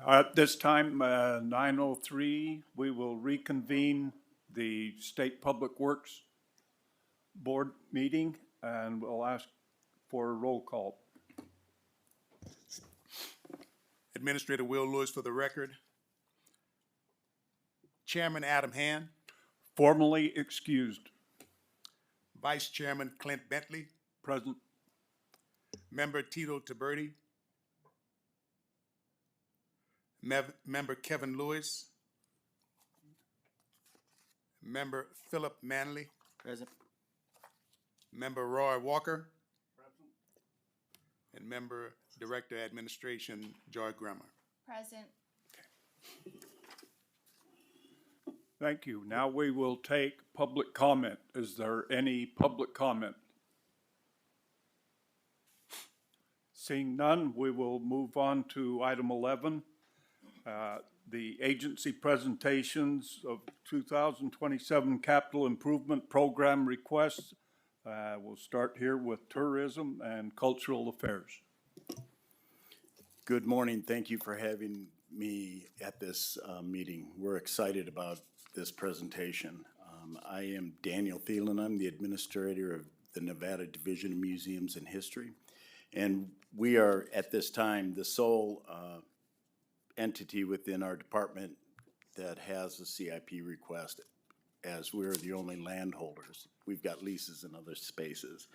At this time, 9:03, we will reconvene the State Public Works Board meeting, and we'll ask for a roll call. Administrator Will Lewis for the record. Chairman Adam Hand. Formally excused. Vice Chairman Clint Bentley. Present. Member Tito Taberti. Member Kevin Lewis. Member Philip Manley. Present. Member Roy Walker. Present. And Member Director Administration Joy Grimmer. Present. Thank you. Now we will take public comment. Is there any public comment? Seeing none, we will move on to item 11. The agency presentations of 2027 capital improvement program requests. We'll start here with tourism and cultural affairs. Good morning. Thank you for having me at this meeting. We're excited about this presentation. I am Daniel Thielen. I'm the administrator of the Nevada Division of Museums and History. And we are, at this time, the sole entity within our department that has a CIP request, as we're the only landholders. We've got leases in other spaces.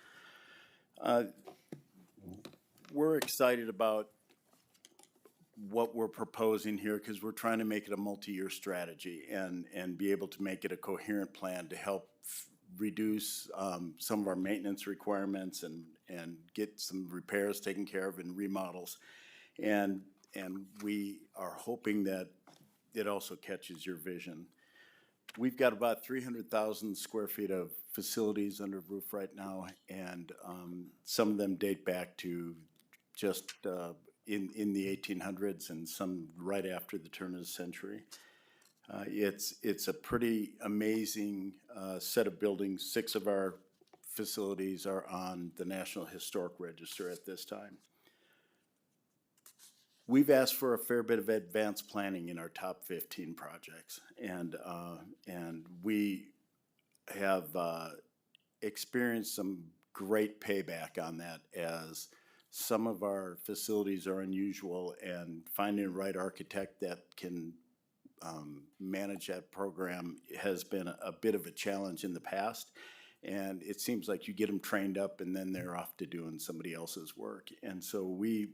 We're excited about what we're proposing here because we're trying to make it a multi-year strategy and be able to make it a coherent plan to help reduce some of our maintenance requirements and get some repairs taken care of and remodels. And we are hoping that it also catches your vision. We've got about 300,000 square feet of facilities under roof right now, and some of them date back to just in the 1800s and some right after the turn of the century. It's a pretty amazing set of buildings. 6 of our facilities are on the National Historic Register at this time. We've asked for a fair bit of advanced planning in our top 15 projects, and we have experienced some great payback on that, as some of our facilities are unusual, and finding the right architect that can manage that program has been a bit of a challenge in the past. And it seems like you get them trained up and then they're off to doing somebody else's work. And so we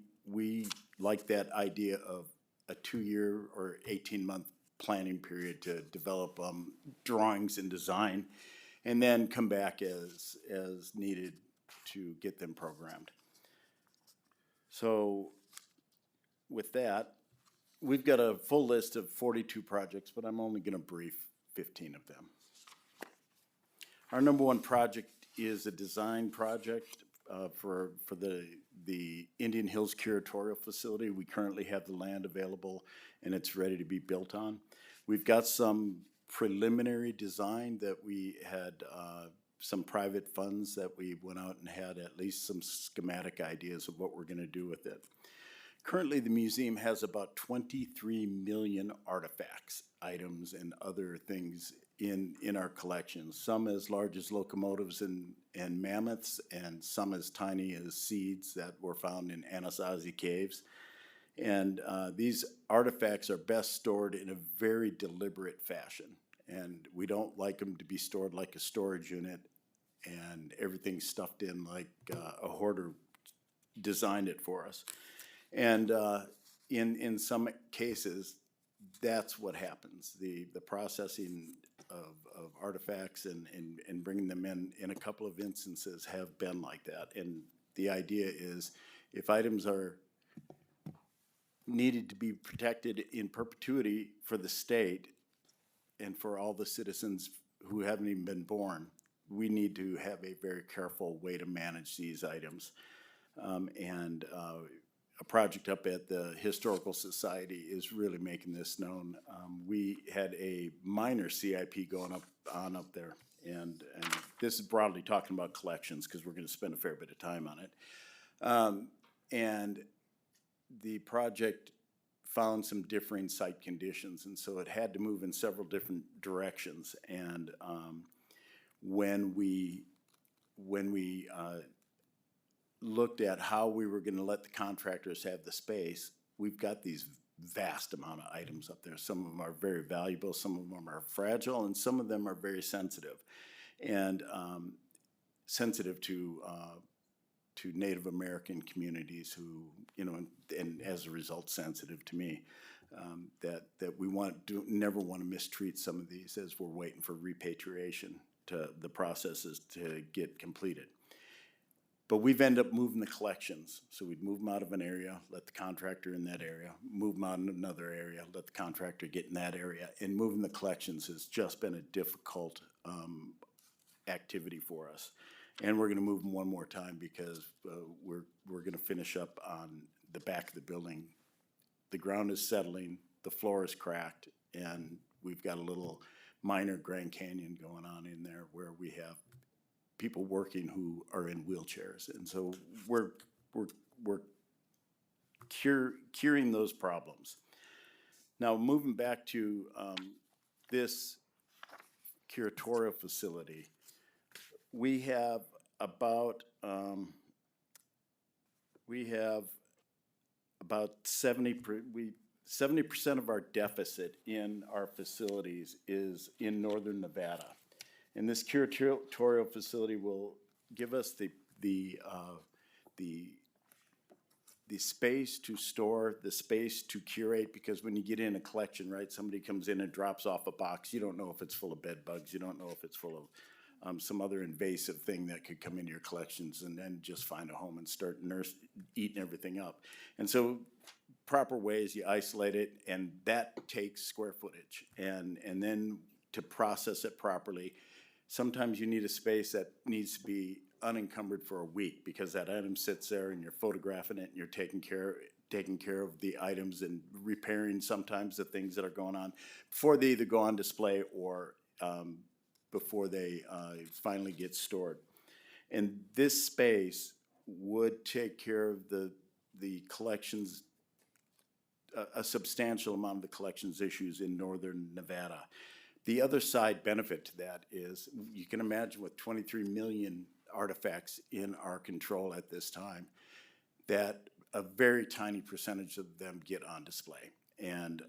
like that idea of a 2-year or 18-month planning period to develop drawings and design, and then come back as needed to get them programmed. So with that, we've got a full list of 42 projects, but I'm only going to brief 15 of them. Our number one project is a design project for the Indian Hills Curatorial Facility. We currently have the land available and it's ready to be built on. We've got some preliminary design that we had some private funds that we went out and had at least some schematic ideas of what we're going to do with it. Currently, the museum has about 23 million artifacts, items, and other things in our collections, some as large as locomotives and mammoths, and some as tiny as seeds that were found in Anasazi caves. And these artifacts are best stored in a very deliberate fashion. And we don't like them to be stored like a storage unit and everything stuffed in like a hoarder designed it for us. And in some cases, that's what happens. The processing of artifacts and bringing them in a couple of instances have been like that. And the idea is if items are needed to be protected in perpetuity for the state and for all the citizens who haven't even been born, we need to have a very careful way to manage these items. A project up at the Historical Society is really making this known. We had a minor CIP going on up there, and this is broadly talking about collections because we're going to spend a fair bit of time on it. And the project found some differing site conditions, and so it had to move in several different directions. And when we looked at how we were gonna let the contractors have the space, we've got these vast amount of items up there. Some of them are very valuable, some of them are fragile, and some of them are very sensitive. And sensitive to Native American communities who, you know, and as a result, sensitive to me. That we never want to mistreat some of these as we're waiting for repatriation to the processes to get completed. But we've ended up moving the collections. So we'd move them out of an area, let the contractor in that area, move them out in another area, let the contractor get in that area. And moving the collections has just been a difficult activity for us. And we're gonna move them one more time because we're gonna finish up on the back of the building. The ground is settling, the floor is cracked, and we've got a little minor Grand Canyon going on in there where we have people working who are in wheelchairs. And so we're curing those problems. Now, moving back to this curatorial facility, we have about 70% of our deficit in our facilities is in northern Nevada. And this curatorial facility will give us the space to store, the space to curate, because when you get in a collection, right, somebody comes in and drops off a box, you don't know if it's full of bed bugs, you don't know if it's full of some other invasive thing that could come into your collections, and then just find a home and start eating everything up. And so proper ways, you isolate it, and that takes square footage. And then to process it properly, sometimes you need a space that needs to be unencumbered for a week because that item sits there and you're photographing it and you're taking care of the items and repairing sometimes the things that are going on before they either go on display or before they finally get stored. And this space would take care of the collections, a substantial amount of the collections issues in northern Nevada. The other side benefit to that is you can imagine with 23 million artifacts in our control at this time, that a very tiny percentage of them get on display. And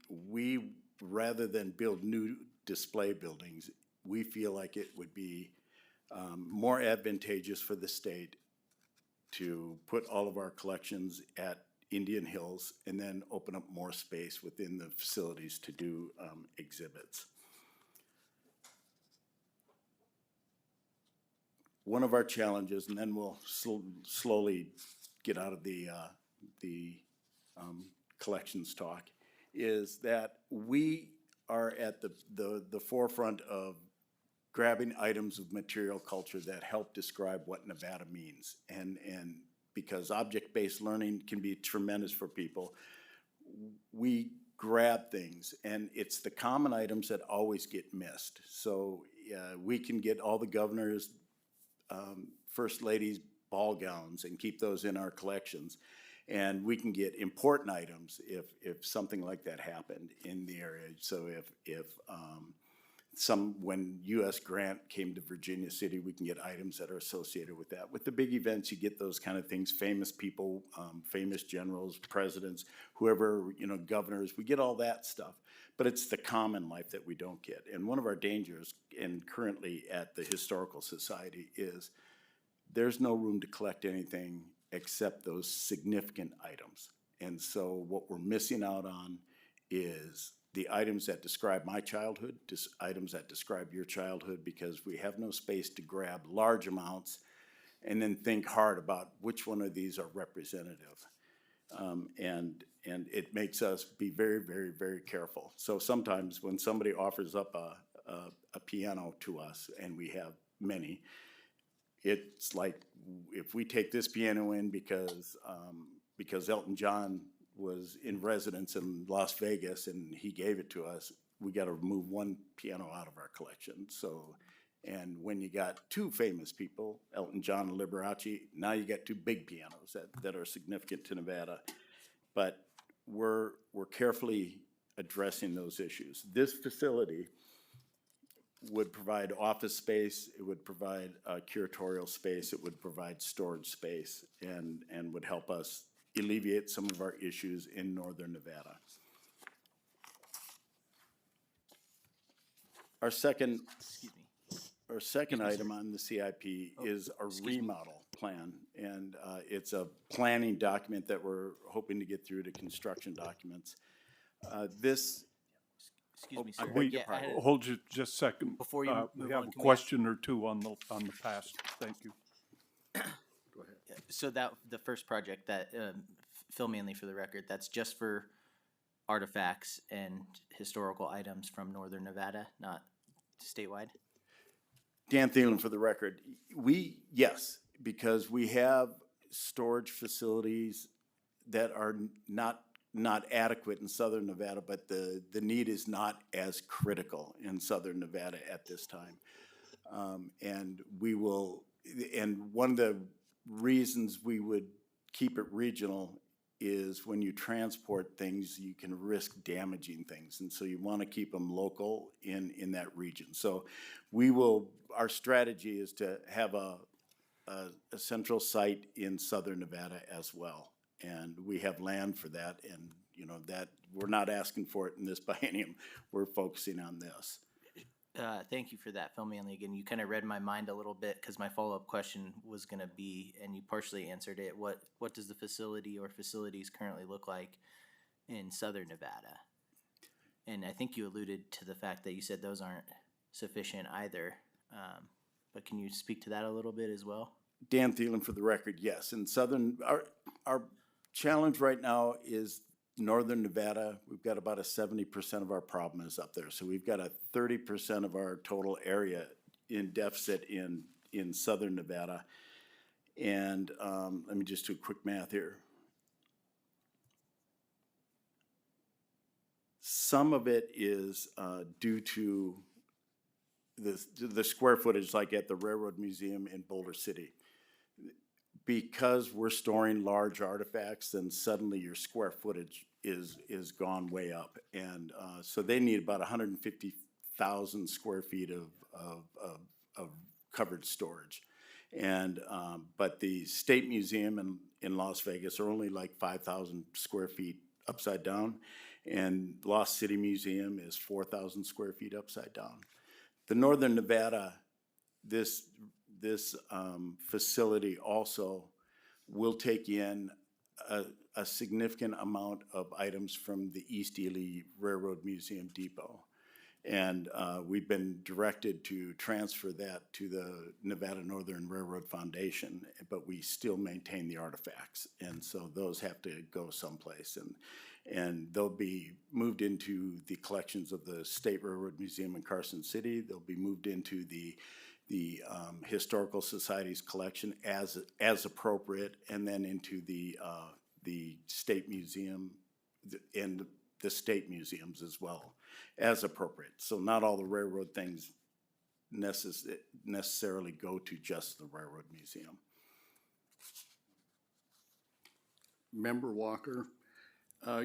we, rather than build new display buildings, we feel like it would be more advantageous for the state to put all of our collections at Indian Hills and then open up more space within the facilities to do exhibits. One of our challenges, and then we'll slowly get out of the collections talk, is that we are at the forefront of grabbing items of material culture that help describe what Nevada means. And because object-based learning can be tremendous for people, we grab things, and it's the common items that always get missed. So we can get all the governor's, first ladies' ball gowns and keep those in our collections. And we can get important items if something like that happened in the area. So when U.S. Grant came to Virginia City, we can get items that are associated with that. With the big events, you get those kind of things, famous people, famous generals, presidents, whoever, governors, we get all that stuff. But it's the common life that we don't get. And one of our dangers, and currently at the Historical Society, is there's no room to collect anything except those significant items. And so what we're missing out on is the items that describe my childhood, items that describe your childhood, because we have no space to grab large amounts and then think hard about which one of these are representative. And it makes us be very, very, very careful. So sometimes when somebody offers up a piano to us, and we have many, it's like, if we take this piano in because Elton John was in residence in Las Vegas and he gave it to us, we got to remove one piano out of our collection. So, and when you got two famous people, Elton John and Liberace, now you got two big pianos that are significant to Nevada. But we're carefully addressing those issues. This facility would provide office space, it would provide curatorial space, it would provide storage space, and would help us alleviate some of our issues in northern Nevada. Our second item on the CIP is a remodel plan, and it's a planning document that we're hoping to get through to construction documents. Excuse me, sir. Wait, Yeah, I had a- hold you just a second. Before you We move have on, a can we question or two on the past. Thank you. So that, the first project that, Phil Manley for the record, that's just for artifacts and historical items from northern Nevada, not statewide? Dan Thielen for the record. Yes, because we have storage facilities that are not adequate in southern Nevada, but the need is not as critical in southern Nevada at this time. And one of the reasons we would keep it regional is when you transport things, you can risk damaging things. And so you want to keep them local in that region. So our strategy is to have a central site in southern Nevada as well. And we have land for that, and that we're not asking for it in this biennium. We're focusing on this. Thank you for that, Phil Manley. Again, you kind of read my mind a little bit because my follow-up question was going to be, and you partially answered it, what does the facility or facilities currently look like in southern Nevada? And I think you alluded to the fact that you said those aren't sufficient either. But can you speak to that a little bit as well? Dan Thielen for the record, yes. In southern, our challenge right now is northern Nevada. We've got about a 70% of our problem is up there. So we've got a 30% of our total area in deficit in southern Nevada. And let me just do a quick math here. Some of it is due to the square footage, like at the Railroad Museum in Boulder City. Because we're storing large artifacts, then suddenly your square footage is gone way up. And so they need about 150,000 square feet of covered storage. And but the State Museum in Las Vegas are only like 5,000 square feet upside down. And Lost City Museum is 4,000 square feet upside down. The Northern Nevada, this facility also will take in a significant amount of items from the East Ely Railroad Museum Depot. And we've been directed to transfer that to the Nevada Northern Railroad Foundation, but we still maintain the artifacts. And so those have to go someplace. And they'll be moved into the collections of the State Railroad Museum in Carson City. They'll be moved into the Historical Society's collection as appropriate, and then into the State Museum and the state museums as well as appropriate. So not all the railroad things necessarily go to just the Railroad Museum. Member Walker,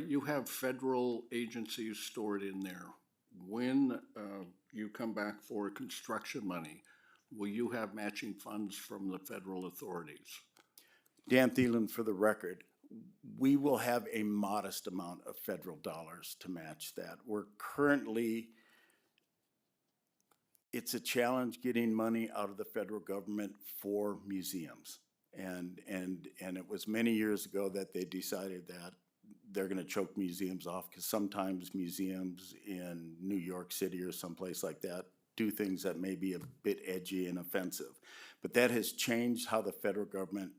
you have federal agencies stored in there. When you come back for construction money, will you have matching funds from the federal authorities? Dan Thielen, for the record, we will have a modest amount of federal dollars to match that. We're currently, it's a challenge getting money out of the federal government for museums. And it was many years ago that they decided that they're going to choke museums off, because sometimes museums in New York City or someplace like that do things that may be a bit edgy and offensive. But that has changed how the federal government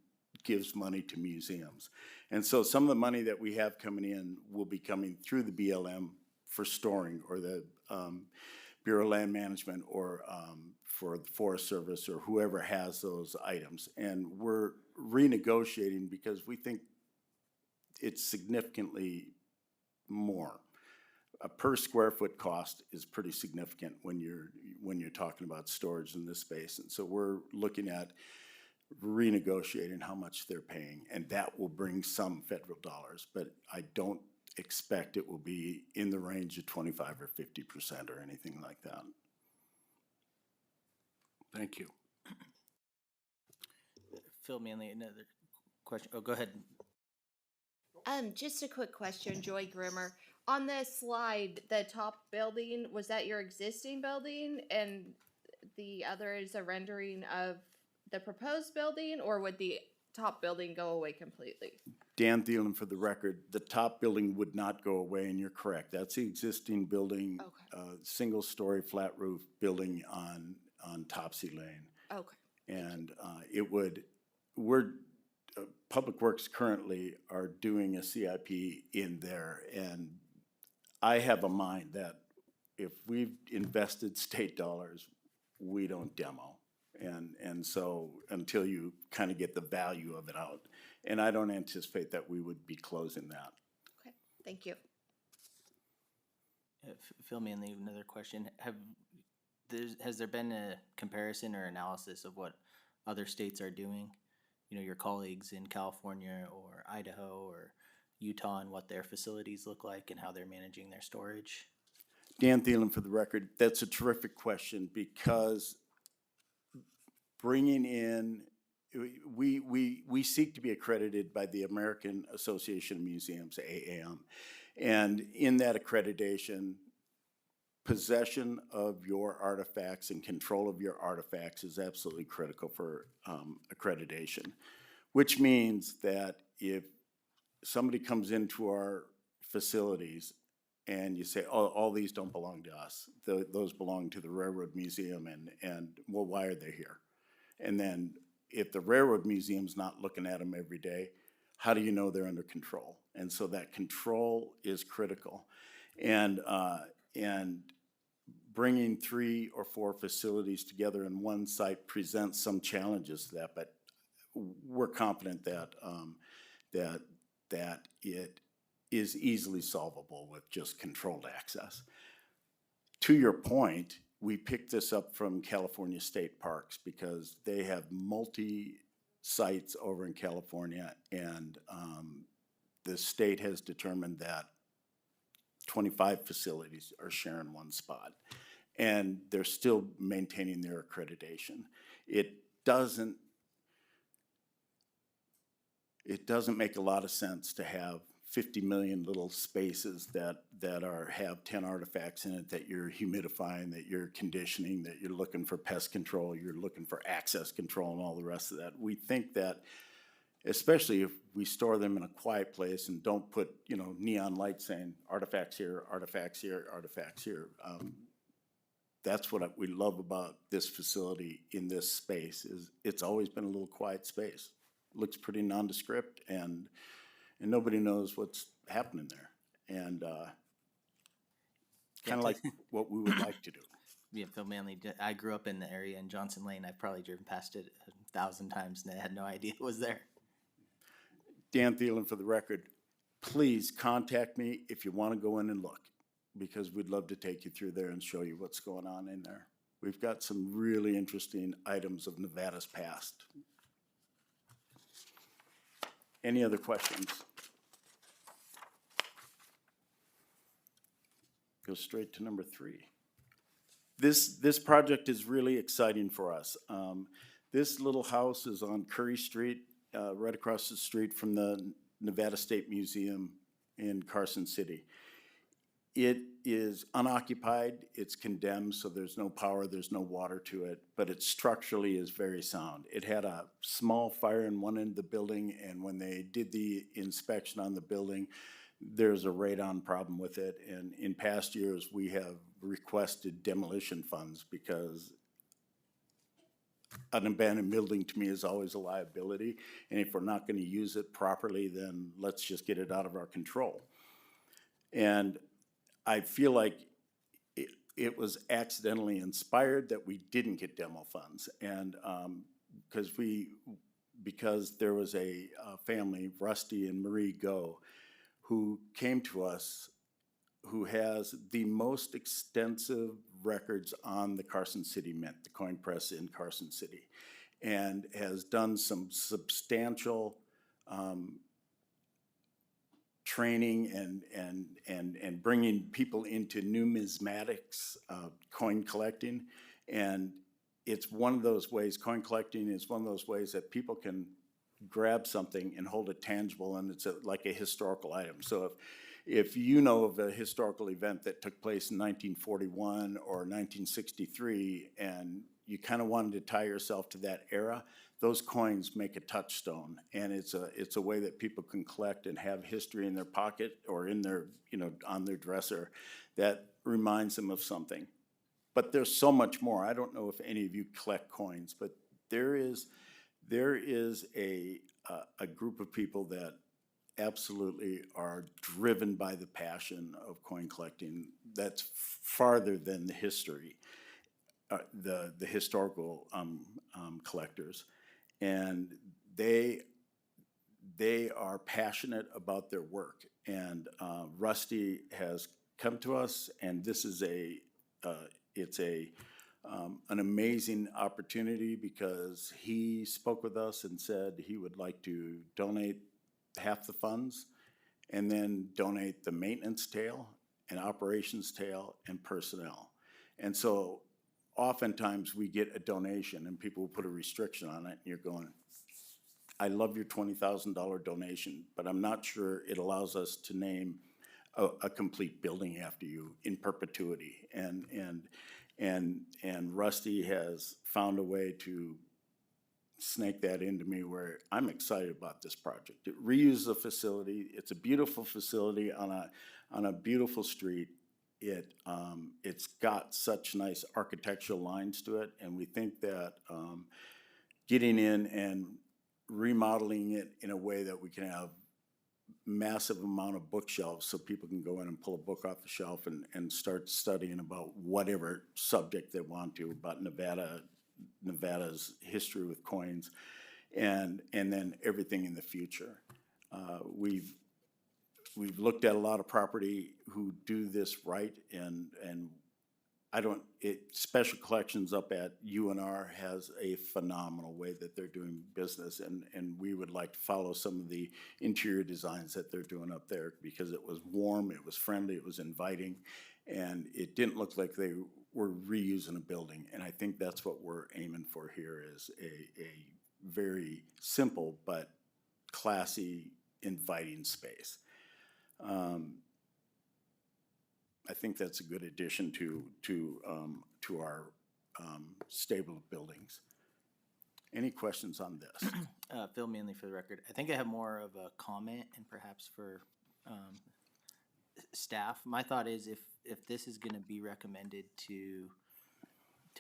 gives money to museums. And so some of the money that we have coming in will be coming through the BLM for storing, or the Bureau of Land Management, or for the Forest Service, or whoever has those items. And we're renegotiating because we think it's significantly more. A per square foot cost is pretty significant when you're talking about storage in this space. And so we're looking at renegotiating how much they're paying, and that will bring some federal dollars. But I don't expect it will be in the range of 25 or 50% or anything like that. Thank you. Phil Manley, another question. Oh, go ahead. Just a quick question, Joy Grimmer. On the slide, the top building, was that your existing building and the other is a rendering of the proposed building, or would the top building go away completely? Dan Thielen, for the record, the top building would not go away, and you're correct. That's the existing building, Okay. single-story flat roof building on Topsy Lane. Okay. And Public Works currently are doing a CIP in there, and I have a mind that if we've invested state dollars, we don't demo. And so until you kind of get the value of it out, and I don't anticipate that we would be closing that. Okay. Thank you. Phil Manley, another question. Has there been a comparison or analysis of what other states are doing? You know, your colleagues in California or Idaho or Utah, and what their facilities look like and how they're managing their storage? Dan Thielen, for the record, that's a terrific question, because bringing in, we seek to be accredited by the American Association of Museums, AAM. And in that accreditation, possession of your artifacts and control of your artifacts is absolutely critical for accreditation, which means that if somebody comes into our facilities and you say, oh, all these don't belong to us, those belong to the Railroad Museum, and well, why are they here? And then if the Railroad Museum's not looking at them every day, how do you know they're under control? And so that control is critical. And bringing 3 or 4 facilities together in one site presents some challenges to that, but we're confident that that it is easily solvable with just controlled access. To your point, we picked this up from California State Parks because they have multi-sites over in California, and the state has determined that 25 facilities are sharing one spot, and they're still maintaining their accreditation. It doesn't make a lot of sense to have 50 million little spaces that have 10 artifacts in it, that you're humidifying, that you're conditioning, that you're looking for pest control, you're looking for access control, and all the rest of that. We think that, especially if we store them in a quiet place and don't put, neon lights saying artifacts here, artifacts here, artifacts here. That's what we love about this facility in this space, is it's always been a little quiet space. Looks pretty nondescript, and nobody knows what's happening there. And kind of like what we would like to do. Yeah, Phil Manley, I grew up in the area in Johnson Lane. I've probably driven past it 1,000 times and I had no idea it was there. Dan Thielen, for the record, please contact me if you want to go in and look, because we'd love to take you through there and show you what's going on in there. We've got some really interesting items of Nevada's past. Any other questions? Go straight to number 3. This project is really exciting for us. This little house is on Curry Street, right across the street from the Nevada State Museum in Carson City. It is unoccupied, it's condemned, so there's no power, there's no water to it, but it structurally is very sound. It had a small fire in one end of the building, and when they did the inspection on the building, there's a radon problem with it. And in past years, we have requested demolition funds, because an abandoned building to me is always a liability. And if we're not going to use it properly, then let's just get it out of our control. And I feel like it was accidentally inspired that we didn't get demo funds. And because there was a family, Rusty and Marie Go, who came to us, who has the most extensive records on the Carson City Mint, the coin press in Carson City, and has done some substantial training and bringing people into numismatics, coin collecting. And it's one of those ways, coin collecting is one of those ways that people can grab something and hold it tangible, and it's like a historical item. So if you know of a historical event that took place in 1941 or 1963, and you kind of wanted to tie yourself to that era, those coins make a touchstone, and it's a way that people can collect and have history in their pocket or in their, on their dresser that reminds them of something. But there's so much more. I don't know if any of you collect coins, but there is a group of people that absolutely are driven by the passion of coin collecting that's farther than the history, the historical collectors. And they are passionate about their work. And Rusty has come to us, and this is an amazing opportunity because he spoke with us and said he would like to donate half the funds and then donate the maintenance tail and operations tail and personnel. And so oftentimes we get a donation and people will put a restriction on it, and you're going, I love your $20,000 donation, but I'm not sure it allows us to name a complete building after you in perpetuity. And Rusty has found a way to snake that into me where I'm excited about this project. It reuses the facility. It's a beautiful facility on a beautiful street. It's got such nice architectural lines to it, and we think that getting in and remodeling it in a way that we can have massive amount of bookshelves so people can go in and pull a book off the shelf and start studying about whatever subject they want to about Nevada's history with coins, and then everything in the future. We've looked at a lot of property who do this right, and Special Collections up at UNR has a phenomenal way that they're doing business, and we would like to follow some of the interior designs that they're doing up there because it was warm, it was friendly, it was inviting, and it didn't look like they were reusing a building. And I think that's what we're aiming for here, is a very simple but classy, inviting space. I think that's a good addition to our stable of buildings. Any questions on this? Phil Manley for the record. I think I have more of a comment and perhaps for staff. My thought is if this is going to be recommended to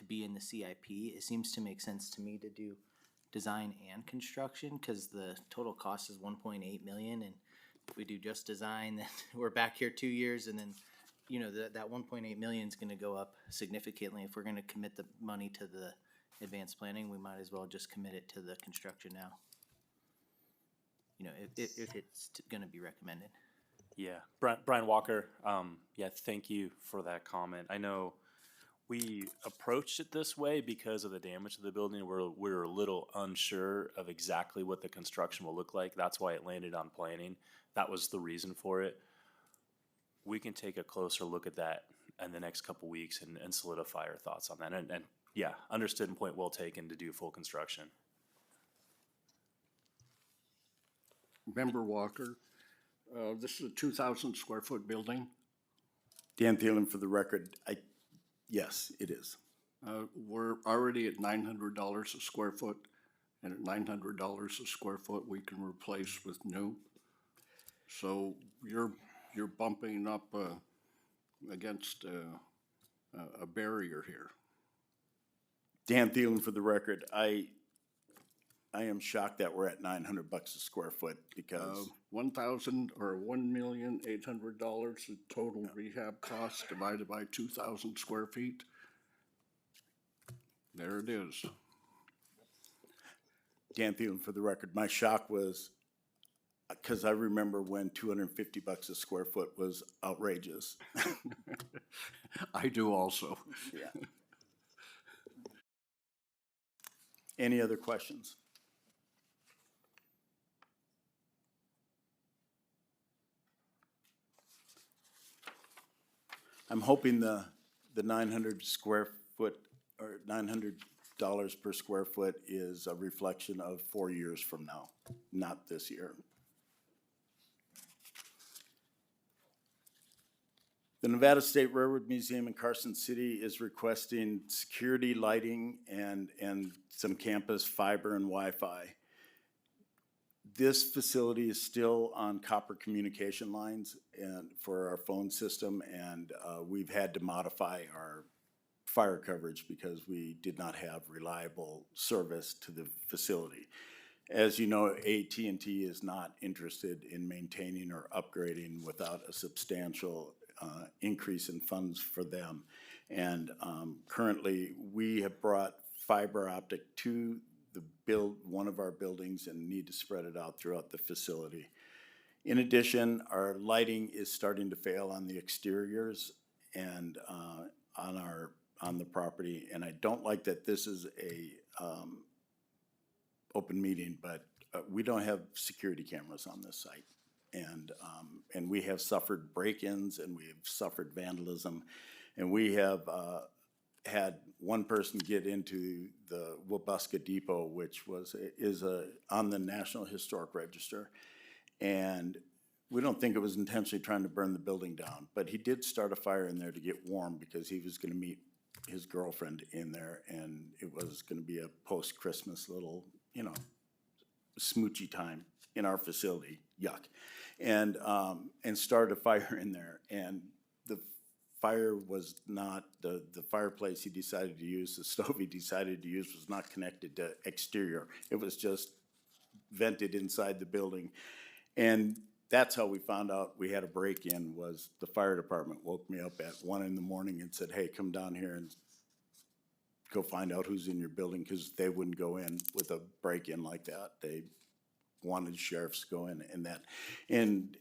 be in the CIP, it seems to make sense to me to do design and construction because the total cost is 1.8 million, and if we do just design, then we're back here 2 years, and then that 1.8 million is going to go up significantly. If we're going to commit the money to the advanced planning, we might as well just commit it to the construction now. If it's going to be recommended. Yeah, Brian Walker. Yeah, thank you for that comment. I know we approached it this way because of the damage to the building. We're a little unsure of exactly what the construction will look like. That's why it landed on planning. That was the reason for it. We can take a closer look at that in the next couple weeks and solidify our thoughts on that. And yeah, understood and point well taken to do full construction. Member Walker, this is a 2,000 square foot building. Dan Thielen, for the record, yes, it is. We're already at $900 a square foot, and at $900 a square foot, we can replace with new. So you're bumping up against a barrier here. Dan Thielen, for the record, I am shocked that we're at $900 a square foot because $1,800 the total rehab cost divided by 2,000 square feet. There it is. Dan Thielen, for the record, my shock was because I remember when $250 a square foot was outrageous. I do also. Yeah. Any other questions? I'm hoping the 900 square foot, or $900 per square foot is a reflection of 4 years from now, not this year. The Nevada State Railroad Museum in Carson City is requesting security lighting and some campus fiber and Wi-Fi. This facility is still on copper communication lines and for our phone system, and we've had to modify our fire coverage because we did not have reliable service to the facility. As you know, AT&T is not interested in maintaining or upgrading without a substantial increase in funds for them. And currently, we have brought fiber optic to one of our buildings and need to spread it out throughout the facility. In addition, our lighting is starting to fail on the exteriors and on the property. And I don't like that this is a open meeting, but we don't have security cameras on this site. And we have suffered break-ins and we have suffered vandalism. And we have had one person get into the Wabusca Depot, which is on the National Historic Register. And we don't think it was intentionally trying to burn the building down, but he did start a fire in there to get warm because he was gonna meet his girlfriend in there, and it was gonna be a post-Christmas little, smoochy time in our facility, yuck. And started a fire in there, and the fire was not, the fireplace he decided to use, the stove he decided to use was not connected to exterior. It was just vented inside the building. And that's how we found out we had a break-in, was the fire department woke me up at 1 a.m. and said, hey, come down here and go find out who's in your building, because they wouldn't go in with a break-in like that. They wanted sheriffs to go in and that. And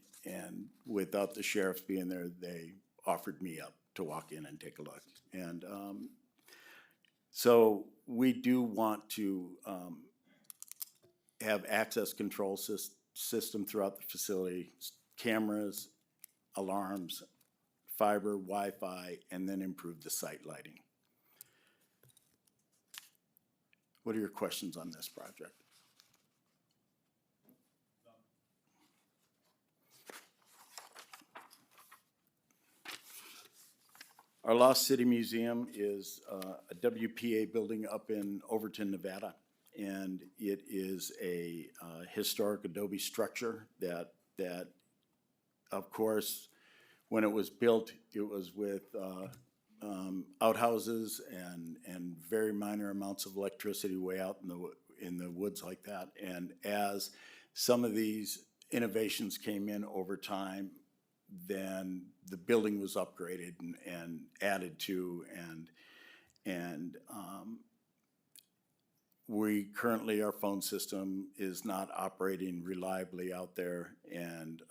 without the sheriffs being there, they offered me up to walk in and take a look. And so we do want to have access control system throughout the facility, cameras, alarms, fiber, Wi-Fi, and then improve the site lighting. What are your questions on this project? Our Lost City Museum is a WPA building up in Overton, Nevada. And it is a historic adobe structure that, of course, when it was built, it was with outhouses and very minor amounts of electricity way out in the woods like that. And as some of these innovations came in over time, then the building was upgraded and added to, and we currently, our phone system is not operating reliably out there, and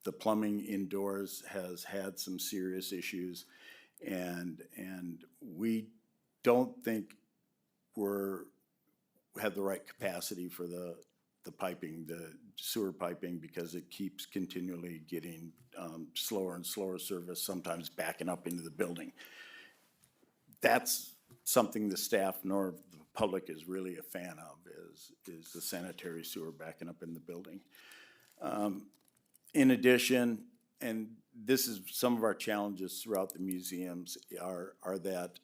the plumbing indoors has had some serious issues, and we don't think have the right capacity for the piping, the sewer piping, because it keeps continually getting slower and slower service, sometimes backing up into the building. That's something the staff nor the public is really a fan of, is the sanitary sewer backing up in the building. In addition, and this is some of our challenges throughout the museums, are that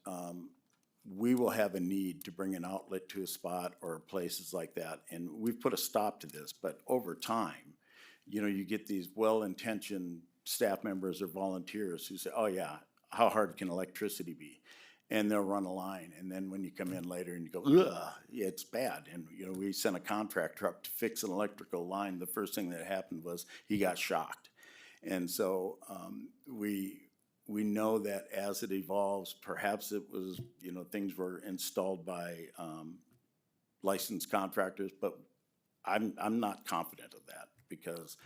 we will have a need to bring an outlet to a spot or places like that. And we've put a stop to this, but over time, you get these well-intentioned staff members or volunteers who say, oh yeah, how hard can electricity be? And they'll run a line. And then when you come in later and you go, ugh, yeah, it's bad. And, we sent a contractor up to fix an electrical line. The first thing that happened was he got shocked. And so we know that as it evolves, perhaps it was, things were installed by licensed contractors, but I'm not confident of that, because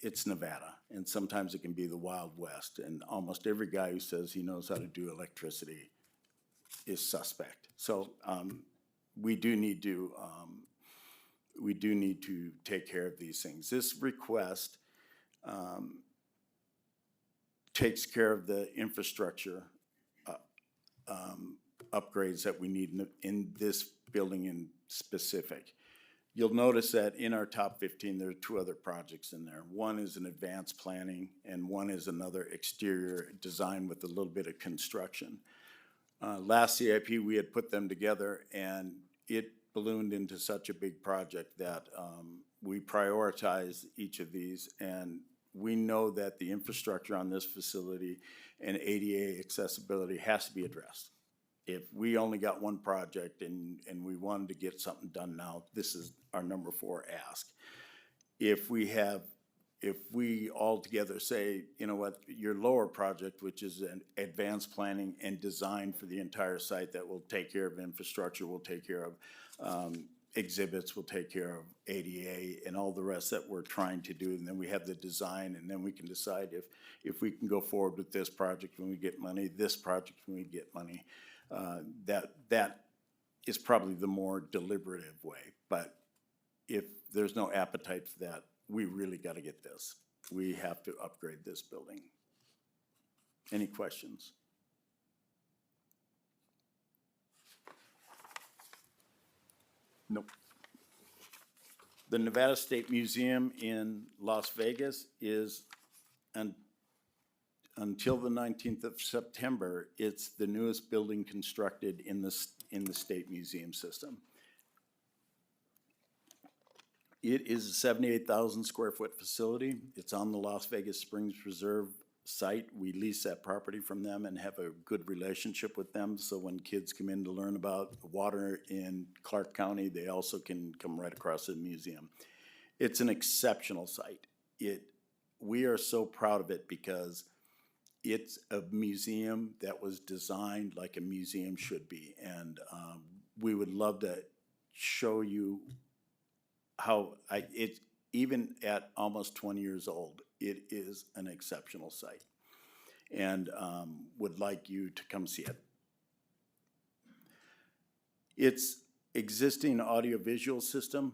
it's Nevada, and sometimes it can be the Wild West, and almost every guy who says he knows how to do electricity is suspect. So we do need to take care of these things. This request takes care of the infrastructure upgrades that we need in this building in specific. You'll notice that in our top 15, there are two other projects in there. One is an advanced planning, and one is another exterior design with a little bit of construction. Last CIP, we had put them together, and it ballooned into such a big project that we prioritized each of these, and we know that the infrastructure on this facility and ADA accessibility has to be addressed. If we only got one project and we wanted to get something done now, this is our number 4 ask. If we all together say, you know what, your lower project, which is an advanced planning and design for the entire site that will take care of infrastructure, will take care of exhibits, will take care of ADA and all the rest that we're trying to do, and then we have the design, and then we can decide if we can go forward with this project when we get money, this project when we get money. That is probably the more deliberative way, but if there's no appetite for that, we really got to get this. We have to upgrade this building. Any questions? Nope. The Nevada State Museum in Las Vegas is, until the 19th of September, it's the newest building constructed in the state museum system. It is a 78,000 square foot facility. It's on the Las Vegas Springs Reserve site. We lease that property from them and have a good relationship with them. So when kids come in to learn about water in Clark County, they also can come right across to the museum. It's an exceptional site. We are so proud of it because it's a museum that was designed like a museum should be. And we would love to show you how it's, even at almost 20 years old, it is an exceptional site, and would like you to come see it. Its existing audiovisual system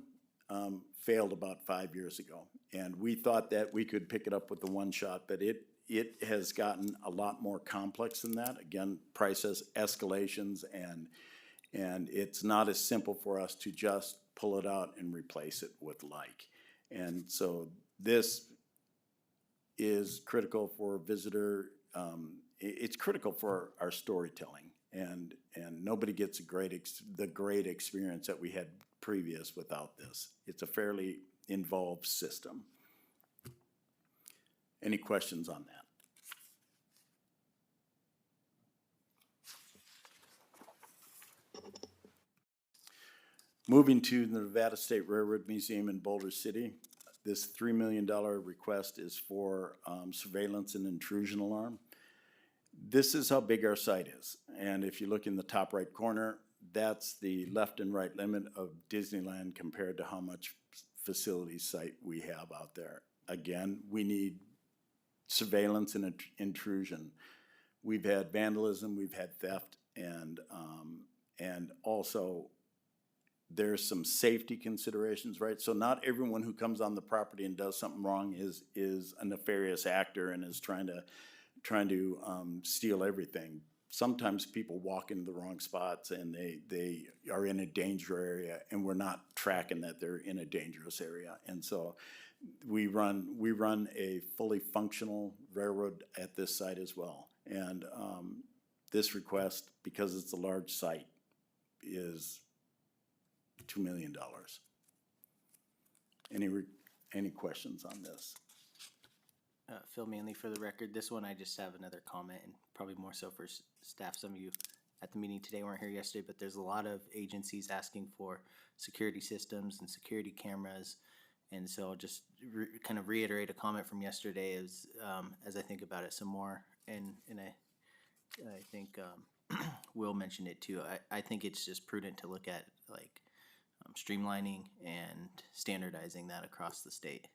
failed about 5 years ago, and we thought that we could pick it up with the one shot, but it has gotten a lot more complex than that. Again, price escalations, and it's not as simple for us to just pull it out and replace it with like. And so this is critical for visitor, it's critical for our storytelling, and nobody gets the great experience that we had previous without this. It's a fairly involved system. Any questions on that? Moving to the Nevada State Railroad Museum in Boulder City, this $3 million request is for surveillance and intrusion alarm. This is how big our site is. And if you look in the top right corner, that's the left and right limit of Disneyland compared to how much facility site we have out there. Again, we need surveillance and intrusion. We've had vandalism, we've had theft, and also there's some safety considerations, right? So not everyone who comes on the property and does something wrong is a nefarious actor and is trying to steal everything. Sometimes people walk into the wrong spots and they are in a danger area, and we're not tracking that they're in a dangerous area. And so we run a fully functional railroad at this site as well. And this request, because it's a large site, is $2 million. Any questions on this? Phil Manley for the record. This one I just have another comment, and probably more so for staff. Some of you at the meeting today weren't here yesterday, but there's a lot of agencies asking for security systems and security cameras. And so I'll just kind of reiterate a comment from yesterday as I think about it some more. And I think Will mentioned it too. I think it's just prudent to look at like streamlining and standardizing that across the state.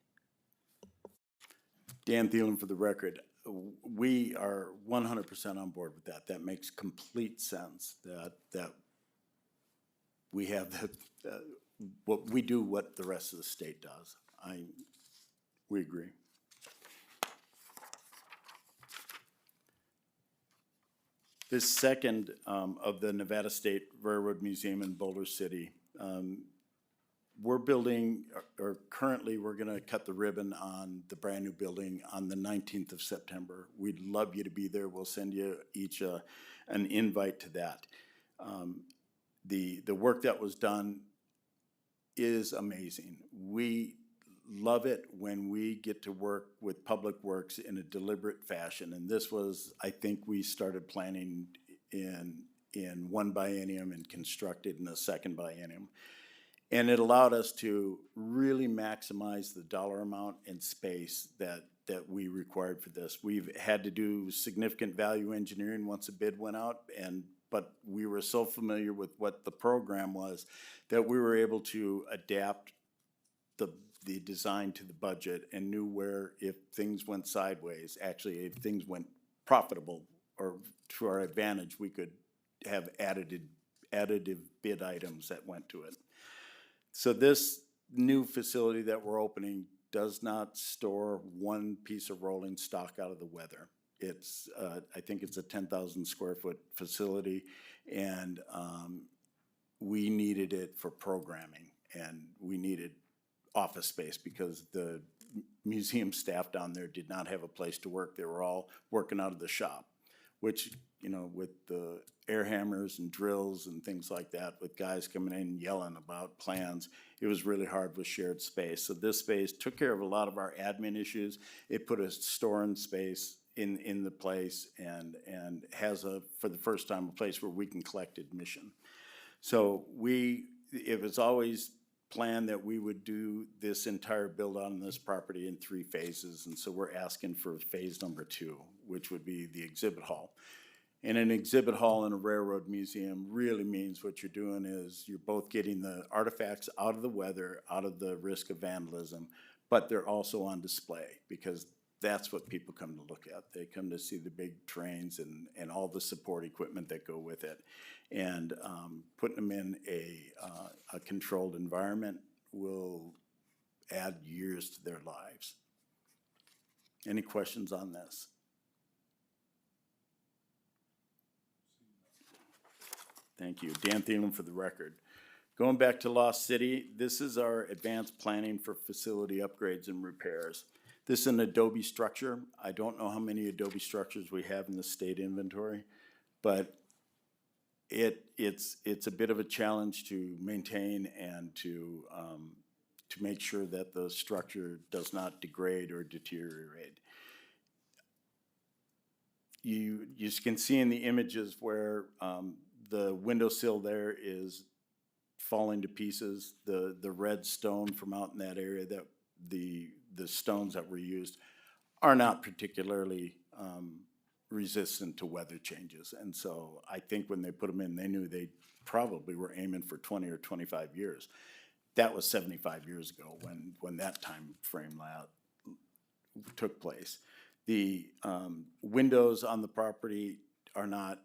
Dan Thielen for the record. We are 100% on board with that. That makes complete sense that we have what we do, what the rest of the state does. We agree. This second of the Nevada State Railroad Museum in Boulder City, we're building, or currently, we're gonna cut the ribbon on the brand-new building on the 19th of September. We'd love you to be there. We'll send you each an invite to that. The work that was done is amazing. We love it when we get to work with Public Works in a deliberate fashion. And this was, I think we started planning in one biennium and constructed in the second biennium. And it allowed us to really maximize the dollar amount and space that we required for this. We've had to do significant value engineering once a bid went out, but we were so familiar with what the program was that we were able to adapt the design to the budget and knew where, if things went sideways, actually if things went profitable or to our advantage, we could have additive bid items that went to it. So this new facility that we're opening does not store one piece of rolling stock out of the weather. It's, I think it's a 10,000 square foot facility, and we needed it for programming, and we needed office space because the museum staff down there did not have a place to work. They were all working out of the shop, which, you know, with the air hammers and drills and things like that, with guys coming in and yelling about plans, it was really hard with shared space. So this space took care of a lot of our admin issues. It put a storing space in the place and has for the first time, a place where we can collect admission. So it was always planned that we would do this entire build out on this property in 3 phases. And so we're asking for phase number 2, which would be the exhibit hall. And an exhibit hall in a railroad museum really means what you're doing is you're both getting the artifacts out of the weather, out of the risk of vandalism, but they're also on display because that's what people come to look at. They come to see the big trains and all the support equipment that go with it. And putting them in a controlled environment will add years to their lives. Any questions on this? Thank you. Dan Thielen for the record. Going back to Lost City, this is our advanced planning for facility upgrades and repairs. This is an Adobe structure. I don't know how many Adobe structures we have in the state inventory, but it's a bit of a challenge to maintain and to make sure that the structure does not degrade or deteriorate. You can see in the images where the windowsill there is falling to pieces. The red stone from out in that area, that the stones that were used are not particularly resistant to weather changes. And so I think when they put them in, they knew they probably were aiming for 20 or 25 years. That was 75 years ago when that time frame took place. The windows on the property are not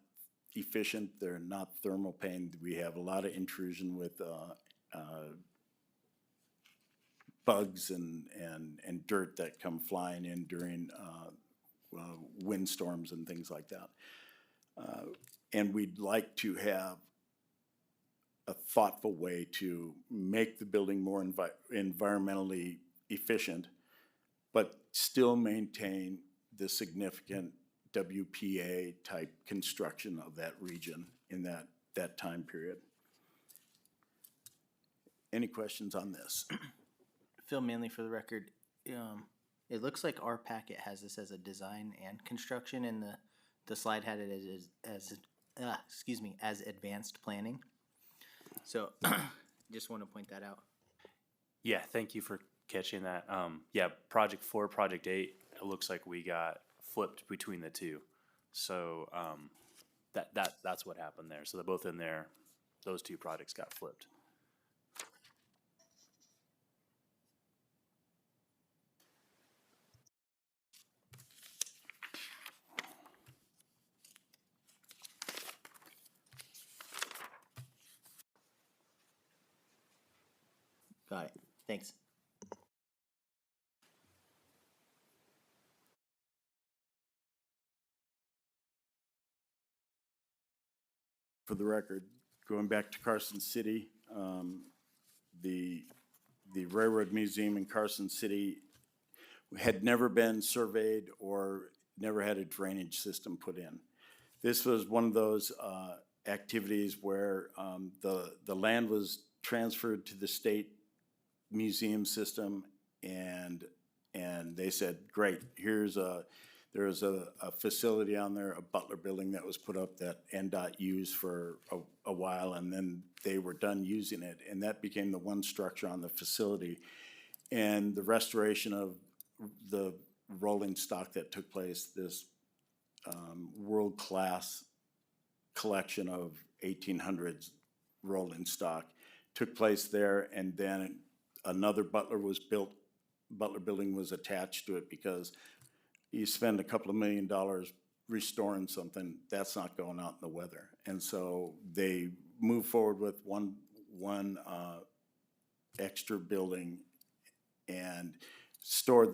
efficient. They're not thermal paint. We have a lot of intrusion with bugs and dirt that come flying in during windstorms and things like that. And we'd like to have a thoughtful way to make the building more environmentally efficient, but still maintain the significant WPA type construction of that region in that time period. Any questions on this? Phil Manley for the record. It looks like our packet has this as a design and construction, and the slide had it as advanced planning. So just want to point that out. Yeah, thank you for catching that. Yeah, Project 4, Project 8, it looks like we got flipped between the two. So that's what happened there. So they're both in there. Those 2 projects got flipped. Got it. Thanks. for the record, going back to Carson City, the Railroad Museum in Carson City had never been surveyed or never had a drainage system put in. This was one of those activities where the land was transferred to the state museum system, and they said, great, there's a facility on there, a Butler building that was put up that NDOT used for a while, and then they were done using it, and that became the one structure on the facility. And the restoration of the rolling stock that took place, this world-class collection of 1800s rolling stock took place there, and then another Butler building was attached to it, because you spend a couple of $1 million restoring something, that's not going out in the weather. And so they moved forward with one extra building and stored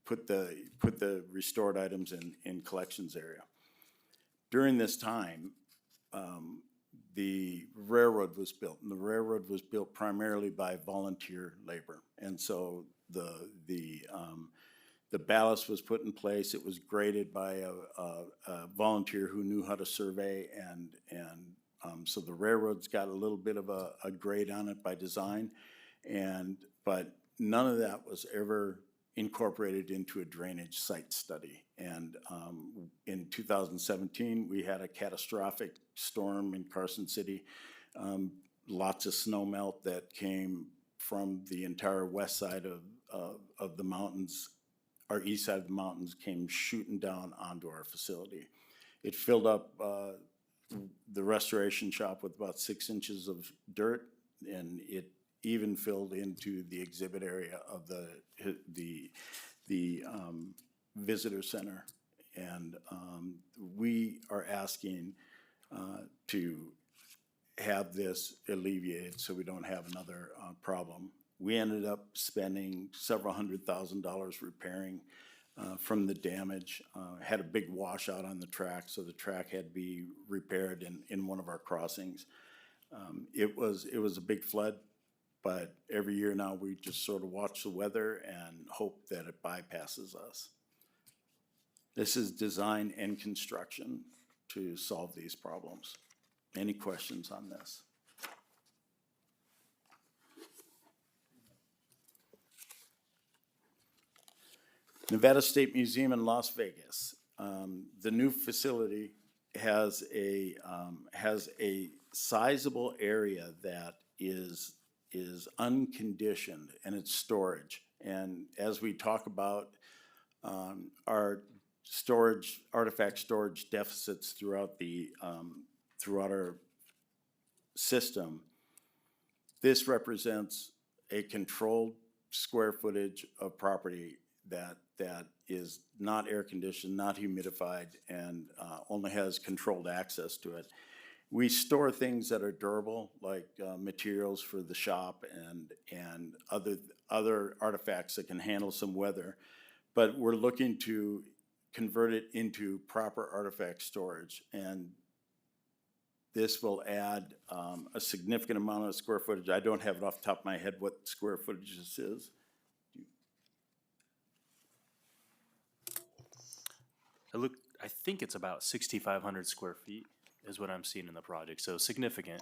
put the restored items in collections area. During this time, the railroad was built, and the railroad was built primarily by volunteer labor. And so the ballast was put in place. It was graded by a volunteer who knew how to survey, and so the railroad's got a little bit of a grade on it by design, but none of that was ever incorporated into a drainage site study. And in 2017, we had a catastrophic storm in Carson City. Lots of snow melt that came from the entire west side of the mountains. Our east side of the mountains came shooting down onto our facility. It filled up the restoration shop with about 6 inches of dirt, and it even filled into the exhibit area of the visitor center. And we are asking to have this alleviated so we don't have another problem. We ended up spending several $100,000 repairing from the damage. Had a big washout on the track, so the track had to be repaired in one of our crossings. It was a big flood, but every year now we just sort of watch the weather and hope that it bypasses us. This is design and construction to solve these problems. Any questions on this? Nevada State Museum in Las Vegas. The new facility has a sizable area that is unconditioned, and it's storage. And as we talk about our artifact storage deficits throughout our system, this represents a controlled square footage of property that is not air conditioned, not humidified, and only has controlled access to it. We store things that are durable, like materials for the shop and other artifacts that can handle some weather, but we're looking to convert it into proper artifact storage, and this will add a significant amount of square footage. I don't have it off the top of my head what square footage this is. I think it's about 6,500 square feet is what I'm seeing in the project, so significant.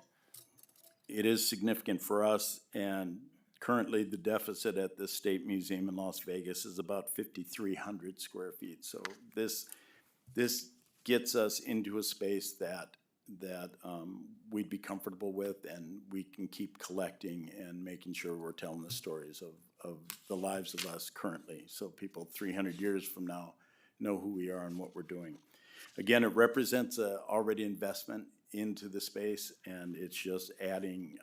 It is significant for us, and currently the deficit at the State Museum in Las Vegas is about 5,300 square feet. So this gets us into a space that we'd be comfortable with, and we can keep collecting and making sure we're telling the stories of the lives of us currently, so people 300 years from now know who we are and what we're doing. Again, it represents a already investment into the space, and it's just adding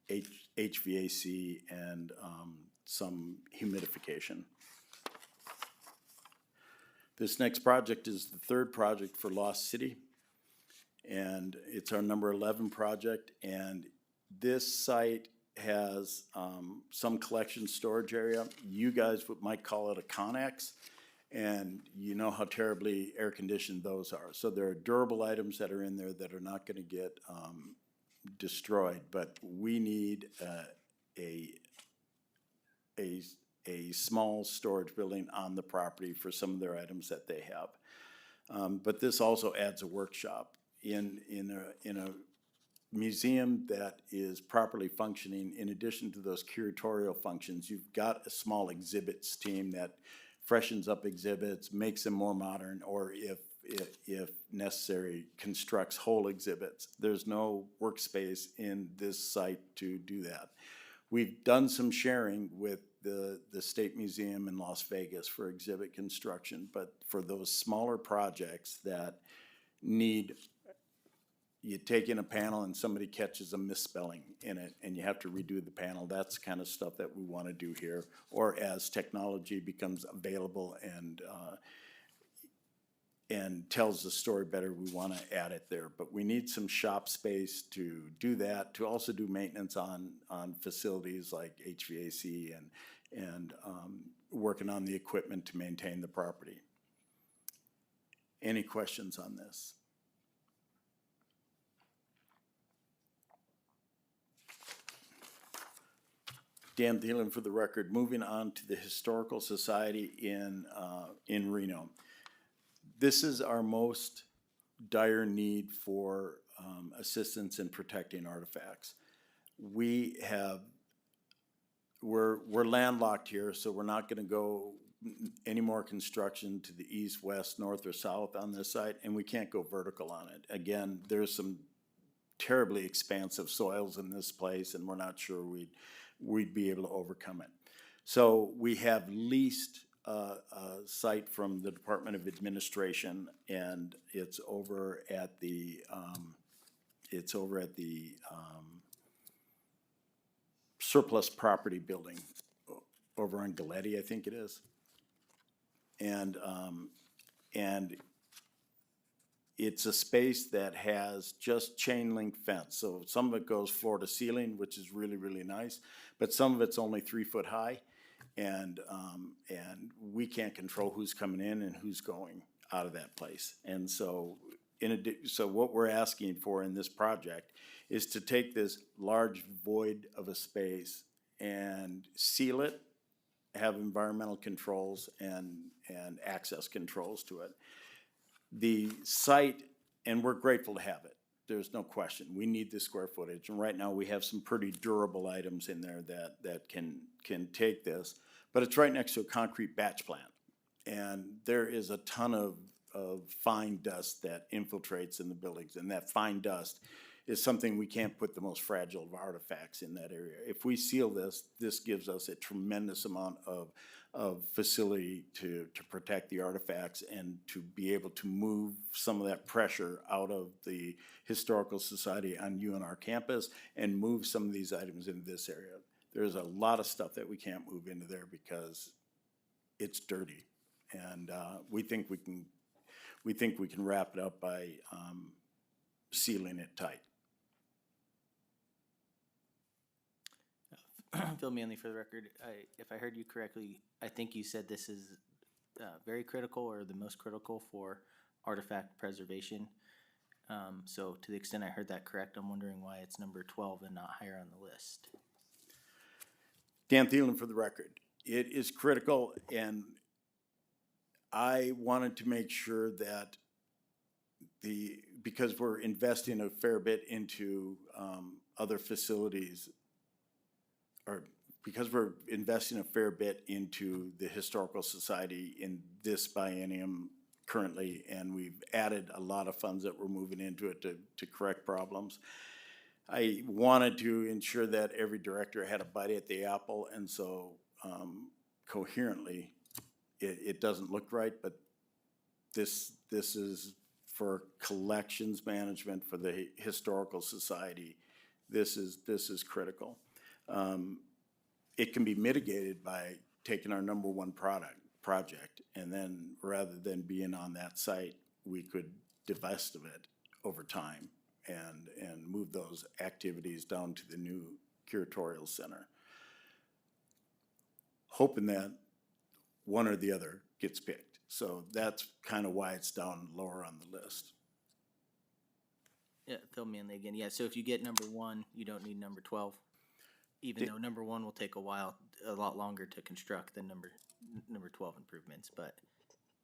HVAC and some humidification. This next project is the third project for Lost City, and it's our number 11 project, and this site has some collection storage area. You guys might call it a connex, And you know how terribly air-conditioned those are. So there are durable items that are in there that are not gonna get, destroyed, but we need, a small storage building on the property for some of their items that they have. But this also adds a workshop in a museum that is properly functioning. In addition to those curatorial functions, you've got a small exhibits team that freshens up exhibits, makes them more modern, or if necessary, constructs whole exhibits. There's no workspace in this site to do that. We've done some sharing with the State Museum in Las Vegas for exhibit construction, but for those smaller projects that need, you take in a panel and somebody catches a misspelling in it and you have to redo the panel, that's the kind of stuff that we want to do here. Or as technology becomes available and tells the story better, we want to add it there. But we need some shop space to do that, to also do maintenance on facilities like HVAC and working on the equipment to maintain the property. Any questions on this? Dan Thielen for the record. Moving on to the Historical Society in Reno. This is our most dire need for assistance in protecting artifacts. We're landlocked here, so we're not gonna go any more construction to the east, west, north, or south on this site, and we can't go vertical on it. Again, there's some terribly expansive soils in this place, and we're not sure we'd be able to overcome it. So we have leased a site from the Department of Administration, and it's over at the surplus property building over on Galletti, I think it is. And it's a space that has just chain link fence. So some of it goes floor to ceiling, which is really, really nice, but some of it's only 3 foot high. And we can't control who's coming in and who's going out of that place. And so so what we're asking for in this project is to take this large void of a space and seal it, have environmental controls and access controls to it. The site, and we're grateful to have it, there's no question, we need the square footage, and right now we have some pretty durable items in there that can take this, but it's right next to a concrete batch plant, and there is a ton of fine dust that infiltrates in the buildings, and that fine dust is something we can't put the most fragile of artifacts in that area. If we seal this, this gives us a tremendous amount of facility to protect the artifacts and to be able to move some of that pressure out of the Historical Society on UNR campus and move some of these items into this area. There's a lot of stuff that we can't move into there because it's dirty. And we think we can wrap it up by sealing it tight. Phil Manley for the record. If I heard you correctly, I think you said this is very critical or the most critical for artifact preservation. So to the extent I heard that correct, I'm wondering why it's number 12 and not higher on the list. Dan Thielen for the record. It is critical, and I wanted to make sure that because we're investing a fair bit into other facilities, or because we're investing a fair bit into the Historical Society in this biennium currently, and we've added a lot of funds that we're moving into it to correct problems. I wanted to ensure that every director had a bite at the apple, and so coherently, it doesn't look right, but this is for collections management for the Historical Society. This is critical. It can be mitigated by taking our number one project, and then rather than being on that site, we could divest of it over time and move those activities down to the new curatorial center. Hoping that one or the other gets picked. So that's kind of why it's down lower on the list. Yeah, fill me in again. Yeah, so if you get number 1, you don't need number 12, even though number 1 will take a lot longer to construct than number 12 improvements. But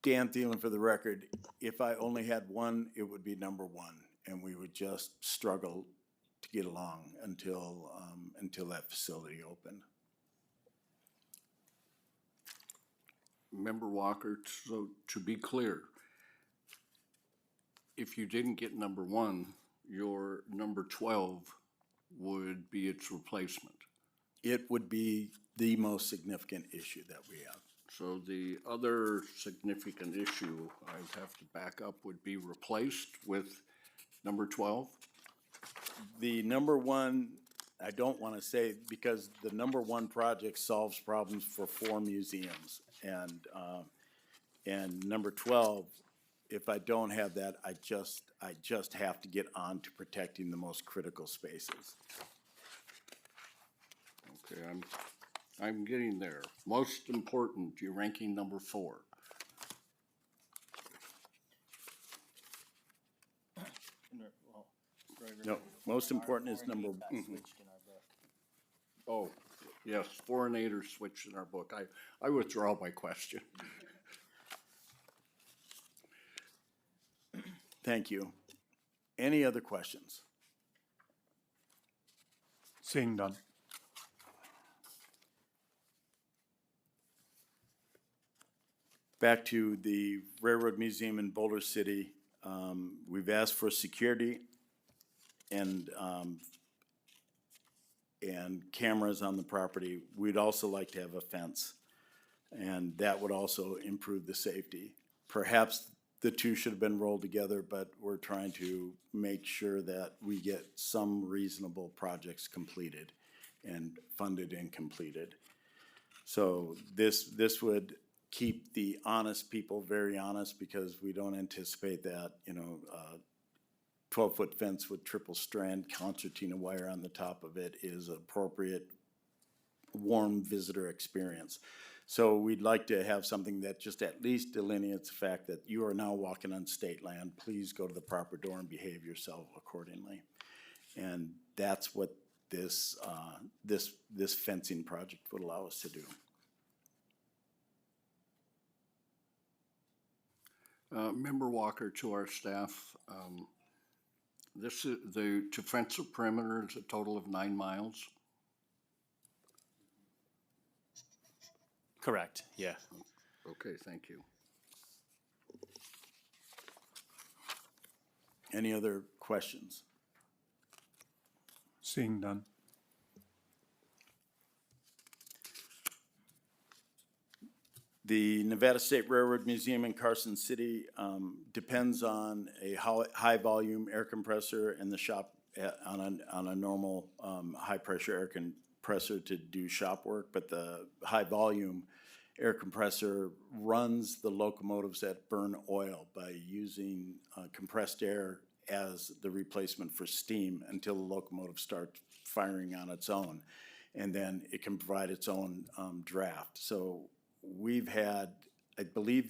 Dan Thielen, for the record, if I only had one, it would be number 1, and we would just struggle to get along until that facility opened. Member Walker, so to be clear, if you didn't get number 1, your number 12 would be its replacement. It would be the most significant issue that we have. So the other significant issue, I'd have to back up, would be replaced with number 12? The number 1, I don't want to say, because the number 1 project solves problems for 4 museums. And number 12, if I don't have that, I just have to get on to protecting the most critical spaces. Okay, I'm getting there. Most important, you're ranking number 4. No, most important is number, Oh, yes, 4 and 8 are switched in our book. I withdraw my question. thank you. Any other questions? Seeing none. Back to the Railroad Museum in Boulder City. We've asked for security and cameras on the property. We'd also like to have a fence, and that would also improve the safety. Perhaps the two should have been rolled together, but we're trying to make sure that we get some reasonable projects completed and funded and completed. So this would keep the honest people very honest, because we don't anticipate that, 12-foot fence with triple strand concertina wire on the top of it is appropriate, warm visitor experience. So we'd like to have something that just at least delineates the fact that you are now walking on state land. Please go to the proper door and behave yourself accordingly. And that's what this fencing project would allow us to do. Member Walker, to our staff, this is to fence the perimeter is a total of 9 miles. Correct, yeah. Okay, thank you. Any other questions? Seeing none. The Nevada State Railroad Museum in Carson City depends on a high-volume air compressor in the shop on a normal high-pressure air compressor to do shop work, but the high-volume air compressor runs the locomotives that burn oil by using compressed air as the replacement for steam until the locomotive starts firing on its own, and then it can provide its own draft. So we've had, I believe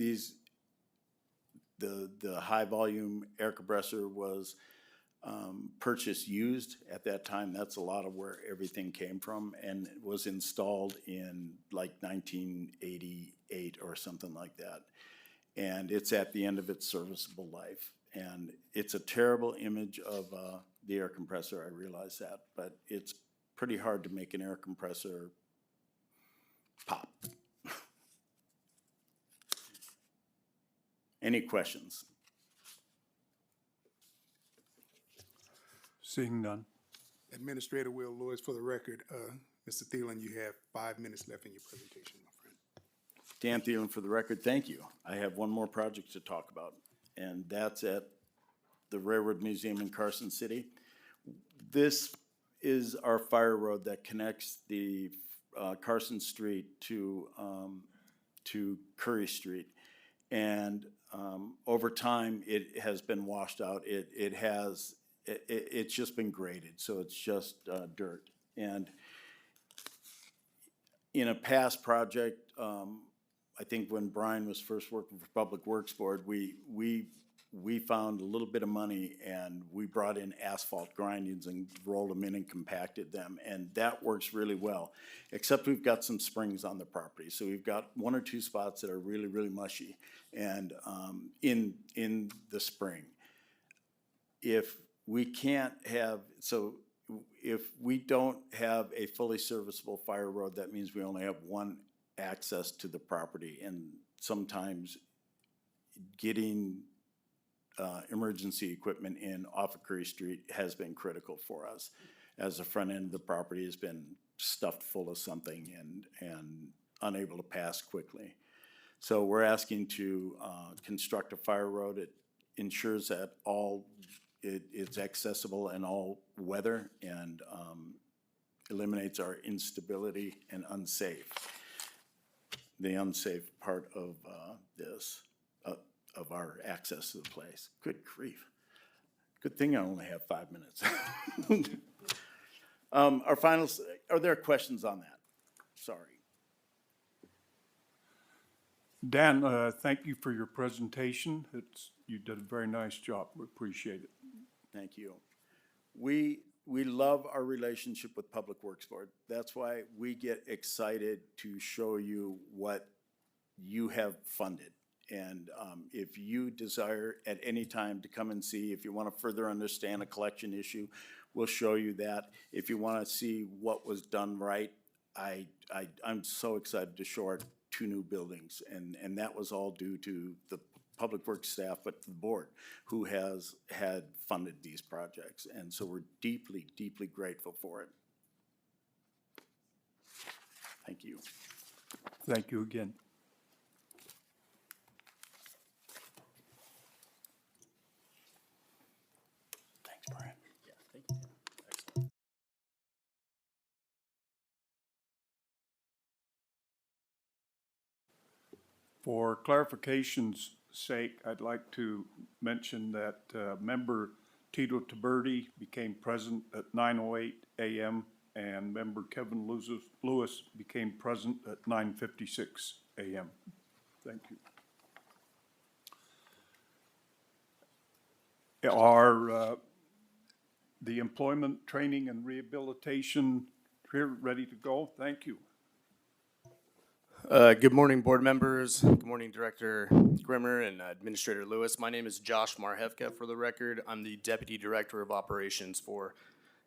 the high volume air compressor was purchased used at that time. That's a lot of where everything came from, and it was installed in like 1988 or something like that. And it's at the end of its serviceable life. And it's a terrible image of the air compressor, I realize that, but it's pretty hard to make an air compressor pop. Any questions? Seeing none. Administrator Will Lewis, for the record, Mr. Thielen, you have 5 minutes left in your presentation, my friend. Dan Thielen, for the record, thank you. I have one more project to talk about, and that's at the Railroad Museum in Carson City. This is our fire road that connects the Carson Street to Curry Street. And over time, it has been washed out. It's just been graded, so it's just dirt. And in a past project, I think when Brian was first working for Public Works Board, we found a little bit of money and we brought in asphalt grindings and rolled them in and compacted them. And that works really well, except we've got some springs on the property. So we've got one or two spots that are really, really mushy and in the spring. If we can't have, so if we don't have a fully serviceable fire road, that means we only have one access to the property. And sometimes getting emergency equipment in off of Curry Street has been critical for us, as the front end of the property has been stuffed full of something and unable to pass quickly. So we're asking to construct a fire road. It ensures that it's accessible in all weather and eliminates our instability and the unsafe part of this. Of our access to the place. Good grief. Good thing I only have 5 minutes. Our finals, are there questions on that? Sorry. Dan, thank you for your presentation. You did a very nice job. We appreciate it. Thank you. We love our relationship with Public Works Board. That's why we get excited to show you what you have funded. And if you desire at any time to come and see, if you want to further understand a collection issue, we'll show you that. If you want to see what was done right, I'm so excited to show our 2 new buildings. And that was all due to the Public Works staff, but the board who has had funded these projects. And so we're deeply, deeply grateful for it. Thank you. Thank you again. Thanks, Brian. Yeah, thank you. Excellent. For clarification's sake, I'd like to mention that member Tito Taberti became present at 9:08 a.m. and member Kevin Lewis became present at 9:56 a.m. Thank you. Are the employment, training, and rehabilitation here ready to go? Thank you. Good morning, board members. Good morning, Director Grimmer and Administrator Lewis. My name is Josh Marhevka, for the record. I'm the Deputy Director of Operations for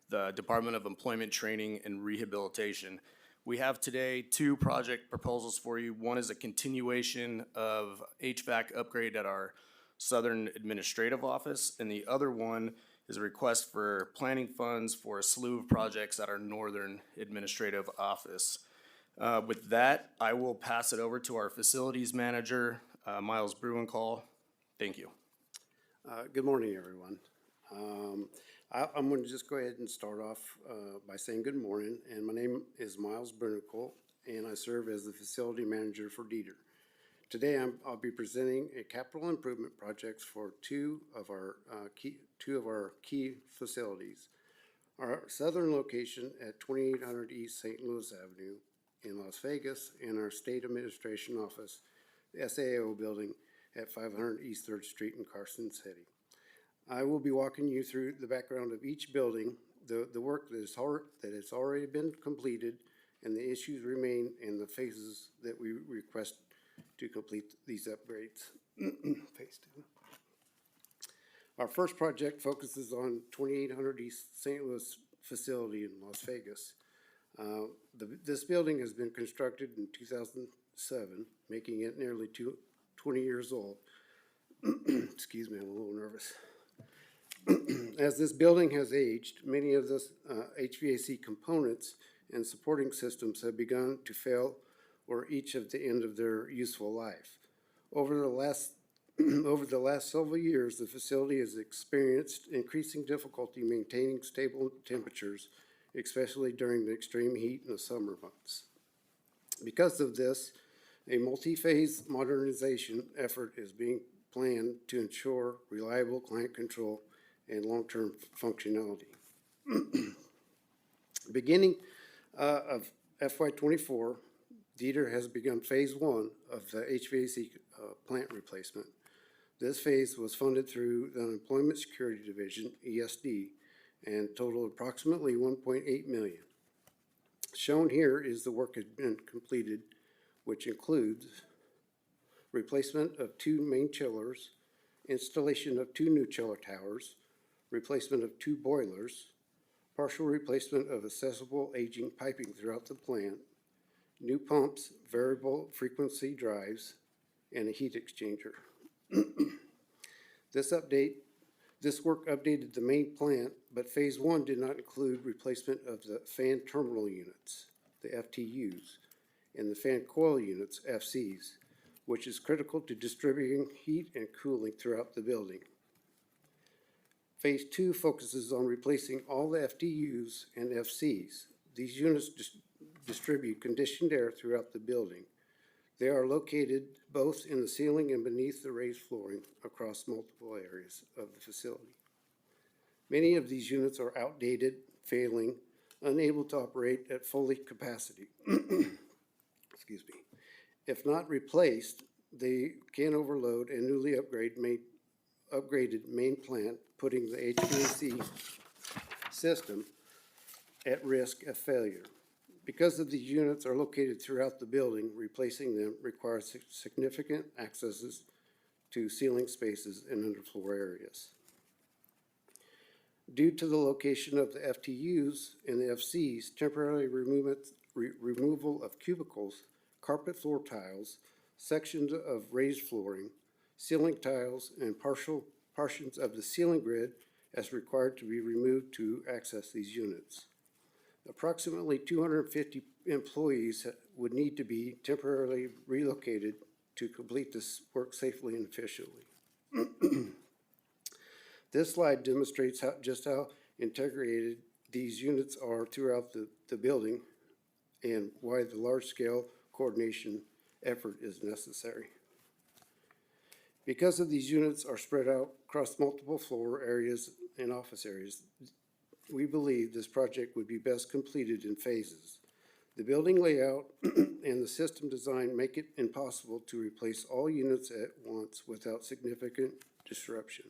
the Department of Employment, Training, and Rehabilitation. We have today 2 project proposals for you. One is a continuation of HVAC upgrade at our Southern Administrative Office, and the other one is a request for planning funds for a slew of projects at our Northern Administrative Office. With that, I will pass it over to our Facilities Manager, Miles Bruenkall. Thank you. Good morning, everyone. I'm going to just go ahead and start off by saying good morning, and my name is Miles Bruenkall, and I serve as the Facility Manager for Dieter. Today, I'll be presenting a capital improvement projects for two of our key facilities. Our southern location at 2800 East St. Louis Avenue in Las Vegas, and our State Administration Office, the SAO building at 500 East 3rd Street in Carson City. I will be walking you through the background of each building, the work that has already been completed, and the issues remain, and the phases that we request to complete these upgrades. Phase 2. Our first project focuses on 2800 East St. Louis facility in Las Vegas. This building has been constructed in 2007, making it nearly 20 years old. Excuse me, I'm a little nervous. As this building has aged, many of the HVAC components and supporting systems have begun to fail or each at the end of their useful life. Over the last several years, the facility has experienced increasing difficulty maintaining stable temperatures, especially during the extreme heat in the summer months. Because of this, a multi-phase modernization effort is being planned to ensure reliable client control and long-term functionality. Beginning of FY24, Dieter has begun phase one of the HVAC plant replacement. This phase was funded through the Unemployment Security Division, ESD, and totaled approximately $1.8 million. Shown here is the work has been completed, which includes replacement of 2 main chillers, installation of 2 new chiller towers, replacement of 2 boilers, partial replacement of accessible aging piping throughout the plant, new pumps, variable frequency drives, and a heat exchanger. This work updated the main plant, but phase one did not include replacement of the fan terminal units, the FTUs, and the fan coil units, FCs, which is critical to distributing heat and cooling throughout the building. Phase two focuses on replacing all the FTUs and FCs. These units distribute conditioned air throughout the building. They are located both in the ceiling and beneath the raised flooring across multiple areas of the facility. Many of these units are outdated, failing, unable to operate at fully capacity. Excuse me. If not replaced, they can overload and newly upgraded main plant, putting the HVAC system at risk of failure. Because of these units are located throughout the building, replacing them requires significant accesses to ceiling spaces and underfloor areas. Due to the location of the FTUs and the FCs, temporary removal of cubicles, carpet floor tiles, sections of raised flooring, ceiling tiles, and portions of the ceiling grid as required to be removed to access these units. Approximately 250 employees would need to be temporarily relocated to complete this work safely and efficiently. This slide demonstrates just how integrated these units are throughout the building and why the large-scale coordination effort is necessary. Because of these units are spread out across multiple floor areas and office areas, we believe this project would be best completed in phases. The building layout and the system design make it impossible to replace all units at once without significant disruption.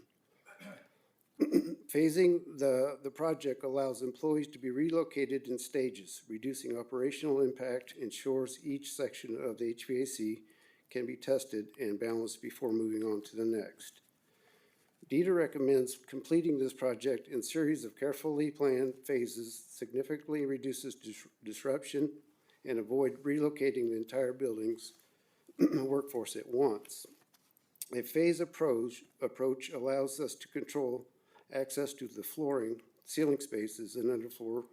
Phasing the project allows employees to be relocated in stages, reducing operational impact, ensures each section of the HVAC can be tested and balanced before moving on to the next. Dieter recommends completing this project in series of carefully planned phases, significantly reduces disruption, and avoid relocating the entire building's workforce at once. A phase approach allows us to control access to the flooring, ceiling spaces, and underfloor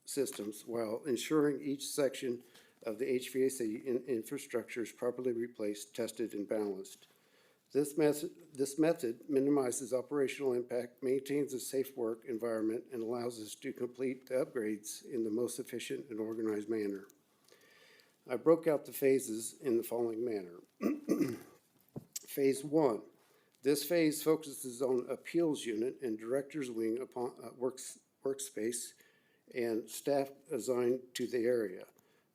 systems while ensuring each section of the HVAC infrastructure is properly replaced, tested, and balanced. This method minimizes operational impact, maintains a safe work environment, and allows us to complete the upgrades in the most efficient and organized manner. I broke out the phases in the following manner. Phase one. This phase focuses on appeals unit and director's wing upon workspace and staff assigned to the area.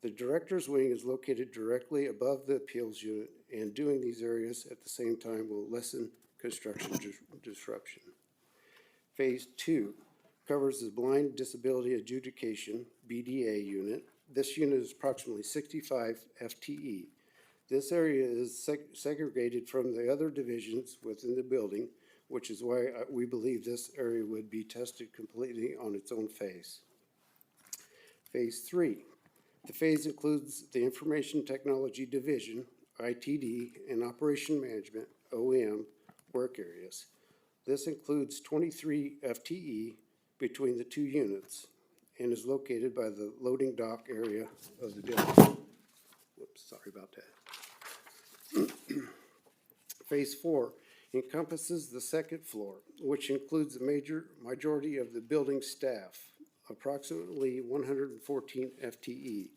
The director's wing is located directly above the appeals unit, and doing these areas at the same time will lessen construction disruption. Phase two covers the blind disability adjudication, BDA unit. This unit is approximately 65 FTE. This area is segregated from the other divisions within the building, which is why we believe this area would be tested completely on its own phase. Phase three. The phase includes the Information Technology Division, ITD, and Operation Management, OM, work areas. This includes 23 FTE between the two units and is located by the loading dock area of the building. Whoops, sorry about that. Phase four encompasses the second floor, which includes the majority of the building staff, approximately 114 FTE,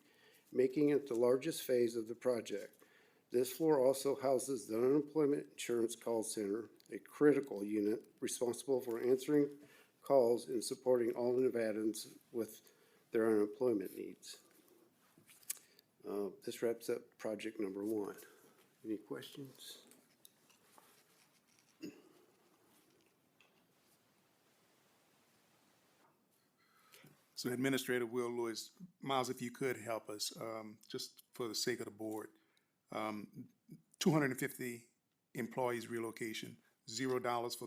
making it the largest phase of the project. This floor also houses the Unemployment Insurance Call Center, a critical unit responsible for answering calls and supporting all Nevadans with their unemployment needs. This wraps up project number one. Any questions? So Administrator Will Lewis, Miles, if you could help us, just for the sake of the board. 250 employees relocation, $0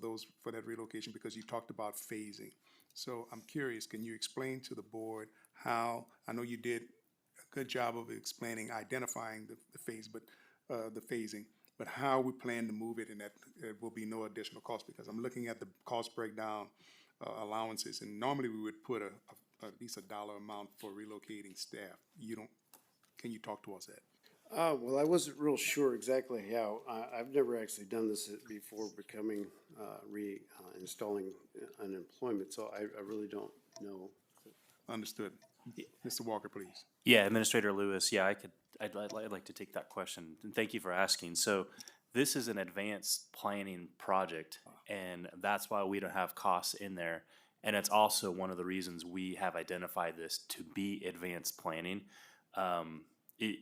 for that relocation because you talked about phasing. So I'm curious, can you explain to the board how, I know you did a good job of explaining, identifying the phase, but, the phasing, but how we plan to move it and that there will be no additional cost, because I'm looking at the cost breakdown, allowances, and normally we would put at least a dollar amount for relocating staff. You don't, can you talk to us that? Well, I wasn't real sure exactly how. I've never actually done this before becoming, installing unemployment, so I really don't know. Understood. Mr. Walker, please. Yeah, Administrator Lewis, yeah, I'd like to take that question, and thank you for asking. So this is an advanced planning project, and that's why we don't have costs in there. And it's also one of the reasons we have identified this to be advanced planning. It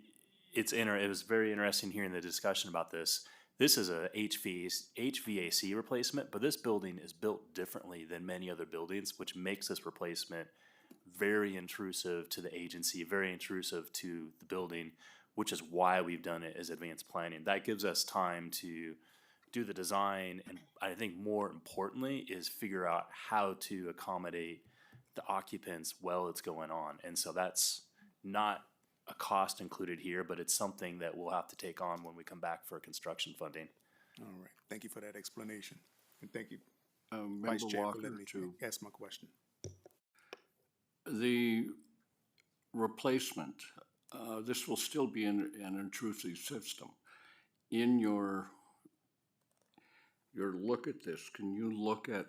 was very interesting hearing the discussion about this. This is a HVAC replacement, but this building is built differently than many other buildings, which makes this replacement very intrusive to the agency, very intrusive to the building, which is why we've done it as advanced planning. That gives us time to do the design, and I think more importantly is figure out how to accommodate the occupants while it's going on. And so that's not a cost included here, but it's something that we'll have to take on when we come back for construction funding. All right. Thank you for that explanation. And thank you, Member Vice Chair, for Walker, letting me to ask my question. the replacement, this will still be an intrusive system. In your look at this, can you look at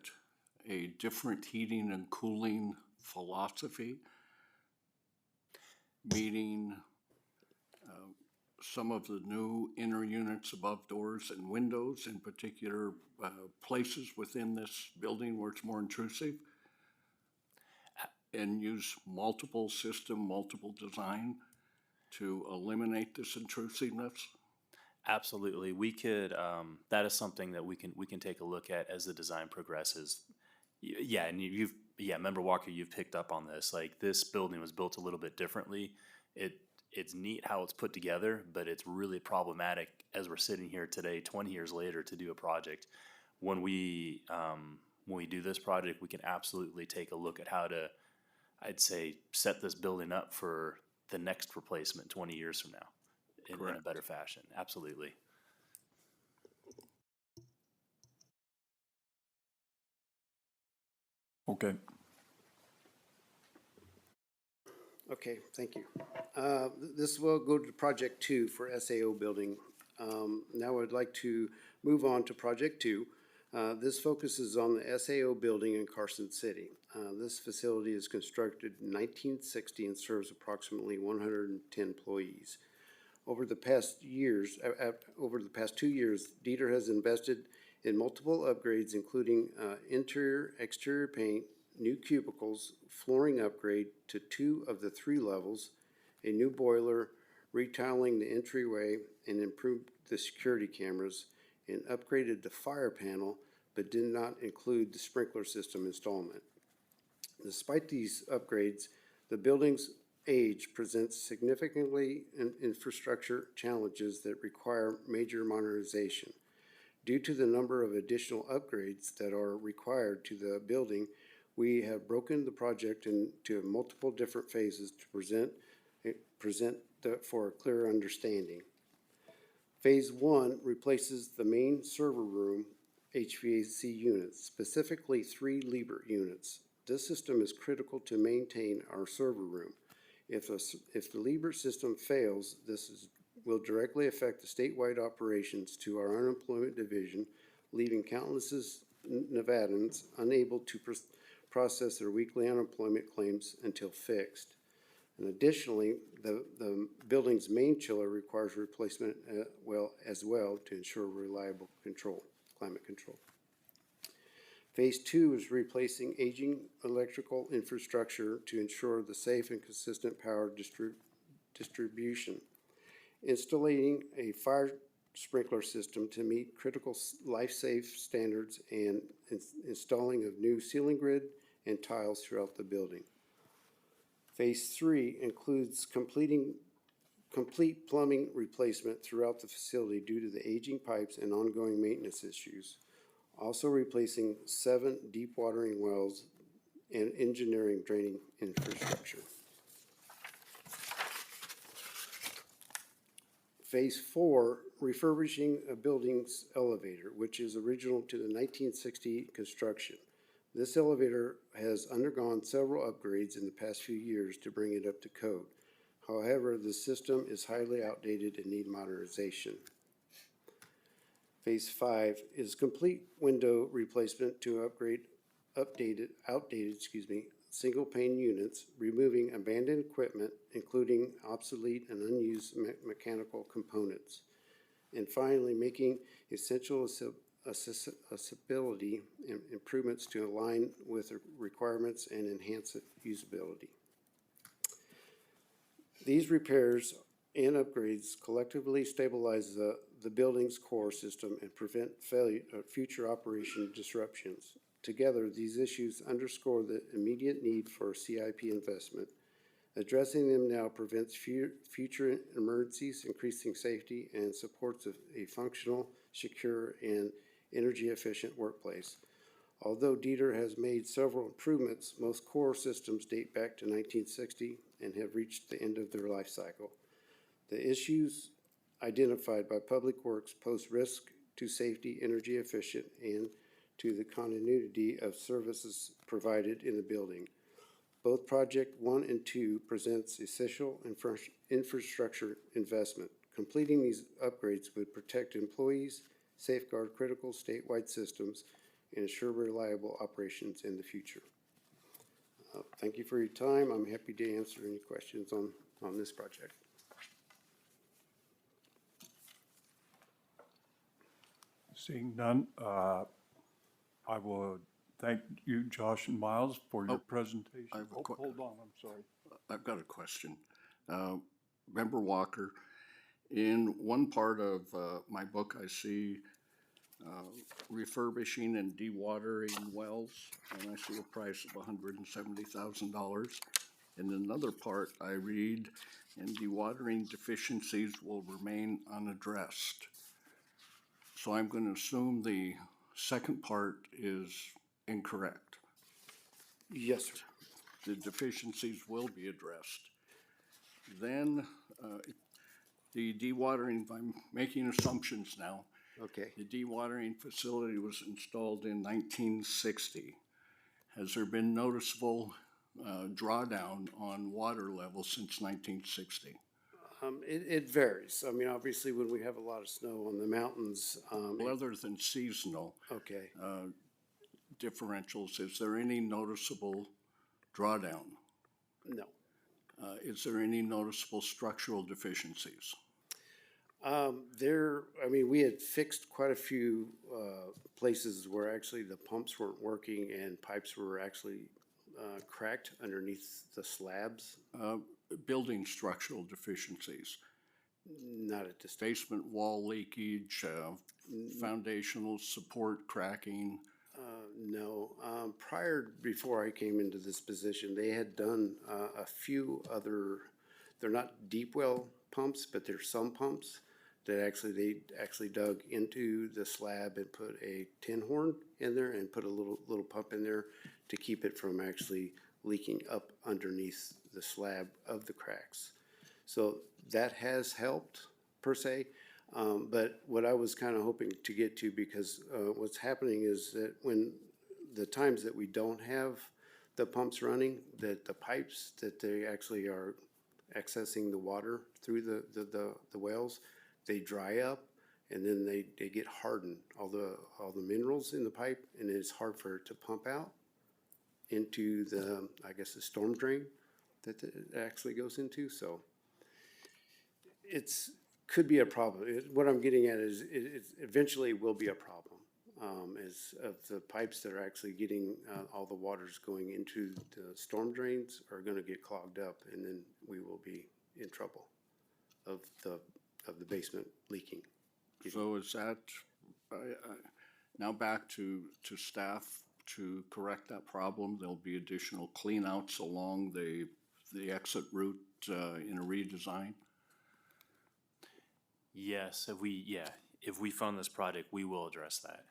a different heating and cooling philosophy? Meaning some of the new inner units above doors and windows, in particular places within this building where it's more intrusive, and use multiple design to eliminate this intrusiveness? Absolutely, we could. That is something that we can take a look at as the design progresses. Yeah, and Member Walker, you've picked up on this. Like, this building was built a little bit differently. It's neat how it's put together, but it's really problematic as we're sitting here today, 20 years later, to do a project. When we do this project, we can absolutely take a look at how to, I'd say, set this building up for the next replacement 20 years from now in a better fashion. Absolutely. Okay. Okay, thank you. This will go to project two for SAO building. Now I'd like to move on to project two. This focuses on the SAO building in Carson City. This facility is constructed in 1960 and serves approximately 110 employees. Over the past 2 years, Dieter has invested in multiple upgrades, including interior, exterior paint, new cubicles, flooring upgrade to 2 of the 3 levels, a new boiler, retiling the entryway, and improved the security cameras, and upgraded the fire panel, but did not include the sprinkler system installment. Despite these upgrades, the building's age presents significantly infrastructure challenges that require major modernization. Due to the number of additional upgrades that are required to the building, we have broken the project into multiple different phases to present for a clear understanding. Phase 1 replaces the main server room HVAC units, specifically 3 Liebert units. This system is critical to maintain our server room. If the Liebert system fails, will directly affect the statewide operations to our unemployment division, leaving countless Nevadans unable to process their weekly unemployment claims until fixed. And additionally, the building's main chiller requires replacement as well to ensure reliable climate control. Phase 2 is replacing aging electrical infrastructure to ensure the safe and consistent power distribution, installing a fire sprinkler system to meet critical life-safe standards, and installing of new ceiling grid and tiles throughout the building. Phase 3 includes complete plumbing replacement throughout the facility due to the aging pipes and ongoing maintenance issues. Also replacing 7 deep watering wells and engineering draining infrastructure. Phase 4, refurbishing a building's elevator, which is original to the 1960 construction. This elevator has undergone several upgrades in the past few years to bring it up to code. However, the system is highly outdated and need modernization. Phase 5 is complete window replacement to upgrade outdated, single pane units, removing abandoned equipment, including obsolete and unused mechanical components. And finally, making essential accessibility improvements to align with the requirements and enhance usability. These repairs and upgrades collectively stabilize the building's core system and prevent future operation disruptions. Together, these issues underscore the immediate need for CIP investment. Addressing them now prevents future emergencies, increasing safety, and supports a functional, secure, and energy-efficient workplace. Although Dieter has made several improvements, most core systems date back to 1960 and have reached the end of their life cycle. The issues identified by Public Works pose risk to safety, energy efficient, and to the continuity of services provided in the building. Both Project 1 and 2 presents essential infrastructure investment. Completing these upgrades would protect employees, safeguard critical statewide systems, and ensure reliable operations in the future. Thank you for your time. I'm happy to answer any questions on this project. Seeing none, I will thank you, Josh and Miles, for your presentation. I have a Hold on, I'm sorry. I've got a question. Member Walker, in one part of my book, I see refurbishing and dewatering wells, and I see a price of $170,000. In another part, I read, and dewatering deficiencies will remain unaddressed. So I'm going to assume the second part is incorrect. Yes, sir. The deficiencies will be addressed. Then the dewatering, I'm making assumptions now. Okay. The dewatering facility was installed in 1960. Has there been noticeable drawdown on water levels since 1960? It varies. I mean, obviously, when we have a lot of snow on the mountains. Well, other than seasonal Okay. differentials, is there any noticeable drawdown? No. Is there any noticeable structural deficiencies? We had fixed quite a few places where actually the pumps weren't working and pipes were actually cracked underneath the slabs. Building structural deficiencies, Not at this time. basement wall leakage, foundational support cracking. No. Before I came into this position, they had done a few other, they're not deep well pumps, but they're some pumps that they actually dug into the slab and put a tin horn in there and put a little pump in there to keep it from actually leaking up underneath the slab of the cracks. So that has helped per se. But what I was kind of hoping to get to, because what's happening is that when the times that we don't have the pumps running, that the pipes that they actually are accessing the water through the wells, they dry up and then they get hardened, all the minerals in the pipe, and it's hard for it to pump out into the storm drain that it actually goes into. So could be a problem. What I'm getting at is it eventually will be a problem. As of the pipes that are actually getting all the waters going into the storm drains are going to get clogged up, and then we will be in trouble of the basement leaking. So is that, now back to staff to correct that problem? There'll be additional cleanouts along the exit route in a redesign? Yes, if we fund this project, we will address that.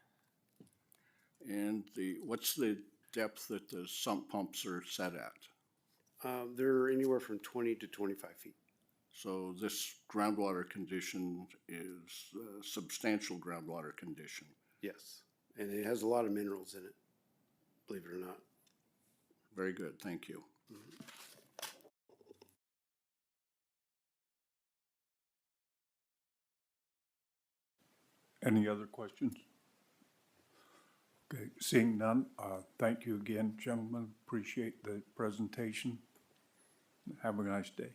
And what's the depth that the sump pumps are set at? They're anywhere from 20 to 25 feet. So this groundwater condition is substantial groundwater condition. Yes, and it has a lot of minerals in it, believe it or not. Very good, thank you. Any other questions? Okay, seeing none, thank you again, gentlemen. Appreciate the presentation. Have a nice day.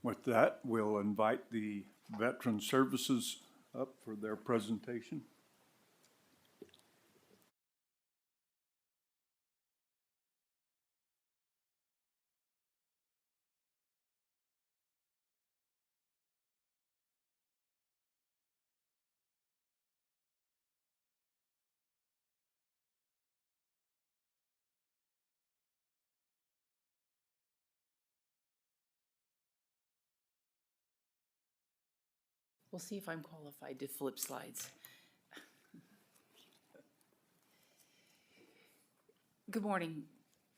With that, we'll invite the Veteran Services up for their presentation. We'll see if I'm qualified to flip slides. Good morning,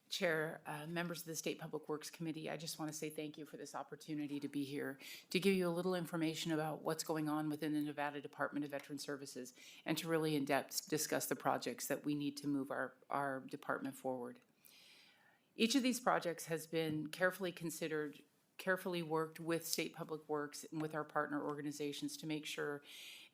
Chair, members of the State Public Works Committee. I just want to say thank you for this opportunity to be here to give you a little information about what's going on within the Nevada Department of Veteran Services and to really in depth discuss the projects that we need to move our department forward. Each of these projects has been carefully considered, carefully worked with State Public Works and with our partner organizations to make sure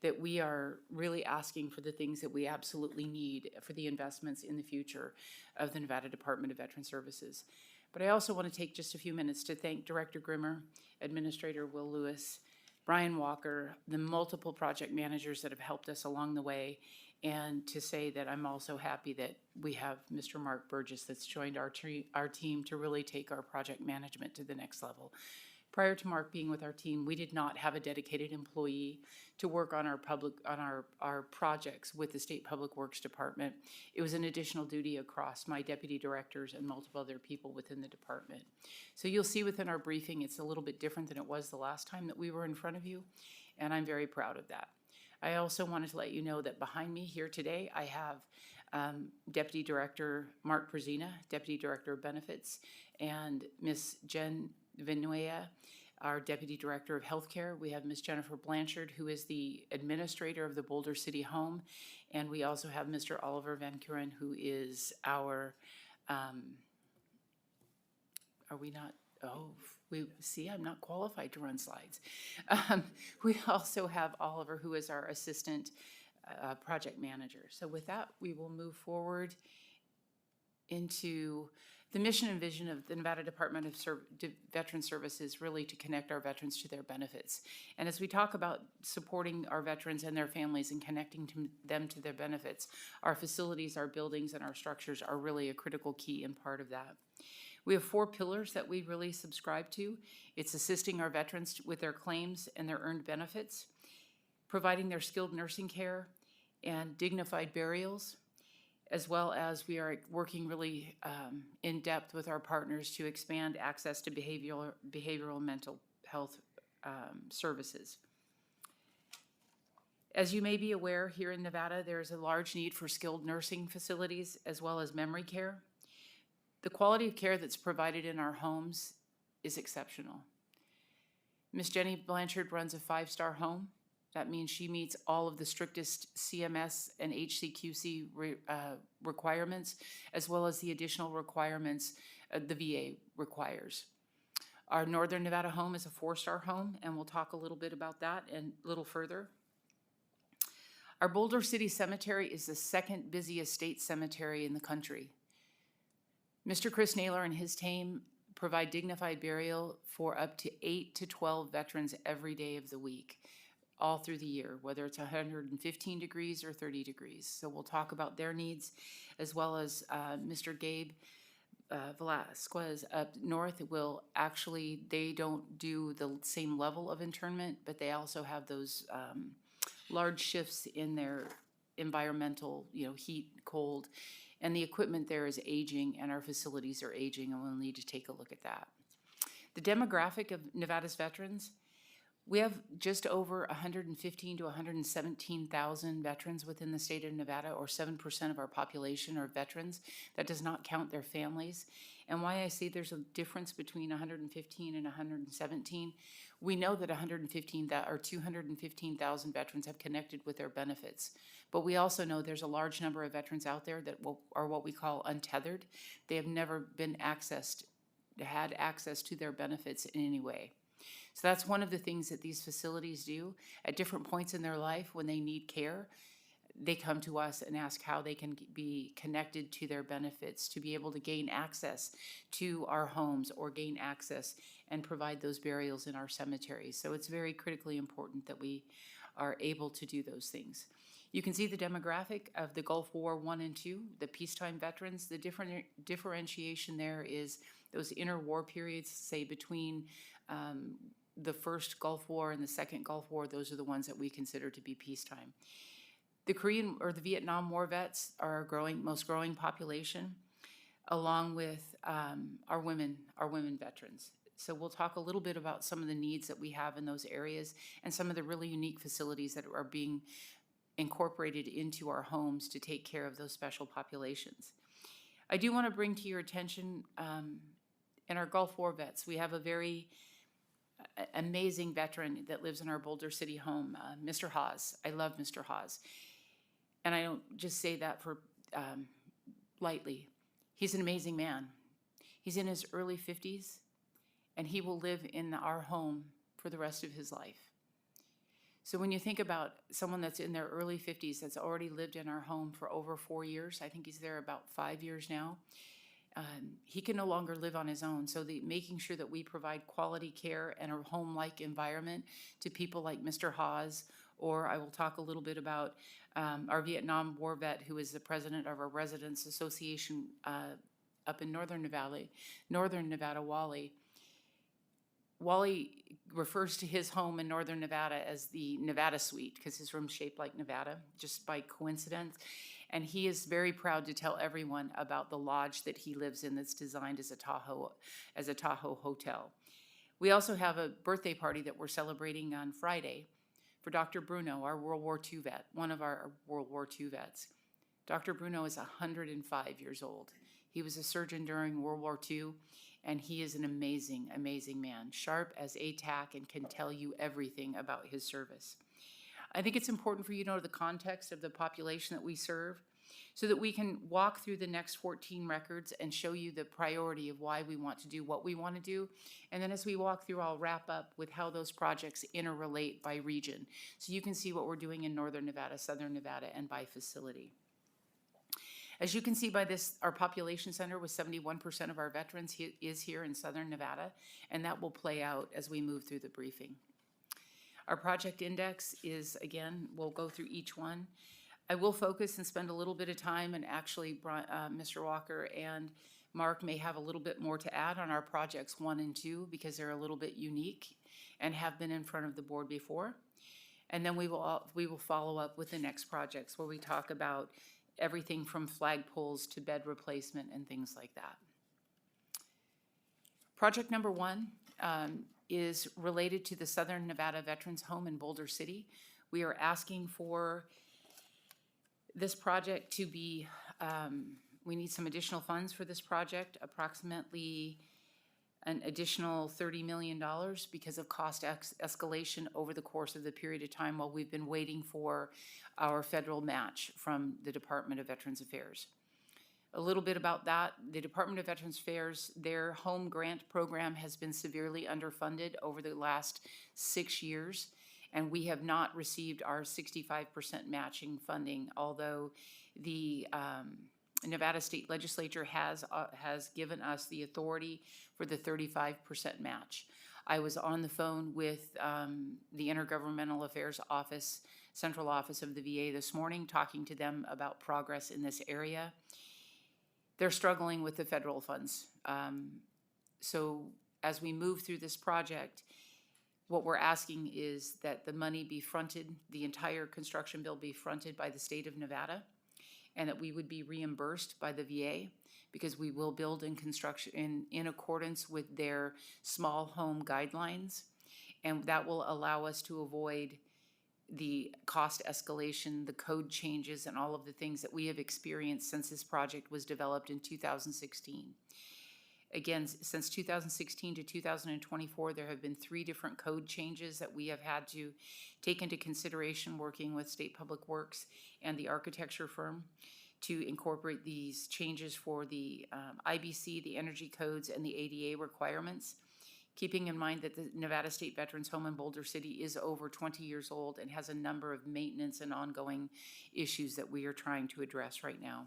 that we are really asking for the things that we absolutely need for the investments in the future of the Nevada Department of Veteran Services. But I also want to take just a few minutes to thank Director Grimmer, Administrator Will Lewis, Brian Walker, the multiple project managers that have helped us along the way, and to say that I'm also happy that we have Mr. Mark Burgess that's joined our team to really take our project management to the next level. Prior to Mark being with our team, we did not have a dedicated employee to work on our projects with the State Public Works Department. It was an additional duty across my deputy directors and multiple other people within the department. So you'll see within our briefing, it's a little bit different than it was the last time that we were in front of you, and I'm very proud of that. I also wanted to let you know that behind me here today, I have Deputy Director Mark Brzezina, Deputy Director of Benefits, and Ms. Jen Vinuea, our Deputy Director of Healthcare. We have Ms. Jennifer Blanchard, who is the Administrator of the Boulder City Home, and we also have Mr. Oliver Van Kuren, who is our, are we not? Oh, we see, I'm not qualified to run slides. We also have Oliver, who is our Assistant Project Manager. So with that, we will move forward into the mission and vision of the Nevada Department of Veteran Services, really to connect our veterans to their benefits. And as we talk about supporting our veterans and their families and connecting them to their benefits, our facilities, our buildings, and our structures are really a critical key and part of that. We have 4 pillars that we really subscribe to. It's assisting our veterans with their claims and their earned benefits, providing their skilled nursing care and dignified burials, as well as we are working really in depth with our partners to expand access to behavioral and mental health services. As you may be aware, here in Nevada, there's a large need for skilled nursing facilities as well as memory care. The quality of care that's provided in our homes is exceptional. Ms. Jenny Blanchard runs a 5-star home. That means she meets all of the strictest CMS and HCQC requirements, as well as the additional requirements the VA requires. Our Northern Nevada home is a 4-star home, and we'll talk a little bit about that and a little further. Our Boulder City Cemetery is the 2nd busiest state cemetery in the country. Mr. Chris Naylor and his team provide dignified burial for up to 8 to 12 veterans every day of the week. all through the year, whether it's 115 degrees or 30 degrees. So we'll talk about their needs, as well as Mr. Gabe Velasquez up north will actually, they don't do the same level of internment, but they also have those large shifts in their environmental, heat, cold, and the equipment there is aging and our facilities are aging, and we'll need to take a look at that. The demographic of Nevada's veterans, we have just over 115 to 117,000 veterans within the state of Nevada, or 7% of our population are veterans. That does not count their families. And why I say there's a difference between 115 and 117, we know that 215,000 veterans have connected with their benefits. But we also know there's a large number of veterans out there that are what we call untethered. They have never been had access to their benefits in any way. So that's one of the things that these facilities do at different points in their life when they need care. They come to us and ask how they can be connected to their benefits to be able to gain access to our homes or gain access and provide those burials in our cemeteries. So it's very critically important that we are able to do those things. You can see the demographic of the Gulf War I and II, the peacetime veterans. The differentiation there is those interwar periods, say between the first Gulf War and the second Gulf War. Those are the ones that we consider to be peacetime. The Korean or the Vietnam War vets are our most growing population, along with our women veterans. So we'll talk a little bit about some of the needs that we have in those areas and some of the really unique facilities that are being incorporated into our homes to take care of those special populations. I do want to bring to your attention in our Gulf War vets, we have a very amazing veteran that lives in our Boulder City home, Mr. Hawes. I love Mr. Hawes. And I don't just say that for lightly. He's an amazing man. He's in his early 50s, and he will live in our home for the rest of his life. So when you think about someone that's in their early 50s that's already lived in our home for over 4 years, I think he's there about 5 years now, he can no longer live on his own. So making sure that we provide quality care and a home-like environment to people like Mr. Hawes, or I will talk a little bit about our Vietnam War vet who is the president of our Residents Association up in Northern Nevada, Wally. Wally refers to his home in Northern Nevada as the Nevada Suite because his room's shaped like Nevada, just by coincidence. And he is very proud to tell everyone about the lodge that he lives in that's designed as a Tahoe hotel. We also have a birthday party that we're celebrating on Friday for Dr. Bruno, our World War II vet, one of our World War II vets. Dr. Bruno is 105 years old. He was a surgeon during World War II, and he is an amazing, amazing man, sharp as a tack and can tell you everything about his service. I think it's important for you to know the context of the population that we serve so that we can walk through the next 14 records and show you the priority of why we want to do what we want to do. And then as we walk through, I'll wrap up with how those projects interrelate by region. So you can see what we're doing in Northern Nevada, Southern Nevada, and by facility. As you can see by this, our population center with 71% of our veterans is here in Southern Nevada, and that will play out as we move through the briefing. Our project index is, again, we'll go through each one. I will focus and spend a little bit of time, and actually Mr. Walker and Mark may have a little bit more to add on our projects 1 and 2 because they're a little bit unique and have been in front of the board before. And then we will follow up with the next projects where we talk about everything from flagpoles to bed replacement and things like that. Project number 1 is related to the Southern Nevada Veterans Home in Boulder City. We are asking for this project to be, we need some additional funds for this project, approximately an additional $30 million because of cost escalation over the course of the period of time while we've been waiting for our federal match from the Department of Veterans Affairs. A little bit about that, the Department of Veterans Affairs, their home grant program has been severely underfunded over the last 6 years, and we have not received our 65% matching funding, although the Nevada State Legislature has given us the authority for the 35% match. I was on the phone with the Intergovernmental Affairs Office, Central Office of the VA this morning, talking to them about progress in this area. They're struggling with the federal funds. So as we move through this project, what we're asking is that the money be fronted, the entire construction bill be fronted by the state of Nevada, and that we would be reimbursed by the VA, because we will build in construction in accordance with their small home guidelines. And that will allow us to avoid the cost escalation, the code changes, and all of the things that we have experienced since this project was developed in 2016. Again, since 2016 to 2024, there have been 3 different code changes that we have had to take into consideration working with State Public Works and the architecture firm to incorporate these changes for the IBC, the energy codes, and the ADA requirements. Keeping in mind that the Nevada State Veterans Home in Boulder City is over 20 years old and has a number of maintenance and ongoing issues that we are trying to address right now.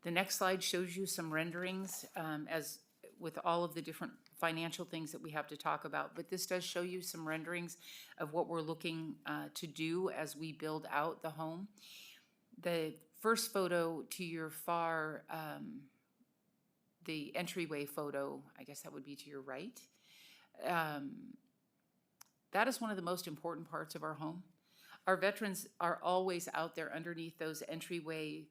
The next slide shows you some renderings as with all of the different financial things that we have to talk about, but this does show you some renderings of what we're looking to do as we build out the home. The first photo to your far, the entryway photo, I guess that would be to your right. That is one of the most important parts of our home. Our veterans are always out there underneath those entryway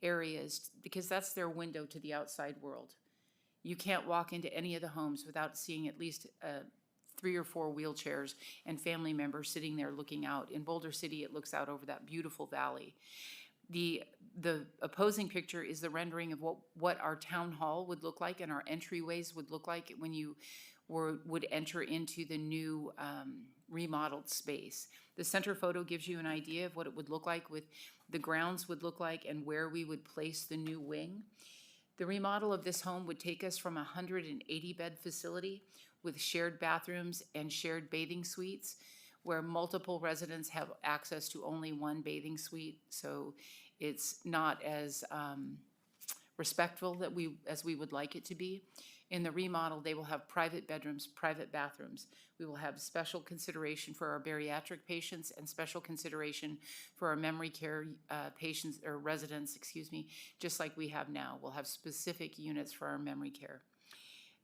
areas because that's their window to the outside world. You can't walk into any of the homes without seeing at least 3 or 4 wheelchairs and family members sitting there looking out. In Boulder City, it looks out over that beautiful valley. The opposing picture is the rendering of what our town hall would look like and our entryways would look like when you would enter into the new remodeled space. The center photo gives you an idea of what it would look like, with the grounds would look like, and where we would place the new wing. The remodel of this home would take us from a 180-bed facility with shared bathrooms and shared bathing suites, where multiple residents have access to only one bathing suite. So it's not as respectful as we would like it to be. In the remodel, they will have private bedrooms, private bathrooms. We will have special consideration for our bariatric patients and special consideration for our memory care patients or residents, just like we have now. We'll have specific units for our memory care.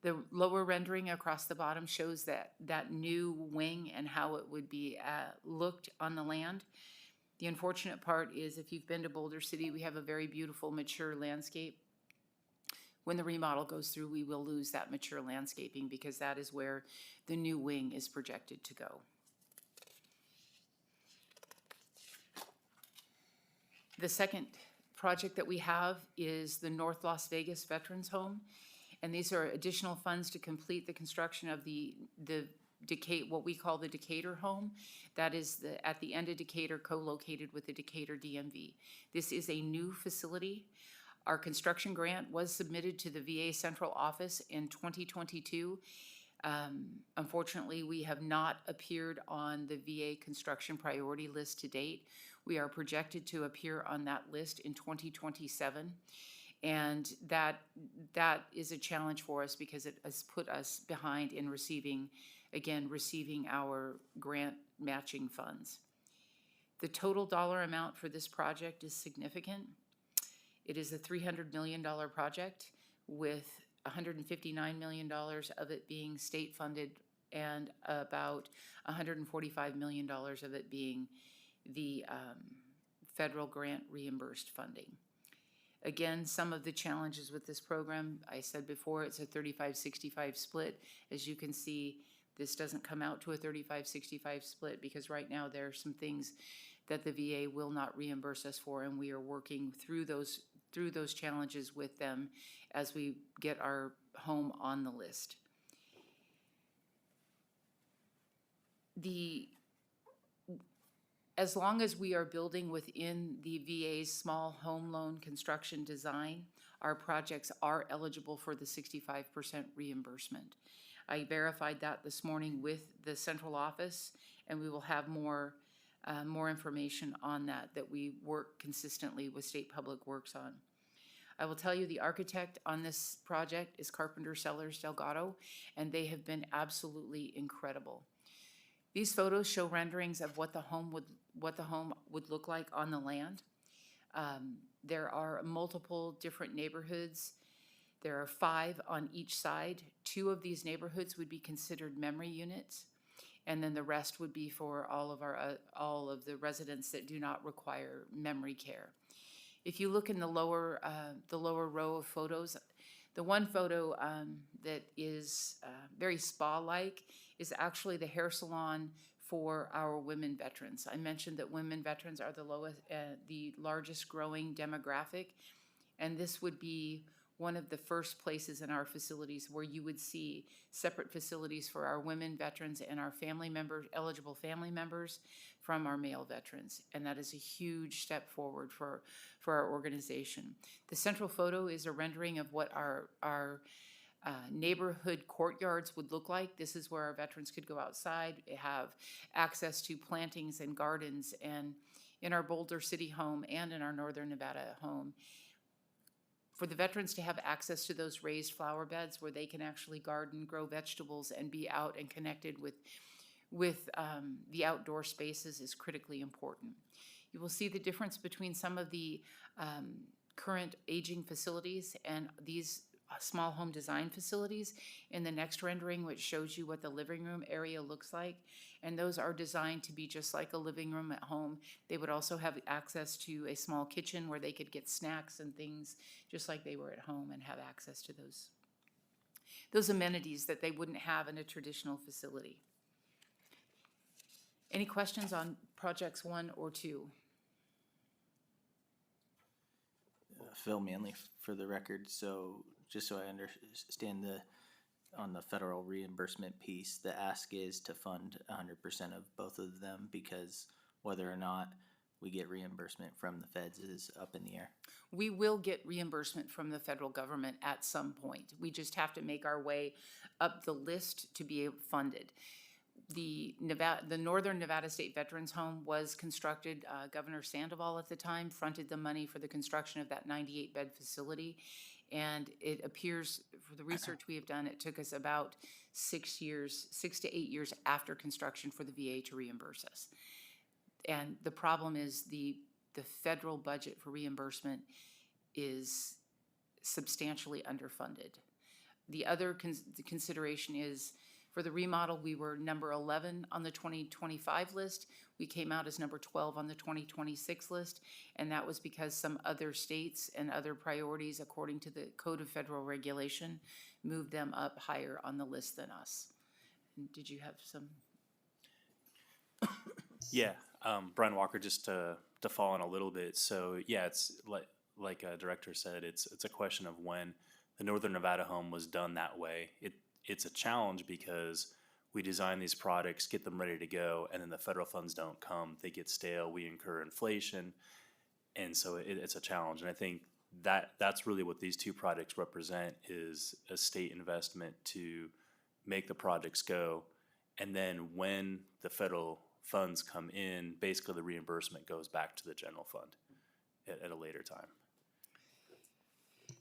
The lower rendering across the bottom shows that new wing and how it would be looked on the land. The unfortunate part is, if you've been to Boulder City, we have a very beautiful, mature landscape. When the remodel goes through, we will lose that mature landscaping because that is where the new wing is projected to go. The second project that we have is the North Las Vegas Veterans Home. And these are additional funds to complete the construction of the what we call the Decatur home. That is at the end of Decatur, co-located with the Decatur DMV. This is a new facility. Our construction grant was submitted to the VA Central Office in 2022. Unfortunately, we have not appeared on the VA construction priority list to date. We are projected to appear on that list in 2027. And that is a challenge for us because it has put us behind in receiving our grant matching funds. The total dollar amount for this project is significant. It is a $300 million project, with $159 million of it being state funded and about $145 million of it being the federal grant reimbursed funding. Again, some of the challenges with this program, I said before, it's a 35-65 split. As you can see, this doesn't come out to a 35-65 split because right now there are some things that the VA will not reimburse us for, and we are working through those challenges with them as we get our home on the list. As long as we are building within the VA's small home loan construction design, our projects are eligible for the 65% reimbursement. I verified that this morning with the central office, and we will have more information on that we work consistently with State Public Works on. I will tell you, the architect on this project is Carpenter Sellers Delgado, and they have been absolutely incredible. These photos show renderings of what the home would look like on the land. There are multiple different neighborhoods. There are 5 on each side. 2 of these neighborhoods would be considered memory units, and then the rest would be for all of the residents that do not require memory care. If you look in the lower row of photos, the one photo that is very spa-like is actually the hair salon for our women veterans. I mentioned that women veterans are the largest growing demographic, and this would be one of the first places in our facilities where you would see separate facilities for our women veterans and our family members, eligible family members from our male veterans. And that is a huge step forward for our organization. The central photo is a rendering of what our neighborhood courtyards would look like. This is where our veterans could go outside, have access to plantings and gardens, and in our Boulder City home and in our Northern Nevada home, for the veterans to have access to those raised flower beds where they can actually garden, grow vegetables, and be out and connected with the outdoor spaces is critically important. You will see the difference between some of the current aging facilities and these small home design facilities in the next rendering, which shows you what the living room area looks like. And those are designed to be just like a living room at home. They would also have access to a small kitchen where they could get snacks and things just like they were at home, and have access to those amenities that they wouldn't have in a traditional facility. Any questions on projects 1 or 2? Phil Manley for the record. So just so I understand on the federal reimbursement piece, the ask is to fund 100% of both of them, because whether or not we get reimbursement from the feds is up in the air. We will get reimbursement from the federal government at some point. We just have to make our way up the list to be funded. The Northern Nevada State Veterans Home was constructed. Governor Sandoval at the time fronted the money for the construction of that 98-bed facility. And it appears, for the research we have done, it took us about 6 to 8 years after construction for the VA to reimburse us. And the problem is the federal budget for reimbursement is substantially underfunded. The other consideration is, for the remodel, we were number 11 on the 2025 list. We came out as number 12 on the 2026 list, and that was because some other states and other priorities, according to the Code of Federal Regulation, moved them up higher on the list than us. And did you have some? Yeah, Brian Walker, just to follow on a little bit. So yeah, it's like Director said, it's a question of when the Northern Nevada home was done that way. It's a challenge because we design these products, get them ready to go, and then the federal funds don't come. They get stale. We incur inflation, and so it's a challenge. And I think that's really what these 2 projects represent, is a state investment to make the projects go, and then when the federal funds come in, basically the reimbursement goes back to the general fund at a later time.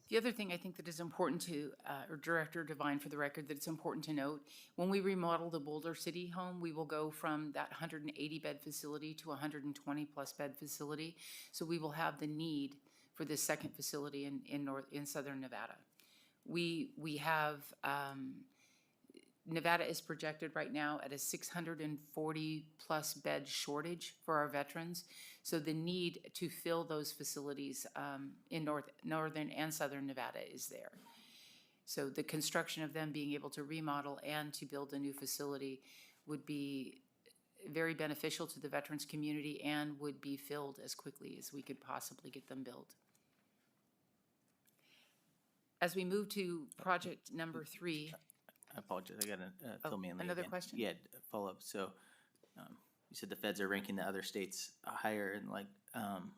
The other thing I think that is important to, or Director Devine, for the record, that it's important to note, when we remodel the Boulder City home, we will go from that 180-bed facility to a 120-plus bed facility. So we will have the need for this second facility in Southern Nevada. We have, Nevada is projected right now at a 640-plus bed shortage for our veterans. So the need to fill those facilities in Northern and Southern Nevada is there. So the construction of them being able to remodel and to build a new facility would be very beneficial to the veterans community and would be filled as quickly as we could possibly get them built. As we move to project number 3. I apologize. I got to Phil Manley another again. question? Yeah, follow up. So you said the feds are ranking the other states higher, and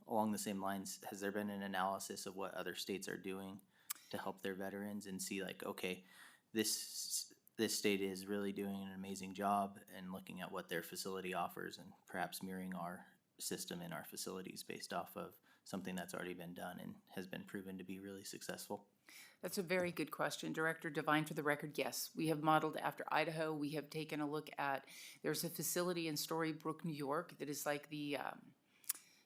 along the same lines, has there been an analysis of what other states are doing to help their veterans and see okay, this state is really doing an amazing job, and looking at what their facility offers and perhaps mirroring our system in our facilities based off of something that's already been done and has been proven to be really successful? That's a very good question. Director Devine, for the record, yes. We have modeled after Idaho. We have taken a look at, there's a facility in Storybrooke, New York that is like the,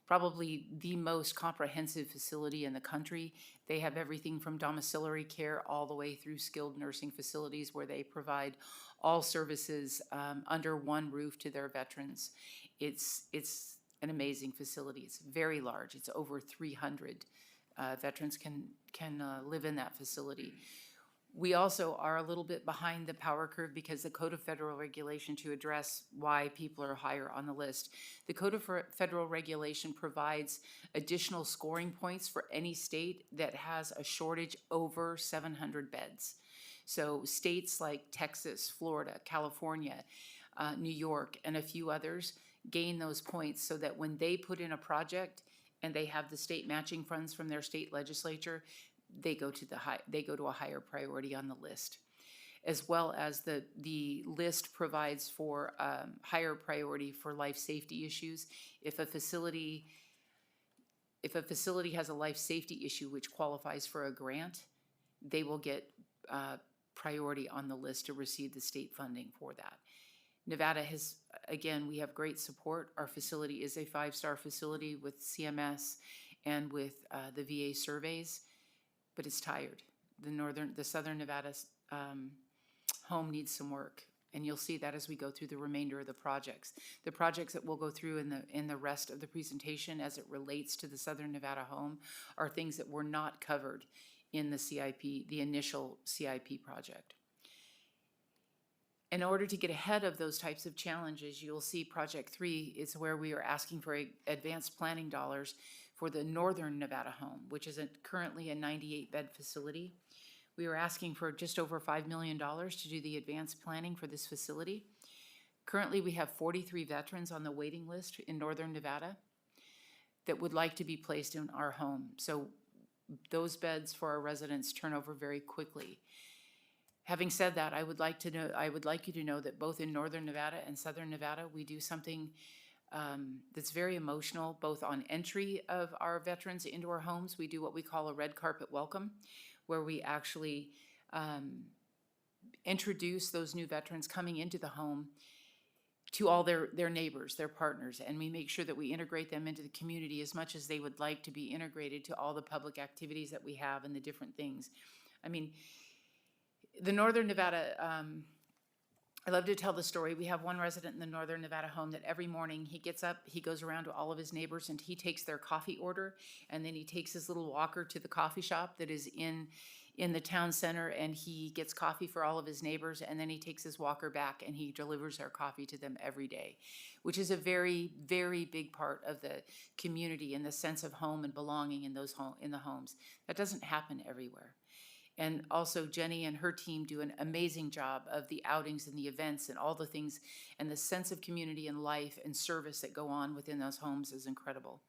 probably the most comprehensive facility in the country. They have everything from domiciliary care all the way through skilled nursing facilities where they provide all services under one roof to their veterans. It's an amazing facility. It's very large. It's over 300 veterans can live in that facility. We also are a little bit behind the power curve because the Code of Federal Regulation, to address why people are higher on the list, the Code of Federal Regulation provides additional scoring points for any state that has a shortage over 700 beds. So states like Texas, Florida, California, New York, and a few others gain those points so that when they put in a project and they have the state matching funds from their state legislature, they go to a higher priority on the list. As well as the list provides for higher priority for life safety issues. If a facility has a life safety issue which qualifies for a grant, they will get priority on the list to receive the state funding for that. Nevada has, again, we have great support. Our facility is a 5-star facility with CMS and with the VA surveys, but it's tired. The Southern Nevada home needs some work, and you'll see that as we go through the remainder of the projects. The projects that we'll go through in the rest of the presentation as it relates to the Southern Nevada home are things that were not covered in the CIP, the initial CIP project. In order to get ahead of those types of challenges, you'll see Project 3 is where we are asking for advanced planning dollars for the Northern Nevada home, which is currently a 98-bed facility. We are asking for just over $5 million to do the advanced planning for this facility. Currently, we have 43 veterans on the waiting list in Northern Nevada that would like to be placed in our home. So those beds for our residents turn over very quickly. Having said that, I would like you to know that both in Northern Nevada and Southern Nevada, we do something that's very emotional, both on entry of our veterans into our homes. We do what we call a red carpet welcome, where we actually introduce those new veterans coming into the home to all their neighbors, their partners, and we make sure that we integrate them into the community as much as they would like to be integrated to all the public activities that we have and the different things. I mean, the Northern Nevada, I love to tell the story. We have one resident in the Northern Nevada home that every morning he gets up, he goes around to all of his neighbors and he takes their coffee order, and then he takes his little walker to the coffee shop that is in the town center, and he gets coffee for all of his neighbors, and then he takes his walker back and he delivers their coffee to them every day, which is a very, very big part of the community and the sense of home and belonging in the homes. That doesn't happen everywhere. And also Jenny and her team do an amazing job of the outings and the events and all the things, and the sense of community and life and service that go on within those homes is incredible.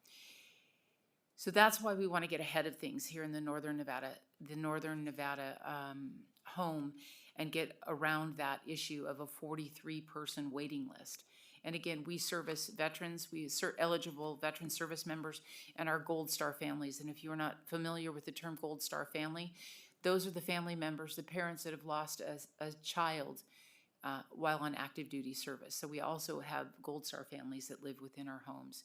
So that's why we want to get ahead of things here in the Northern Nevada home, and get around that issue of a 43-person waiting list. And again, we service veterans, eligible veteran service members, and our Gold Star families. And if you are not familiar with the term Gold Star family, those are the family members, the parents that have lost a child while on active duty service. So we also have Gold Star families that live within our homes.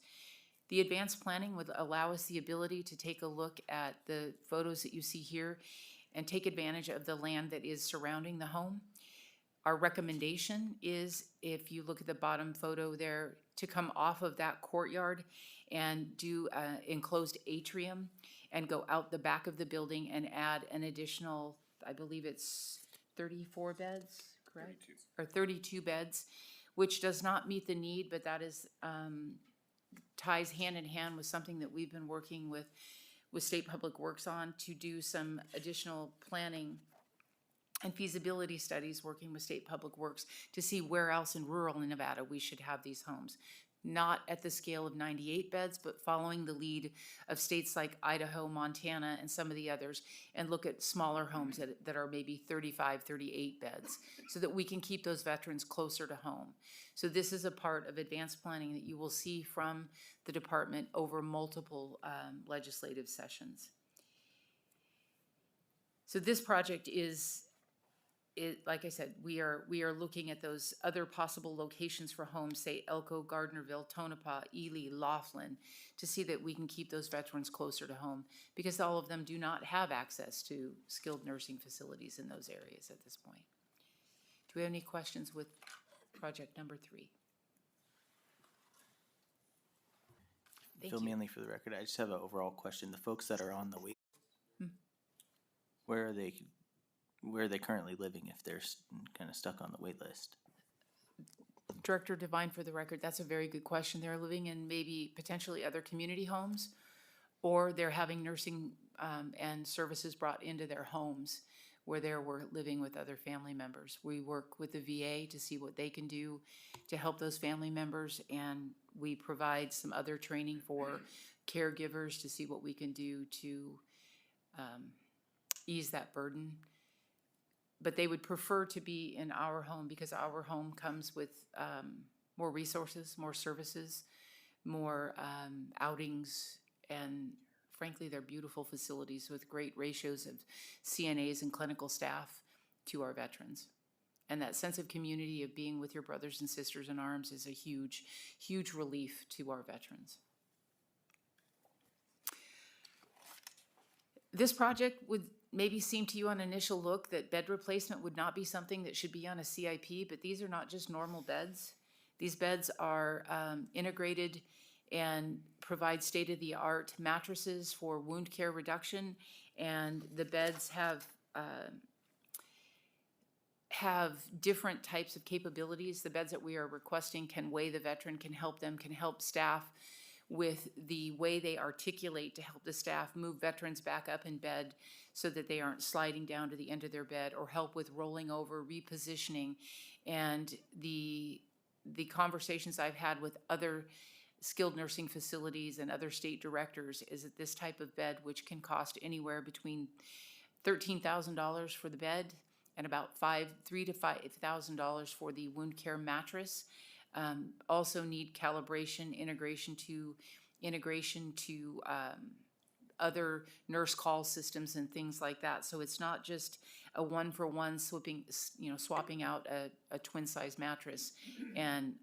The advanced planning would allow us the ability to take a look at the photos that you see here and take advantage of the land that is surrounding the home. Our recommendation is, if you look at the bottom photo there, to come off of that courtyard and do an enclosed atrium and go out the back of the building and add an additional, I believe it's 34 beds, correct? 32. Or 32 beds, which does not meet the need, but that is ties hand in hand with something that we've been working with State Public Works on, to do some additional planning and feasibility studies, working with State Public Works to see where else in rural Nevada we should have these homes. not at the scale of 98 beds, but following the lead of states like Idaho, Montana, and some of the others, and look at smaller homes that are maybe 35, 38 beds, so that we can keep those veterans closer to home. So this is a part of advanced planning that you will see from the department over multiple legislative sessions. So this project like I said, we are looking at those other possible locations for homes, say Elko, Gardnerville, Tonopah, Ely, Laughlin, to see that we can keep those veterans closer to home, because all of them do not have access to skilled nursing facilities in those areas at this point. Do we have any questions with project number 3? Thank Phil you. Manley for the record. I just have an overall question. The folks that are on the wait, where are they currently living if they're kind of stuck on the wait list? Director Devine, for the record, that's a very good question. They're living in maybe potentially other community homes, or they're having nursing and services brought into their homes where they're living with other family members. We work with the VA to see what they can do to help those family members, and we provide some other training for caregivers to see what we can do to ease that burden. But they would prefer to be in our home, because our home comes with more resources, more services, more outings, and frankly, they're beautiful facilities with great ratios of CNAs and clinical staff to our veterans. And that sense of community of being with your brothers and sisters in arms is a huge, huge relief to our veterans. This project would maybe seem to you on initial look that bed replacement would not be something that should be on a CIP, but these are not just normal beds. These beds are integrated and provide state-of-the-art mattresses for wound care reduction, and the beds have different types of capabilities. The beds that we are requesting can weigh the veteran, can help them, can help staff with the way they articulate to help the staff move veterans back up in bed so that they aren't sliding down to the end of their bed, or help with rolling over, repositioning. And the conversations I've had with other skilled nursing facilities and other state directors is that this type of bed, which can cost anywhere between $13,000 for the bed and about $3,000 to $5,000 for the wound care mattress, also need calibration, integration to other nurse call systems and things like that. So it's not just a one-for-one swapping out a twin-size mattress and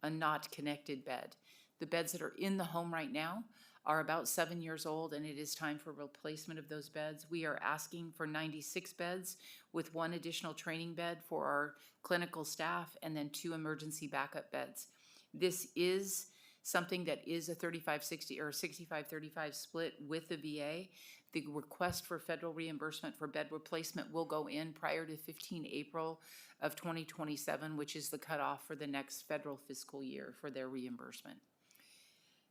a not connected bed. The beds that are in the home right now are about 7 years old, and it is time for replacement of those beds. We are asking for 96 beds with 1 additional training bed for our clinical staff, and then 2 emergency backup beds. This is something that is a 35-60 or 65-35 split with the VA. The request for federal reimbursement for bed replacement will go in prior to 15 April of 2027, which is the cutoff for the next federal fiscal year for their reimbursement.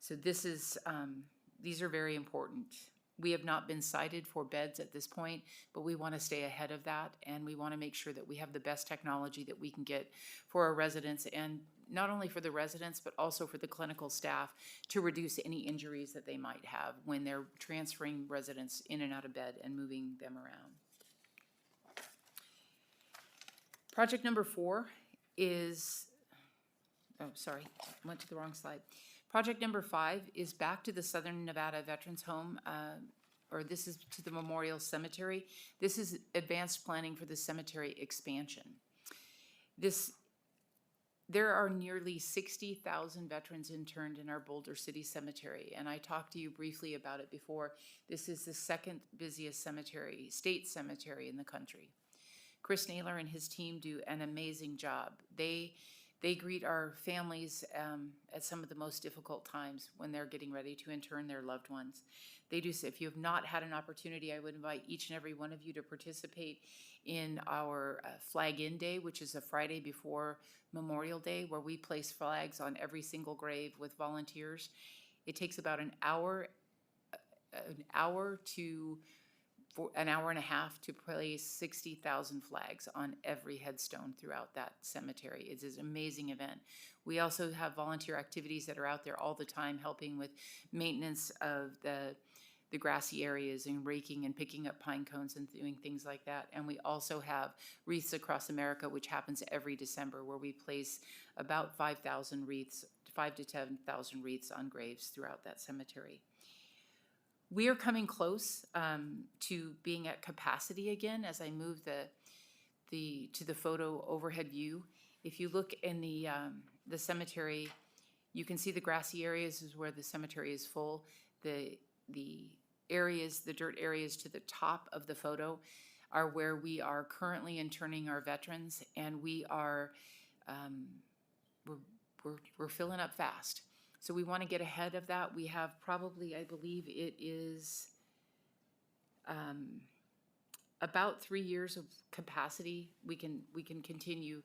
So this is, these are very important. We have not been cited for beds at this point, but we want to stay ahead of that, and we want to make sure that we have the best technology that we can get for our residents, and not only for the residents, but also for the clinical staff, to reduce any injuries that they might have when they're transferring residents in and out of bed and moving them around. Project number 4 is, oh, sorry, went to the wrong slide. Project number 5 is back to the Southern Nevada Veterans Home, or this is to the Memorial Cemetery. This is advanced planning for the cemetery expansion. There are nearly 60,000 veterans interned in our Boulder City Cemetery, and I talked to you briefly about it before. This is the second busiest cemetery, state cemetery in the country. Chris Naylor and his team do an amazing job. They greet our families at some of the most difficult times when they're getting ready to intern their loved ones. They do. So if you have not had an opportunity, I would invite each and every one of you to participate in our Flag In Day, which is a Friday before Memorial Day, where we place flags on every single grave with volunteers. It takes about an hour to for an hour and a half to place 60,000 flags on every headstone throughout that cemetery. It is an amazing event. We also have volunteer activities that are out there all the time helping with maintenance of the grassy areas and raking and picking up pine cones and doing things like that. And we also have Wreaths Across America, which happens every December, where we place about 5,000 wreaths, 5 to 10,000 wreaths on graves throughout that cemetery. We are coming close to being at capacity again as I move to the photo overhead view. If you look in the cemetery, you can see the grassy areas is where the cemetery is full. The areas, the dirt areas to the top of the photo are where we are currently interning our veterans, and we are we're filling up fast. So we want to get ahead of that. We have probably, I believe it is about 3 years of capacity. We can continue,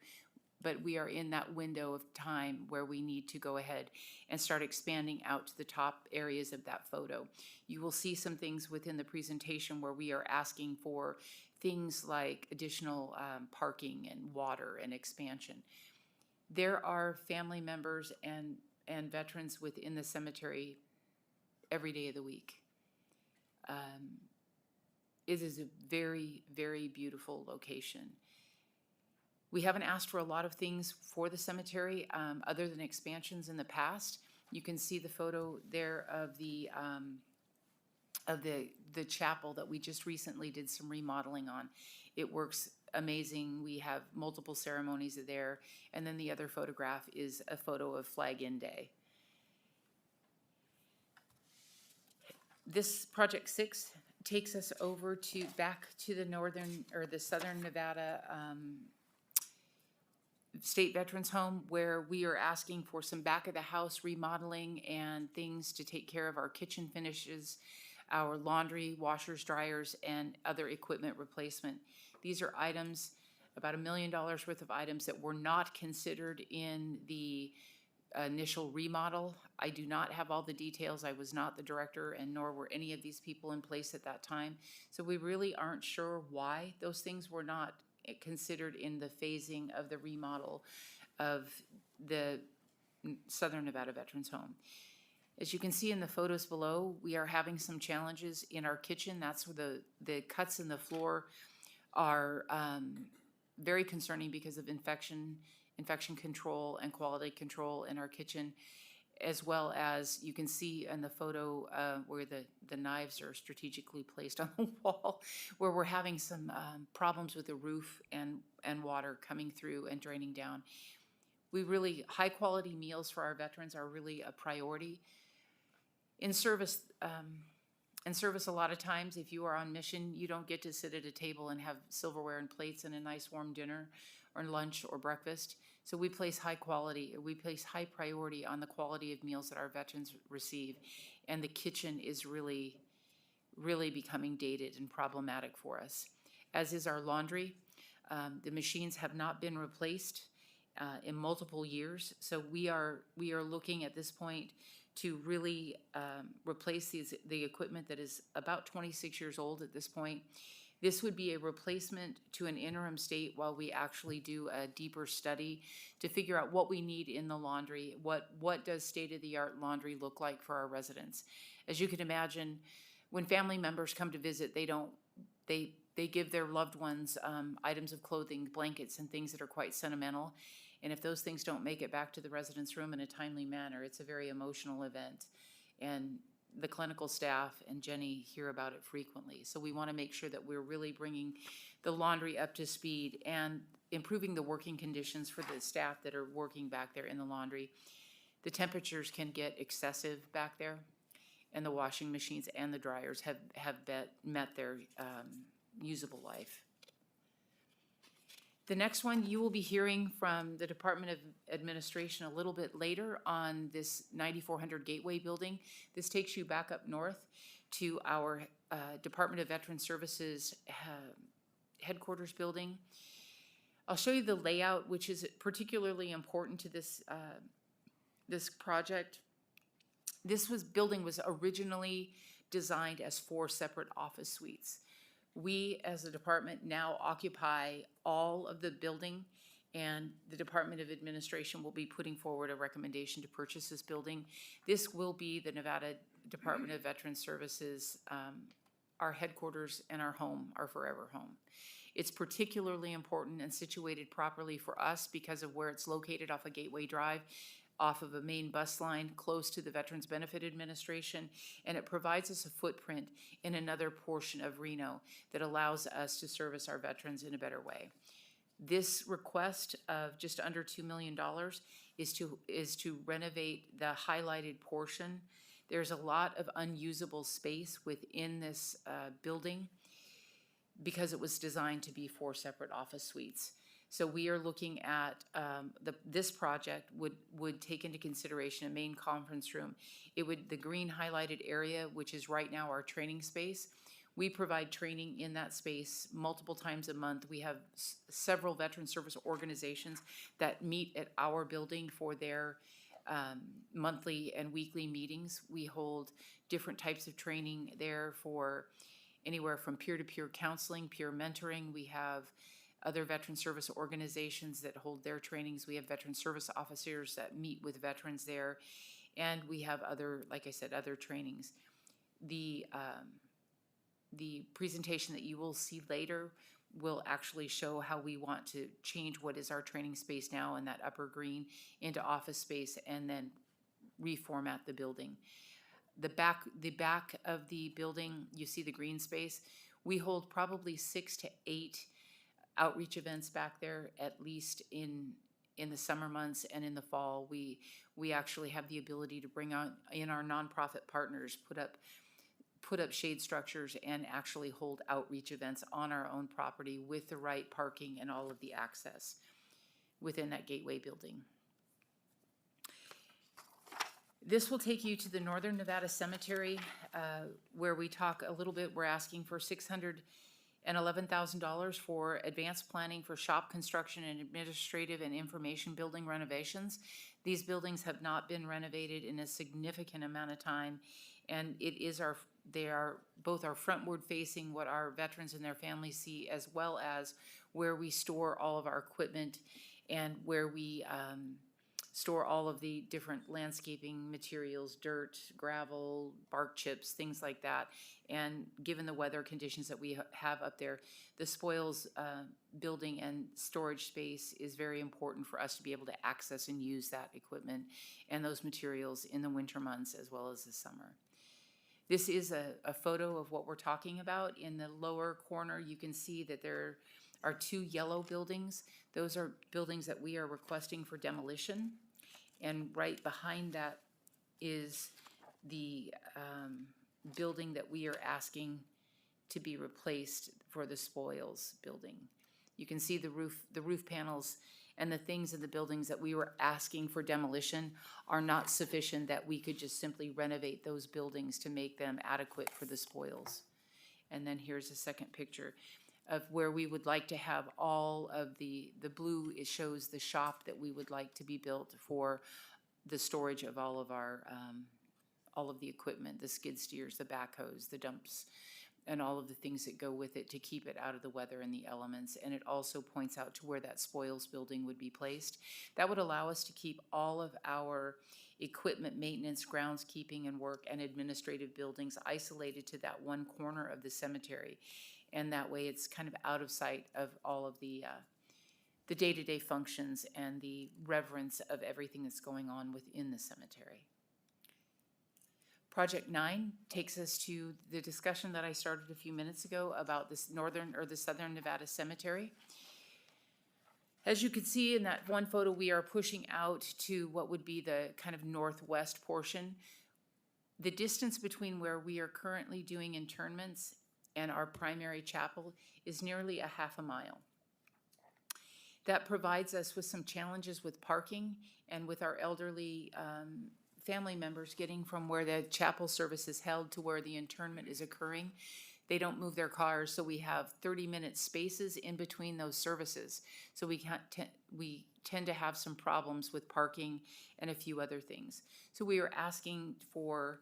but we are in that window of time where we need to go ahead and start expanding out to the top areas of that photo. You will see some things within the presentation where we are asking for things like additional parking and water and expansion. There are family members and veterans within the cemetery every day of the week. It is a very, very beautiful location. We haven't asked for a lot of things for the cemetery other than expansions in the past. You can see the photo there of the chapel that we just recently did some remodeling on. It works amazing. We have multiple ceremonies there. And then the other photograph is a photo of Flag In Day. This Project 6 takes us over to back to the northern or the southern Nevada State Veterans Home, where we are asking for some back of the house remodeling and things to take care of our kitchen finishes, our laundry, washers, dryers, and other equipment replacement. These are items, about $1 million worth of items that were not considered in the initial remodel. I do not have all the details. I was not the director, and nor were any of these people in place at that time. So we really aren't sure why those things were not considered in the phasing of the remodel of the Southern Nevada Veterans Home. As you can see in the photos below, we are having some challenges in our kitchen. That's where the cuts in the floor are very concerning because of infection control and quality control in our kitchen, as well as you can see in the photo where the knives are strategically placed on the wall, where we're having some problems with the roof and water coming through and draining down. High quality meals for our veterans are really a priority. In service, a lot of times, if you are on mission, you don't get to sit at a table and have silverware and plates and a nice warm dinner or lunch or breakfast. So we place high priority on the quality of meals that our veterans receive. And the kitchen is really, really becoming dated and problematic for us, as is our laundry. The machines have not been replaced in multiple years. So we are looking at this point to really replace the equipment that is about 26 years old at this point. This would be a replacement to an interim state while we actually do a deeper study to figure out what we need in the laundry. What does state-of-the-art laundry look like for our residents? As you can imagine, when family members come to visit, they give their loved ones items of clothing, blankets, and things that are quite sentimental. And if those things don't make it back to the resident's room in a timely manner, it's a very emotional event. And the clinical staff and Jenny hear about it frequently. So we want to make sure that we're really bringing the laundry up to speed and improving the working conditions for the staff that are working back there in the laundry. The temperatures can get excessive back there, and the washing machines and the dryers have met their usable life. The next one, you will be hearing from the Department of Administration a little bit later on this 9400 Gateway building. This takes you back up north to our Department of Veteran Services headquarters building. I'll show you the layout, which is particularly important to this project. This building was originally designed as 4 separate office suites. We, as a department, now occupy all of the building, and the Department of Administration will be putting forward a recommendation to purchase this building. This will be the Nevada Department of Veteran Services, our headquarters and our home, our forever home. It's particularly important and situated properly for us because of where it's located off of Gateway Drive, off of a main bus line close to the Veterans Benefit Administration, and it provides us a footprint in another portion of Reno that allows us to service our veterans in a better way. This request of just under $2 million is to renovate the highlighted portion. There's a lot of unusable space within this building because it was designed to be 4 separate office suites. So we are looking at this project would take into consideration a main conference room. The green highlighted area, which is right now our training space. We provide training in that space multiple times a month. We have several veteran service organizations that meet at our building for their monthly and weekly meetings. We hold different types of training there for anywhere from peer-to-peer counseling, peer mentoring. We have other veteran service organizations that hold their trainings. We have veteran service officers that meet with veterans there. And we have other, like I said, other trainings. The presentation that you will see later will actually show how we want to change what is our training space now in that upper green into office space and then reformat the building. The back of the building, you see the green space. We hold probably 6 to 8 outreach events back there, at least in the summer months, and in the fall. We actually have the ability to bring on in our nonprofit partners, put up shade structures and actually hold outreach events on our own property with the right parking and all of the access within that gateway building. This will take you to the Northern Nevada Cemetery, where we talk a little bit. We're asking for $611,000 for advanced planning for shop construction and administrative and information building renovations. These buildings have not been renovated in a significant amount of time, and they are both our frontward facing, what our veterans and their families see, as well as where we store all of our equipment and where we store all of the different landscaping materials, dirt, gravel, bark chips, things like that. And given the weather conditions that we have up there, the spoils building and storage space is very important for us to be able to access and use that equipment and those materials in the winter months as well as the summer. This is a photo of what we're talking about. In the lower corner, you can see that there are 2 yellow buildings. Those are buildings that we are requesting for demolition. And right behind that is the building that we are asking to be replaced for the spoils building. You can see the roof panels and the things in the buildings that we were asking for demolition are not sufficient that we could just simply renovate those buildings to make them adequate for the spoils. And then here's a second picture of where we would like to have all of the blue. It shows the shop that we would like to be built for the storage of all of our all of the equipment, the skid steers, the backhoes, the dumps, and all of the things that go with it to keep it out of the weather and the elements. And it also points out to where that spoils building would be placed. That would allow us to keep all of our equipment maintenance, groundskeeping and work and administrative buildings isolated to that one corner of the cemetery. And that way it's kind of out of sight of all of the day-to-day functions and the reverence of everything that's going on within the cemetery. Project 9 takes us to the discussion that I started a few minutes ago about this Southern Nevada Cemetery. As you can see in that one photo, we are pushing out to what would be the kind of northwest portion. The distance between where we are currently doing internments and our primary chapel is nearly a half a mile. That provides us with some challenges with parking and with our elderly family members getting from where the chapel service is held to where the internment is occurring. They don't move their cars, so we have 30-minute spaces in between those services. So we tend to have some problems with parking and a few other things. So we are asking for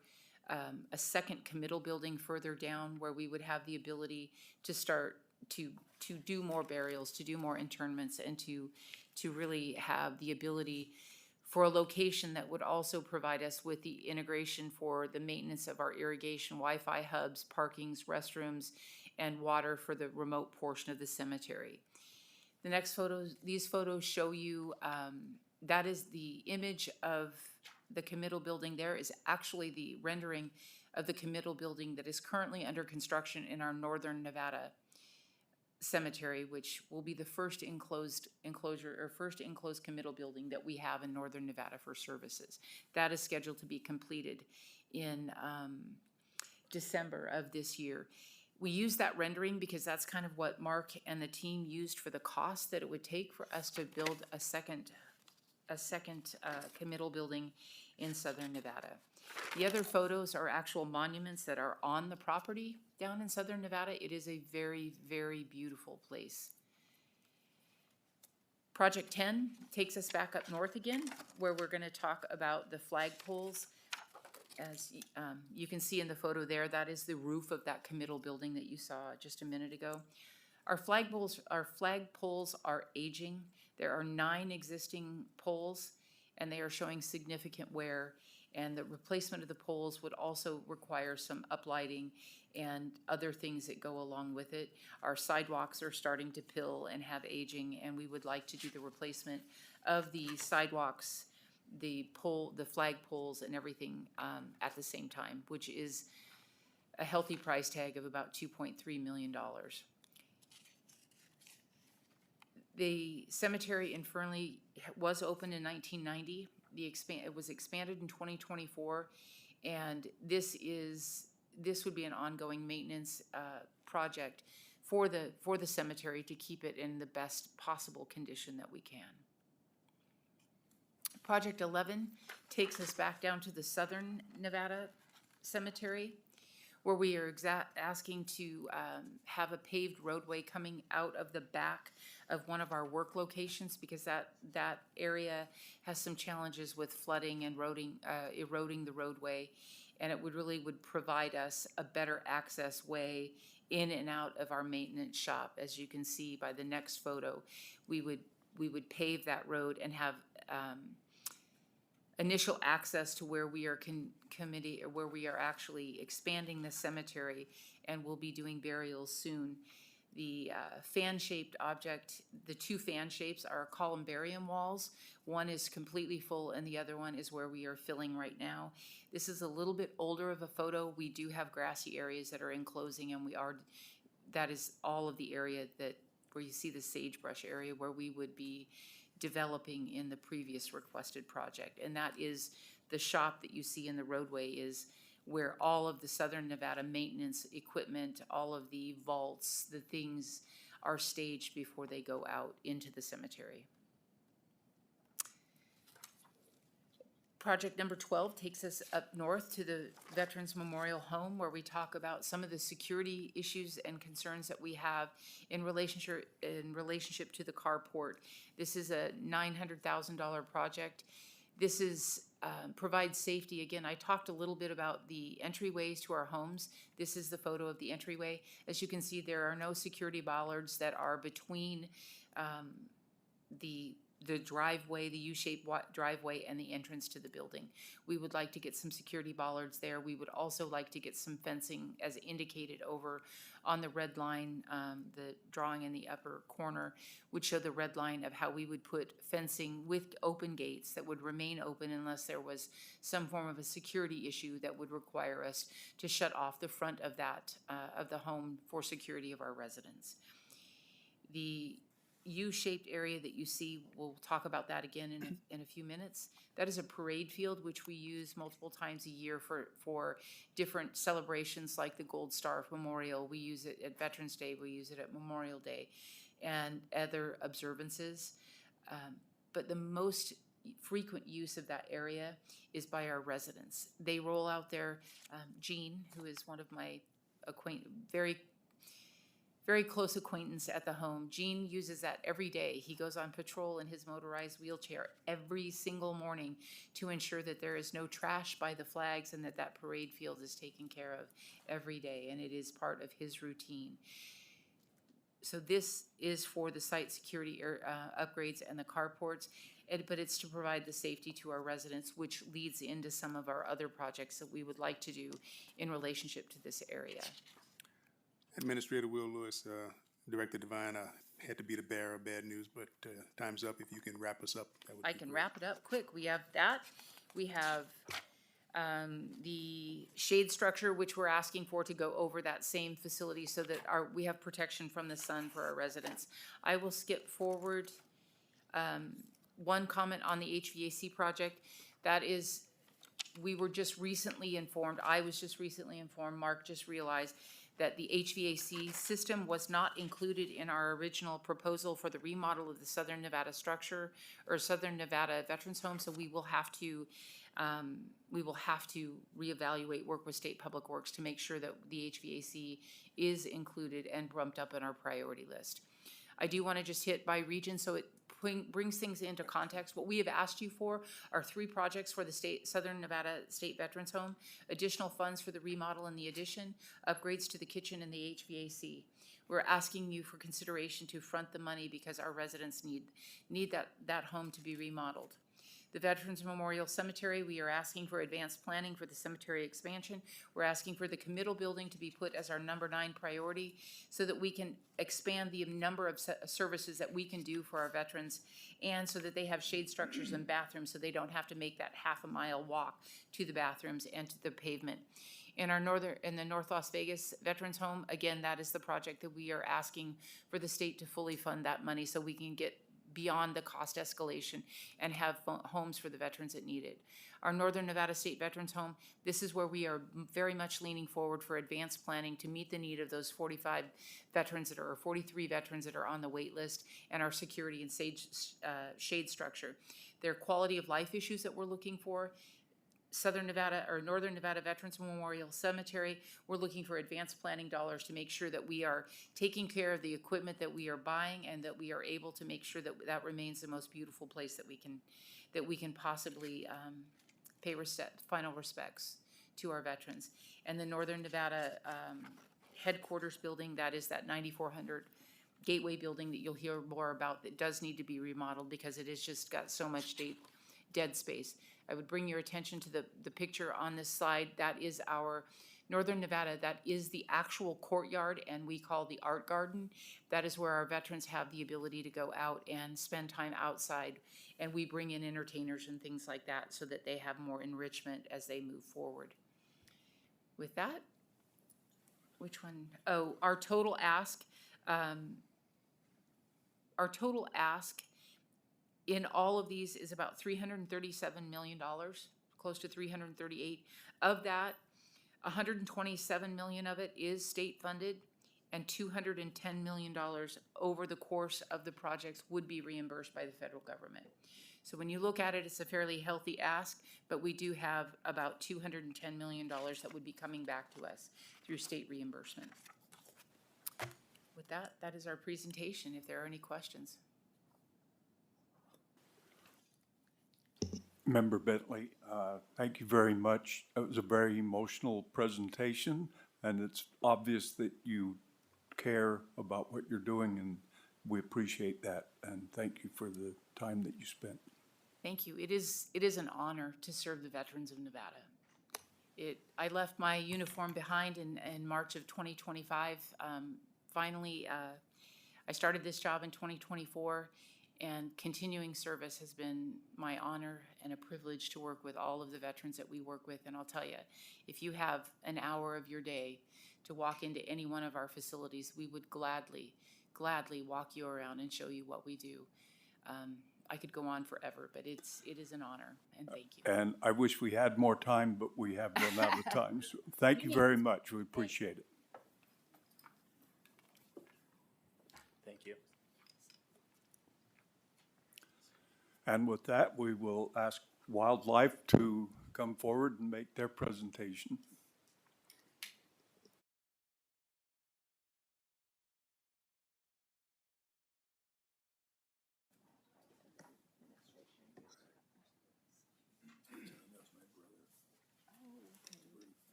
a second committal building further down where we would have the ability to start to do more burials, to do more internments, and to really have the ability for a location that would also provide us with the integration for the maintenance of our irrigation, Wi-Fi hubs, parkings, restrooms, and water for the remote portion of the cemetery. The next photos, these photos show you, that is the image of the committal building. There is actually the rendering of the committal building that is currently under construction in our northern Nevada cemetery, which will be the first enclosed committal building that we have in northern Nevada for services. That is scheduled to be completed in December of this year. We use that rendering because that's kind of what Mark and the team used for the cost that it would take for us to build a second committal building in southern Nevada. The other photos are actual monuments that are on the property down in southern Nevada. It is a very, very beautiful place. Project 10 takes us back up north again, where we're going to talk about the flagpoles. As you can see in the photo there, that is the roof of that committal building that you saw just a minute ago. Our flagpoles are aging. There are 9 existing poles, and they are showing significant wear. And the replacement of the poles would also require some uplighting and other things that go along with it. Our sidewalks are starting to pill and have aging, and we would like to do the replacement of the sidewalks, the flag poles, and everything at the same time, which is a healthy price tag of about $2.3 million. The cemetery in Fernley was opened in 1990. It was expanded in 2024, and this would be an ongoing maintenance project for the cemetery to keep it in the best possible condition that we can. Project 11 takes us back down to the southern Nevada cemetery, where we are asking to have a paved roadway coming out of the back of one of our work locations, because that area has some challenges with flooding and eroding the roadway, and it would provide us a better access way in and out of our maintenance shop. As you can see by the next photo, we would pave that road and have initial access to where we are where we are actually expanding the cemetery, and we'll be doing burials soon. The fan-shaped object, the 2 fan shapes are columbarium walls. One is completely full, and the other one is where we are filling right now. This is a little bit older of a photo. We do have grassy areas that are enclosing, and that is all of the area where you see the sagebrush area where we would be developing in the previous requested project. And that is the shop that you see in the roadway, is where all of the southern Nevada maintenance equipment, all of the vaults, the things are staged before they go out into the cemetery. Project number 12 takes us up north to the Veterans Memorial Home, where we talk about some of the security issues and concerns that we have in relationship to the carport. This is a $900,000 project. This provides safety. Again, I talked a little bit about the entryways to our homes. This is the photo of the entryway. As you can see, there are no security bollards that are between the driveway, the U-shaped driveway, and the entrance to the building. We would like to get some security bollards there. We would also like to get some fencing, as indicated over on the red line. The drawing in the upper corner would show the red line of how we would put fencing with open gates that would remain open unless there was some form of a security issue that would require us to shut off the front of of the home for security of our residents. The U-shaped area that you see, we'll talk about that again in a few minutes. That is a parade field which we use multiple times a year for different celebrations, like the Gold Star Memorial. We use it at Veterans Day, we use it at Memorial Day, and other observances. But the most frequent use of that area is by our residents. They roll out there. Jean, who is one of my very very close acquaintance at the home. Gene uses that every day. He goes on patrol in his motorized wheelchair every single morning to ensure that there is no trash by the flags and that that parade field is taken care of every day, and it is part of his routine. So this is for the site security upgrades and the carports, but it's to provide the safety to our residents, which leads into some of our other projects that we would like to do in relationship to this area. Administrator Will Lewis, Director Devine, I had to be the bearer of bad news, but time's up. If you can wrap us up, that would be I can great. wrap it up quick. We have that. We have the shade structure, which we're asking for to go over that same facility so that we have protection from the sun for our residents. I will skip forward. One comment on the HVAC project. That is, we were just recently informed, I was just recently informed, Mark just realized that the HVAC system was not included in our original proposal for the remodel of the Southern Nevada structure or Southern Nevada Veterans Home. So we will have to reevaluate, work with State Public Works to make sure that the HVAC is included and bumped up in our priority list. I do want to just hit by region so it brings things into context. What we have asked you for are 3 projects for the Southern Nevada State Veterans Home, additional funds for the remodel and the addition, upgrades to the kitchen and the HVAC. We're asking you for consideration to front the money because our residents need that home to be remodeled. The Veterans Memorial Cemetery, we are asking for advanced planning for the cemetery expansion. We're asking for the committal building to be put as our number 9 priority so that we can expand the number of services that we can do for our veterans and so that they have shade structures and bathrooms so they don't have to make that half-a-mile walk to the bathrooms and to the pavement. In the North Las Vegas Veterans Home, again, that is the project that we are asking for the state to fully fund that money so we can get beyond the cost escalation and have homes for the veterans that need it. Our Northern Nevada State Veterans Home, this is where we are very much leaning forward for advanced planning to meet the need of those 45 veterans or 43 veterans that are on the wait list and our security and shade structure. Their quality of life issues that we're looking for. Southern Nevada or Northern Nevada Veterans Memorial Cemetery, we're looking for advanced planning dollars to make sure that we are taking care of the equipment that we are buying and that we are able to make sure that that remains the most beautiful place that we can possibly pay final respects to our veterans. And the Northern Nevada headquarters building, that is that 9400 Gateway building that you'll hear more about, that does need to be remodeled because it has just got so much dead space. I would bring your attention to the picture on this slide. That is our Northern Nevada. That is the actual courtyard, and we call the art garden. That is where our veterans have the ability to go out and spend time outside, and we bring in entertainers and things like that so that they have more enrichment as they move forward. With that, which one? Oh, our total ask in all of these is about $337 million, close to 338. Of that, 127 million of it is state funded, and $210 million over the course of the projects would be reimbursed by the federal government. So when you look at it, it's a fairly healthy ask, but we do have about $210 million that would be coming back to us through state reimbursement. With that, that is our presentation, if there are any questions. Member Bentley, thank you very much. It was a very emotional presentation, and it's obvious that you care about what you're doing, and we appreciate that. And thank you for the time that you spent. Thank you. It is an honor to serve the veterans of Nevada. I left my uniform behind in March of 2025. Finally, I started this job in 2024. And continuing service has been my honor and a privilege to work with all of the veterans that we work with. And I'll tell you, if you have an hour of your day to walk into any one of our facilities, we would gladly walk you around and show you what we do. I could go on forever, but it is an honor, and thank you. And I wish we had more time, but we have run out of time. So thank you very much. We appreciate it. Thank you. And with that, we will ask Wildlife to come forward and make their presentation.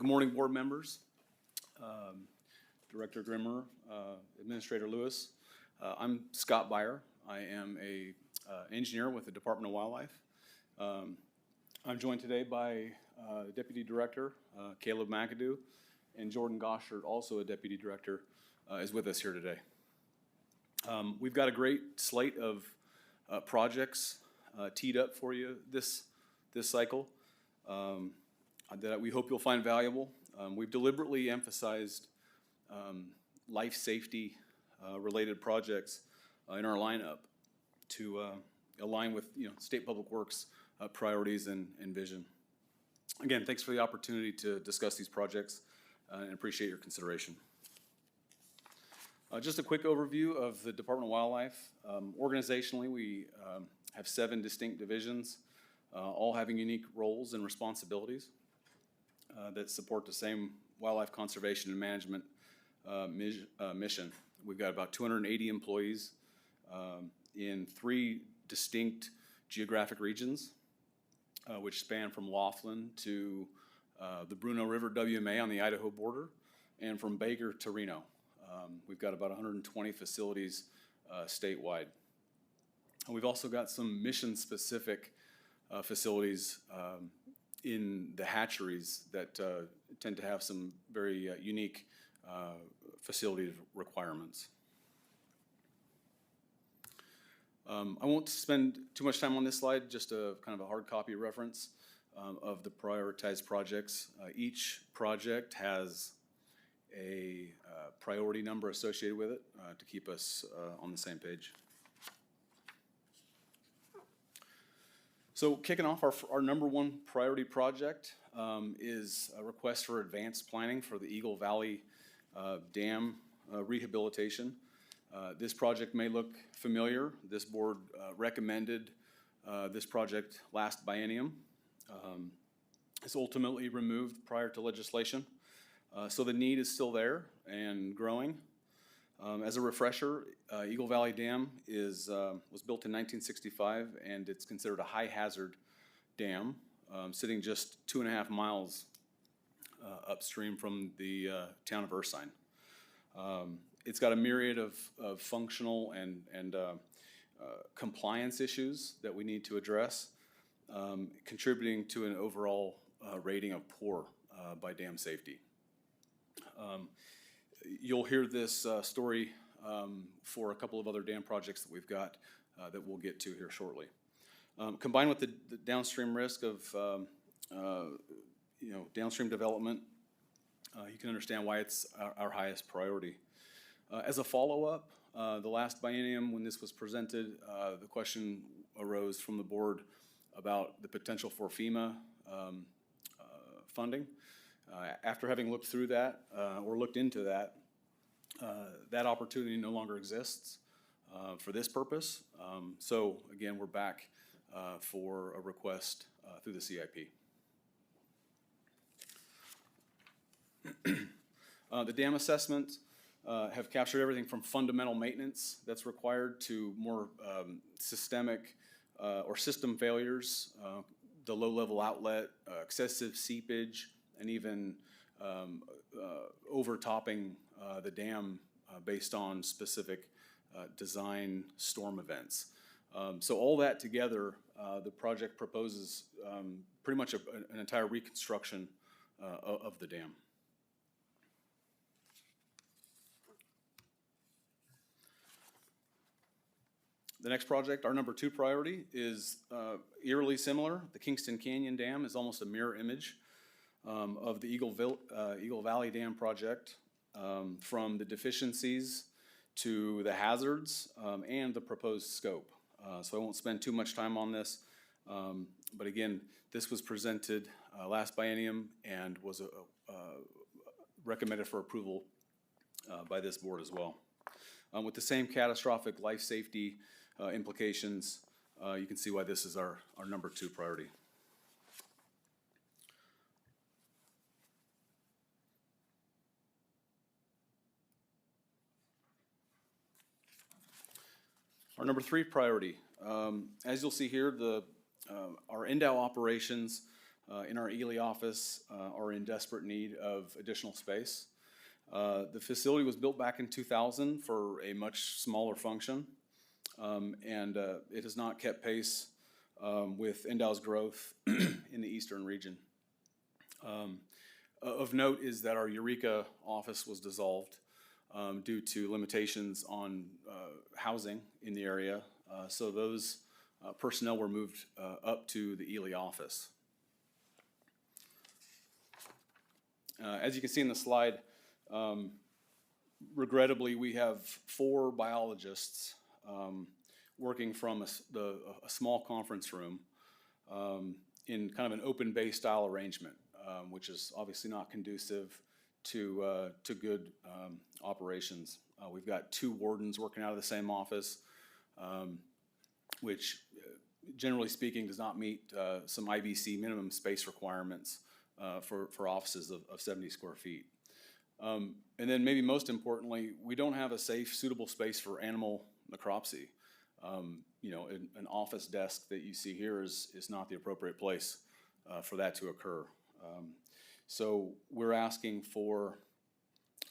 Good morning, board members, Director Grimmer, Administrator Lewis. I'm Scott Byer. I am a engineer with the Department of Wildlife. I'm joined today by Deputy Director Caleb McAdoo, and Jordan Goshert, also a Deputy Director, is with us here today. We've got a great slate of projects teed up for you this cycle that we hope you'll find valuable. We've deliberately emphasized life safety related projects in our lineup to align with State Public Works priorities and vision. Again, thanks for the opportunity to discuss these projects and appreciate your consideration. Just a quick overview of the Department of Wildlife. Organizationally, we have 7 distinct divisions, all having unique roles and responsibilities that support the same wildlife conservation and management mission. We've got about 280 employees in 3 distinct geographic regions, which span from Laughlin to the Bruneau River WMA on the Idaho border, and from Baker to Reno. We've got about 120 facilities statewide. And we've also got some mission-specific facilities in the hatcheries that tend to have some very unique facility requirements. I won't spend too much time on this slide, just a kind of a hard copy reference of the prioritized projects. Each project has a priority number associated with it to keep us on the same page. So kicking off, our number 1 priority project is a request for advanced planning for the Eagle Valley Dam rehabilitation. This project may look familiar. This board recommended this project last biennium. It's ultimately removed prior to legislation. So the need is still there and growing. As a refresher, Eagle Valley Dam was built in 1965, and it's considered a high hazard dam, sitting just 2.5 miles upstream from the town of Ursine. It's got a myriad of functional and compliance issues that we need to address, contributing to an overall rating of poor by dam safety. You'll hear this story for a couple of other dam projects that we've got that we'll get to here shortly. Combined with the downstream risk of downstream development, you can understand why it's our highest priority. As a follow-up, the last biennium when this was presented, the question arose from the board about the potential for FEMA funding. After having looked through that, or looked into that, that opportunity no longer exists for this purpose. So again, we're back for a request through the CIP. The dam assessments have captured everything from fundamental maintenance that's required to more systemic or system failures, the low-level outlet, excessive seepage, and even overtopping the dam based on specific design storm events. So all that together, the project proposes pretty much an entire reconstruction of the dam. The next project, our number 2 priority, is eerily similar. The Kingston Canyon Dam is almost a mirror image of the Eagle Valley Dam project, from the deficiencies to the hazards and the proposed scope. So I won't spend too much time on this, but again, this was presented last biennium and was recommended for approval by this board as well. With the same catastrophic life safety implications, you can see why this is our number 2 priority. Our number 3 priority, as you'll see here, our NDOW operations in our Ely office are in desperate need of additional space. The facility was built back in 2000 for a much smaller function, and it has not kept pace with Endow's growth in the eastern region. Of note is that our Eureka office was dissolved due to limitations on housing in the area, so those personnel were moved up to the Ely office. As you can see in the slide, regrettably, we have 4 biologists working from a small conference room in kind of an open bay style arrangement, which is obviously not conducive to good operations. We've got 2 wardens working out of the same office, which generally speaking does not meet some IBC minimum space requirements for offices of 70 square feet. And then maybe most importantly, we don't have a safe, suitable space for animal necropsy. You know, an office desk that you see here is not the appropriate place for that to occur. So we're asking for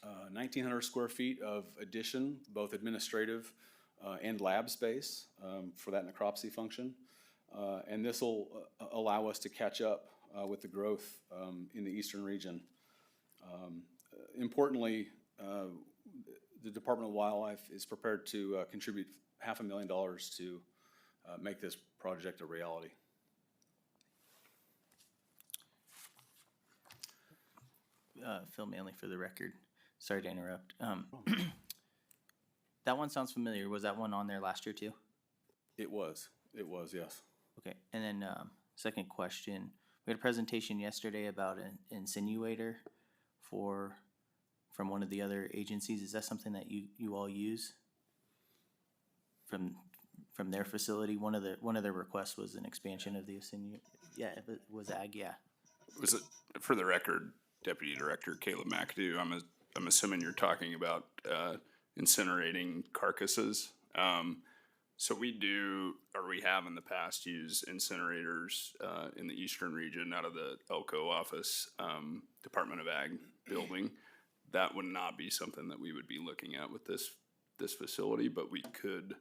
1,900 square feet of addition, both administrative and lab space for that necropsy function. And this will allow us to catch up with the growth in the eastern region. Importantly, the Department of Wildlife is prepared to contribute $500,000 to make this project a reality. Phil Manley for the record. Sorry to interrupt. That one sounds familiar. Was that one on there last year too? It was, yes. Okay, and then second question. We had a presentation yesterday about an insinuator from one of the other agencies. Is that something that you all use from their facility? One of their requests was an expansion of the insinuator. Yeah, it was ag. Yeah. Was it, for the record, Deputy Director Caleb McAdoo? I'm assuming you're talking about incinerating carcasses. So we do, or we have in the past, used incinerators in the eastern region out of the Elko office, Department of Ag building. That would not be something that we would be looking at with this facility, but we could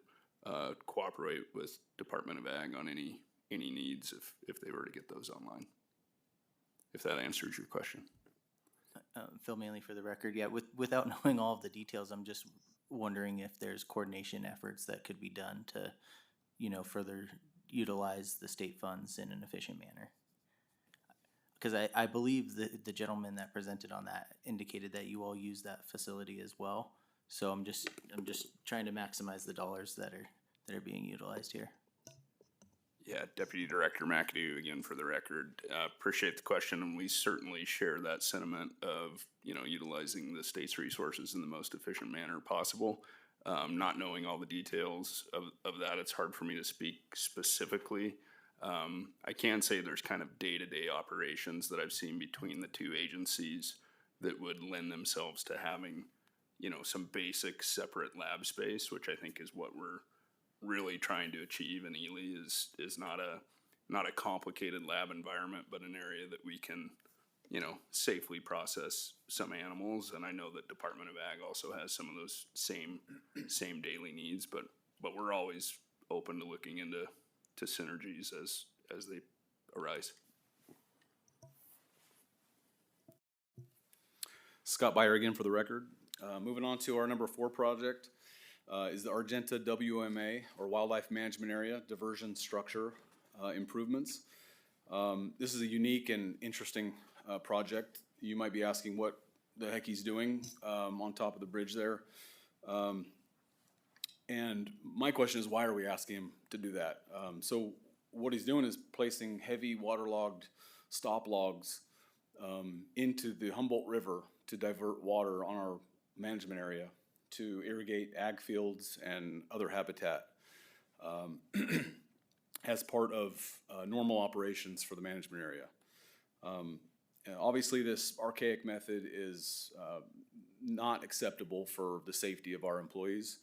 cooperate with Department of Ag on any needs if they were to get those online. If that answers your question. Phil Manley for the record. Yeah, without knowing all of the details, I'm just wondering if there's coordination efforts that could be done to, further utilize the state funds in an efficient manner. Because I believe the gentleman that presented on that indicated that you all use that facility as well. So I'm just trying to maximize the dollars that are being utilized here. Yeah, Deputy Director McAdoo, again, for the record, appreciate the question, and we certainly share that sentiment of, utilizing the state's resources in the most efficient manner possible. Not knowing all the details of that, it's hard for me to speak specifically. I can say there's kind of day-to-day operations that I've seen between the 2 agencies that would lend themselves to having, some basic separate lab space, which I think is what we're really trying to achieve in Ely is not a complicated lab environment, but an area that we can, safely process some animals. And I know that Department of Ag also has some of those same daily needs, but we're always open to looking into synergies as they arise. Scott Byer again for the record. Moving on to our number 4 project. Is the Argenta WMA, or Wildlife Management Area Diversion Structure Improvements. This is a unique and interesting project. You might be asking what the heck he's doing on top of the bridge there. And my question is, why are we asking him to do that? So what he's doing is placing heavy waterlogged stop logs into the Humboldt River to divert water on our management area to irrigate ag fields and other habitat as part of normal operations for the management area. Obviously, this archaic method is not acceptable for the safety of our employees.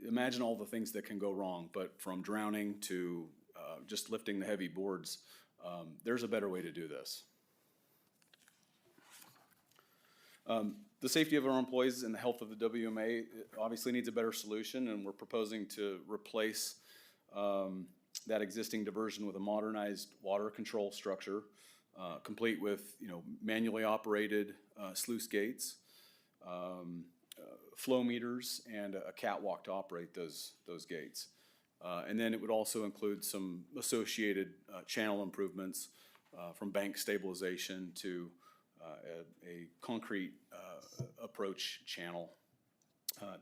Imagine all the things that can go wrong, but from drowning to just lifting the heavy boards There's a better way to do this. The safety of our employees and the health of the WMA obviously needs a better solution, and we're proposing to replace that existing diversion with a modernized water control structure, complete with, manually operated sluice gates, flow meters, and a catwalk to operate those gates. And then it would also include some associated channel improvements from bank stabilization to a concrete approach channel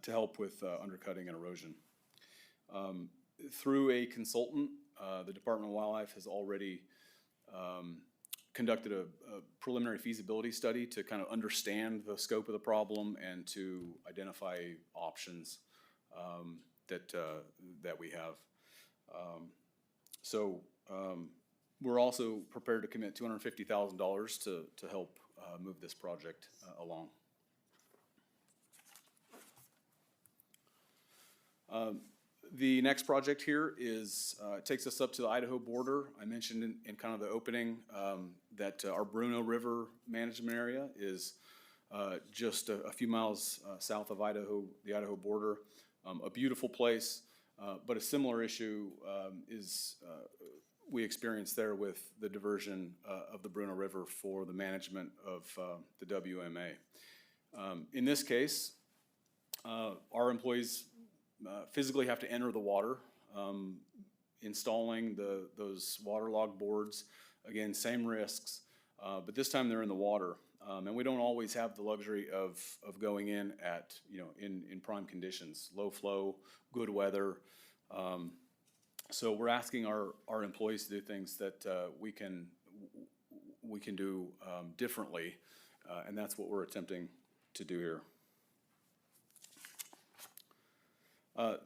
to help with undercutting and erosion. Through a consultant, the Department of Wildlife has already conducted a preliminary feasibility study to kind of understand the scope of the problem and to identify options that we have. We're also prepared to commit $250,000 to help move this project along. The next project here is, takes us up to the Idaho border. I mentioned in kind of the opening that our Bruno River management area is just a few miles south of Idaho, the Idaho border. A beautiful place, but a similar issue is we experienced there with the diversion of the Bruno River for the management of the WMA. In this case, our employees physically have to enter the water, installing those waterlogged boards. Again, same risks, but this time they're in the water. And we don't always have the luxury of going in at, in prime conditions, low flow, good weather. So we're asking our employees to do things that we can do differently, and that's what we're attempting to do here.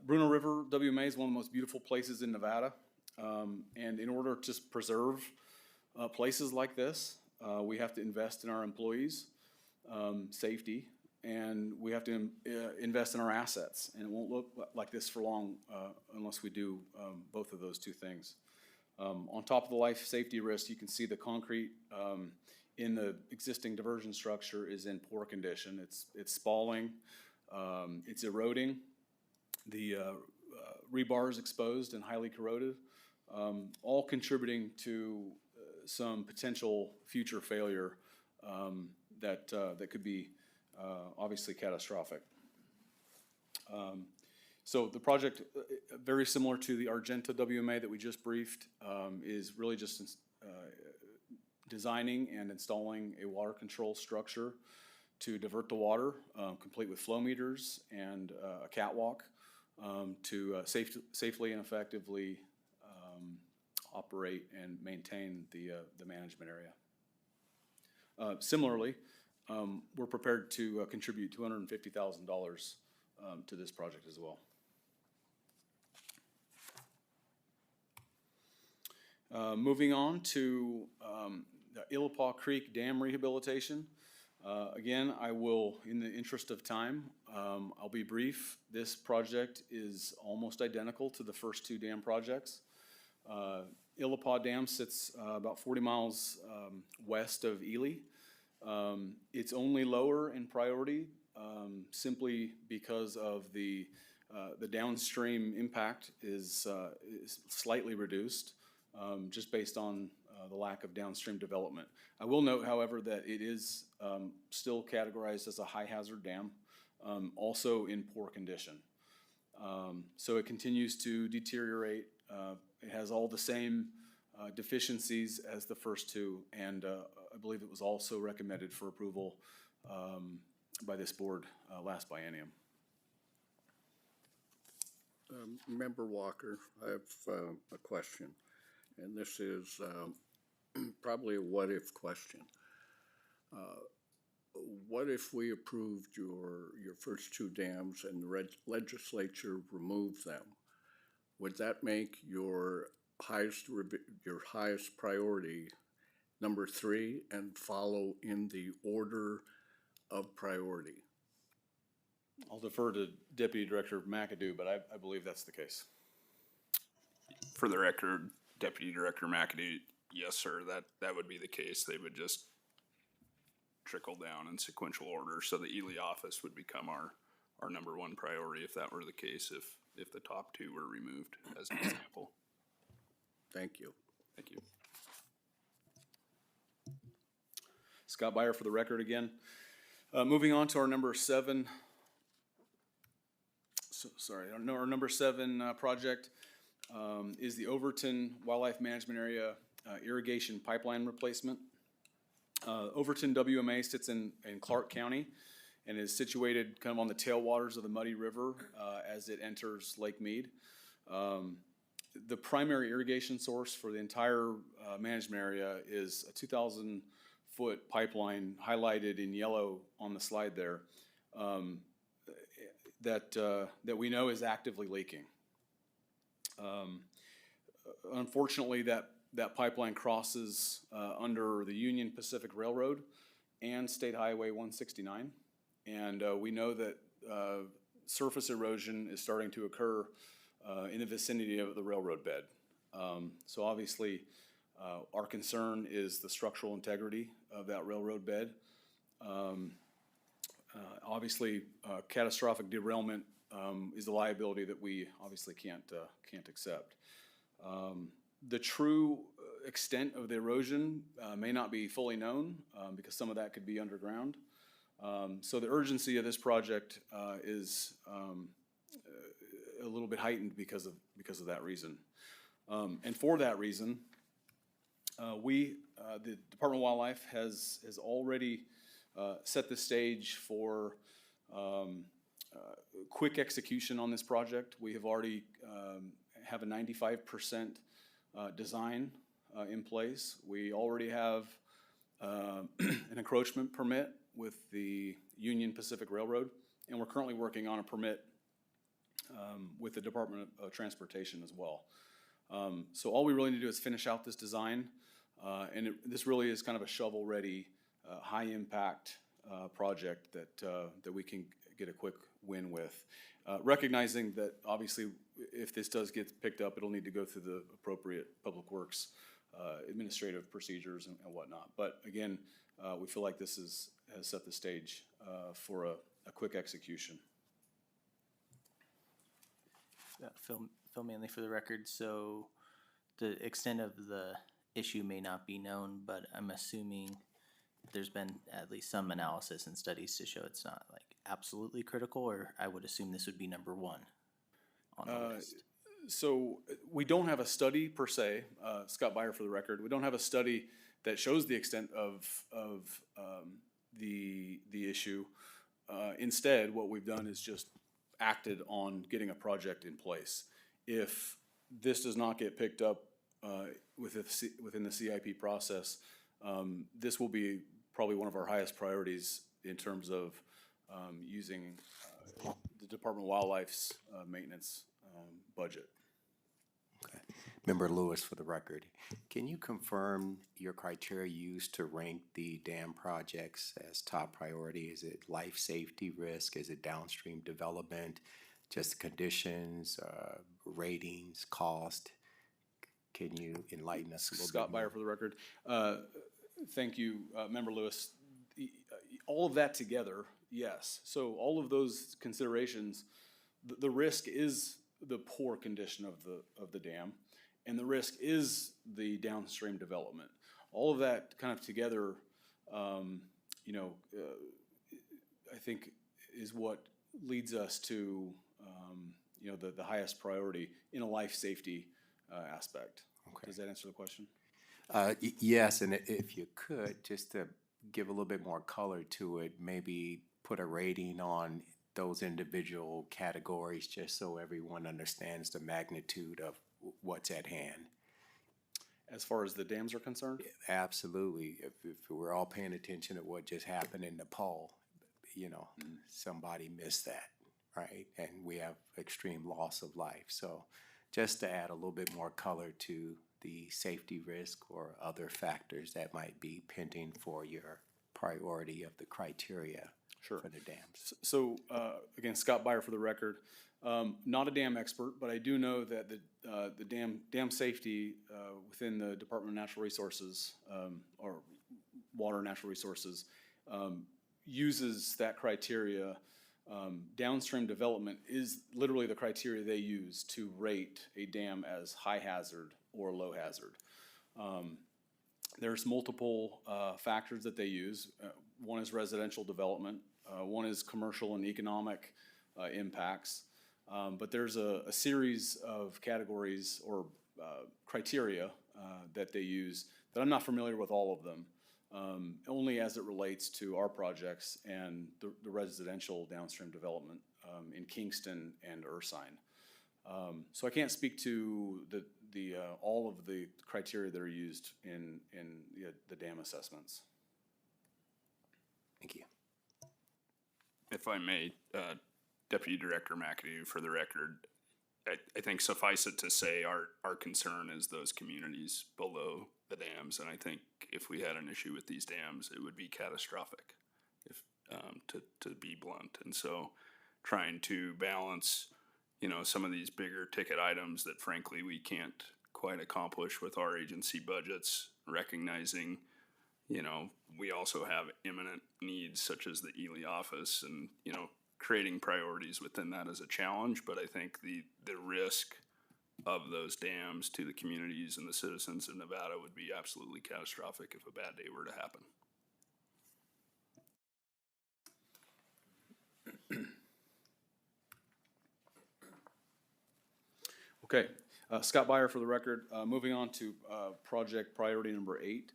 Bruno River WMA is one of the most beautiful places in Nevada, and in order to preserve places like this, we have to invest in our employees' safety, and we have to invest in our assets. And it won't look like this for long unless we do both of those two things. On top of the life safety risk, you can see the concrete in the existing diversion structure is in poor condition. It's spalling, it's eroding. The rebar is exposed and highly corroded, all contributing to some potential future failure that could be obviously catastrophic. So the project, very similar to the Argenta WMA that we just briefed, is really just designing and installing a water control structure to divert the water, complete with flow meters and a catwalk to safely and effectively operate and maintain the management area. Similarly, we're prepared to contribute $250,000 to this project as well. Moving on to the Illapah Creek Dam rehabilitation. Again, I will, in the interest of time, I'll be brief. This project is almost identical to the first two dam projects. Illapah Dam sits about 40 miles west of Ely. It's only lower in priority simply because of the downstream impact is slightly reduced just based on the lack of downstream development. I will note, however, that it is still categorized as a high hazard dam, also in poor condition. So it continues to deteriorate. It has all the same deficiencies as the first two, and I believe it was also recommended for approval by this board last biennium. Member Walker, I have a question, and this is probably a what-if question. What if we approved your first two dams and the legislature removed them? Would that make your highest priority number 3 and follow in the order of priority? I'll defer to Deputy Director McAdoo, but I believe that's the case. For the record, Deputy Director McAdoo yes, sir, that would be the case. They would just trickle down in sequential order. So the Ely office would become our number one priority if that were the case, if the top two were removed, as an example. Thank you. Thank you. Scott Byer for the record again. Moving on to our number 7. Our number 7 project is the Overton Wildlife Management Area irrigation pipeline replacement. Overton WMA sits in Clark County and is situated kind of on the tailwaters of the Muddy River as it enters Lake Mead. The primary irrigation source for the entire management area is a 2,000-foot pipeline highlighted in yellow on the slide there that we know is actively leaking. Unfortunately, that pipeline crosses under the Union Pacific Railroad and State Highway 169, and we know that surface erosion is starting to occur in the vicinity of the railroad bed. So obviously, our concern is the structural integrity of that railroad bed. Obviously, catastrophic derailment is a liability that we obviously can't accept. The true extent of the erosion may not be fully known because some of that could be underground. So the urgency of this project is a little bit heightened because of that reason. And for that reason, the Department of Wildlife has already set the stage for quick execution on this project. We have already have a 95% design in place. We already have an encroachment permit with the Union Pacific Railroad, and we're currently working on a permit with the Department of Transportation as well. So all we really need to do is finish out this design, and this really is kind of a shovel-ready, high-impact project that we can get a quick win with. Recognizing that obviously if this does get picked up, it'll need to go through the appropriate Public Works administrative procedures and whatnot. But again, we feel like this has set the stage for a quick execution. Phil Manley for the record. So the extent of the issue may not be known, but I'm assuming there's been at least some analysis and studies to show it's not like absolutely critical, or I would assume this would be number 1 on the list. So we don't have a study per se, Scott Byer for the record. We don't have a study that shows the extent of the issue. Instead, what we've done is just acted on getting a project in place. If this does not get picked up within the CIP process, this will be probably one of our highest priorities in terms of using the Department of Wildlife's maintenance budget. Okay. Member Lewis for the record. Can you confirm your criteria used to rank the dam projects as top priority? Is it life safety risk? Is it downstream development? Just conditions, ratings, cost? Can you enlighten us a little Scott bit more? Byer for the record. Thank you, Member Lewis. All of that together, yes. So all of those considerations, the risk is the poor condition of the dam, and the risk is the downstream development. All of that kind of together, I think is what leads us to, the highest priority in a life safety aspect. Okay. Does that answer the question? Yes, and if you could, just to give a little bit more color to it, maybe put a rating on those individual categories just so everyone understands the magnitude of what's at hand. As far as the dams are concerned? Absolutely. If we're all paying attention to what just happened in Nepal, somebody missed that, right? And we have extreme loss of life. So just to add a little bit more color to the safety risk or other factors that might be pending for your priority of the criteria. Sure. for the dams? So, again, Scott Byer for the record. Not a dam expert, but I do know that the dam safety within the Department of Natural Resources, or Water and Natural Resources, uses that criteria. Downstream development is literally the criteria they use to rate a dam as high hazard or low hazard. There's multiple factors that they use. One is residential development. One is commercial and economic impacts. But there's a series of categories or criteria that they use that I'm not familiar with all of them, only as it relates to our projects and the residential downstream development in Kingston and Ursine. So I can't speak to all of the criteria that are used in the dam assessments. Thank you. If I may, Deputy Director McAdoo, for the record, I think suffice it to say our concern is those communities below the dams, and I think if we had an issue with these dams, it would be catastrophic, if to be blunt. And so, trying to balance, some of these bigger ticket items that frankly we can't quite accomplish with our agency budgets, recognizing, we also have imminent needs such as the Ely office, and creating priorities within that is a challenge. But I think the risk of those dams to the communities and the citizens of Nevada would be absolutely catastrophic if a bad day were to happen. Okay, Scott Byer for the record. Moving on to project priority number 8.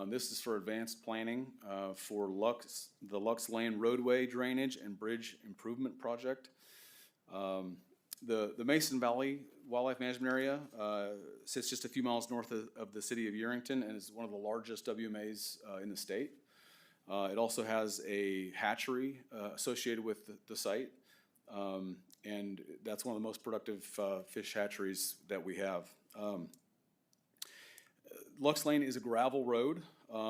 This is for advanced planning for the Lux Lane roadway drainage and bridge improvement project. The Mason Valley Wildlife Management Area sits just a few miles north of the city of Yerington and is one of the largest WMAs in the state. It also has a hatchery associated with the site, and that's one of the most productive fish hatcheries that we have. Lux Lane is a gravel road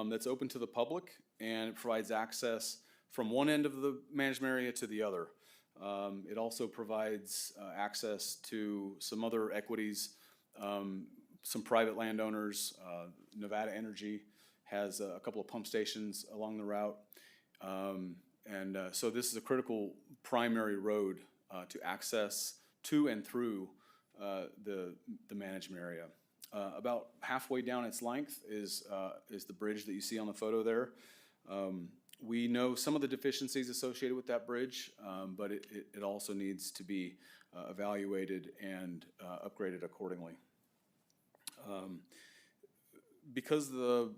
that's open to the public, and it provides access from one end of the management area to the other. It also provides access to some other equities, some private landowners. Nevada Energy has a couple of pump stations along the route. So this is a critical primary road to access to and through the management area. About halfway down its length is the bridge that you see on the photo there. We know some of the deficiencies associated with that bridge, but it also needs to be evaluated and upgraded accordingly. Because the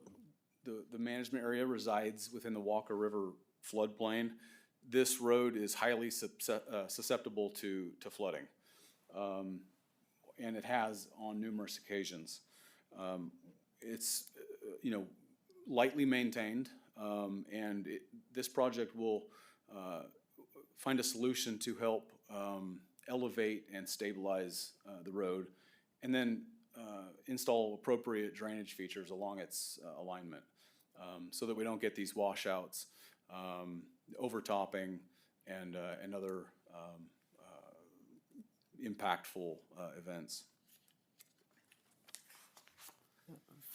management area resides within the Walker River floodplain, this road is highly susceptible to flooding. And it has on numerous occasions. It's lightly maintained, and this project will find a solution to help elevate and stabilize the road, and then install appropriate drainage features along its alignment, so that we don't get these washouts, overtopping, and other impactful events.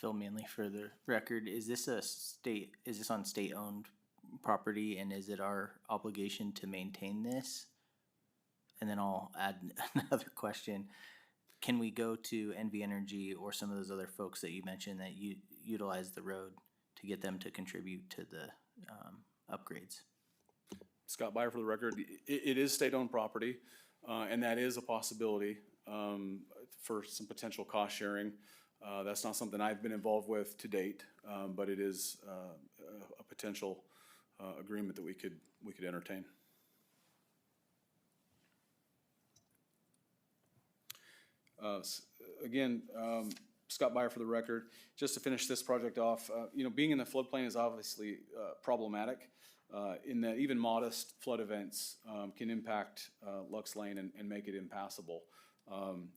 Phil Manley for the record. Is this on state-owned property, and is it our obligation to maintain this? And then I'll add another question. Can we go to NV Energy or some of those other folks that you mentioned that utilize the road to get them to contribute to the upgrades? Scott Byer for the record. It is state-owned property, and that is a possibility for some potential cost sharing. That's not something I've been involved with to date, but it is a potential agreement that we could entertain. Again, Scott Byer for the record. Just to finish this project off, being in the floodplain is obviously problematic, in that even modest flood events can impact Lux Lane and make it impassable.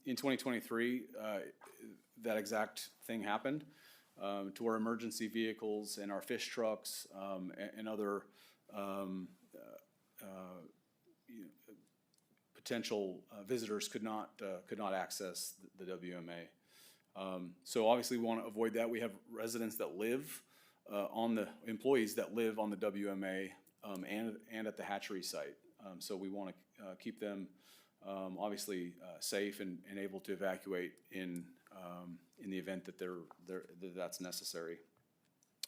In 2023, that exact thing happened to our emergency vehicles and our fish trucks and other potential visitors could not access the WMA. So obviously we want to avoid that. We have residents that live employees that live on the WMA and at the hatchery site. So we want to keep them obviously safe and able to evacuate in the event that that's necessary.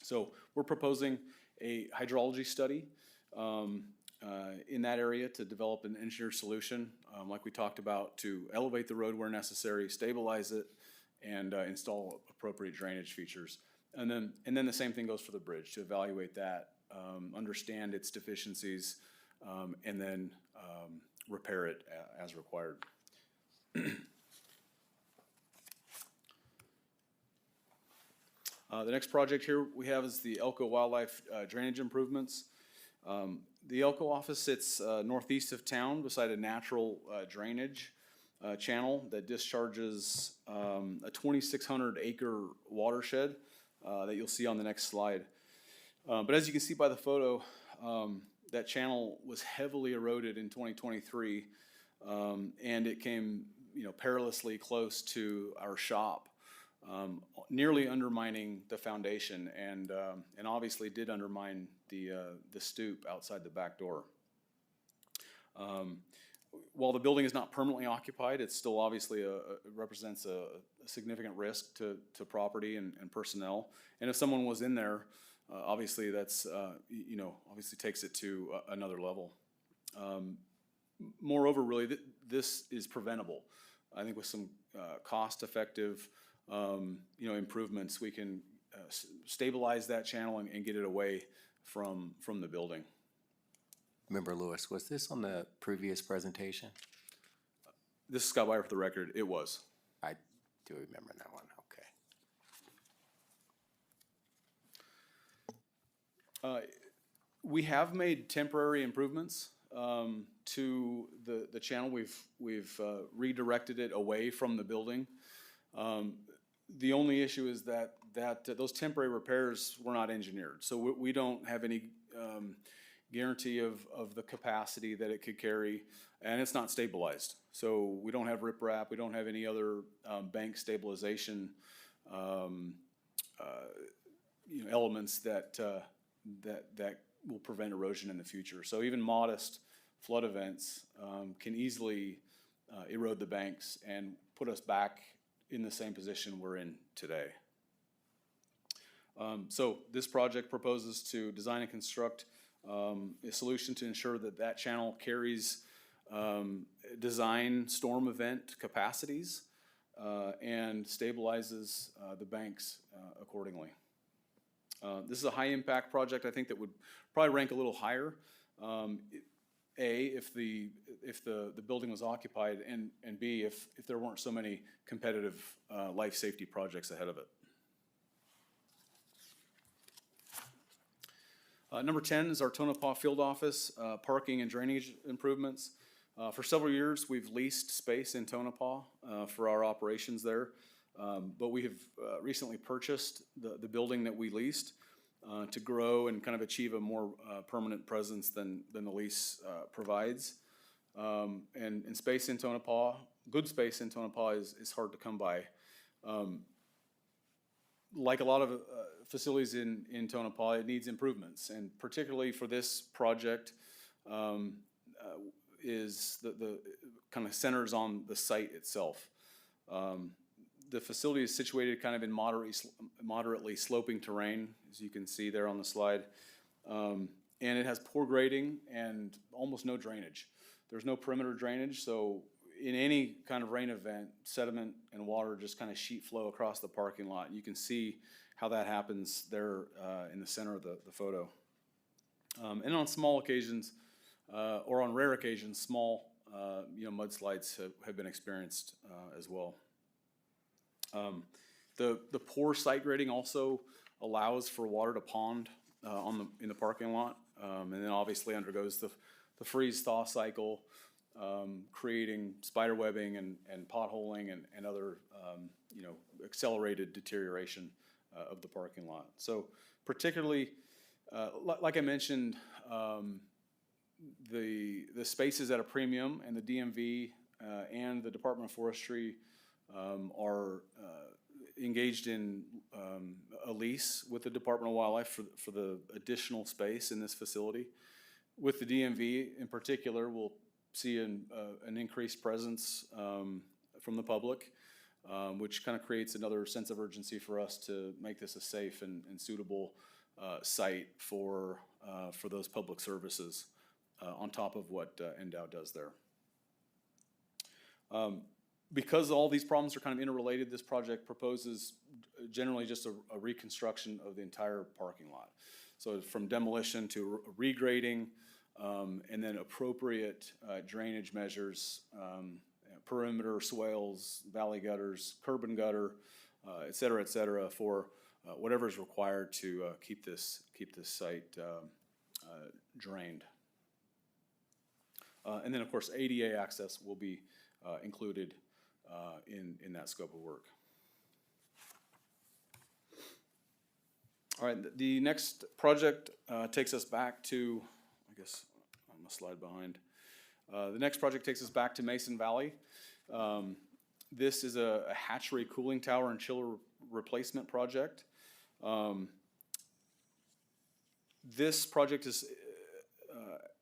So we're proposing a hydrology study in that area to develop an engineered solution, like we talked about, to elevate the road where necessary, stabilize it, and install appropriate drainage features. And then the same thing goes for the bridge, to evaluate that, understand its deficiencies, and then repair it as required. The next project here we have is the Elko Wildlife Drainage Improvements. The Elko office sits northeast of town beside a natural drainage channel that discharges a 2,600 acre watershed that you'll see on the next slide. But as you can see by the photo, that channel was heavily eroded in 2023, and it came, perilously close to our shop, nearly undermining the foundation, and obviously did undermine the stoop outside the back door. While the building is not permanently occupied, it still obviously represents a significant risk to property and personnel. And if someone was in there, obviously that's, obviously takes it to another level. Moreover, really, this is preventable. I think with some cost-effective, improvements, we can stabilize that channel and get it away from the building. Member Lewis, was this on the previous presentation? This is Scott Wire for the record. It was. I do remember that one, okay. We have made temporary improvements to the channel. We've redirected it away from the building. The only issue is that those temporary repairs were not engineered. So we don't have any guarantee of the capacity that it could carry, and it's not stabilized. So we don't have riprap, we don't have any other bank stabilization elements that will prevent erosion in the future. So even modest flood events can easily erode the banks and put us back in the same position we're in today. So this project proposes to design and construct a solution to ensure that channel carries design storm event capacities and stabilizes the banks accordingly. This is a high impact project, I think, that would probably rank a little higher. If the building was occupied, and B, if there weren't so many competitive life safety projects ahead of it. Number 10 is our Tonopah Field Office, parking and drainage improvements. For several years, we've leased space in Tonopah for our operations there, but we have recently purchased the building that we leased to grow and kind of achieve a more permanent presence than the lease provides. And space in Tonopah, good space in Tonopah is hard to come by. Like a lot of facilities in Tonopah, it needs improvements, and particularly for this project, is the kind of centers on the site itself. The facility is situated kind of in moderately sloping terrain, as you can see there on the slide, and it has poor grading and almost no drainage. There's no perimeter drainage, so in any kind of rain event, sediment and water just kind of sheet flow across the parking lot. You can see how that happens there in the center of the photo. And on small occasions, or on rare occasions, small mudslides have been experienced as well. The poor site grading also allows for water to pond in the parking lot, and then obviously undergoes the freeze-thaw cycle, creating spider webbing and potholing and other accelerated deterioration of the parking lot. So particularly, like I mentioned, the space is at a premium, and the DMV and the Department of Forestry are engaged in a lease with the Department of Wildlife for the additional space in this facility. With the DMV in particular, we'll see an increased presence from the public, which kind of creates another sense of urgency for us to make this a safe and suitable site for those public services on top of what NDOW does there. Because all these problems are kind of interrelated, this project proposes generally just a reconstruction of the entire parking lot. So from demolition to regrading, and then appropriate drainage measures, perimeter swales, valley gutters, curb and gutter, et cetera, for whatever is required to keep this site drained. And then, of course, ADA access will be included in that scope of work. All right, the next project takes us back to, I guess I'm a slide behind. The next project takes us back to Mason Valley. This is a hatchery cooling tower and chiller replacement project. This project is,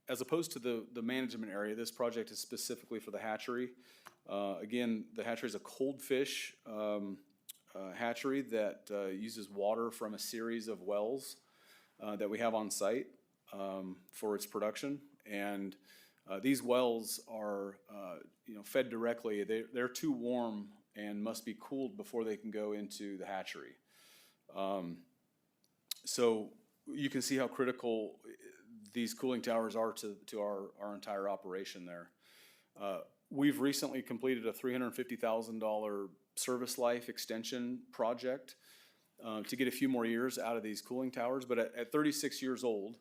as opposed to the management area, this project is specifically for the hatchery. Again, the hatchery is a cold fish hatchery that uses water from a series of wells that we have on site for its production. And these wells are fed directly. They're too warm and must be cooled before they can go into the hatchery. So you can see how critical these cooling towers are to our entire operation there. We've recently completed a $350,000 service life extension project to get a few more years out of these cooling towers, but at 36 years old,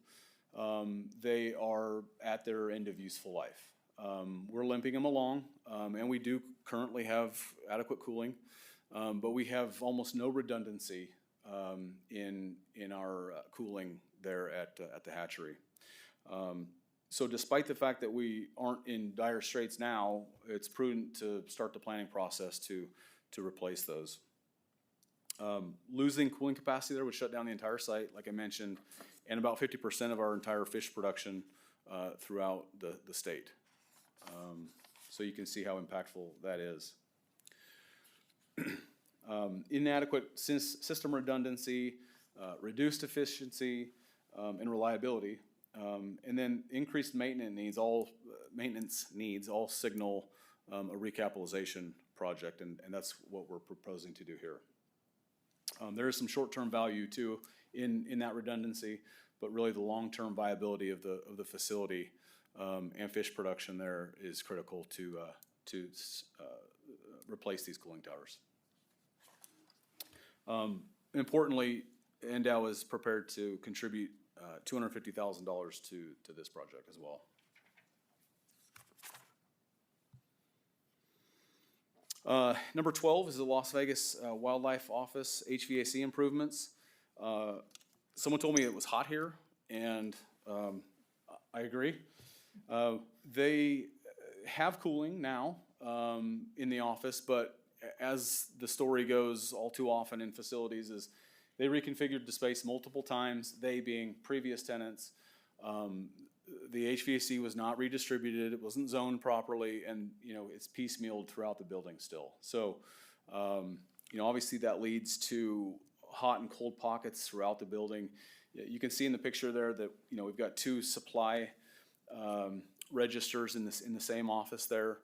they are at their end of useful life. We're limping them along, and we do currently have adequate cooling, but we have almost no redundancy in our cooling there at the hatchery. So despite the fact that we aren't in dire straits now, it's prudent to start the planning process to replace those. Losing cooling capacity there would shut down the entire site, like I mentioned, and about 50% of our entire fish production throughout the state. So you can see how impactful that is. Inadequate system redundancy, reduced efficiency, and reliability, and then increased maintenance needs all signal a recapitalization project, and that's what we're proposing to do here. There is some short-term value too in that redundancy, but really the long-term viability of the facility and fish production there is critical to replace these cooling towers. Importantly, NDOW is prepared to contribute $250,000 to this project as well. Number 12 is the Las Vegas Wildlife Office HVAC improvements. Someone told me it was hot here, and I agree. They have cooling now in the office, but as the story goes all too often in facilities is they reconfigured the space multiple times, they being previous tenants. The HVAC was not redistributed, it wasn't zoned properly, and it's piecemealed throughout the building still. So obviously that leads to hot and cold pockets throughout the building. You can see in the picture there that we've got two supply registers in the same office there.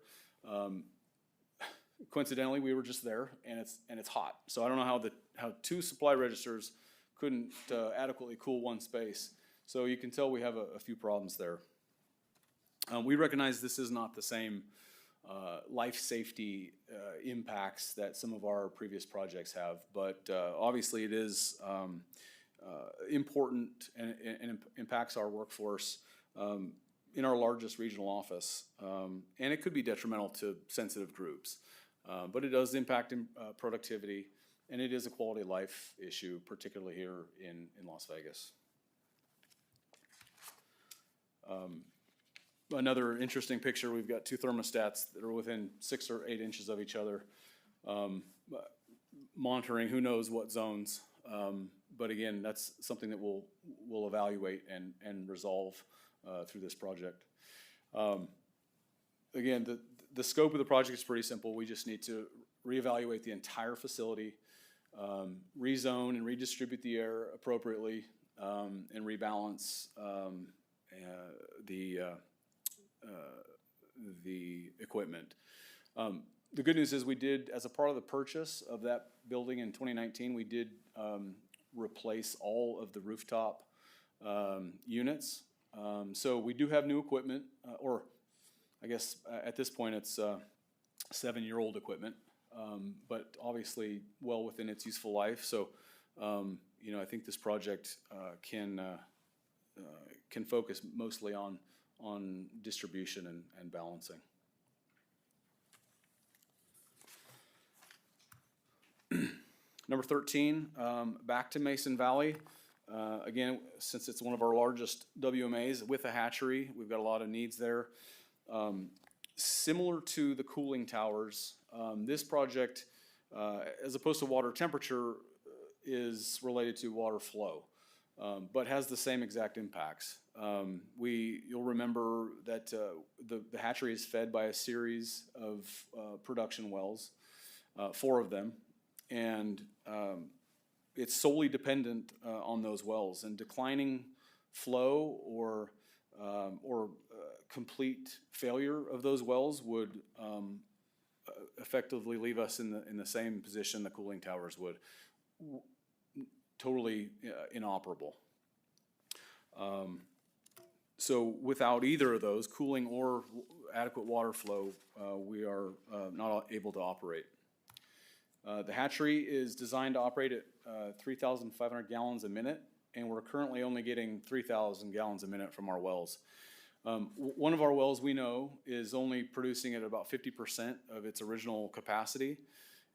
Coincidentally, we were just there, and it's hot. So I don't know how two supply registers couldn't adequately cool one space. So you can tell we have a few problems there. We recognize this is not the same life safety impacts that some of our previous projects have, but obviously it is important and impacts our workforce in our largest regional office, and it could be detrimental to sensitive groups. But it does impact productivity, and it is a quality of life issue, particularly here in Las Vegas. another interesting picture, we've got two thermostats that are within 6 or 8 inches of each other, monitoring who knows what zones. But again, that's something that we'll evaluate and resolve through this project. Again, the scope of the project is pretty simple. We just need to reevaluate the entire facility, rezone and redistribute the air appropriately, and rebalance the equipment. The good news is we did, as a part of the purchase of that building in 2019, we did replace all of the rooftop units. So we do have new equipment, or I guess at this point it's 7-year-old equipment, but obviously well within its useful life. So you know, I think this project can focus mostly on distribution and balancing. Number 13, back to Mason Valley. Again, since it's one of our largest WMAs with a hatchery, we've got a lot of needs there. Similar to the cooling towers, this project, as opposed to water temperature, is related to water flow, but has the same exact impacts. You'll remember that the hatchery is fed by a series of production wells, 4 of them, and it's solely dependent on those wells. And declining flow or complete failure of those wells would effectively leave us in the same position the cooling towers would, totally inoperable. So without either of those, cooling or adequate water flow, we are not able to operate. The hatchery is designed to operate at 3,500 gallons a minute, and we're currently only getting 3,000 gallons a minute from our wells. One of our wells we know is only producing at about 50% of its original capacity.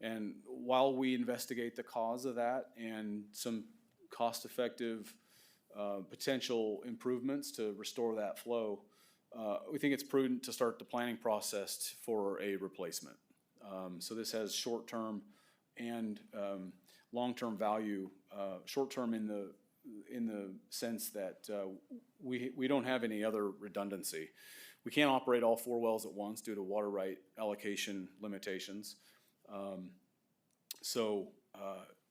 And while we investigate the cause of that and some cost-effective potential improvements to restore that flow, we think it's prudent to start the planning process for a replacement. So this has short-term and long-term value. Short-term in the sense that we don't have any other redundancy. We can't operate all 4 wells at once due to water right allocation limitations. So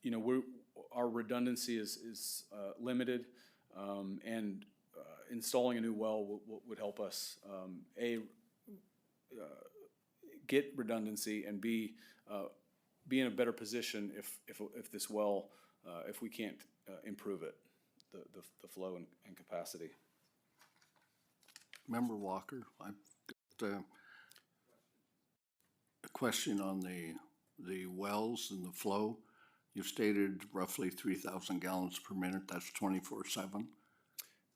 you know, our redundancy is limited, and installing a new well would help us get redundancy, and be in a better position if this well, if we can't improve it, the flow and capacity. Member Walker, I've got a question on the wells and the flow. You stated roughly 3,000 gallons per minute. That's 24/7.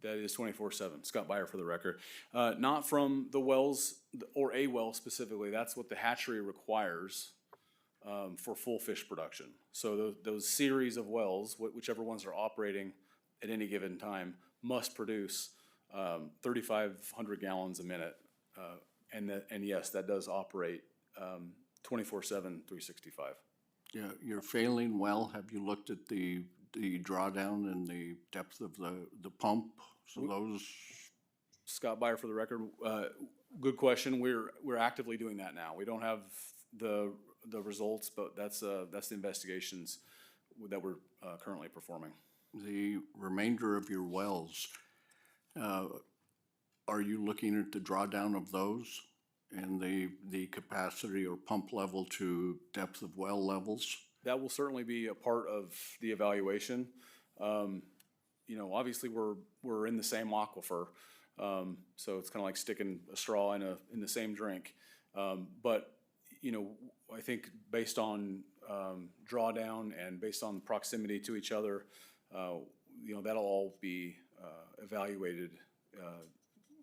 That is 24/7. Scott Beyer for the record. Not from the wells or a well specifically. That's what the hatchery requires for full fish production. So those series of wells, whichever ones are operating at any given time, must produce 3,500 gallons a minute. And yes, that does operate 24/7, 365. Yeah, your failing well, have you looked at the drawdown and the depth of the pump? So those. Scott Beyer for the record. Good question. We're actively doing that now. We don't have the results, but that's the investigations that we're currently performing. The remainder of your wells, are you looking at the drawdown of those and the capacity or pump level to depth of well levels? That will certainly be a part of the evaluation. You know, obviously we're in the same aquifer, so it's kind of like sticking a straw in the same drink. But you know, I think based on drawdown and based on proximity to each other, you know, that'll all be evaluated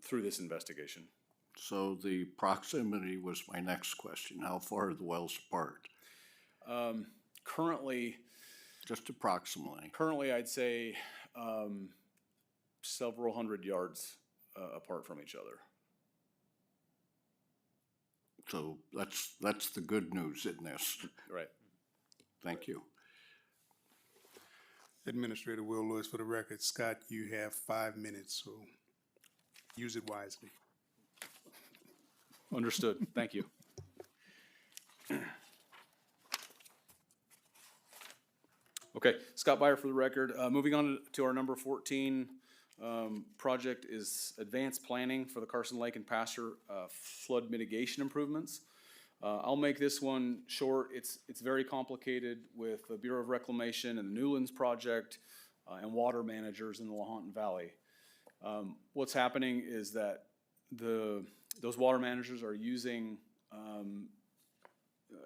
through this investigation. So the proximity was my next question. How far are the wells apart? Currently, just approximately. Currently, I'd say several hundred yards apart from each other. So that's the good news in this. Right. Thank you. Administrator Will Lewis, for the record, Scott, you have 5 minutes, so use it wisely. Understood. Thank you. Okay, Scott Byer for the record. Moving on to our number 14 project is advanced planning for the Carson Lake and Pasture flood mitigation improvements. I'll make this one short. It's very complicated with the Bureau of Reclamation and the Newlands project and water managers in the Lahontan Valley. What's happening is that those water managers are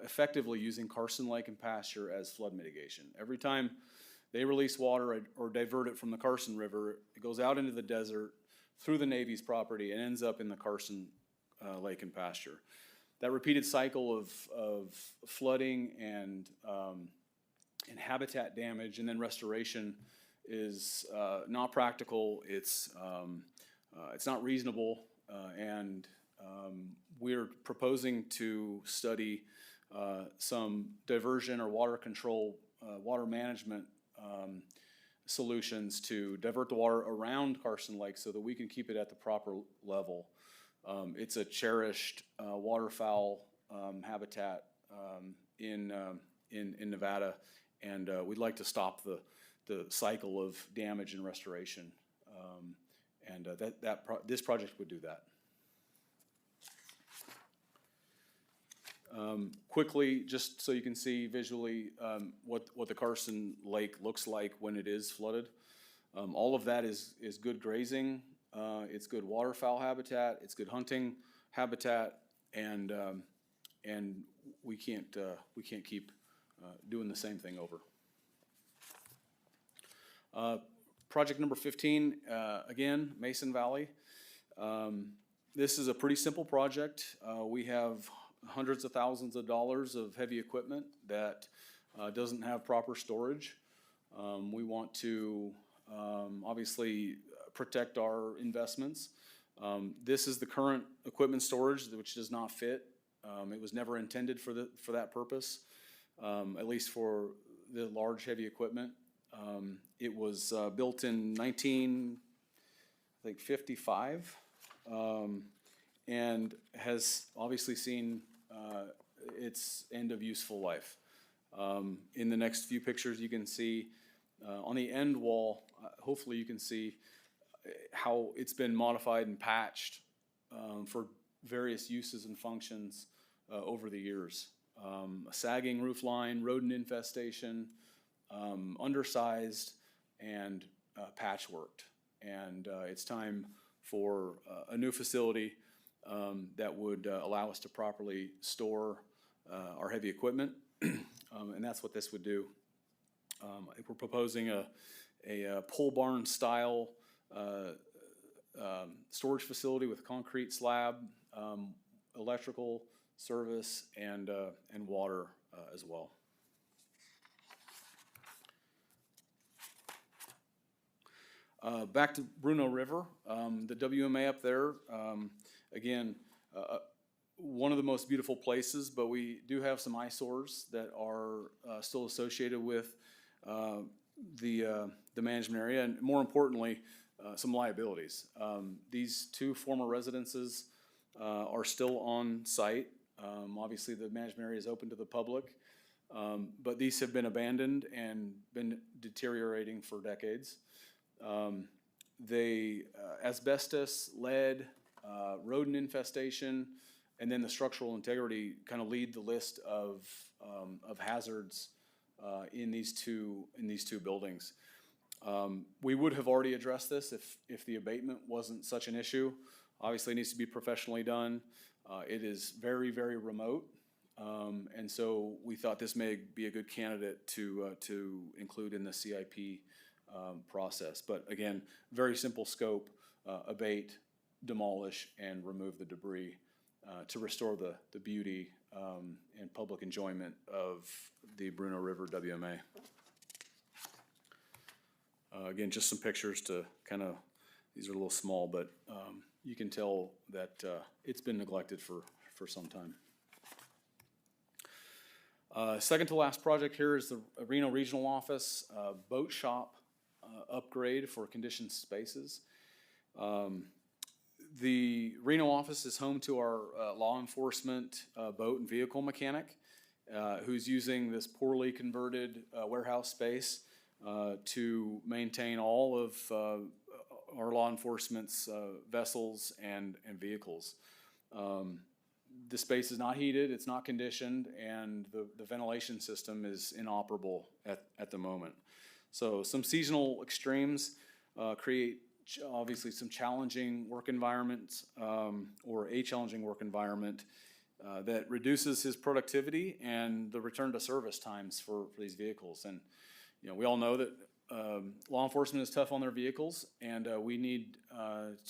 effectively using Carson Lake and Pasture as flood mitigation. Every time they release water or divert it from the Carson River, it goes out into the desert through the Navy's property and ends up in the Carson Lake and Pasture. That repeated cycle of flooding and habitat damage and then restoration is not practical. It's not reasonable, and we're proposing to study some diversion or water control, water management solutions to divert the water around Carson Lake so that we can keep it at the proper level. It's a cherished waterfowl habitat in Nevada, and we'd like to stop the cycle of damage and restoration, and this project would do that. Quickly, just so you can see visually what the Carson Lake looks like when it is flooded. All of that is good grazing, it's good waterfowl habitat, it's good hunting habitat, and we can't keep doing the same thing over. Project number 15, again, Mason Valley. This is a pretty simple project. We have hundreds of thousands of dollars of heavy equipment that doesn't have proper storage. We want to obviously protect our investments. This is the current equipment storage, which does not fit. It was never intended for that purpose, at least for the large heavy equipment. It was built in 1955, and has obviously seen its end of useful life. In the next few pictures, you can see on the end wall, hopefully you can see how it's been modified and patched for various uses and functions over the years. A sagging roof line, rodent infestation, undersized, and patchworked. And it's time for a new facility that would allow us to properly store our heavy equipment, and that's what this would do. We're proposing a pole barn style storage facility with concrete slab, electrical service, and water as well. Back to Bruno River, the WMA up there, again, one of the most beautiful places, but we do have some eyesores that are still associated with the management area, and more importantly, some liabilities. These two former residences are still on site. Obviously, the management area is open to the public, but these have been abandoned and been deteriorating for decades. Asbestos, lead, rodent infestation, and then the structural integrity kind of lead the list of hazards in these two buildings. We would have already addressed this if the abatement wasn't such an issue. Obviously, it needs to be professionally done. It is very, very remote, and so we thought this may be a good candidate to include in the CIP process. But again, very simple scope: abate, demolish, and remove the debris to restore the beauty and public enjoyment of the Bruno River WMA. Again, just some pictures to kind of, these are a little small, but you can tell that it's been neglected for some time. Second to last project here is the Reno Regional Office boat shop upgrade for conditioned spaces. The Reno office is home to our law enforcement boat and vehicle mechanic, who's using this poorly converted warehouse space to maintain all of our law enforcement's vessels and vehicles. The space is not heated, it's not conditioned, and the ventilation system is inoperable at the moment. So some seasonal extremes create obviously some challenging work environments, or a challenging work environment that reduces his productivity and the return to service times for these vehicles. And we all know that law enforcement is tough on their vehicles, and we need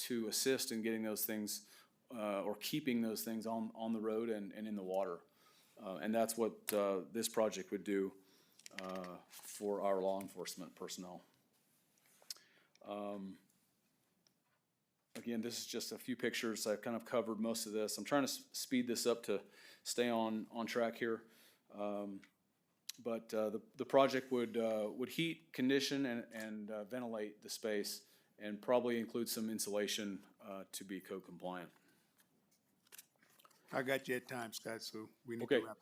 to assist in getting those things or keeping those things on the road and in the water. And that's what this project would do for our law enforcement personnel. Again, this is just a few pictures. I've kind of covered most of this. I'm trying to speed this up to stay on track here. But the project would heat, condition, and ventilate the space, and probably include some insulation to be code compliant. I got you at time, Scott, so we need Okay. to wrap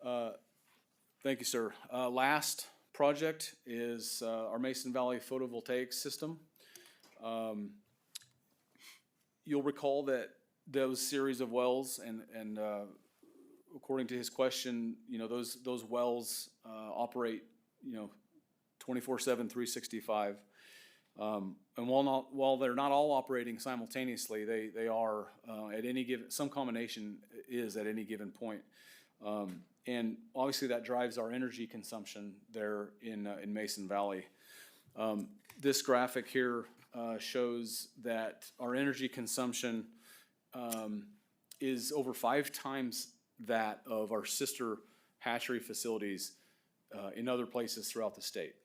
up. Thank you, sir. Last project is our Mason Valley photovoltaic system. You'll recall that those series of wells, and according to his question, those wells operate 24/7, 365. And while they're not all operating simultaneously, they are at any given, some combination is at any given point. And obviously that drives our energy consumption there in Mason Valley. This graphic here shows that our energy consumption is over 5 times that of our sister hatchery facilities in other places throughout the state.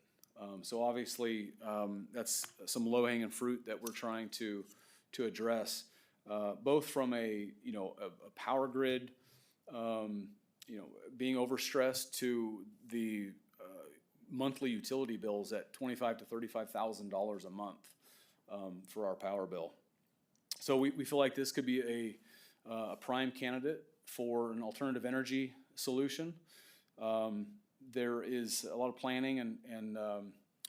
So obviously that's some low-hanging fruit that we're trying to address, both from a power grid, being overstressed, to the monthly utility bills at $25,000 to $35,000 a month for our power bill. So we feel like this could be a prime candidate for an alternative energy solution. There is a lot of planning and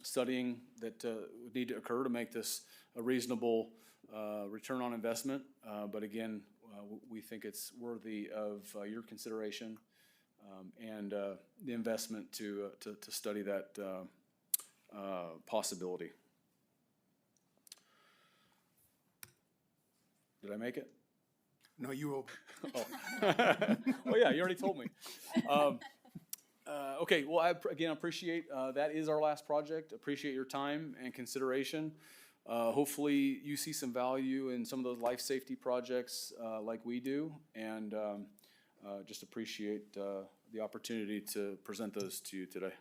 studying that would need to occur to make this a reasonable return on investment. But again, we think it's worthy of your consideration and the investment to study that possibility. Did I make it? No, you will. Oh. Well, yeah, you already told me. Okay, well, I appreciate, that is our last project. Appreciate your time and consideration. Hopefully you see some value in some of those life safety projects like we do, and just appreciate the opportunity to present those to you today.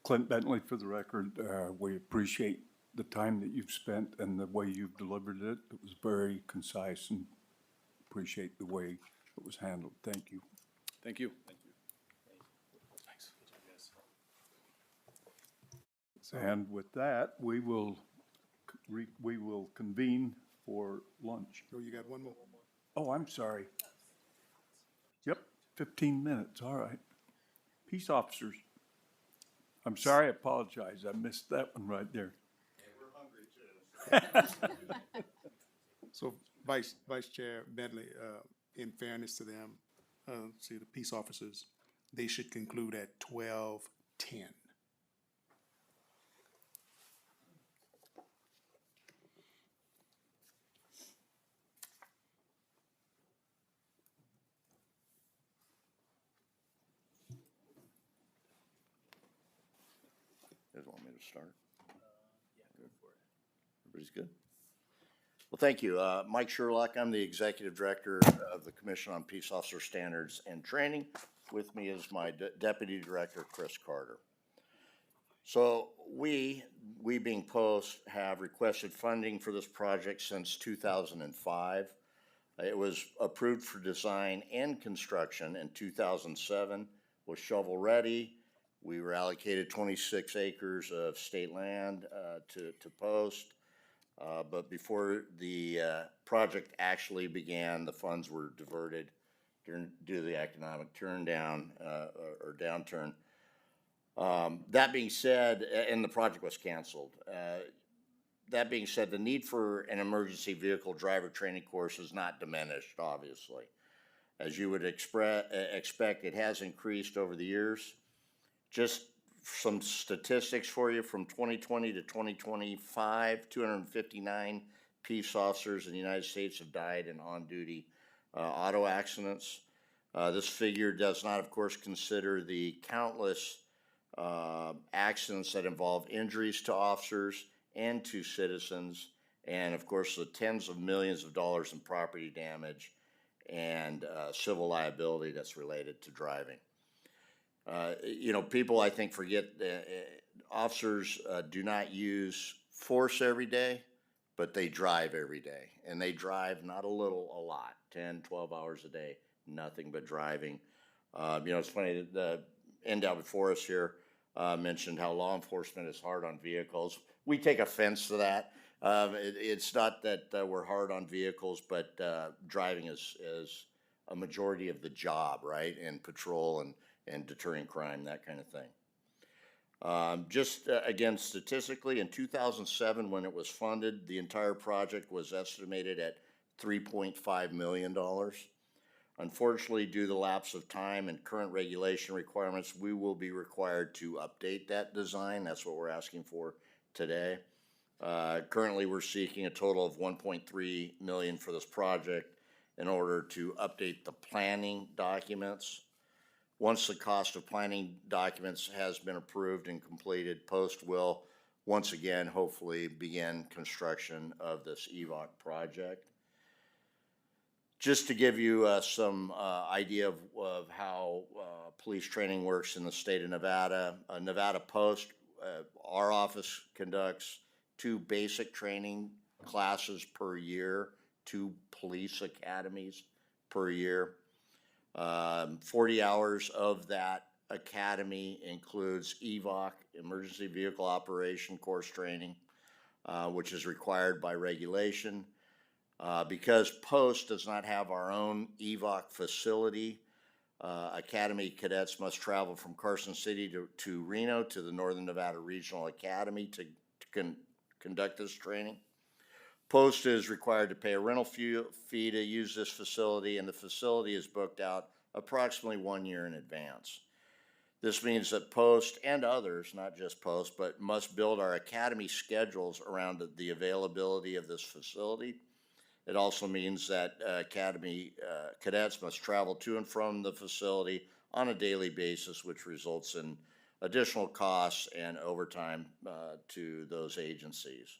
Clint Bentley, for the record, we appreciate the time that you've spent and the way you've delivered it. It was very concise, and appreciate the way it was handled. Thank you. Thank you. Thanks. And with that, we will convene for lunch. Oh, you got one more? Oh, I'm sorry. Yep, 15 minutes, all right. Peace officers. I'm sorry, I apologize. I missed that one right there. So Vice Chair Bentley, in fairness to them, see the peace officers, they should conclude at 12:10. You guys want me to start? Yeah, go for it. Everybody's good? Well, thank you. Mike Sherlock, I'm the Executive Director of the Commission on Peace Officer Standards and Training. With me is my Deputy Director, Chris Carter. So we being Post, have requested funding for this project since 2005. It was approved for design and construction in 2007, was shovel-ready. We were allocated 26 acres of state land to post. But before the project actually began, the funds were diverted due to the economic downturn. That being said, and the project was canceled. That being said, the need for an emergency vehicle driver training course is not diminished, obviously. As you would expect, it has increased over the years. Just some statistics for you from 2020 to 2025, 259 peace officers in the United States have died in on-duty auto accidents. This figure does not, of course, consider the countless accidents that involve injuries to officers and to citizens, and of course the tens of millions of dollars in property damage and civil liability that's related to driving. People I think forget that officers do not use force every day, but they drive every day. And they drive not a little, a lot, 10, 12 hours a day, nothing but driving. It's funny, the NDOW before us here mentioned how law enforcement is hard on vehicles. We take offense to that. It's not that we're hard on vehicles, but driving is a majority of the job, right? And patrol and deterring crime, that kind of thing. Again, statistically, in 2007, when it was funded, the entire project was estimated at $3.5 million. Unfortunately, due to the lapse of time and current regulation requirements, we will be required to update that design. That's what we're asking for today. Currently, we're seeking a total of $1.3 million for this project in order to update the planning documents. Once the cost of planning documents has been approved and completed, Post will once again hopefully begin construction of this EVOC project. Just to give you some idea of how police training works in the state of Nevada, Nevada Post, our office conducts 2 basic training classes per year, 2 police academies per year. 40 hours of that academy includes EVOC, Emergency Vehicle Operation Course Training, which is required by regulation. Because Post does not have our own EVOC facility, Academy cadets must travel from Carson City to Reno to the Northern Nevada Regional Academy to conduct this training. Post is required to pay a rental fee to use this facility, and the facility is booked out approximately 1 year in advance. This means that Post and others, not just Post, but must build our academy schedules around the availability of this facility. It also means that academy cadets must travel to and from the facility on a daily basis, which results in additional costs and overtime to those agencies.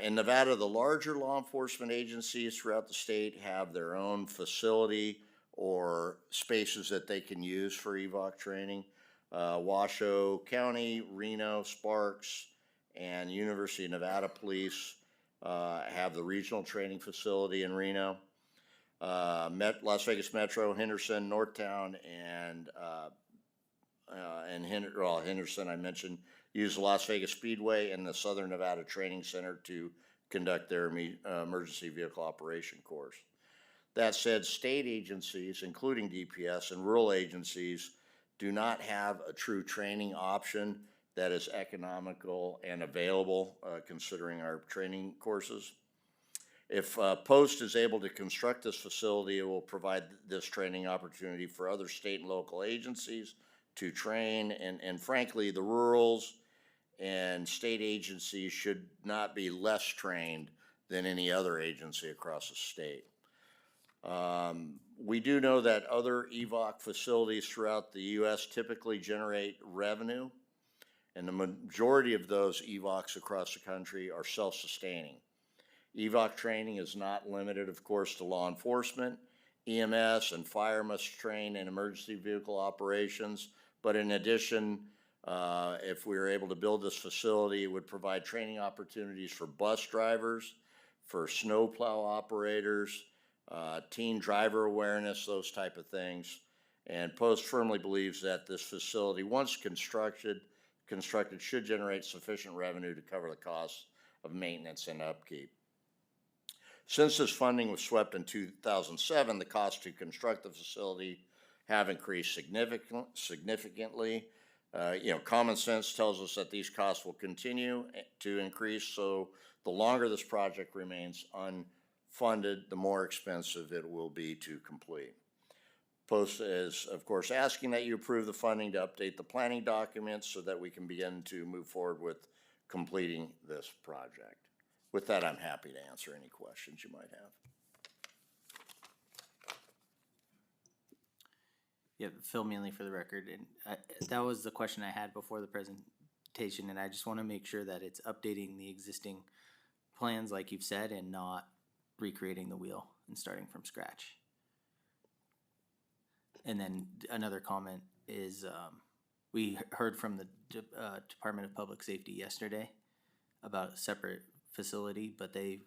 In Nevada, the larger law enforcement agencies throughout the state have their own facility or spaces that they can use for EVOC training. Washoe County, Reno, Sparks, and University of Nevada Police have the regional training facility in Reno. Las Vegas Metro, Henderson, Northtown, and Henderson, I mentioned, use the Las Vegas Speedway and the Southern Nevada Training Center to conduct their emergency vehicle operation course. That said, state agencies, including DPS, and rural agencies do not have a true training option that is economical and available considering our training courses. If Post is able to construct this facility, it will provide this training opportunity for other state and local agencies to train, and frankly, the rurals and state agencies should not be less trained than any other agency across the state. We do know that other EVOC facilities throughout the U.S. typically generate revenue, and the majority of those EVOCs across the country are self-sustaining. EVOC training is not limited, of course, to law enforcement. EMS and fire must train in emergency vehicle operations, but in addition, if we were able to build this facility, it would provide training opportunities for bus drivers, for snowplow operators, teen driver awareness, those type of things. And Post firmly believes that this facility, once constructed should generate sufficient revenue to cover the costs of maintenance and upkeep. Since this funding was swept in 2007, the costs to construct the facility have increased significantly. Common sense tells us that these costs will continue to increase, so the longer this project remains unfunded, the more expensive it will be to complete. Post is, of course, asking that you approve the funding to update the planning documents so that we can begin to move forward with completing this project. With that, I'm happy to answer any questions you might have. Yeah, Phil Mealy for the record, and that was the question I had before the presentation, and I just want to make sure that it's updating the existing plans like you've said and not recreating the wheel and starting from scratch. And then another comment is we heard from the Department of Public Safety yesterday about a separate facility, but they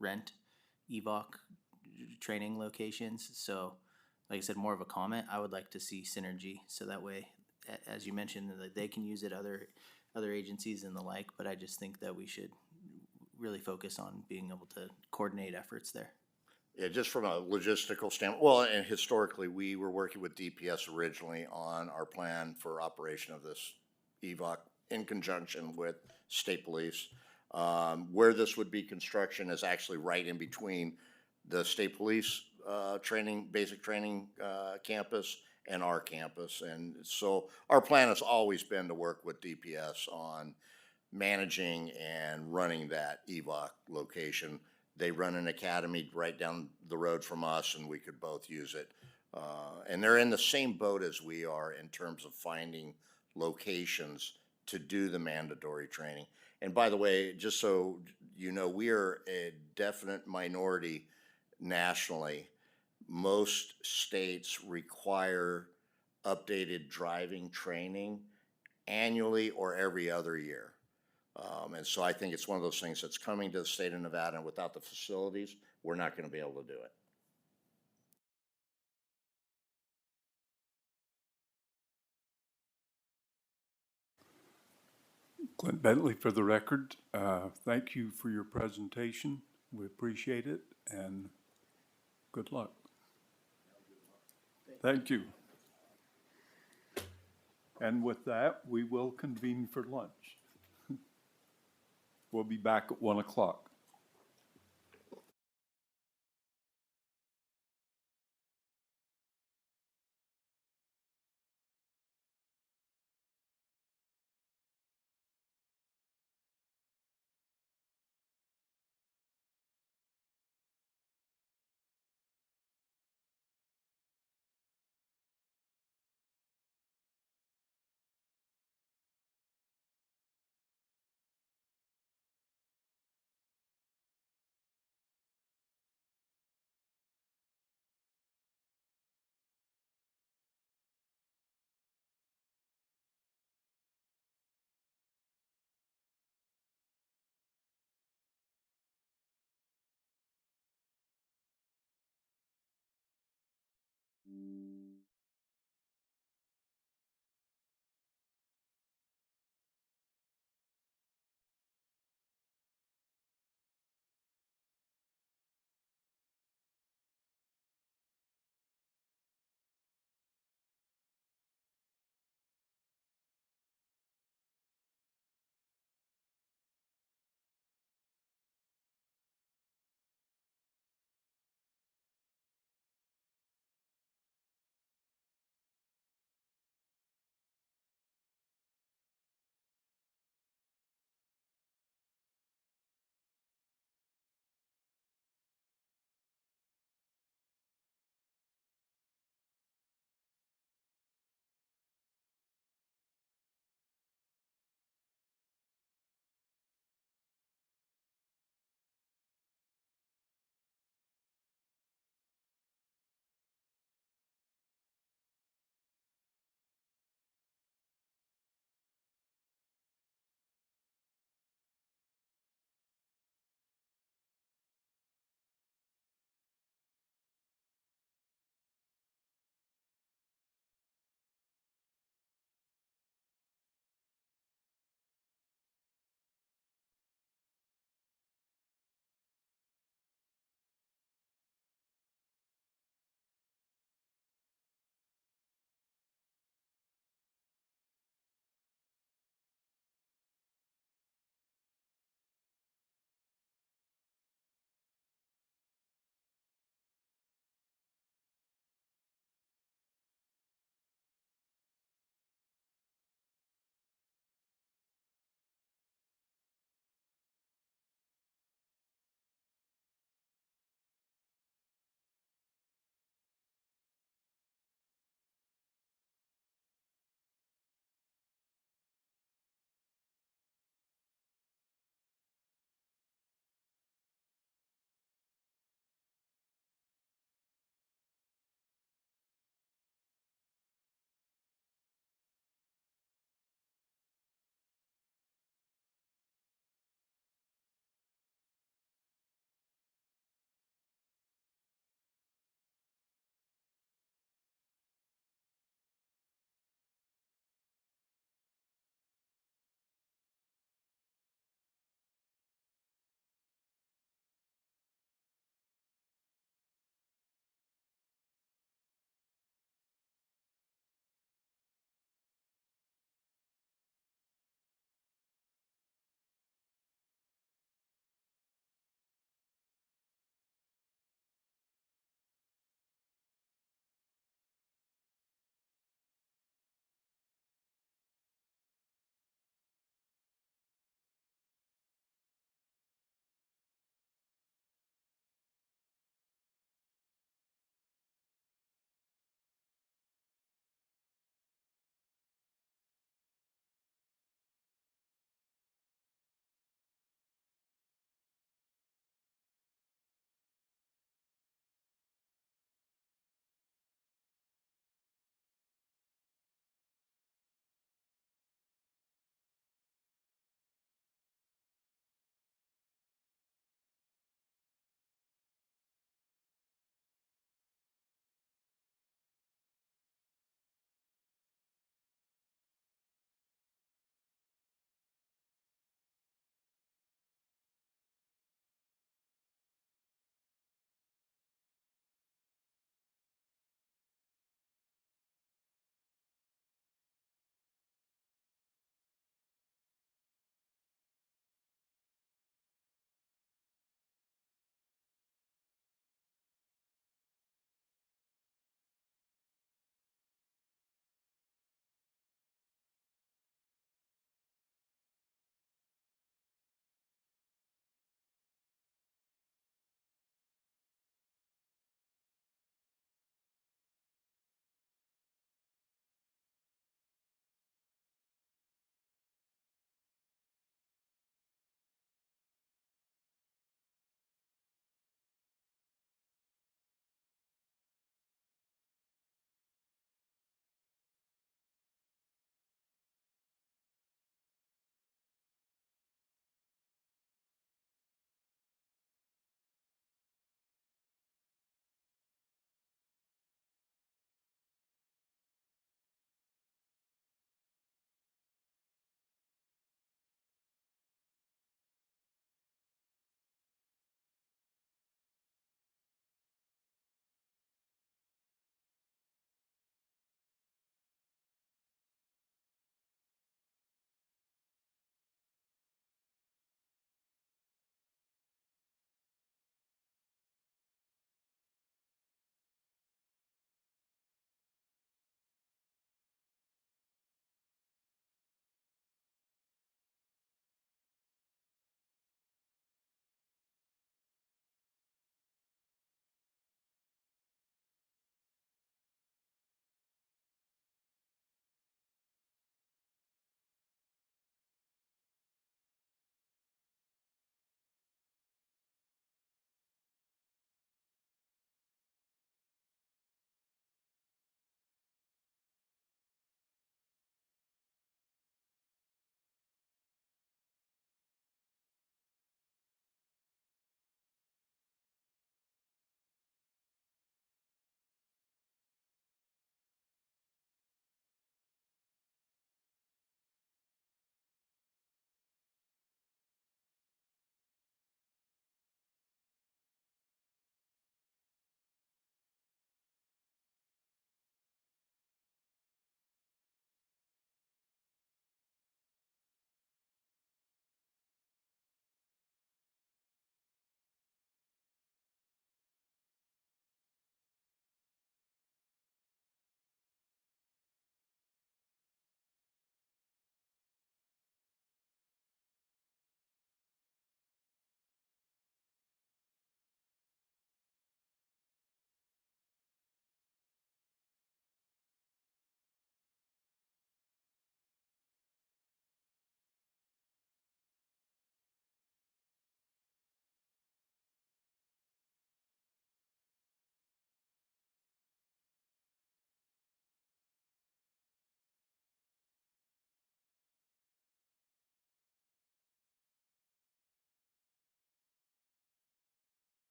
rent EVOC training locations. So like I said, more of a comment. I would like to see synergy, so that way, as you mentioned, that they can use it, other agencies and the like, but I just think that we should really focus on being able to coordinate efforts there. Yeah, just from a logistical standpoint, well, and historically, we were working with DPS originally on our plan for operation of this EVOC in conjunction with state police. Where this would be construction is actually right in between the state police basic training campus and our campus. And so our plan has always been to work with DPS on managing and running that EVOC location. They run an academy right down the road from us, and we could both use it. And they're in the same boat as we are in terms of finding locations to do the mandatory training. And by the way, just so you know, we are a definite minority nationally. Most states require updated driving training annually or every other year. And so I think it's one of those things that's coming to the state of Nevada, and without the facilities, we're not going to be able to do it. Clint Bentley for the record. Thank you for your presentation. We appreciate it, and good luck. Thank you. And with that, we will convene for lunch. We'll be back at 1 o'clock.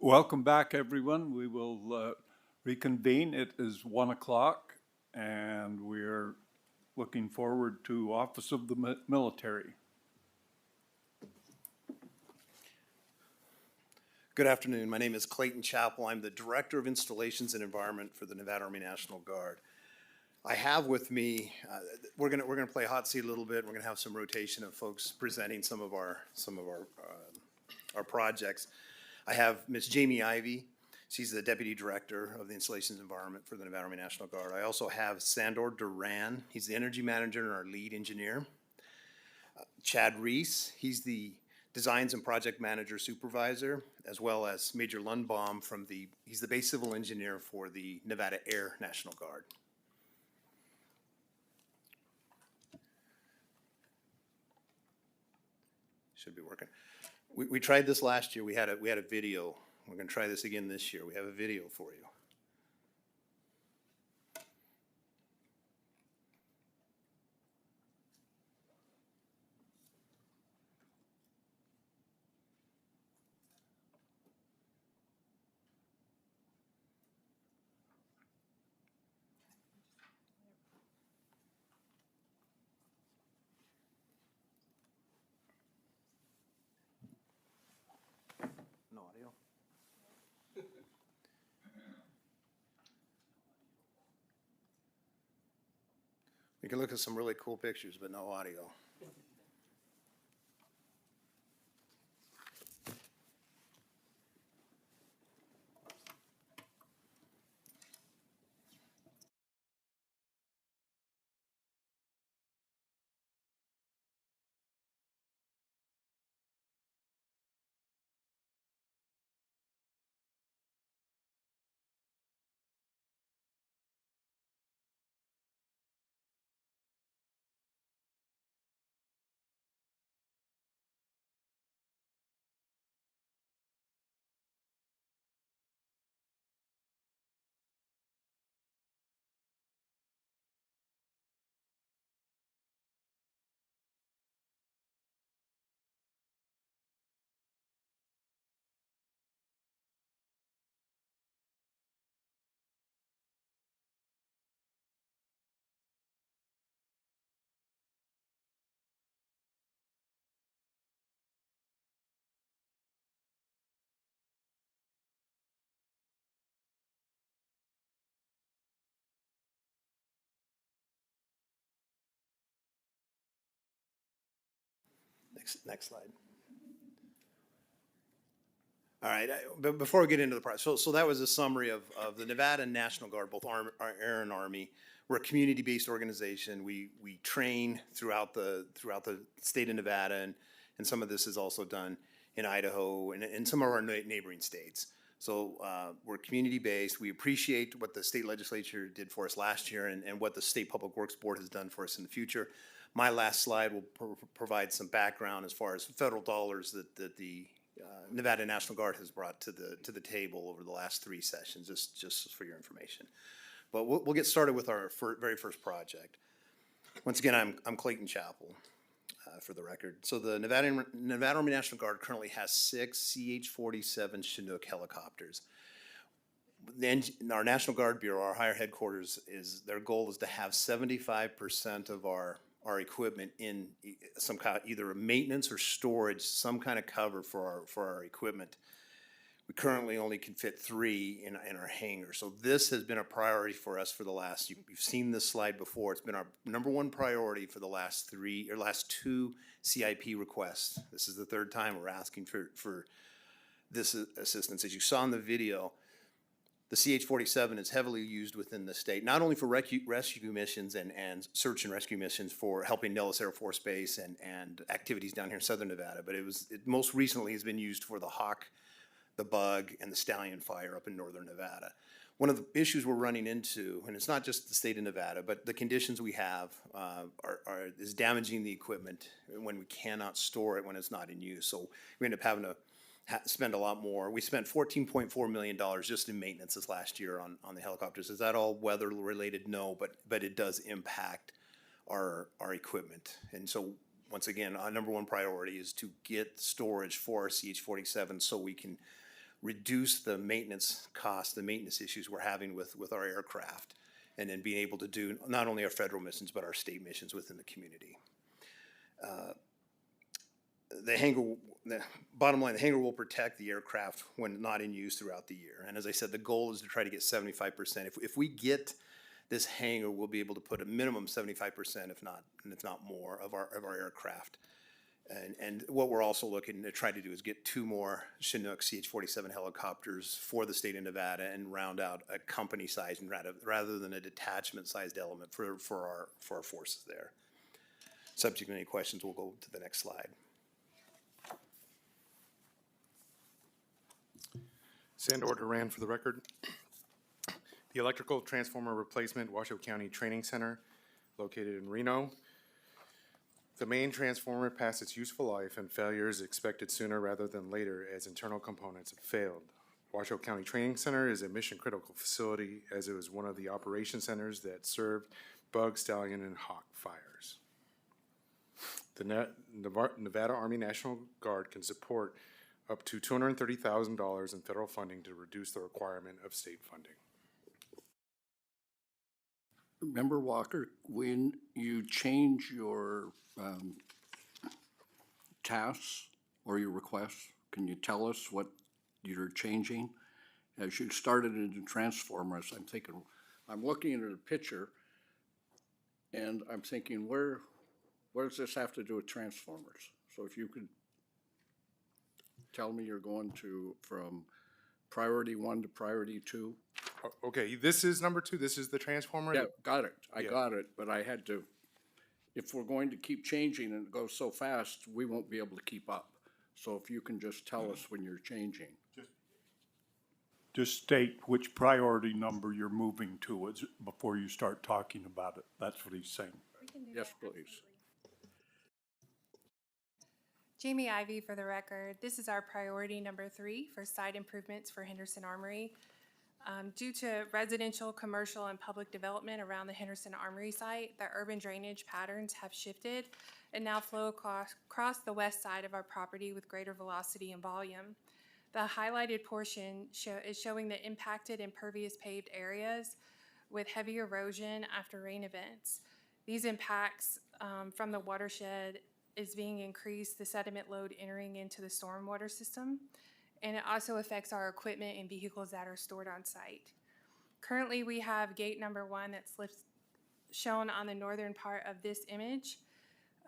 Welcome back, everyone. We will reconvene. It is 1 o'clock, and we're looking forward to Office of the Military. Good afternoon. My name is Clayton Chappell. I'm the Director of Installations and Environment for the Nevada Army National Guard. I have with me, we're gonna play hot seat a little bit. We're gonna have some rotation of folks presenting some of our projects. I have Ms. Jamie Ivy. She's the Deputy Director of the Installations Environment for the Nevada Army National Guard. I also have Sandor Duran. He's the Energy Manager and our Lead Engineer. Chad Reese, he's the Designs and Project Manager Supervisor, as well as Major Lundbaum he's the Base Civil Engineer for the Nevada Air National Guard. Should be working. We tried this last year. We had a video. We're gonna try this again this year. We have a video for you. No audio? We can look at some really cool pictures, but no audio. Next slide. All right, but before we get into the process, so that was a summary of the Nevada National Guard, both our Air and Army. We're a community-based organization. We train throughout the state of Nevada, and some of this is also done in Idaho and some of our neighboring states. So we're community-based. We appreciate what the state legislature did for us last year and what the State Public Works Board has done for us in the future. My last slide will provide some background as far as federal dollars that the Nevada National Guard has brought to the table over the last 3 sessions, just for your information. But we'll get started with our very first project. Once again, I'm Clayton Chappell, for the record. So the Nevada Army National Guard currently has 6 CH-47 Chinook helicopters. Our National Guard Bureau, our higher headquarters, their goal is to have 75% of our equipment in some kind of either maintenance or storage, some kind of cover for our equipment. We currently only can fit 3 in our hangar. So this has been a priority for us for the last, you've seen this slide before. It's been our #1 priority for the last 2 CIP requests. This is the 3rd time we're asking for this assistance. As you saw in the video, the CH-47 is heavily used within the state, not only for rescue missions and search and rescue missions for helping Nellis Air Force Base and activities down here in southern Nevada, but it most recently has been used for the Hawk, the Bug, and the Stallion fire up in northern Nevada. One of the issues we're running into, and it's not just the state of Nevada, but the conditions we have is damaging the equipment when we cannot store it when it's not in use. So we end up having to spend a lot more. We spent $14.4 million just in maintenance this last year on the helicopters. Is that all weather related? No, but it does impact our equipment. And so once again, our #1 priority is to get storage for our CH-47 so we can reduce the maintenance costs, the maintenance issues we're having with our aircraft, and then being able to do not only our federal missions, but our state missions within the community. The bottom line, the hangar will protect the aircraft when not in use throughout the year. And as I said, the goal is to try to get 75%. If we get this hangar, we'll be able to put a minimum 75%, if not more, of our aircraft. And what we're also looking to try to do is get 2 more Chinook CH-47 helicopters for the state of Nevada and round out a company size and rather than a detachment sized element for our forces there. Subject to any questions, we'll go to the next slide. Sandor Duran for the record. The electrical transformer replacement, Washoe County Training Center, located in Reno. The main transformer passed its useful life and failure is expected sooner rather than later as internal components have failed. Washoe County Training Center is a mission-critical facility as it was one of the operation centers that served bug, stallion, and hawk fires. The Nevada Army National Guard can support up to $230,000 in federal funding to reduce the requirement of state funding. Member Walker, when you change your tasks or your requests, can you tell us what you're changing? As you started into transformers, I'm looking at a picture and I'm thinking, where does this have to do with transformers? So if you could tell me you're going from priority 1 to priority 2. Okay, this is number 2. This is the transformer? Yeah, got it. I got it, but I had to, if we're going to keep changing and it goes so fast, we won't be able to keep up. So if you can just tell us when you're changing. Just state which priority number you're moving to before you start talking about it. That's what he's saying. Yes, please. Jamie Ivy for the record. This is our priority number 3 for site improvements for Henderson Armory. Due to residential, commercial, and public development around the Henderson Armory site, the urban drainage patterns have shifted and now flow across the west side of our property with greater velocity and volume. The highlighted portion is showing the impacted impervious paved areas with heavy erosion after rain events. These impacts from the watershed is being increased, the sediment load entering into the stormwater system, and it also affects our equipment and vehicles that are stored on site. Currently, we have gate number 1 that's shown on the northern part of this image.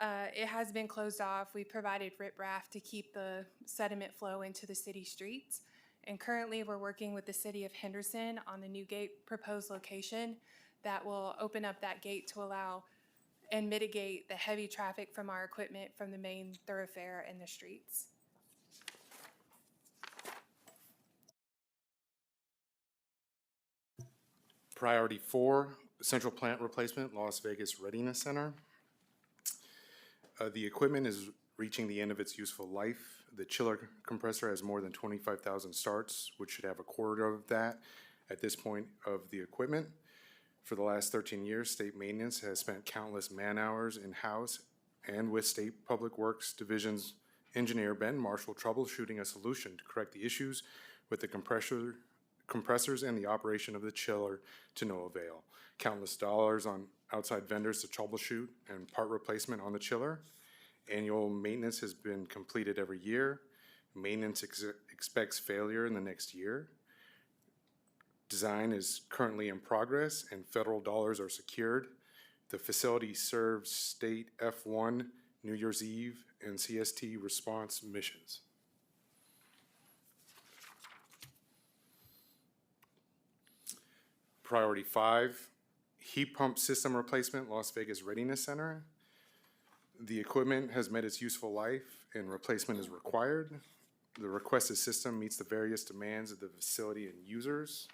It has been closed off. We provided riprap to keep the sediment flow into the city streets. And currently, we're working with the city of Henderson on the new gate proposed location that will open up that gate to allow and mitigate the heavy traffic from our equipment from the main thoroughfare and the streets. Priority 4, Central Plant Replacement, Las Vegas Readiness Center. The equipment is reaching the end of its useful life. The chiller compressor has more than 25,000 starts, which should have a quarter of that at this point of the equipment. For the last 13 years, state maintenance has spent countless man-hours in-house and with State Public Works Division's engineer Ben Marshall troubleshooting a solution to correct the issues with the compressors and the operation of the chiller to no avail. Countless dollars on outside vendors to troubleshoot and part replacement on the chiller. Annual maintenance has been completed every year. Maintenance expects failure in the next year. Design is currently in progress and federal dollars are secured. The facility serves state F1, New Year's Eve, and CST response missions. Priority 5, heat pump system replacement, Las Vegas Readiness Center. The equipment has met its useful life and replacement is required. The requested system meets the various demands of the facility and users.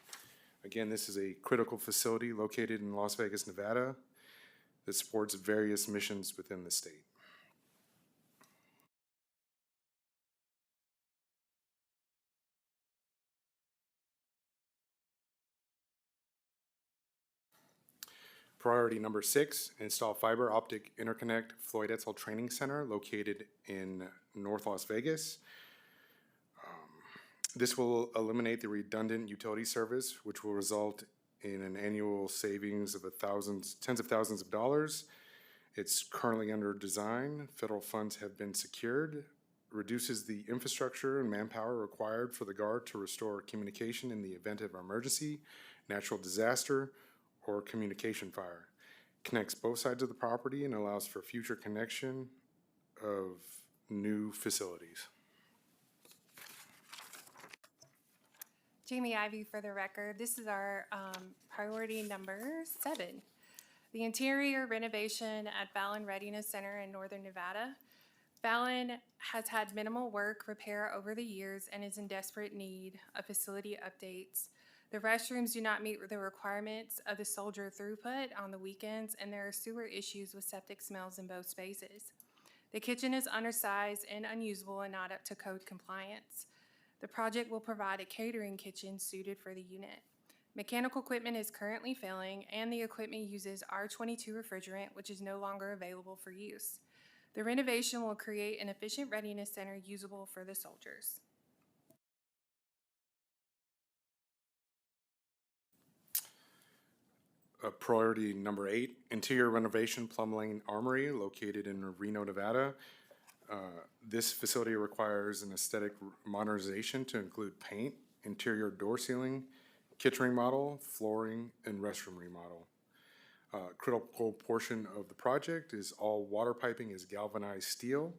Again, this is a critical facility located in Las Vegas, Nevada that supports various missions within the state. Priority number 6, install fiber optic interconnect Floyd Etzel Training Center located in North Las Vegas. This will eliminate the redundant utility service, which will result in an annual savings of tens of thousands of dollars. It's currently under design. Federal funds have been secured. Reduces the infrastructure and manpower required for the Guard to restore communication in the event of emergency, natural disaster, or communication fire. Connects both sides of the property and allows for future connection of new facilities. Jamie Ivy for the record. This is our priority number 7. The interior renovation at Fallon Readiness Center in Northern Nevada. Fallon has had minimal work repair over the years and is in desperate need of facility updates. The restrooms do not meet the requirements of the soldier throughput on the weekends, and there are sewer issues with septic smells in both spaces. The kitchen is undersized and unusable and not up to code compliance. The project will provide a catering kitchen suited for the unit. Mechanical equipment is currently failing, and the equipment uses R22 refrigerant, which is no longer available for use. The renovation will create an efficient readiness center usable for the soldiers. Priority number 8, interior renovation Plum Lane Armory located in Reno, Nevada. This facility requires an aesthetic modernization to include paint, interior door ceiling, kitchen remodel, flooring, and restroom remodel. Critical portion of the project is all water piping is galvanized steel.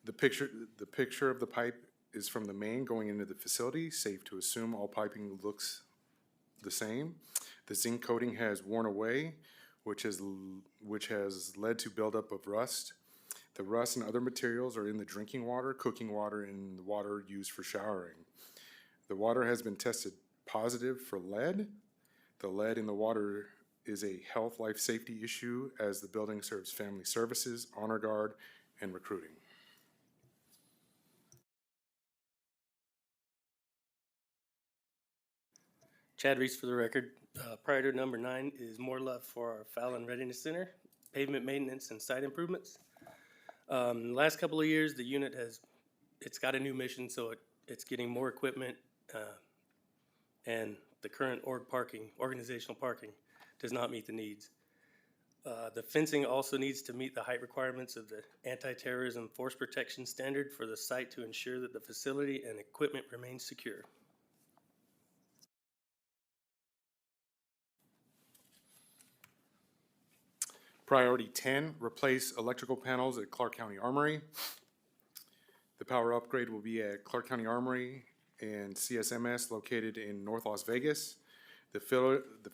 The picture of the pipe is from the main going into the facility. Safe to assume all piping looks the same. The zinc coating has worn away, which has led to buildup of rust. The rust and other materials are in the drinking water, cooking water, and the water used for showering. The water has been tested positive for lead. The lead in the water is a health, life safety issue as the building serves family services, honor guard, and recruiting. Chad Reese for the record. Priority number 9 is more love for our Fallon Readiness Center, pavement maintenance and site improvements. The last couple of years, the unit it's got a new mission, so it's getting more equipment, and the current organizational parking does not meet the needs. The fencing also needs to meet the height requirements of the anti-terrorism force protection standard for the site to ensure that the facility and equipment remain secure. Priority 10, replace electrical panels at Clark County Armory. The power upgrade will be at Clark County Armory and CSMS located in North Las Vegas. The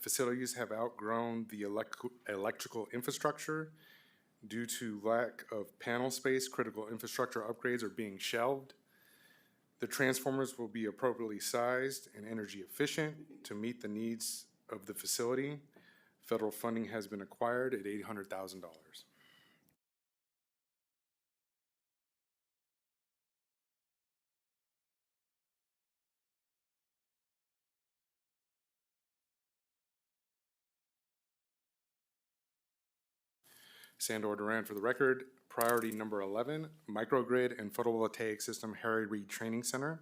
facilities have outgrown the electrical infrastructure. Due to lack of panel space, critical infrastructure upgrades are being shelved. The transformers will be appropriately sized and energy efficient to meet the needs of the facility. Federal funding has been acquired at $800,000. Sandor Duran for the record. Priority number 11, microgrid and photovoltaic system Harry Reid Training Center.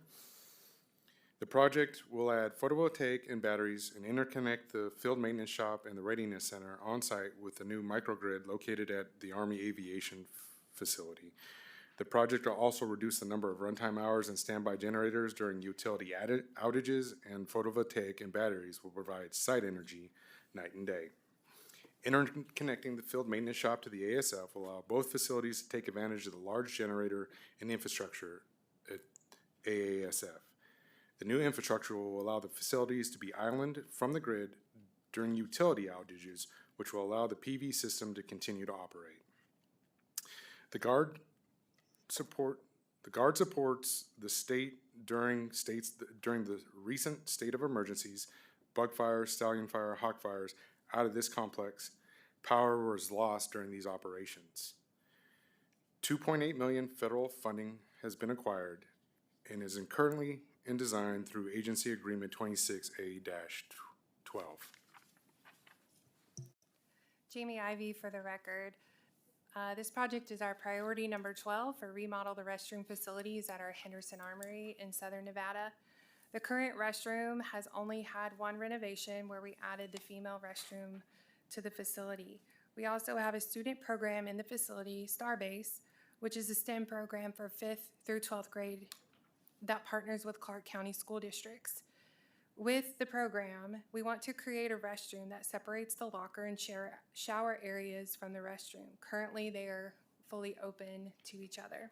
The project will add photovoltaic and batteries and interconnect the field maintenance shop and the readiness center on site with the new microgrid located at the Army Aviation Facility. The project will also reduce the number of runtime hours and standby generators during utility outages, and photovoltaic and batteries will provide site energy night and day. Interconnecting the field maintenance shop to the ASF will allow both facilities to take advantage of the large generator and infrastructure at AASF. The new infrastructure will allow the facilities to be islanded from the grid during utility outages, which will allow the PV system to continue to operate. The Guard supports the state during the recent state of emergencies, bug fires, stallion fire, hawk fires. Out of this complex, power was lost during these operations. $2.8 million federal funding has been acquired and is currently in design through Agency Agreement 26A-12. Jamie Ivy for the record. This project is our priority number 12 for remodel the restroom facilities at our Henderson Armory in Southern Nevada. The current restroom has only had one renovation where we added the female restroom to the facility. We also have a student program in the facility, Starbase, which is a STEM program for 5th through 12th grade that partners with Clark County school districts. With the program, we want to create a restroom that separates the locker and shower areas from the restroom. Currently, they are fully open to each other.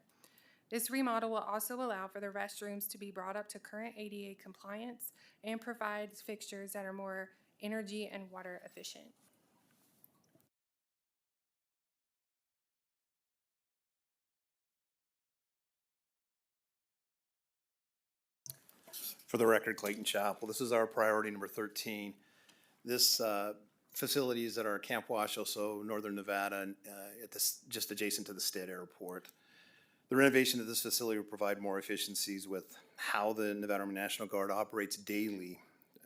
This remodel will also allow for the restrooms to be brought up to current ADA compliance and provides fixtures that are more energy and water efficient. For the record, Clayton Chapel, this is our priority number 13. This facility is at our Camp Washoe, so northern Nevada, at this, just adjacent to the Stead Airport. The renovation of this facility will provide more efficiencies with how the Nevada Army National Guard operates daily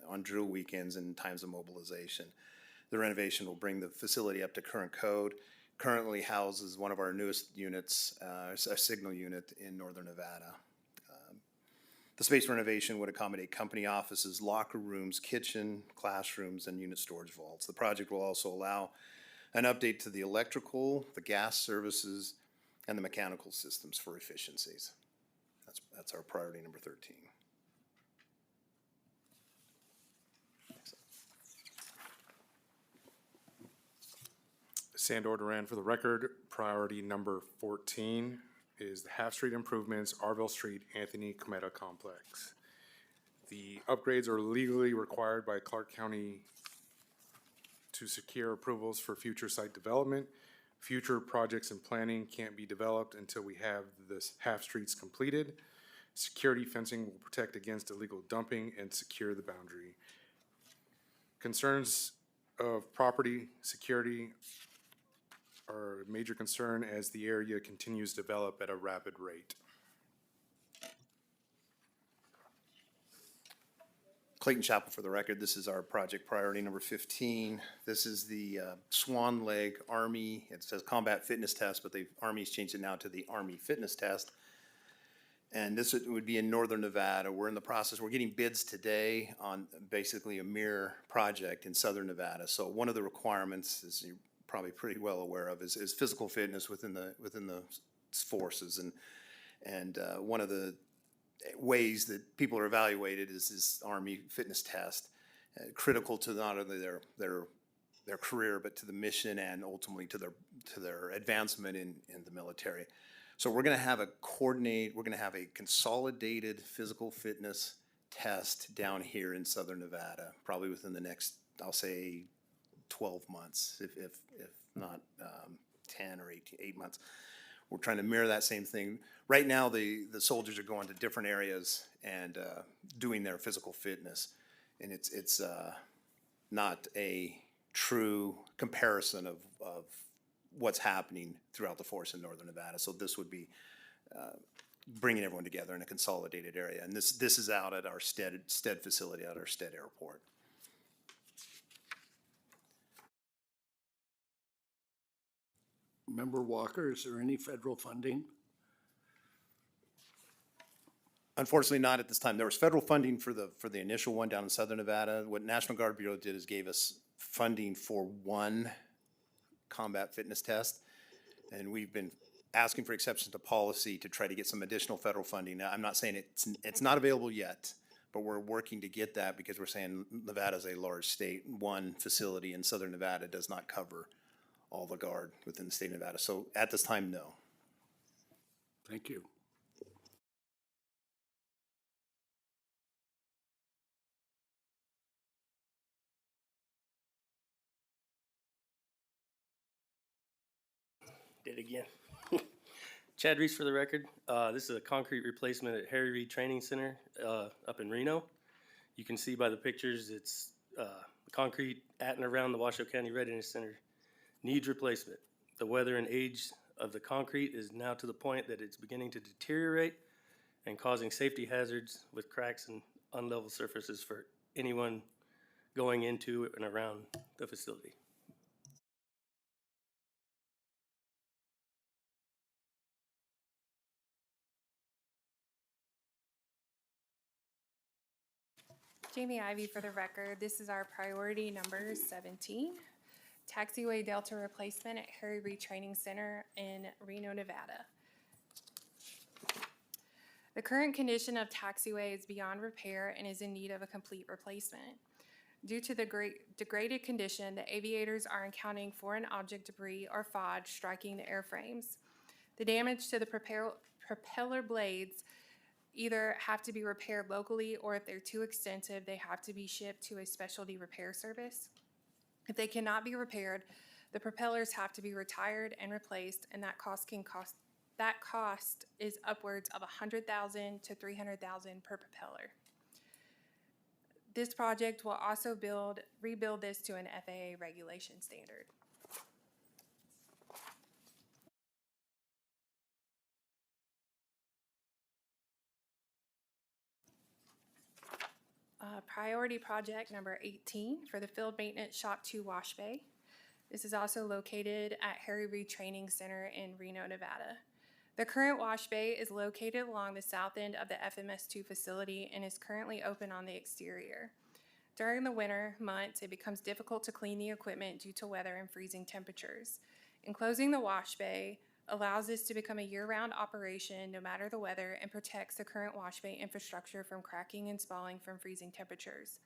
on drill weekends and times of mobilization. The renovation will bring the facility up to current code. Currently houses one of our newest units, a signal unit in northern Nevada. The space renovation would accommodate company offices, locker rooms, kitchen, classrooms, and unit storage vaults. The project will also allow an update to the electrical, the gas services, and the mechanical systems for efficiencies. That's our priority number 13. Sandor Duran for the record. Priority number 14 is the half-street improvements, Arville Street, Anthony Cometa Complex. The upgrades are legally required by Clark County to secure approvals for future site development. Future projects and planning can't be developed until we have this half-streets completed. Security fencing will protect against illegal dumping and secure the boundary. Concerns of property security are a major concern as the area continues to develop at a rapid rate. Clayton Chapel for the record, this is our project priority number 15. This is the Swan Lake Army, it says Combat Fitness Test, but the Army's changed it now to the Army Fitness Test. And this would be in northern Nevada. We're in the process, we're getting bids today on basically a mirror project in southern Nevada. So one of the requirements, as you're probably pretty well aware of, is physical fitness within the forces. And one of the ways that people are evaluated is this Army Fitness Test, critical to not only their career, but to the mission and ultimately to their advancement in the military. So we're going to have a consolidated physical fitness test down here in southern Nevada, probably within the next, I'll say, 12 months, if not 10 or 8 months. We're trying to mirror that same thing. Right now, the soldiers are going to different areas and doing their physical fitness, and it's not a true comparison of what's happening throughout the force in northern Nevada. So this would be bringing everyone together in a consolidated area, and this is out at our Stead facility, at our Stead Airport. Member Walker, is there any federal funding? Unfortunately, not at this time. There was federal funding for the initial one down in southern Nevada. What National Guard Bureau did is gave us funding for one combat fitness test, and we've been asking for exceptions to policy to try to get some additional federal funding. Now, I'm not saying it's not available yet, but we're working to get that because we're saying Nevada's a large state. One facility in southern Nevada does not cover all the Guard within the state of Nevada. So at this time, no. Thank you. Did it again. Chad Reese for the record. This is a concrete replacement at Harry Reid Training Center up in Reno. You can see by the pictures, it's the concrete at and around the Washoe County Readiness Center needs replacement. The weather and age of the concrete is now to the point that it's beginning to deteriorate and causing safety hazards with cracks and unlevel surfaces for anyone going into and around the facility. Jamie Ivy for the record. This is our priority number 17, taxiway delta replacement at Harry Reid Training Center in Reno, Nevada. The current condition of taxiway is beyond repair and is in need of a complete replacement. Due to the degraded condition, the aviators are encountering foreign object debris or FOD striking the airframes. The damage to the propeller blades either have to be repaired locally, or if they're too extensive, they have to be shipped to a specialty repair service. If they cannot be repaired, the propellers have to be retired and replaced, and that cost is upwards of $100,000 to $300,000 per propeller. This project will also rebuild this to an FAA regulation standard. Priority project number 18 for the Field Maintenance Shop 2 Wash Bay. This is also located at Harry Reid Training Center in Reno, Nevada. The current wash bay is located along the south end of the FMS2 facility and is currently open on the exterior. During the winter months, it becomes difficult to clean the equipment due to weather and freezing temperatures. Enclosing the wash bay allows this to become a year-round operation no matter the weather and protects the current wash bay infrastructure from cracking and spalling from freezing temperatures.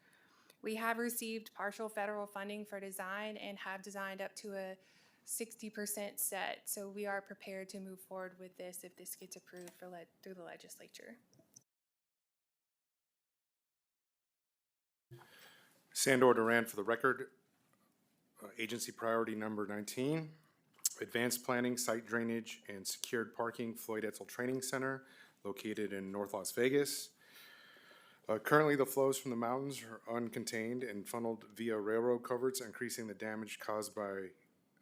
We have received partial federal funding for design and have designed up to a 60% set, so we are prepared to move forward with this if this gets approved through the legislature. Sandor Duran for the record. Agency priority number 19. Advanced planning, site drainage, and secured parking, Floyd Etzel Training Center, located in North Las Vegas. Currently, the flows from the mountains are uncontained and funneled via railroad culverts, increasing the damage caused by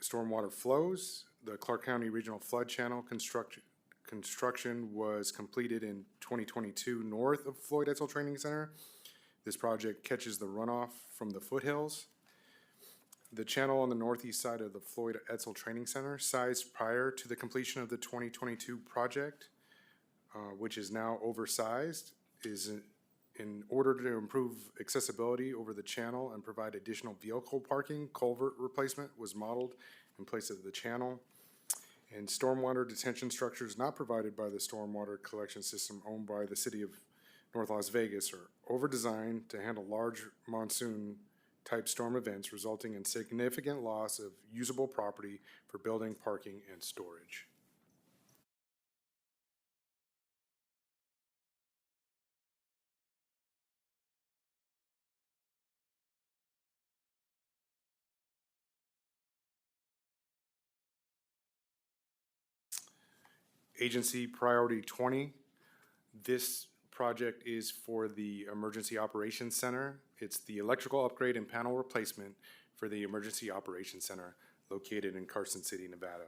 stormwater flows. The Clark County Regional Flood Channel construction was completed in 2022 north of Floyd Etzel Training Center. This project catches the runoff from the foothills. The channel on the northeast side of the Floyd Etzel Training Center, sized prior to the completion of the 2022 project, which is now oversized, is in order to improve accessibility over the channel and provide additional vehicle parking. Culvert replacement was modeled in place of the channel. And stormwater detention structures not provided by the stormwater collection system owned by the city of North Las Vegas are over-designed to handle large monsoon type storm events, resulting in significant loss of usable property for building, parking, and storage. Agency priority 20. This project is for the Emergency Operations Center. It's the electrical upgrade and panel replacement for the Emergency Operations Center located in Carson City, Nevada.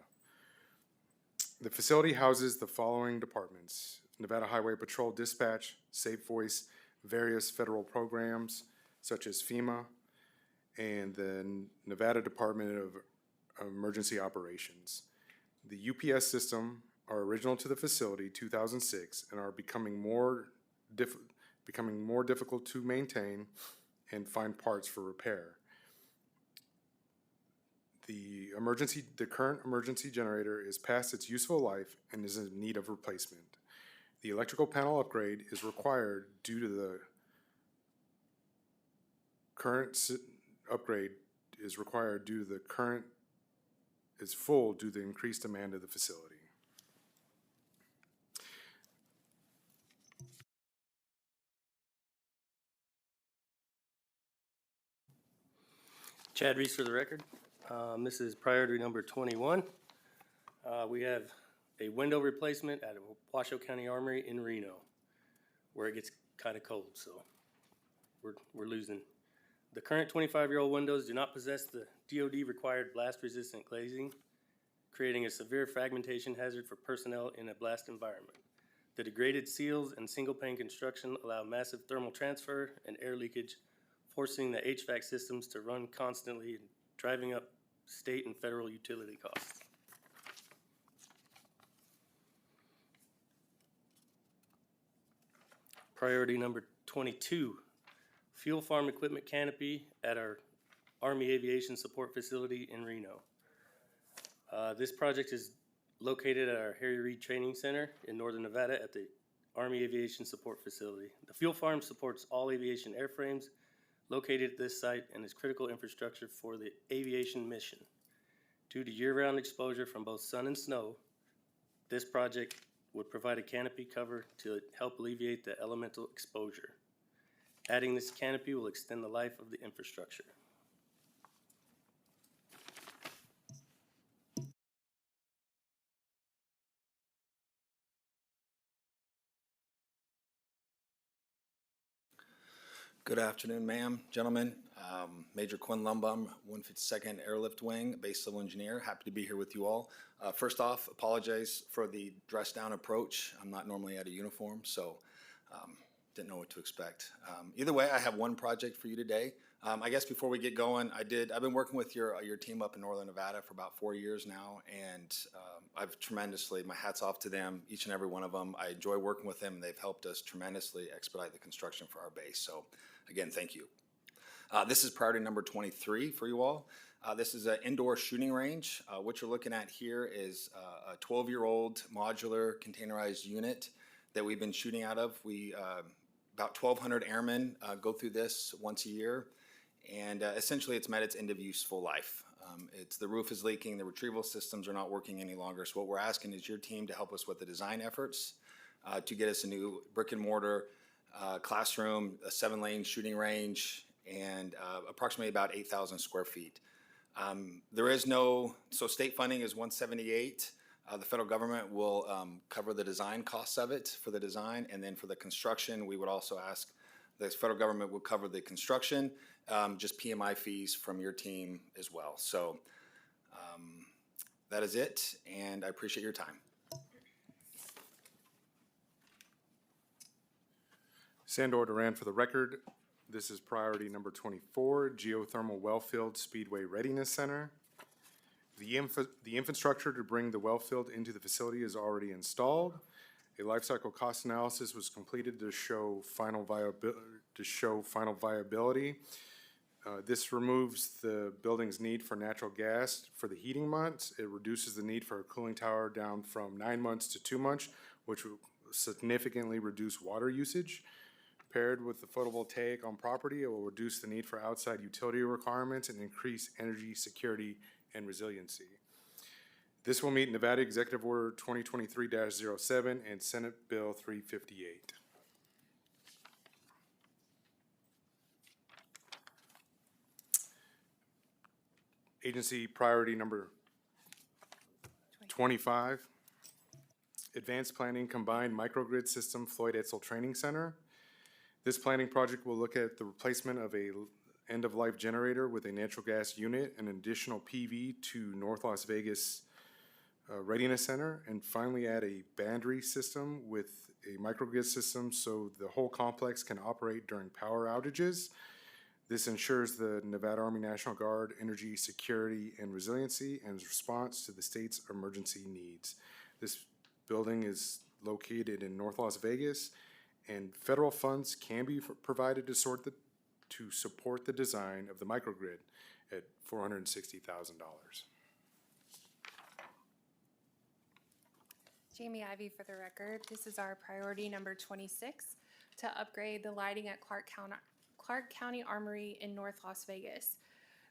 The facility houses the following departments: Nevada Highway Patrol Dispatch, Safe Voice, various federal programs such as FEMA, and the Nevada Department of Emergency Operations. The UPS system are original to the facility, 2006, and are becoming more difficult to maintain and find parts for repair. The current emergency generator is past its useful life and is in need of replacement. The electrical panel upgrade is required due to the current is full due to the increased demand of the facility. Chad Reese for the record. This is priority number 21. We have a window replacement at Washoe County Armory in Reno, where it gets kind of cold, so we're losing. The current 25-year-old windows do not possess the DoD required blast-resistant glazing, creating a severe fragmentation hazard for personnel in a blast environment. The degraded seals and single-pane construction allow massive thermal transfer and air leakage, forcing the HVAC systems to run constantly and driving up state and federal utility costs. Priority number 22 fuel farm equipment canopy at our Army Aviation Support Facility in Reno. This project is located at our Harry Reid Training Center in Northern Nevada at the Army Aviation Support Facility. The fuel farm supports all aviation airframes located at this site and is critical infrastructure for the aviation mission. Due to year-round exposure from both sun and snow, this project would provide a canopy cover to help alleviate the elemental exposure. Adding this canopy will extend the life of the infrastructure. Good afternoon, ma'am, gentlemen. Major Quinn Lumbum, 152nd Airlift Wing, Base Civil Engineer. Happy to be here with you all. First off, apologize for the dress-down approach. I'm not normally at a uniform, so didn't know what to expect. Either way, I have one project for you today. I guess before we get going, I've been working with your team up in Northern Nevada for about 4 years now, and I've tremendously, my hat's off to them, each and every one of them. I enjoy working with them, and they've helped us tremendously expedite the construction for our base. So again, thank you. This is priority number 23 for you all. This is an indoor shooting range. What you're looking at here is a 12-year-old modular containerized unit that we've been shooting out of. About 1,200 airmen go through this once a year, and essentially it's met its end of useful life. The roof is leaking, the retrieval systems are not working any longer, so what we're asking is your team to help us with the design efforts to get us a new brick and mortar classroom, a 7-lane shooting range, and approximately about 8,000 square feet. So state funding is $178. The federal government will cover the design costs of it for the design, and then for the construction, we would also ask the federal government would cover the construction, just PMI fees from your team as well. So that is it, and I appreciate your time. Sandor Duran for the record. This is priority number 24, Geothermal Wellfield Speedway Readiness Center. The infrastructure to bring the wellfield into the facility is already installed. A life cycle cost analysis was completed to show final viability. This removes the building's need for natural gas for the heating months. It reduces the need for a cooling tower down from 9 months to 2 months, which will significantly reduce water usage. Paired with the photovoltaic on property, it will reduce the need for outside utility requirements and increase energy security and resiliency. This will meet Nevada Executive Order 2023-07 and Senate Bill 358. Agency priority number 25, Advanced Planning Combined Microgrid System Floyd Etzel Training Center. This planning project will look at the replacement of a end-of-life generator with a natural gas unit, an additional PV to North Las Vegas Readiness Center, and finally add a battery system with a microgrid system so the whole complex can operate during power outages. This ensures the Nevada Army National Guard energy security and resiliency and response to the state's emergency needs. This building is located in North Las Vegas, and federal funds can be provided to support the design of the microgrid at $460,000. Jamie Ivy for the record. This is our priority number 26 to upgrade the lighting at Clark County Armory in North Las Vegas.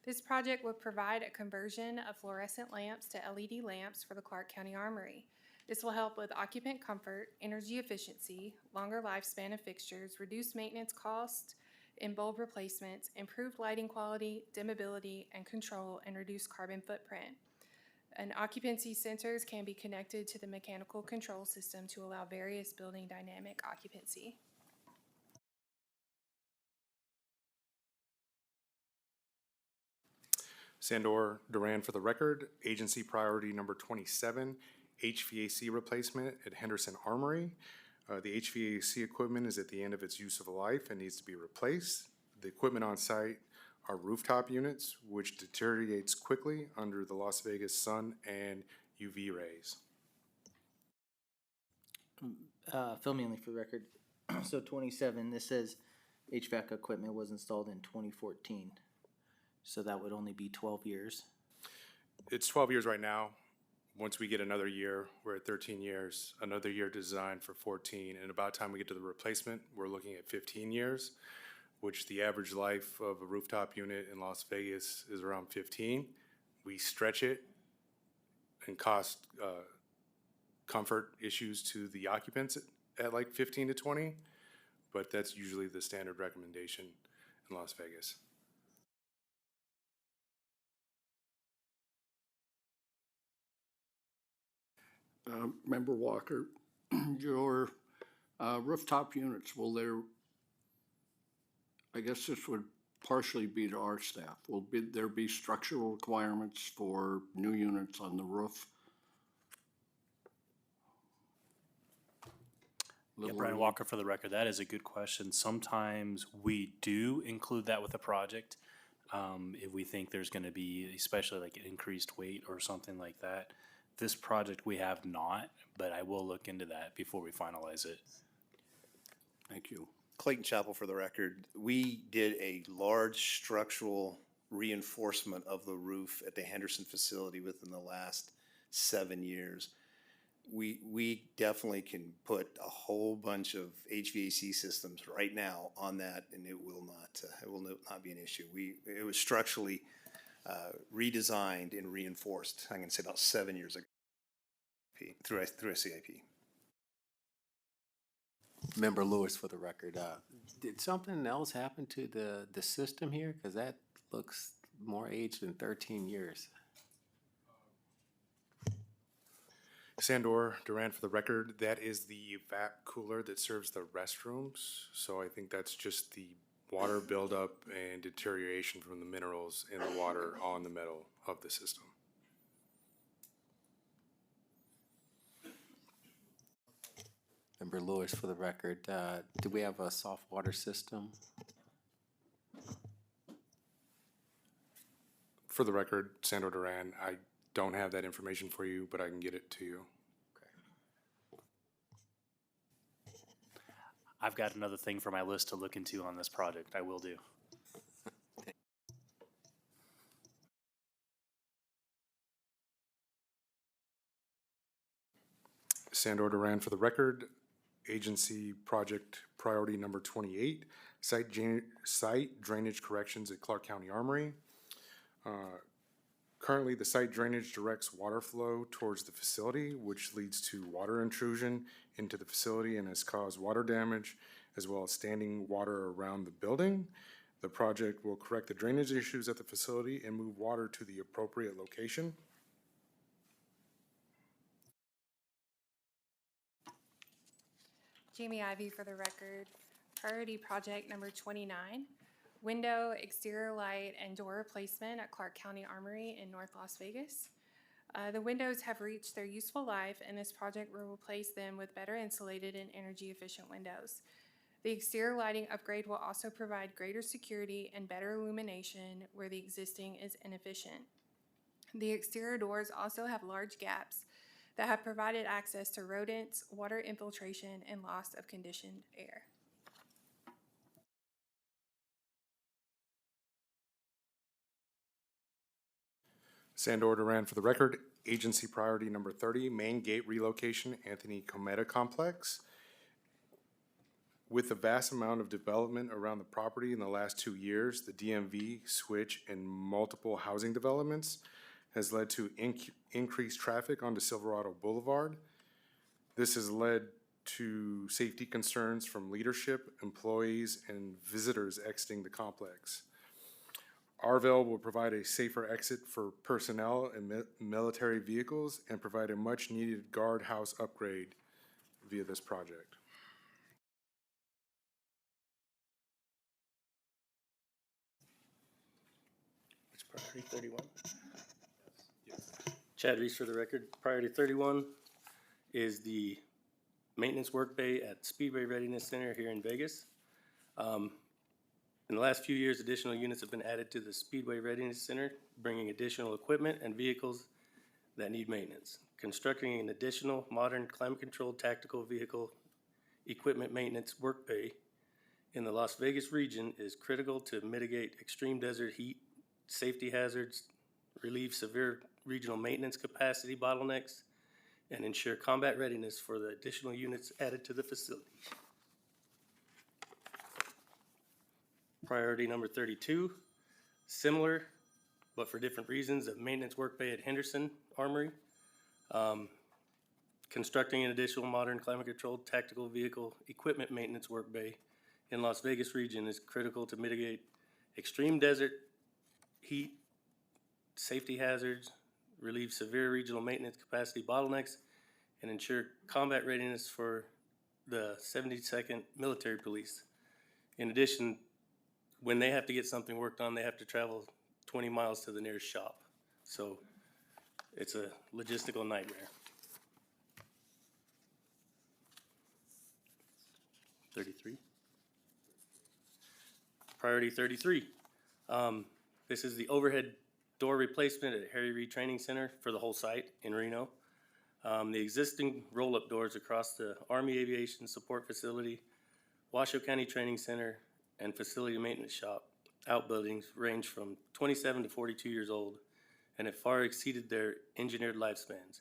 This project would provide a conversion of fluorescent lamps to LED lamps for the Clark County Armory. This will help with occupant comfort, energy efficiency, longer lifespan of fixtures, reduced maintenance costs in bulb replacements, improved lighting quality, dimmability, and control, and reduced carbon footprint. And occupancy sensors can be connected to the mechanical control system to allow various building dynamic occupancy. Sandor Duran for the record. Agency priority number 27, HVAC replacement at Henderson Armory. The HVAC equipment is at the end of its useful life and needs to be replaced. The equipment on site are rooftop units, which deteriorates quickly under the Las Vegas sun and UV rays. Phil Mealy for the record. So 27, this says HVAC equipment was installed in 2014. So that would only be 12 years. It's 12 years right now. Once we get another year, we're at 13 years, another year designed for 14, and about time we get to the replacement, we're looking at 15 years, which the average life of a rooftop unit in Las Vegas is around 15. We stretch it and cost comfort issues to the occupants at like 15 to 20, but that's usually the standard recommendation in Las Vegas. Member Walker, your rooftop units, will there, I guess this would partially be to our staff, there be structural requirements for new units on the roof? Yeah, Brian Walker for the record, that is a good question. Sometimes we do include that with a project. If we think there's gonna be, especially like increased weight or something like that. This project we have not, but I will look into that before we finalize it. Thank you. Clayton Chapel for the record. We did a large structural reinforcement of the roof at the Henderson facility within the last 7 years. We definitely can put a whole bunch of HVAC systems right now on that, and it will not be an issue. It was structurally redesigned and reinforced, I'm going to say about 7 years ago through a CIP. Member Lewis for the record, did something else happen to the system here? Because that looks more aged than 13 years. Sandor Duran for the record, that is the evap cooler that serves the restrooms. So I think that's just the water buildup and deterioration from the minerals in the water on the metal of the system. Member Lewis for the record, do we have a soft water system? For the record, Sandor Duran, I don't have that information for you, but I can get it to you. I've got another thing for my list to look into on this project. I will do. Sandor Duran for the record, agency project priority number 28, site drainage corrections at Clark County Armory. Currently, the site drainage directs water flow towards the facility, which leads to water intrusion into the facility and has caused water damage, as well as standing water around the building. The project will correct the drainage issues at the facility and move water to the appropriate location. Jamie Ivy for the record. Priority project number 29, window, exterior light, and door replacement at Clark County Armory in North Las Vegas. The windows have reached their useful life, and this project will replace them with better insulated and energy efficient windows. The exterior lighting upgrade will also provide greater security and better illumination where the existing is inefficient. The exterior doors also have large gaps that have provided access to rodents, water infiltration, and loss of conditioned air. Sandor Duran for the record, agency priority number 30, main gate relocation, Anthony Cometa Complex. With the vast amount of development around the property in the last 2 years, the DMV switch and multiple housing developments has led to increased traffic onto Silverado Boulevard. This has led to safety concerns from leadership, employees, and visitors exiting the complex. Arvell will provide a safer exit for personnel and military vehicles and provide a much-needed guardhouse upgrade via this project. It's priority 31. Chad Reese for the record. Priority 31 is the maintenance work bay at Speedway Readiness Center here in Vegas. In the last few years, additional units have been added to the Speedway Readiness Center, bringing additional equipment and vehicles that need maintenance. Constructing an additional modern climate-controlled tactical vehicle equipment maintenance work bay in the Las Vegas region is critical to mitigate extreme desert heat, safety hazards, relieve severe regional maintenance capacity bottlenecks, and ensure combat readiness for the additional units added to the facility. Priority number 32, similar, but for different reasons, a maintenance work bay at Henderson Armory. Constructing an additional modern climate-controlled tactical vehicle equipment maintenance work bay in Las Vegas region is critical to mitigate extreme desert heat, safety hazards, relieve severe regional maintenance capacity bottlenecks, and ensure combat readiness for the 72nd Military Police. In addition, when they have to get something worked on, they have to travel 20 miles to the nearest shop. So it's a logistical nightmare. 33. Priority 33. This is the overhead door replacement at Harry Reid Training Center for the whole site in Reno. The existing roll-up doors across the Army Aviation Support Facility, Washoe County Training Center, and Facility Maintenance Shop outbuildings range from 27 to 42 years old and have far exceeded their engineered lifespans.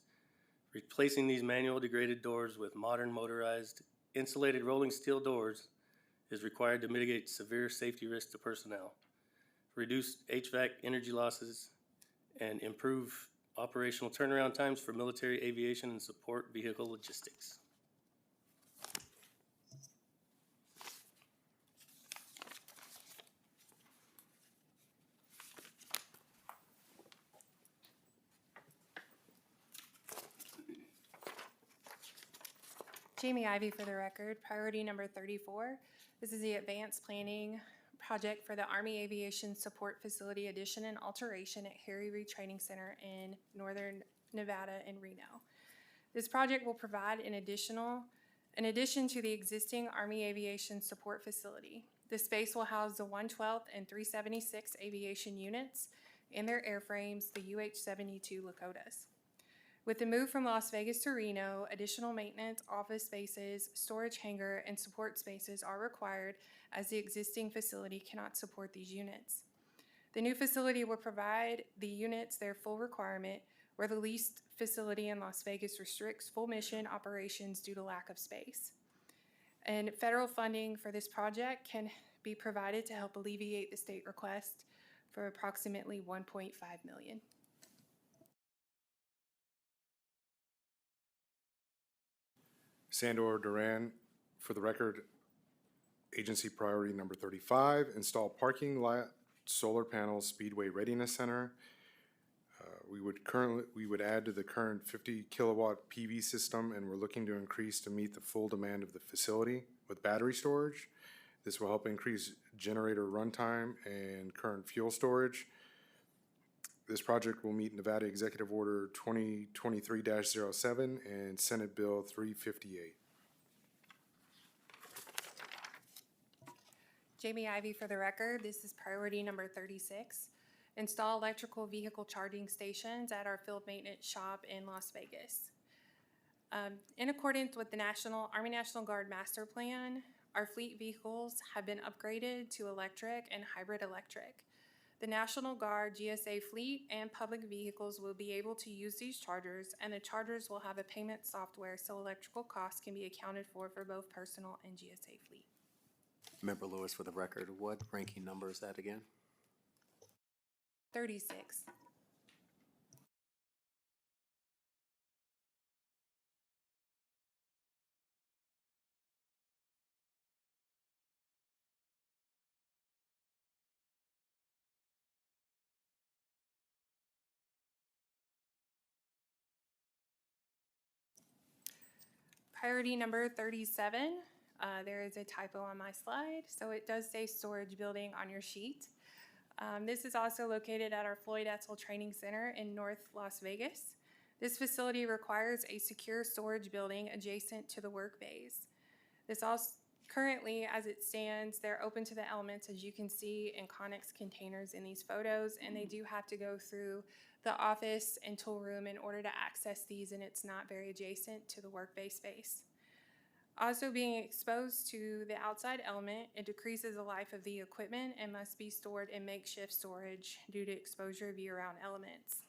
Replacing these manual degraded doors with modern motorized insulated rolling steel doors is required to mitigate severe safety risks to personnel, reduce HVAC energy losses, and improve operational turnaround times for military aviation and support vehicle logistics. Jamie Ivy for the record, priority number 34. This is the advanced planning project for the Army Aviation Support Facility addition and alteration at Harry Reid Training Center in northern Nevada and Reno. This project will provide in addition to the existing Army Aviation Support Facility. The space will house the 112th and 376 aviation units and their airframes, the UH-72 Lakotas. With the move from Las Vegas to Reno, additional maintenance, office spaces, storage hangar, and support spaces are required as the existing facility cannot support these units. The new facility will provide the units their full requirement, where the leased facility in Las Vegas restricts full mission operations due to lack of space. And federal funding for this project can be provided to help alleviate the state request for approximately $1.5 million. Sandor Duran, for the record, agency priority number 35, install parking lot solar panels Speedway Readiness Center. We would add to the current 50 kilowatt PV system, and we're looking to increase to meet the full demand of the facility with battery storage. This will help increase generator runtime and current fuel storage. This project will meet Nevada Executive Order 2023-07 and Senate Bill 358. Jamie Ivy for the record, this is priority number 36. Install electrical vehicle charging stations at our field maintenance shop in Las Vegas. In accordance with the Army National Guard Master Plan, our fleet vehicles have been upgraded to electric and hybrid electric. The National Guard GSA fleet and public vehicles will be able to use these chargers, and the chargers will have a payment software so electrical costs can be accounted for both personal and GSA fleet. Member Lewis, for the record, what ranking number is that again? 36. Priority number 37, there is a typo on my slide, so it does say storage building on your sheet. This is also located at our Floyd Etzel Training Center in North Las Vegas. This facility requires a secure storage building adjacent to the work bays. This also, currently, as it stands, they're open to the elements, as you can see in Connex containers in these photos, and they do have to go through the office and tool room in order to access these, and it's not very adjacent to the work bay space. Also, being exposed to the outside element, it decreases the life of the equipment and must be stored in makeshift storage due to exposure of year-round elements.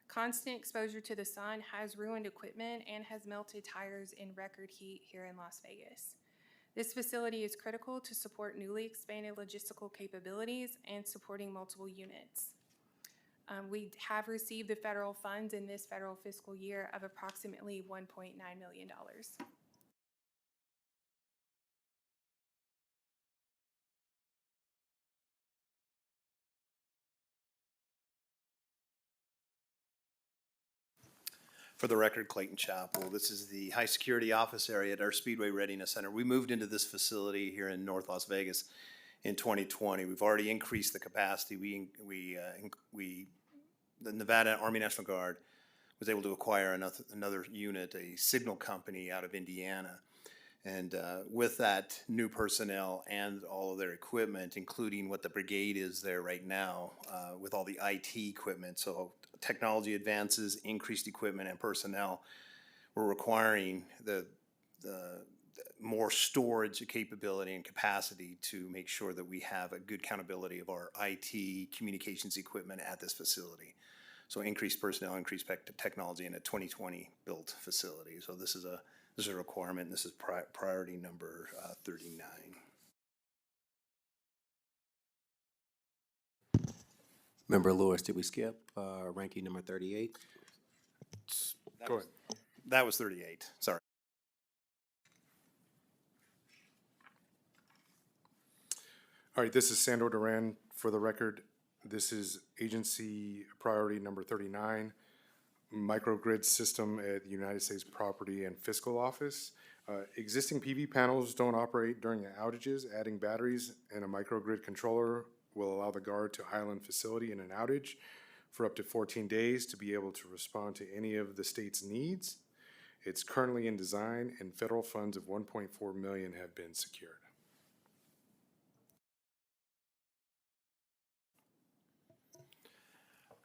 Constant exposure to the sun has ruined equipment and has melted tires in record heat here in Las Vegas. This facility is critical to support newly expanded logistical capabilities and supporting multiple units. We have received the federal funds in this federal fiscal year of approximately $1.9 million. For the record, Clayton Chapel. This is the high-security office area at our Speedway Readiness Center. We moved into this facility here in North Las Vegas in 2020. We've already increased the capacity. The Nevada Army National Guard was able to acquire another unit, a signal company out of Indiana. And with that new personnel and all of their equipment, including what the brigade is there right now, with all the IT equipment, so technology advances, increased equipment and personnel, we're requiring the more storage capability and capacity to make sure that we have a good accountability of our IT communications equipment at this facility. So increased personnel, increased technology in a 2020 built facility. So this is a requirement, and this is priority number 39. Member Lewis, did we skip ranking number 38? Go ahead. That was 38, sorry. All right, this is Sandor Duran. For the record, this is agency priority number 39, microgrid system at the United States Property and Fiscal Office. Existing PV panels don't operate during outages. Adding batteries and a microgrid controller will allow the Guard to island facility in an outage for up to 14 days to be able to respond to any of the state's needs. It's currently in design, and federal funds of $1.4 million have been secured.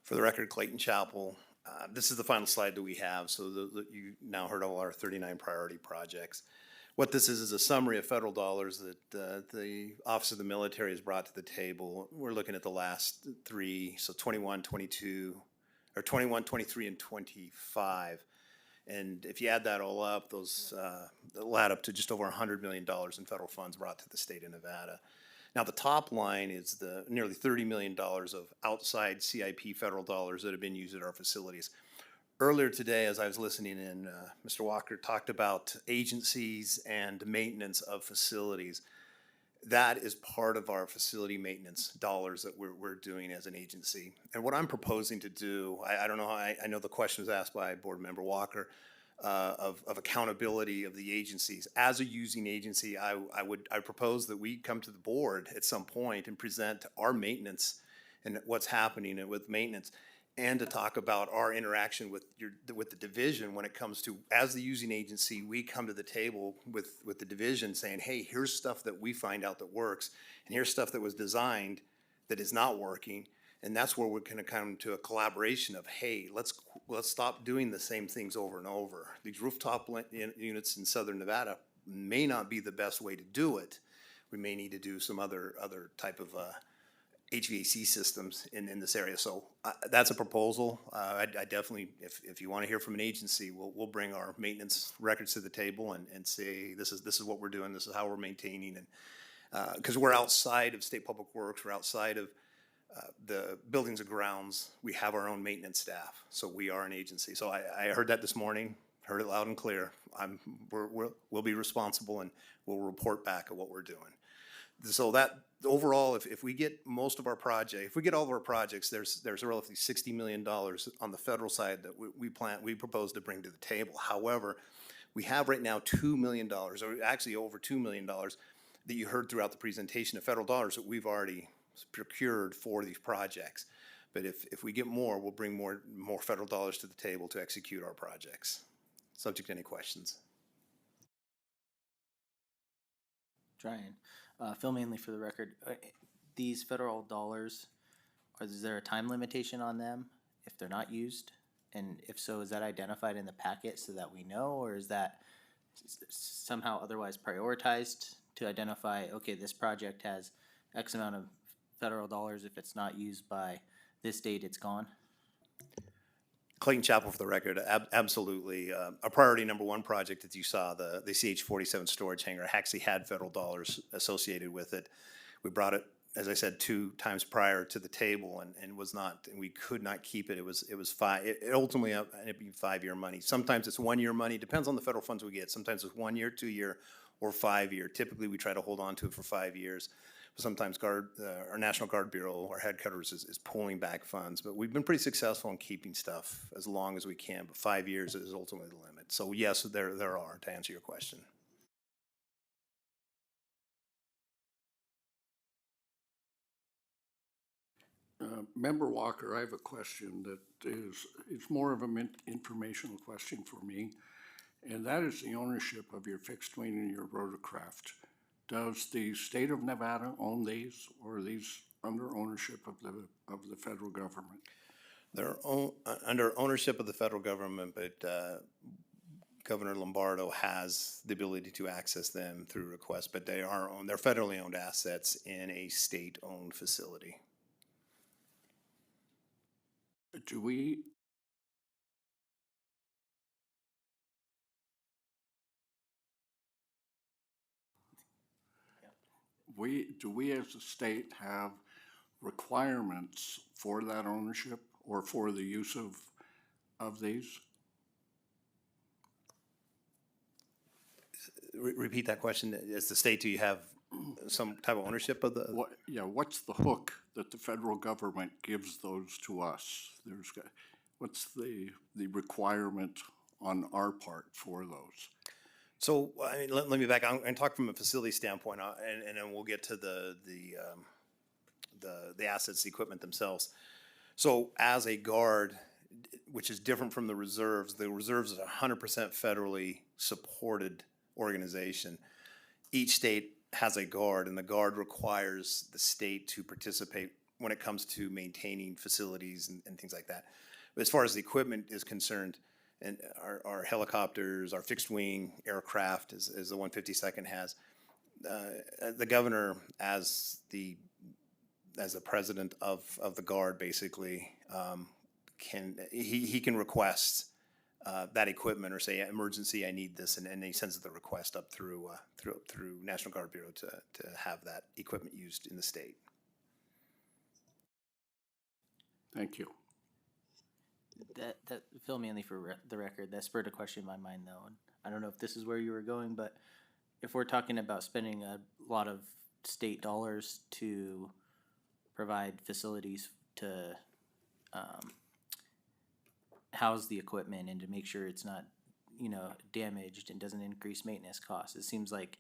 For the record, Clayton Chapel. This is the final slide that we have, so you now heard all our 39 priority projects. What this is a summary of federal dollars that the Office of the Military has brought to the table. We're looking at the last three, so 21, 22, or 21, 23, and 25. And if you add that all up, those will add up to just over $100 million in federal funds brought to the state of Nevada. Now, the top line is the nearly $30 million of outside CIP federal dollars that have been used at our facilities. Earlier today, as I was listening in, Mr. Walker talked about agencies and maintenance of facilities. That is part of our facility maintenance dollars that we're doing as an agency. And what I'm proposing to do, I don't know, I know the question was asked by Board Member Walker, of accountability of the agencies. As a using agency, I propose that we come to the board at some point and present our maintenance and what's happening with maintenance, and to talk about our interaction with the division when it comes to, as the using agency, we come to the table with the division saying, hey, here's stuff that we find out that works, and here's stuff that was designed that is not working. And that's where we're going to come to a collaboration of, hey, let's stop doing the same things over and over. These rooftop units in Southern Nevada may not be the best way to do it. We may need to do some other type of HVAC systems in this area. So that's a proposal. I definitely, if you want to hear from an agency, we'll bring our maintenance records to the table and say this is what we're doing. This is how we're maintaining, and because we're outside of State Public Works, we're outside of the buildings and grounds. We have our own maintenance staff, so we are an agency. So I heard that this morning, heard it loud and clear. We'll be responsible, and we'll report back at what we're doing. So that overall, if we get most of our project, if we get all of our projects, there's roughly $60 million on the federal side that we propose to bring to the table. However, we have right now $2 million, or actually over $2 million, that you heard throughout the presentation of federal dollars that we've already procured for these projects. But if we get more, we'll bring more federal dollars to the table to execute our projects. Subject to any questions. Ryan, Phil Manley for the record. These federal dollars, is there a time limitation on them if they're not used? And if so, is that identified in the packet so that we know, or is that somehow otherwise prioritized to identify, okay, this project has X amount of federal dollars. If it's not used by this date, it's gone? Clayton Chapel for the record, absolutely. Our priority number one project that you saw, the CH-47 storage hangar, actually had federal dollars associated with it. We brought it, as I said, 2 times prior to the table and was not, and we could not keep it. It was it ultimately ended up being 5-year money. Sometimes it's 1-year money, depends on the federal funds we get. Sometimes it's 1 year, 2 year, or 5 year. Typically, we try to hold on to it for 5 years. Sometimes our National Guard Bureau, our headquarters, is pulling back funds, but we've been pretty successful in keeping stuff as long as we can, but 5 years is ultimately the limit. So yes, there are, to answer your question. Member Walker, I have a question that it's more of an informational question for me, and that is the ownership of your fixed wing and your rotorcraft. Does the state of Nevada own these, or are these under ownership of the federal government? They're under ownership of the federal government, but Governor Lombardo has the ability to access them through request, but they're federally owned assets in a state-owned facility. Do we as a state have requirements for that ownership or for the use of these? Repeat that question. As the state, do you have some type of ownership of the? What's the hook that the federal government gives those to us? What's the requirement on our part for those? So, I mean, let me back. I'm going to talk from a facility standpoint, and then we'll get to the assets, the equipment themselves. So, as a guard, which is different from the reserves is a 100% federally supported organization. Each state has a guard, and the guard requires the state to participate when it comes to maintaining facilities and things like that. But as far as the equipment is concerned, and our helicopters, our fixed wing aircraft, as the 152nd has, the governor, as the president of the guard, basically can request that equipment or say, emergency, I need this, and he sends the request up through National Guard Bureau to have that equipment used in the state. Thank you. That Phil Manley for the record, that spurred a question in my mind though, and I don't know if this is where you were going, but if we're talking about spending a lot of state dollars to provide facilities to house the equipment and to make sure it's not, damaged and doesn't increase maintenance costs, it seems like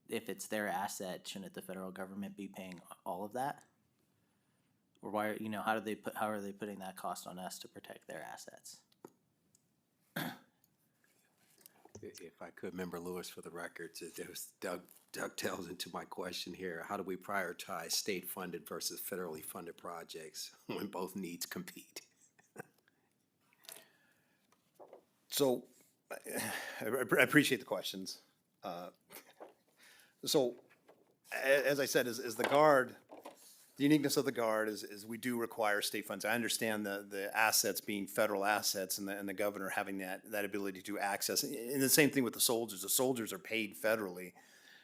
if it's their asset, shouldn't the federal government be paying all of that? Or why, how are they putting that cost on us to protect their assets? If I could, Member Lewis, for the record, dovetails into my question here. How do we prioritize state-funded versus federally funded projects when both needs compete? So, I appreciate the questions. So, as I said, as the Guard, the uniqueness of the Guard is we do require state funds. I understand the assets being federal assets and the governor having that ability to access. And the same thing with the soldiers. The soldiers are paid federally,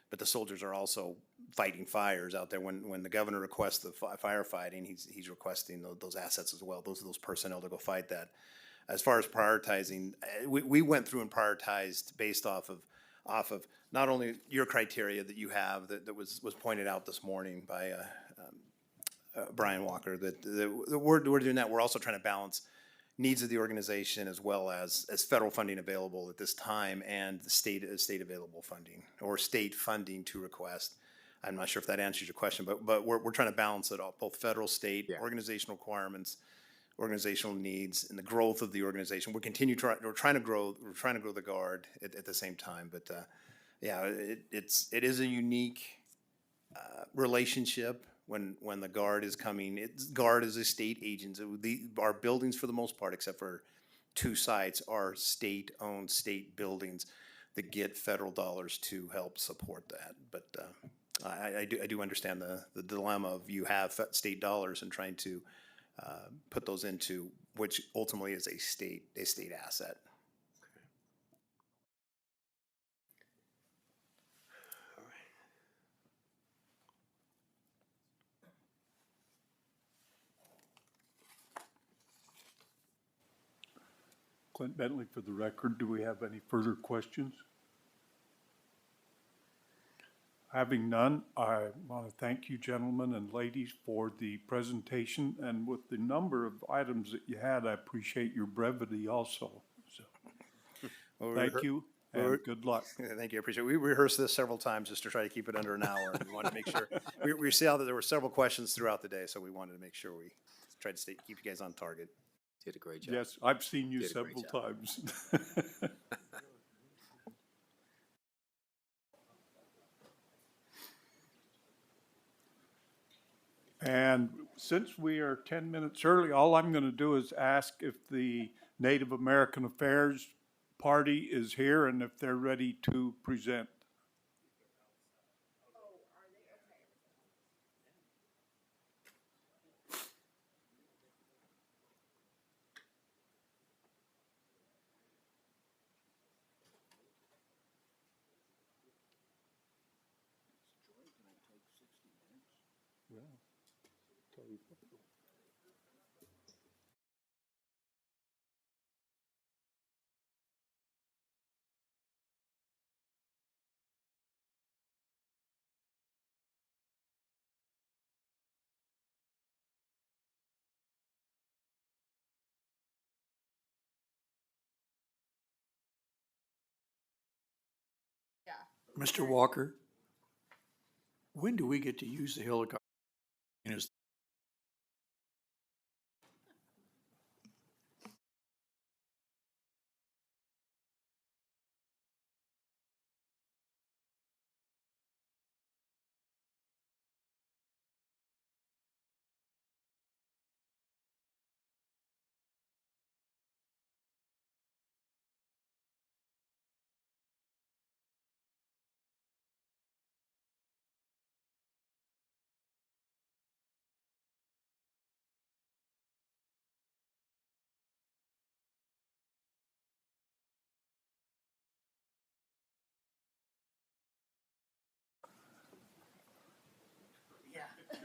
but the soldiers are also fighting fires out there. When the governor requests the firefighting, he's requesting those assets as well. Those personnel to go fight that. As far as prioritizing, we went through and prioritized based off of not only your criteria that you have that was pointed out this morning by Brian Walker, that we're doing that. We're also trying to balance needs of the organization as well as federal funding available at this time and the state available funding or state funding to request. I'm not sure if that answers your question, but we're trying to balance it all, both federal, state, organizational requirements, organizational needs, and the growth of the organization. We're trying to grow the Guard at the same time. But it is a unique relationship when the Guard is coming. Guard is a state agency. Our buildings, for the most part, except for 2 sites, are state-owned state buildings. that get federal dollars to help support that. But I do understand the dilemma of you have state dollars and trying to put those into, which ultimately is a state asset. Clint Bentley for the record. Do we have any further questions? Having none, I want to thank you gentlemen and ladies for the presentation, and with the number of items that you had, I appreciate your brevity also. So, thank you and good luck. Thank you, I appreciate it. We rehearsed this several times just to try to keep it under an hour. And we wanted to make sure, we saw that there were several questions throughout the day, so we wanted to make sure we tried to keep you guys on target. Did a great job. Yes, I've seen you Did a great several job. times. And since we are 10 minutes early, all I'm going to do is ask if the Native American Affairs Party is here and if they're ready to present. Mr. Walker, when do we get to use the helicopter?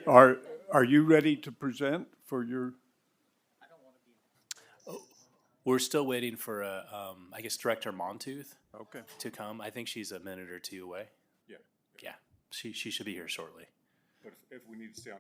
Are you ready to present for your? We're still waiting for, I guess, Director Montooth Okay. to come. I think she's a minute or two away. Yeah. Yeah, she should be here shortly. But if we need to stay on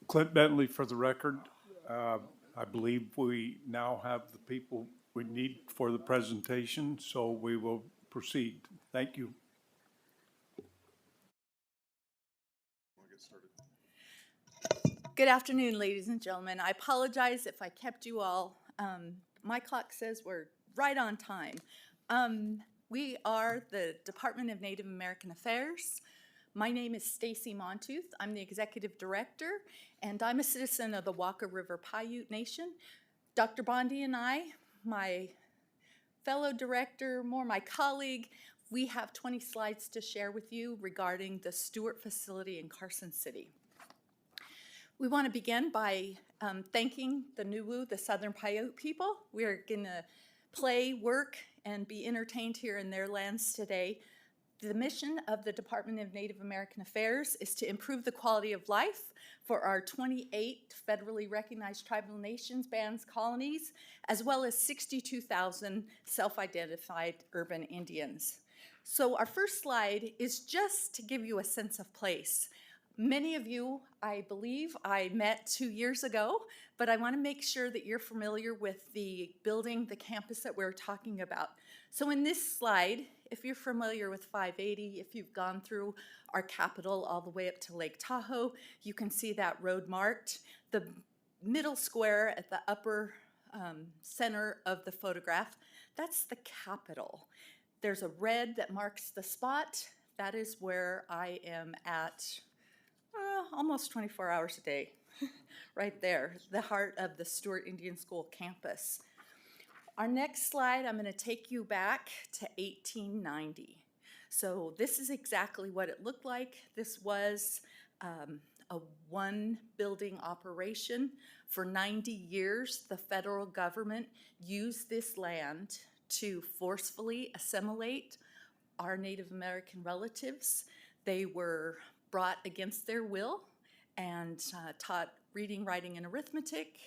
Clint Bentley for the record. I believe we now have the people we need for the presentation, so we will proceed. Thank you. Good afternoon, ladies and gentlemen. I apologize if I kept you all. My clock says we're right on time. We are the Department of Native American Affairs. My name is Stacy Montooth. I'm the Executive Director, and I'm a citizen of the Walker River Paiute Nation. Dr. Bondi and I, my fellow director, my colleague, we have 20 slides to share with you regarding the Stewart facility in Carson City. We want to begin by thanking the Nuwu, the Southern Paiute people. We're going to play, work, and be entertained here in their lands today. The mission of the Department of Native American Affairs is to improve the quality of life for our 28 federally recognized tribal nations, bands, colonies, as well as 62,000 self-identified urban Indians. So our first slide is just to give you a sense of place. Many of you, I believe, I met 2 years ago, but I want to make sure that you're familiar with the building, the campus that we're talking about. So in this slide, if you're familiar with 580, if you've gone through our Capitol all the way up to Lake Tahoe, you can see that road marked. The middle square at the upper center of the photograph, that's the Capitol. There's a red that marks the spot. That is where I am at almost 24 hours a day, right there, the heart of the Stewart Indian School campus. Our next slide, I'm going to take you back to 1890. So this is exactly what it looked like. This was a one building operation. For 90 years, the federal government used this land to forcefully assimilate our Native American relatives. They were brought against their will and taught reading, writing, and arithmetic,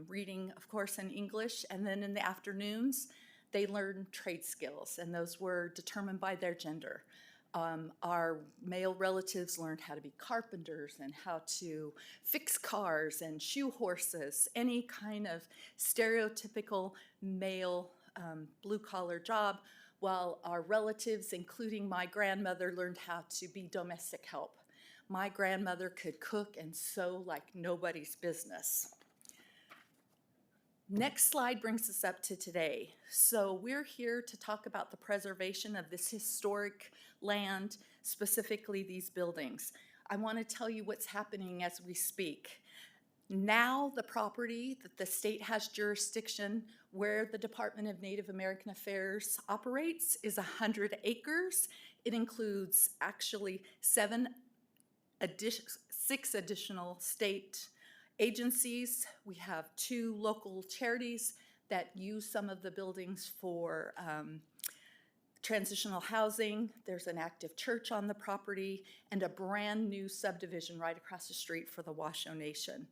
reading, of course, in English, and then in the afternoons, they learned trade skills, and those were determined by their gender. Our male relatives learned how to be carpenters and how to fix cars and shoe horses, any kind of stereotypical male blue-collar job, while our relatives, including my grandmother, learned how to be domestic help. My grandmother could cook and sew like nobody's business. Next slide brings us up to today. So we're here to talk about the preservation of this historic land, specifically these buildings. I want to tell you what's happening as we speak. Now the property that the state has jurisdiction where the Department of Native American Affairs operates is 100 acres. It includes actually 6 additional state agencies. We have 2 local charities that use some of the buildings for transitional housing. There's an active church on the property and a brand new subdivision right across the street for the Washoe Nation.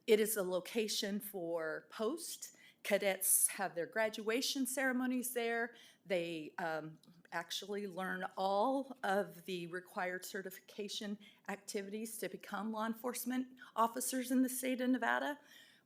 It is a location for post. Cadets have their graduation ceremonies there. They actually learn all of the required certification activities to become law enforcement officers in the state of Nevada.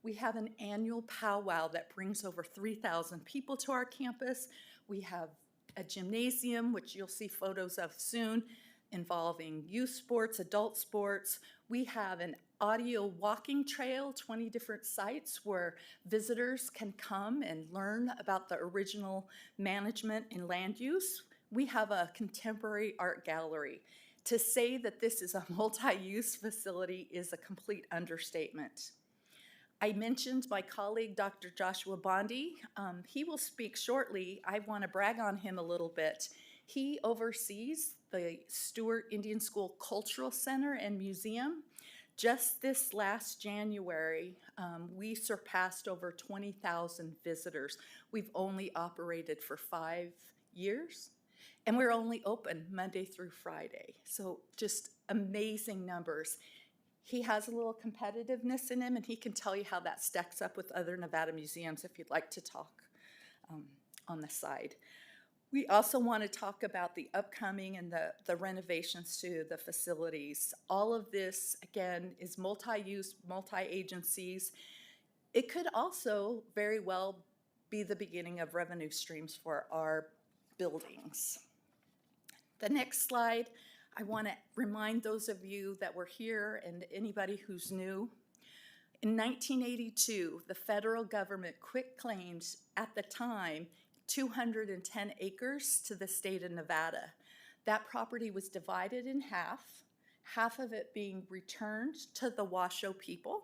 We have an annual powwow that brings over 3,000 people to our campus. We have a gymnasium, which you'll see photos of soon, involving youth sports, adult sports. We have an audio walking trail, 20 different sites where visitors can come and learn about the original management and land use. We have a contemporary art gallery. To say that this is a multi-use facility is a complete understatement. I mentioned my colleague, Dr. Joshua Bondi. He will speak shortly. I want to brag on him a little bit. He oversees the Stewart Indian School Cultural Center and Museum. Just this last January, we surpassed over 20,000 visitors. We've only operated for 5 years, and we're only open Monday through Friday. So just amazing numbers. He has a little competitiveness in him, and he can tell you how that stacks up with other Nevada museums if you'd like to talk on the side. We also want to talk about the upcoming and the renovations to the facilities. All of this, again, is multi-use, multi-agencies. It could also very well be the beginning of revenue streams for our buildings. The next slide, I want to remind those of you that were here and anybody who's new. In 1982, the federal government quitclaimed at the time 210 acres to the state of Nevada. That property was divided in half of it being returned to the Washoe people.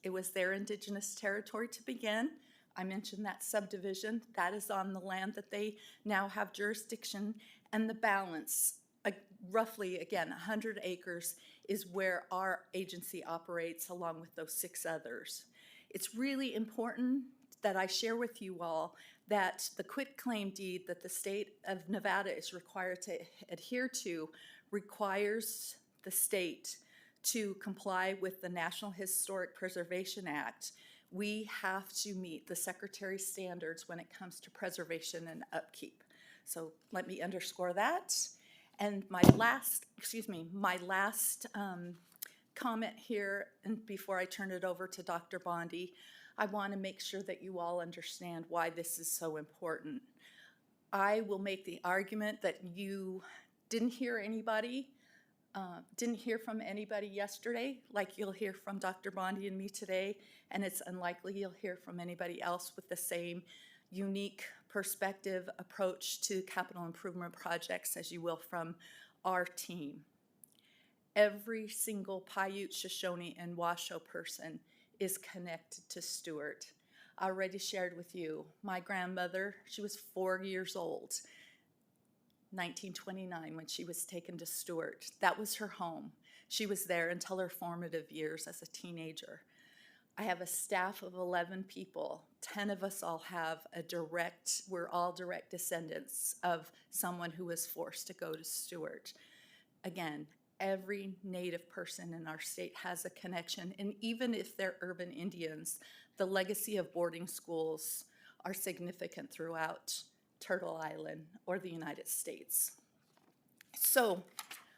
It was their indigenous territory to begin. I mentioned that subdivision. That is on the land that they now have jurisdiction. And the balance, roughly, again, 100 acres, is where our agency operates along with those 6 others. It's really important that I share with you all that the quitclaim deed that the state of Nevada is required to adhere to requires the state to comply with the National Historic Preservation Act. We have to meet the Secretary's standards when it comes to preservation and upkeep. So let me underscore that. And my last comment here, and before I turn it over to Dr. Bondi, I want to make sure that you all understand why this is so important. I will make the argument that you didn't hear from anybody yesterday, like you'll hear from Dr. Bondi and me today, and it's unlikely you'll hear from anybody else with the same unique perspective approach to capital improvement projects as you will from our team. Every single Paiute, Shoshone, and Washoe person is connected to Stewart. I already shared with you, my grandmother, she was 4 years old, 1929, when she was taken to Stewart. That was her home. She was there until her formative years as a teenager. I have a staff of 11 people. 10 of us all have we're all direct descendants of someone who was forced to go to Stewart. Again, every Native person in our state has a connection, and even if they're urban Indians, the legacy of boarding schools are significant throughout Turtle Island or the United States. So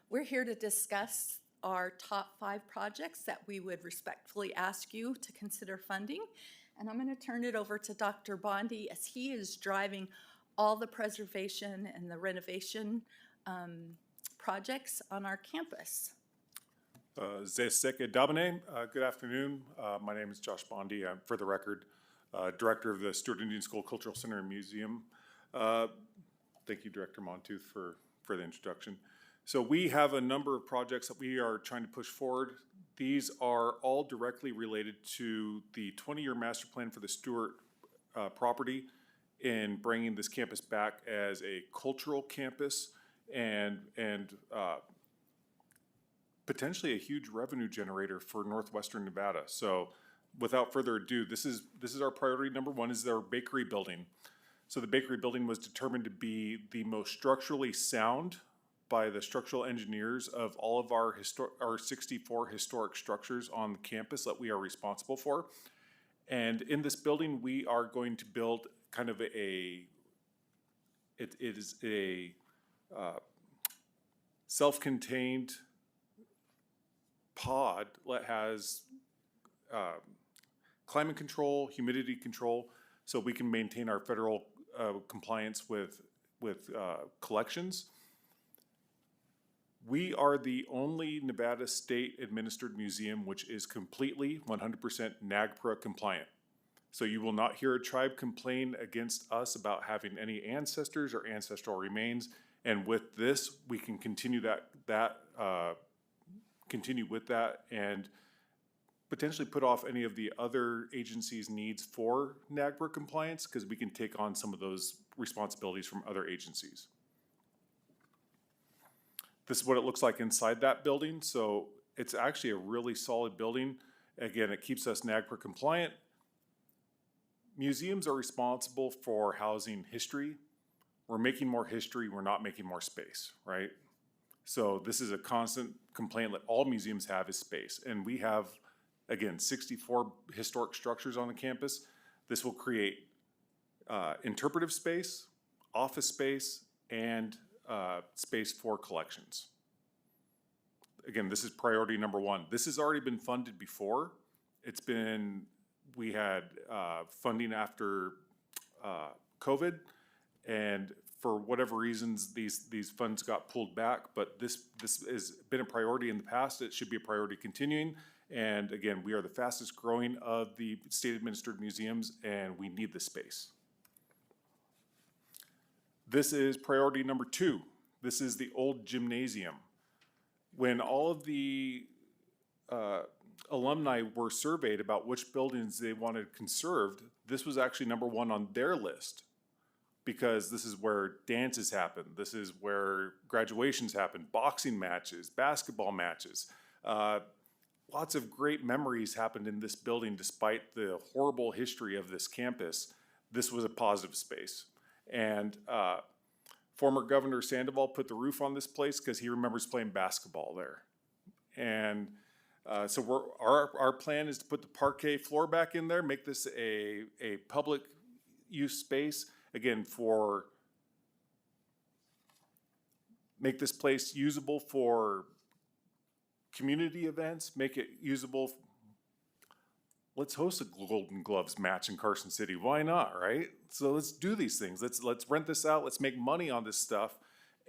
we're here to discuss our top 5 projects that we would respectfully ask you to consider funding. And I'm going to turn it over to Dr. Bondi as he is driving all the preservation and the renovation projects on our campus. Good afternoon. My name is Josh Bondi. I'm, for the record, Director of the Stewart Indian School Cultural Center and Museum. Thank you, Director Montooth, for the introduction. So we have a number of projects that we are trying to push forward. These are all directly related to the 20-year master plan for the Stewart property in bringing this campus back as a cultural campus and potentially a huge revenue generator for northwestern Nevada. So without further ado, this is our priority number 1, is our bakery building. So the bakery building was determined to be the most structurally sound by the structural engineers of all of our 64 historic structures on the campus that we are responsible for. And in this building, we are going to build kind of it is a self-contained pod that has climate control, humidity control, so we can maintain our federal compliance with collections. We are the only Nevada state-administered museum which is completely 100% NAGPRA compliant. So you will not hear a tribe complain against us about having any ancestors or ancestral remains. And with this, we can continue continue with that and potentially put off any of the other agencies' needs for NAGPRA compliance, because we can take on some of those responsibilities from other agencies. This is what it looks like inside that building. So it's actually a really solid building. Again, it keeps us NAGPRA compliant. Museums are responsible for housing history. We're making more history, we're not making more space, right? So this is a constant complaint that all museums have, is space. And we have, again, 64 historic structures on the campus. This will create interpretive space, office space, and space for collections. Again, this is priority number one. This has already been funded before. We had funding after COVID, and for whatever reasons, these funds got pulled back, but this has been a priority in the past. It should be a priority continuing. And again, we are the fastest growing of the state administered museums, and we need this space. This is priority number two. This is the old gymnasium. When all of the alumni were surveyed about which buildings they wanted conserved, this was actually number one on their list, because this is where dances happen, this is where graduations happen, boxing matches, basketball matches. Lots of great memories happened in this building despite the horrible history of this campus. This was a positive space. And former Governor Sandoval put the roof on this place because he remembers playing basketball there. And so our plan is to put the parquet floor back in there, make this a public use space, again, make this place usable for community events, make it usable. Let's host a Golden Gloves match in Carson City. Why not, right? So let's do these things. Let's rent this out. Let's make money on this stuff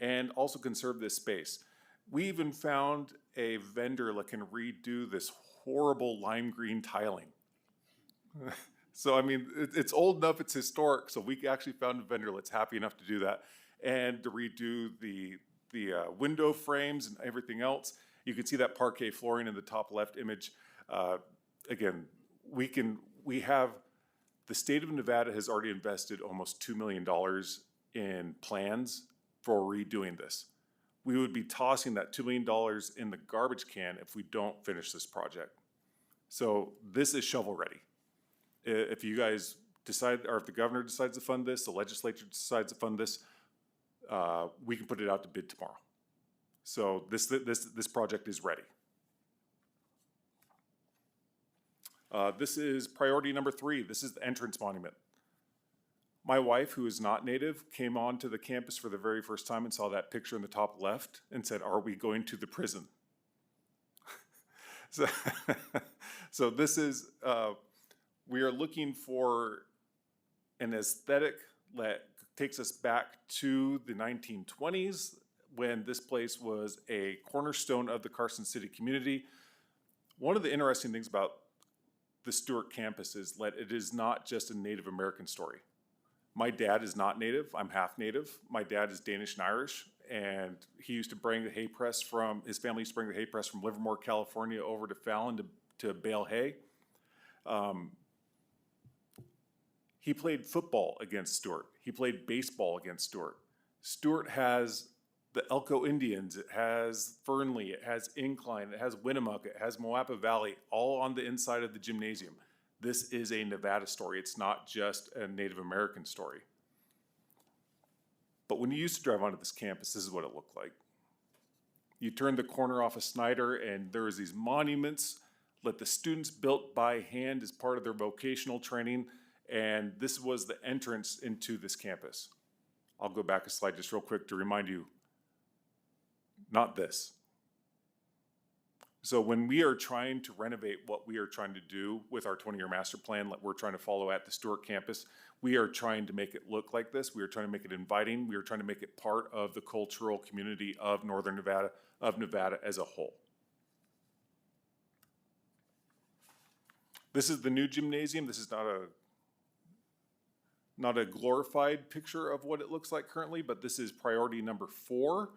and also conserve this space. We even found a vendor that can redo this horrible lime green tiling. So, I mean, it's old enough, it's historic, so we actually found a vendor that's happy enough to do that and to redo the window frames and everything else. You can see that parquet flooring in the top left image. Again, the state of Nevada has already invested almost $2 million in plans for redoing this. We would be tossing that $2 million in the garbage can if we don't finish this project. So this is shovel ready. If you guys decide, or if the governor decides to fund this, the legislature decides to fund this, we can put it out to bid tomorrow. So this project is ready. This is priority number 3. This is the entrance monument. My wife, who is not native, came onto the campus for the very first time and saw that picture in the top left and said, "Are we going to the prison?" So this is, we are looking for an aesthetic that takes us back to the 1920s when this place was a cornerstone of the Carson City community. One of the interesting things about the Stewart campus is that it is not just a Native American story. My dad is not Native, I'm half Native. My dad is Danish and Irish, and he used to bring the hay press his family used to bring the hay press from Livermore, California over to Fallon to bale hay. He played football against Stewart. He played baseball against Stewart. Stewart has the Elko Indians, it has Fernley, it has Incline, it has Winnemucca, it has Moapa Valley, all on the inside of the gymnasium. This is a Nevada story. It's not just a Native American story. But when you used to drive onto this campus, this is what it looked like. You turned the corner off of Snyder and there was these monuments that the students built by hand as part of their vocational training, and this was the entrance into this campus. I'll go back a slide just real quick to remind you, not this. So when we are trying to renovate what we are trying to do with our 20-year master plan that we're trying to follow at the Stewart campus, we are trying to make it look like this. We are trying to make it inviting. We are trying to make it part of the cultural community of Northern Nevada, of Nevada as a whole. This is the new gymnasium. This is not a glorified picture of what it looks like currently, but this is priority number 4.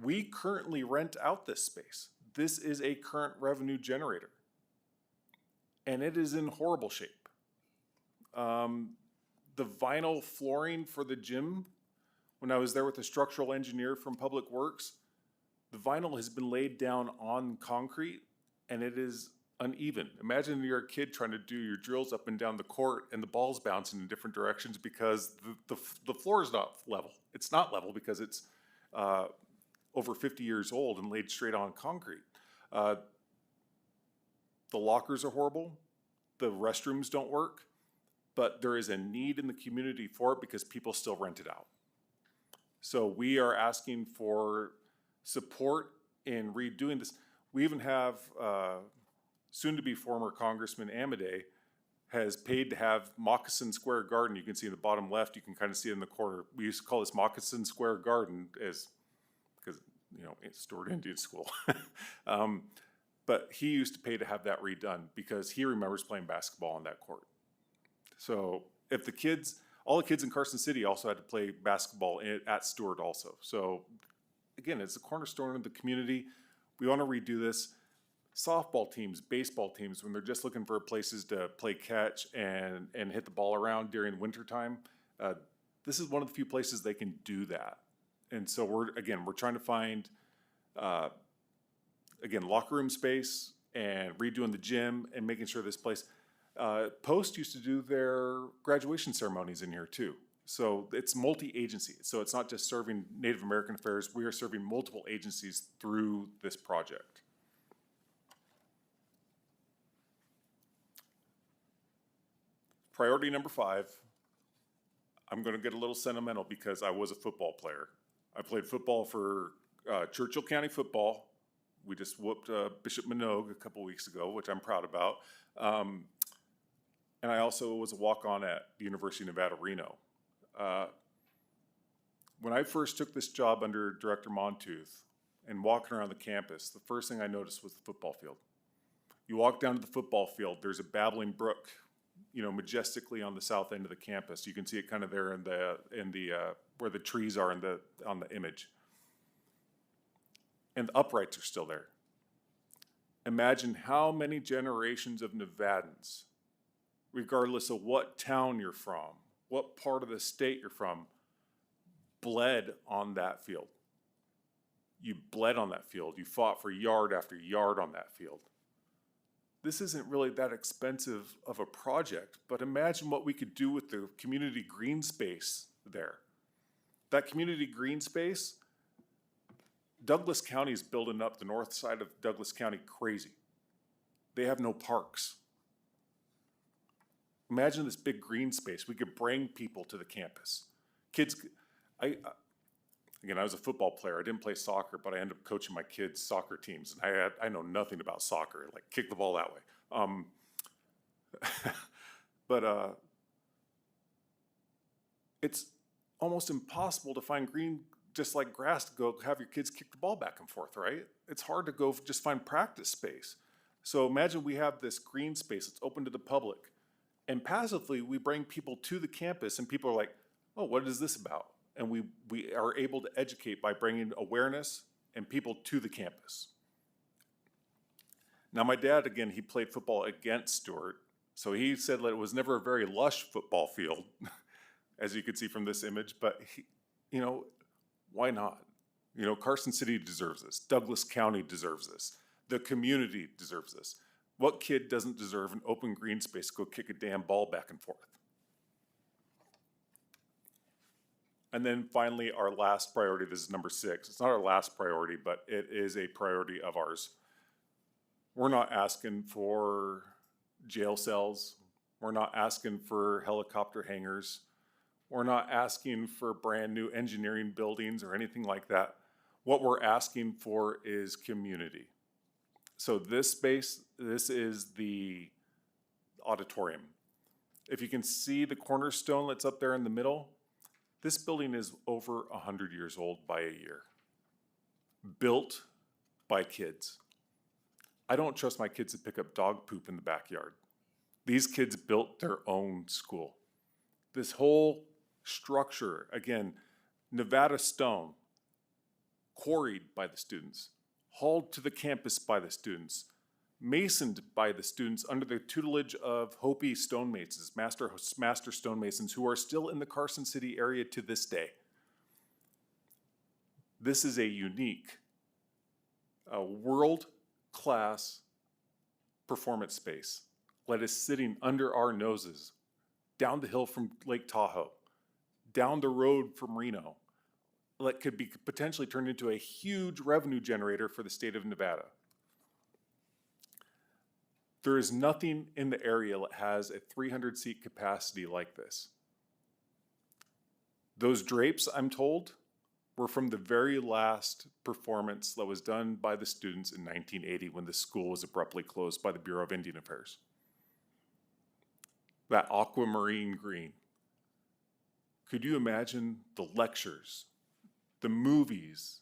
We currently rent out this space. This is a current revenue generator, and it is in horrible shape. The vinyl flooring for the gym, when I was there with a structural engineer from Public Works, the vinyl has been laid down on concrete, and it is uneven. Imagine you're a kid trying to do your drills up and down the court, and the ball's bouncing in different directions because the floor is not level. It's not level because it's over 50 years old and laid straight on concrete. The lockers are horrible. The restrooms don't work. but there is a need in the community for it because people still rent it out. So we are asking for support in redoing this. We even have soon-to-be former Congressman Amade has paid to have Moccasin Square Garden. You can see in the bottom left, you can kind of see it in the corner. We used to call this Moccasin Square Garden because, you know, it's Stewart Indian School. But he used to pay to have that redone because he remembers playing basketball on that court. So if the kids, all the kids in Carson City also had to play basketball at Stewart also. So again, it's a cornerstone of the community. We want to redo this. Softball teams, baseball teams, when they're just looking for places to play catch and hit the ball around during wintertime, this is one of the few places they can do that. And so we're trying to find, locker room space and redoing the gym and making sure this place, Post used to do their graduation ceremonies in here too. So it's multi-agency. So it's not just serving Native American affairs, we are serving multiple agencies through this project. Priority number 5, I'm gonna get a little sentimental because I was a football player. I played football for Churchill County football. We just whooped Bishop Minogue a couple weeks ago, which I'm proud about. And I also was a walk-on at the University of Nevada, Reno. When I first took this job under Director Montooth and walking around the campus, the first thing I noticed was the football field. You walk down to the football field, there's a babbling brook, you know, majestically on the south end of the campus. You can see it kind of there in the where the trees are on the image. And the uprights are still there. Imagine how many generations of Nevadans, regardless of what town you're from, what part of the state you're from, bled on that field. You bled on that field. You fought for yard after yard on that field. This isn't really that expensive of a project, but imagine what we could do with the community green space there. That community green space, Douglas County is building up the north side of Douglas County crazy. They have no parks. Imagine this big green space. We could bring people to the campus. Kids, I was a football player. I didn't play soccer, but I ended up coaching my kids' soccer teams. And I know nothing about soccer, like kick the ball that way. But it's almost impossible to find green, just like grass, to go have your kids kick the ball back and forth, right? It's hard to go just find practice space. So imagine we have this green space that's open to the public. And passively, we bring people to the campus and people are like, oh, what is this about? And we are able to educate by bringing awareness and people to the campus. Now, my dad, again, he played football against Stewart. So he said that it was never a very lush football field, as you can see from this image, but you know, why not? You know, Carson City deserves this. Douglas County deserves this. The community deserves this. What kid doesn't deserve an open green space to go kick a damn ball back and forth? And then finally, our last priority, this is number 6. It's not our last priority, but it is a priority of ours. We're not asking for jail cells. We're not asking for helicopter hangars. We're not asking for brand new engineering buildings or anything like that. What we're asking for is community. So this space, this is the auditorium. If you can see the cornerstone that's up there in the middle, this building is over 100 years old by a year. Built by kids. I don't trust my kids to pick up dog poop in the backyard. These kids built their own school. This whole structure, again, Nevada stone, quarried by the students, hauled to the campus by the students, masoned by the students under the tutelage of Hopi stonemasons, master stonemasons, who are still in the Carson City area to this day. This is a unique, world-class performance space that is sitting under our noses, down the hill from Lake Tahoe, down the road from Reno, that could be potentially turned into a huge revenue generator for the state of Nevada. There is nothing in the area that has a 300-seat capacity like this. Those drapes, I'm told, were from the very last performance that was done by the students in 1980 when the school was abruptly closed by the Bureau of Indian Affairs. That aquamarine green. Could you imagine the lectures, the movies,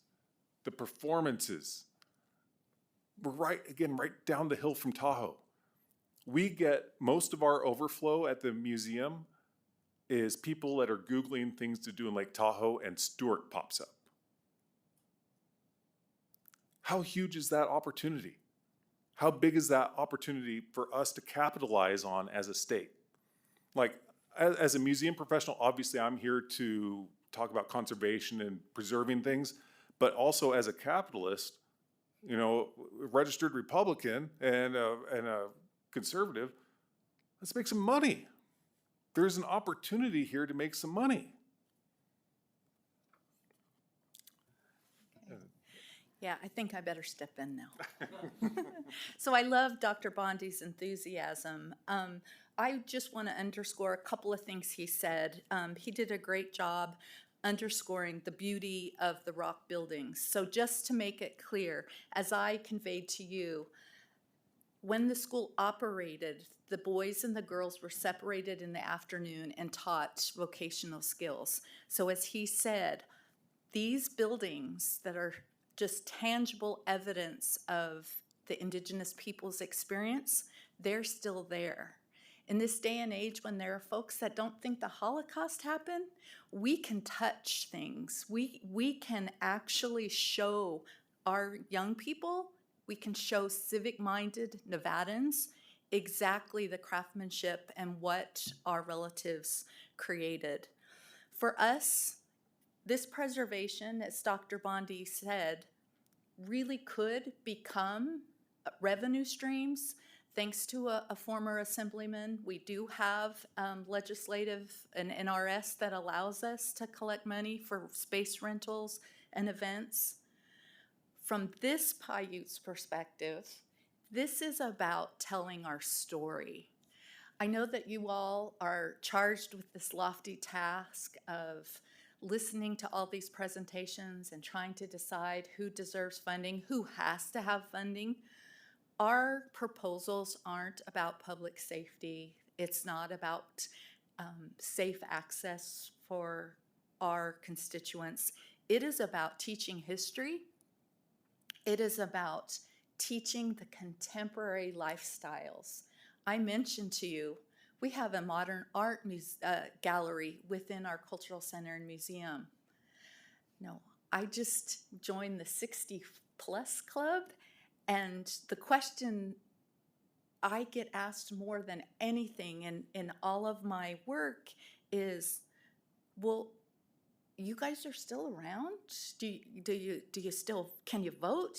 the performances? We're right down the hill from Tahoe. We get most of our overflow at the museum is people that are Googling things to do in Lake Tahoe and Stewart pops up. How huge is that opportunity? How big is that opportunity for us to capitalize on as a state? Like, as a museum professional, obviously I'm here to talk about conservation and preserving things, but also as a capitalist, you know, registered Republican and a conservative, let's make some money. There's an opportunity here to make some money. Yeah, I think I better step in now. So I love Dr. Bondi's enthusiasm. I just want to underscore a couple of things he said. He did a great job underscoring the beauty of the rock buildings. So just to make it clear, as I conveyed to you, when the school operated, the boys and the girls were separated in the afternoon and taught vocational skills. So as he said, these buildings that are just tangible evidence of the indigenous people's experience, they're still there. In this day and age when there are folks that don't think the Holocaust happened, we can touch things. We can actually show our young people, we can show civic-minded Nevadans exactly the craftsmanship and what our relatives created. For us, this preservation, as Dr. Bondi said, really could become revenue streams. Thanks to a former assemblyman, we do have legislative, an NRS that allows us to collect money for space rentals and events. From this Paiute's perspective, this is about telling our story. I know that you all are charged with this lofty task of listening to all these presentations and trying to decide who deserves funding, who has to have funding. Our proposals aren't about public safety. It's not about safe access for our constituents. It is about teaching history. It is about teaching the contemporary lifestyles. I mentioned to you, we have a modern art gallery within our cultural center and museum. No, I just joined the 60 plus club, and the question I get asked more than anything in all of my work is, well, you guys are still around? Do you still, can you vote?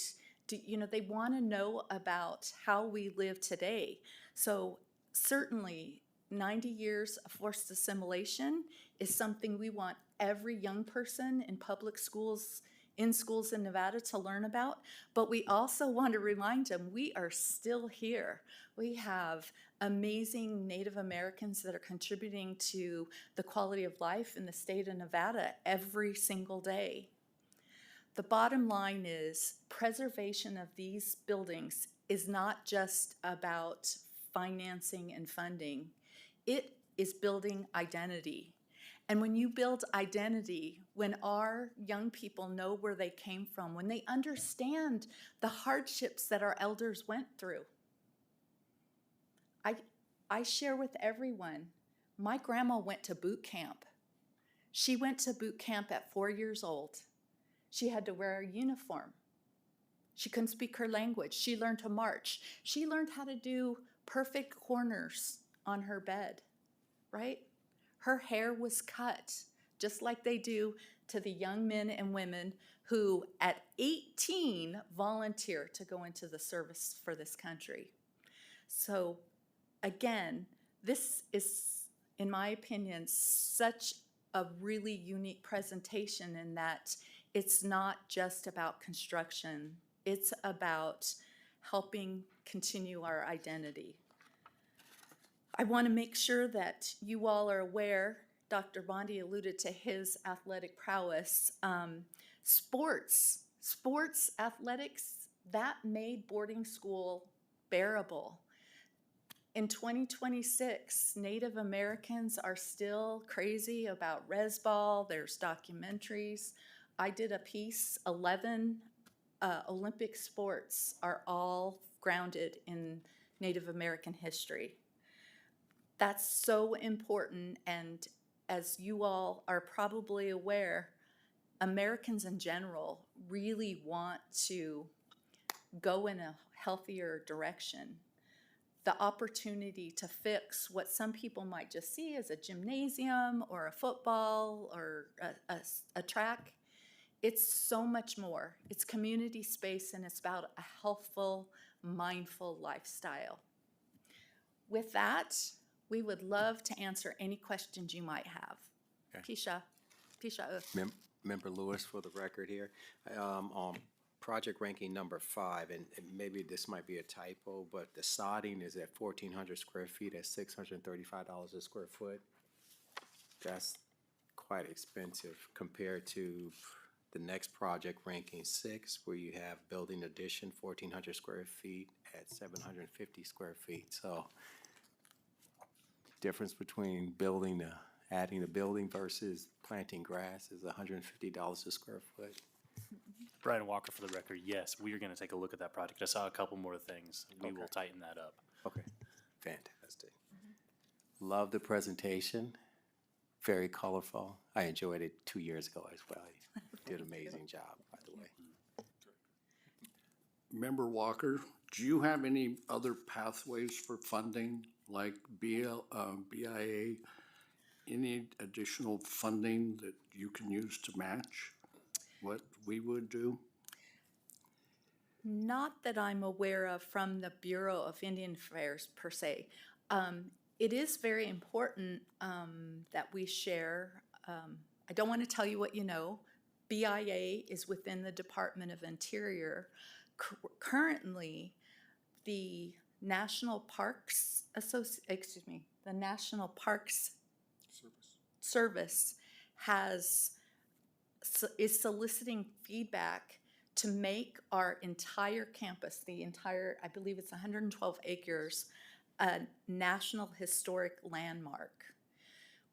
They want to know about how we live today. So certainly 90 years of forced assimilation is something we want every young person in public schools, in schools in Nevada to learn about, but we also want to remind them we are still here. We have amazing Native Americans that are contributing to the quality of life in the state of Nevada every single day. The bottom line is preservation of these buildings is not just about financing and funding. It is building identity. And when you build identity, when our young people know where they came from, when they understand the hardships that our elders went through, I share with everyone, my grandma went to boot camp. She went to boot camp at 4 years old. She had to wear a uniform. She couldn't speak her language. She learned to march. She learned how to do perfect corners on her bed, right? Her hair was cut, just like they do to the young men and women who at 18 volunteer to go into the service for this country. So again, this is, in my opinion, such a really unique presentation in that it's not just about construction. It's about helping continue our identity. I want to make sure that you all are aware, Dr. Bondi alluded to his athletic prowess. Sports athletics, that made boarding school bearable. In 2026, Native Americans are still crazy about res ball. There's documentaries. I did a piece, 11 Olympic sports are all grounded in Native American history. That's so important, and as you all are probably aware, Americans in general really want to go in a healthier direction. The opportunity to fix what some people might just see as a gymnasium or a football or a track, it's so much more. It's community space, and it's about a healthful, mindful lifestyle. With that, we would love to answer any questions you might have. Okay. Pisha. Member Lewis, for the record here, on project ranking number 5, and maybe this might be a typo, but the sodding is at 1,400 square feet at $635 a square foot. That's quite expensive compared to the next project ranking 6, where you have building addition, 1,400 square feet at 750 square feet. So difference between adding a building versus planting grass is $150 a square foot. Brian Walker, for the record, yes, we are going to take a look at that project. I saw a couple more things. We will tighten that up. Okay, fantastic. Love the presentation. Very colorful. I enjoyed it 2 years ago as well. You did an amazing job, by the way. Member Walker, do you have any other pathways for funding, like BIA? Any additional funding that you can use to match what we would do? Not that I'm aware of from the Bureau of Indian Affairs per se. It is very important that we share. I don't want to tell you what you know. BIA is within the Department of Interior. Currently, the National Parks the National Parks Service is soliciting feedback to make our entire campus, I believe it's 112 acres, a National Historic Landmark.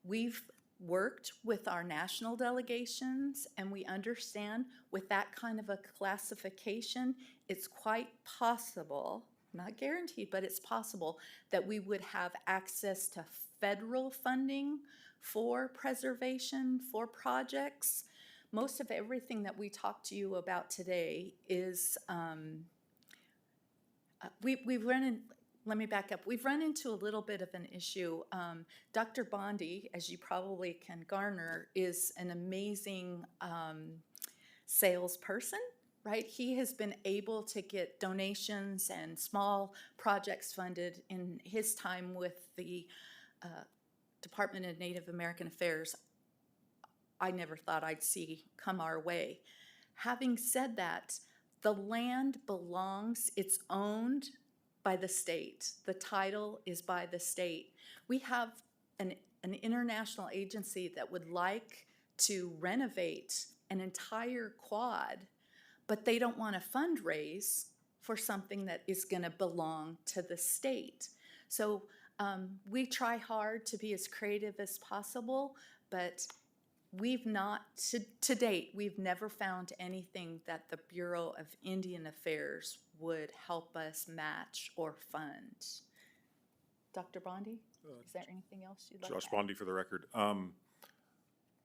We've worked with our national delegations, and we understand with that kind of a classification, it's quite possible, not guaranteed, but it's possible that we would have access to federal funding for preservation, for projects. Most of everything that we talked to you about today is, let me back up. We've run into a little bit of an issue. Dr. Bondi, as you probably can garner, is an amazing salesperson, right? He has been able to get donations and small projects funded in his time with the Department of Native American Affairs. I never thought I'd see come our way. Having said that, the land belongs, it's owned by the state. The title is by the state. We have an international agency that would like to renovate an entire quad, but they don't want to fundraise for something that is going to belong to the state. So we try hard to be as creative as possible, but we've not, to date, we've never found anything that the Bureau of Indian Affairs would help us match or fund. Dr. Bondi, is there anything else you'd like to add? Josh Bondi, for the record.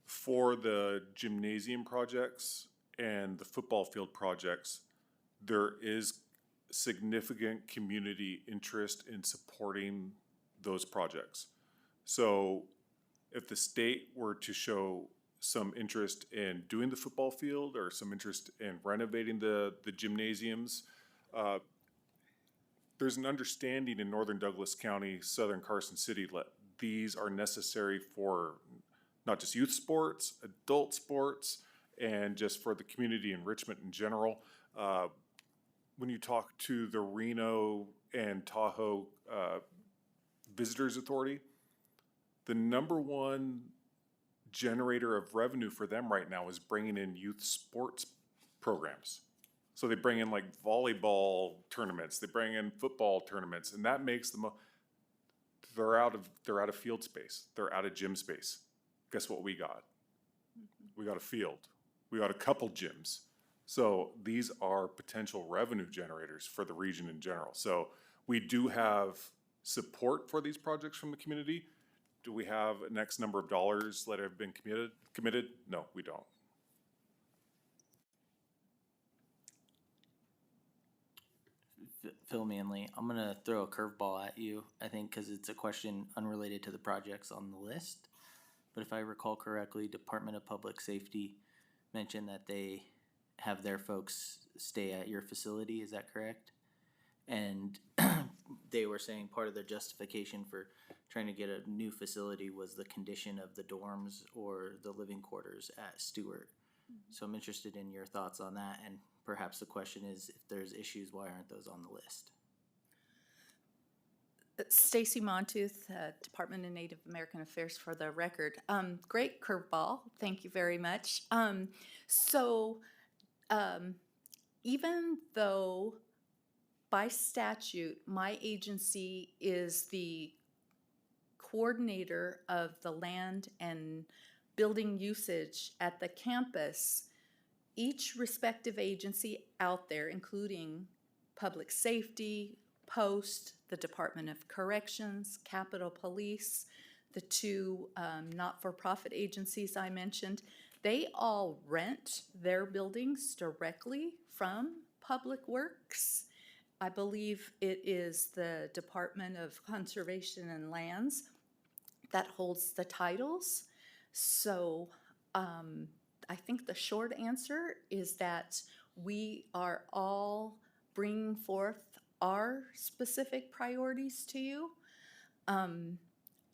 For the gymnasium projects and the football field projects, there is significant community interest in supporting those projects. So if the state were to show some interest in doing the football field or some interest in renovating the gymnasiums, there's an understanding in northern Douglas County, southern Carson City, that these are necessary for not just youth sports, adult sports, and just for the community enrichment in general. when you talk to the Reno and Tahoe Visitors Authority, the number one generator of revenue for them right now is bringing in youth sports programs. So they bring in like volleyball tournaments, they bring in football tournaments, and that makes them. They're out of field space. They're out of gym space. Guess what we got? We got a field. We got a couple gyms. So these are potential revenue generators for the region in general. So we do have support for these projects from the community. Do we have an X number of dollars that have been committed? No, we don't. Phil Manley, I'm gonna throw a curveball at you, I think, because it's a question unrelated to the projects on the list. But if I recall correctly, Department of Public Safety mentioned that they have their folks stay at your facility, is that correct? And they were saying part of their justification for trying to get a new facility was the condition of the dorms or the living quarters at Stewart. So I'm interested in your thoughts on that, and perhaps the question is, if there's issues, why aren't those on the list? Stacy Montooth, Department of Native American Affairs for the record. Great curveball. Thank you very much. Even though by statute, my agency is the coordinator of the land and building usage at the campus, each respective agency out there, including Public Safety, Post, the Department of Corrections, Capitol Police, the two not-for-profit agencies I mentioned, they all rent their buildings directly from Public Works. I believe it is the Department of Conservation and Lands that holds the titles. So I think the short answer is that we are all bringing forth our specific priorities to you.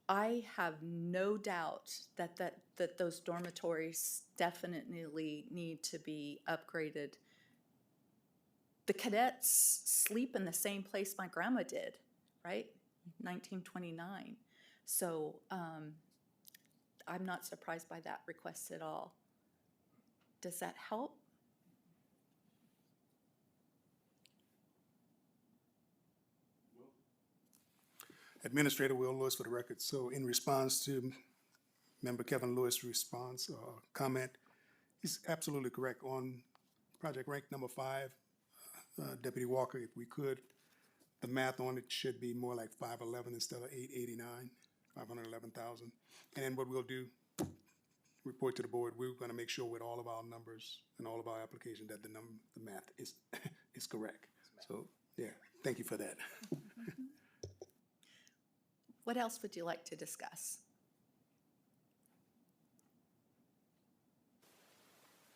I have no doubt that those dormitories definitely need to be upgraded. The cadets sleep in the same place my grandma did, right? 1929. So I'm not surprised by that request at all. Does that help? Administrator Will Lewis for the record. So in response to Member Kevin Lewis' response or comment, he's absolutely correct. On project rank number 5, Deputy Walker, if we could, the math on it should be more like 511 instead of 889, 511,000. And then what we'll do, report to the board, we're gonna make sure with all of our numbers and all of our applications that the math is is correct. So, yeah, thank you for that. What else would you like to discuss?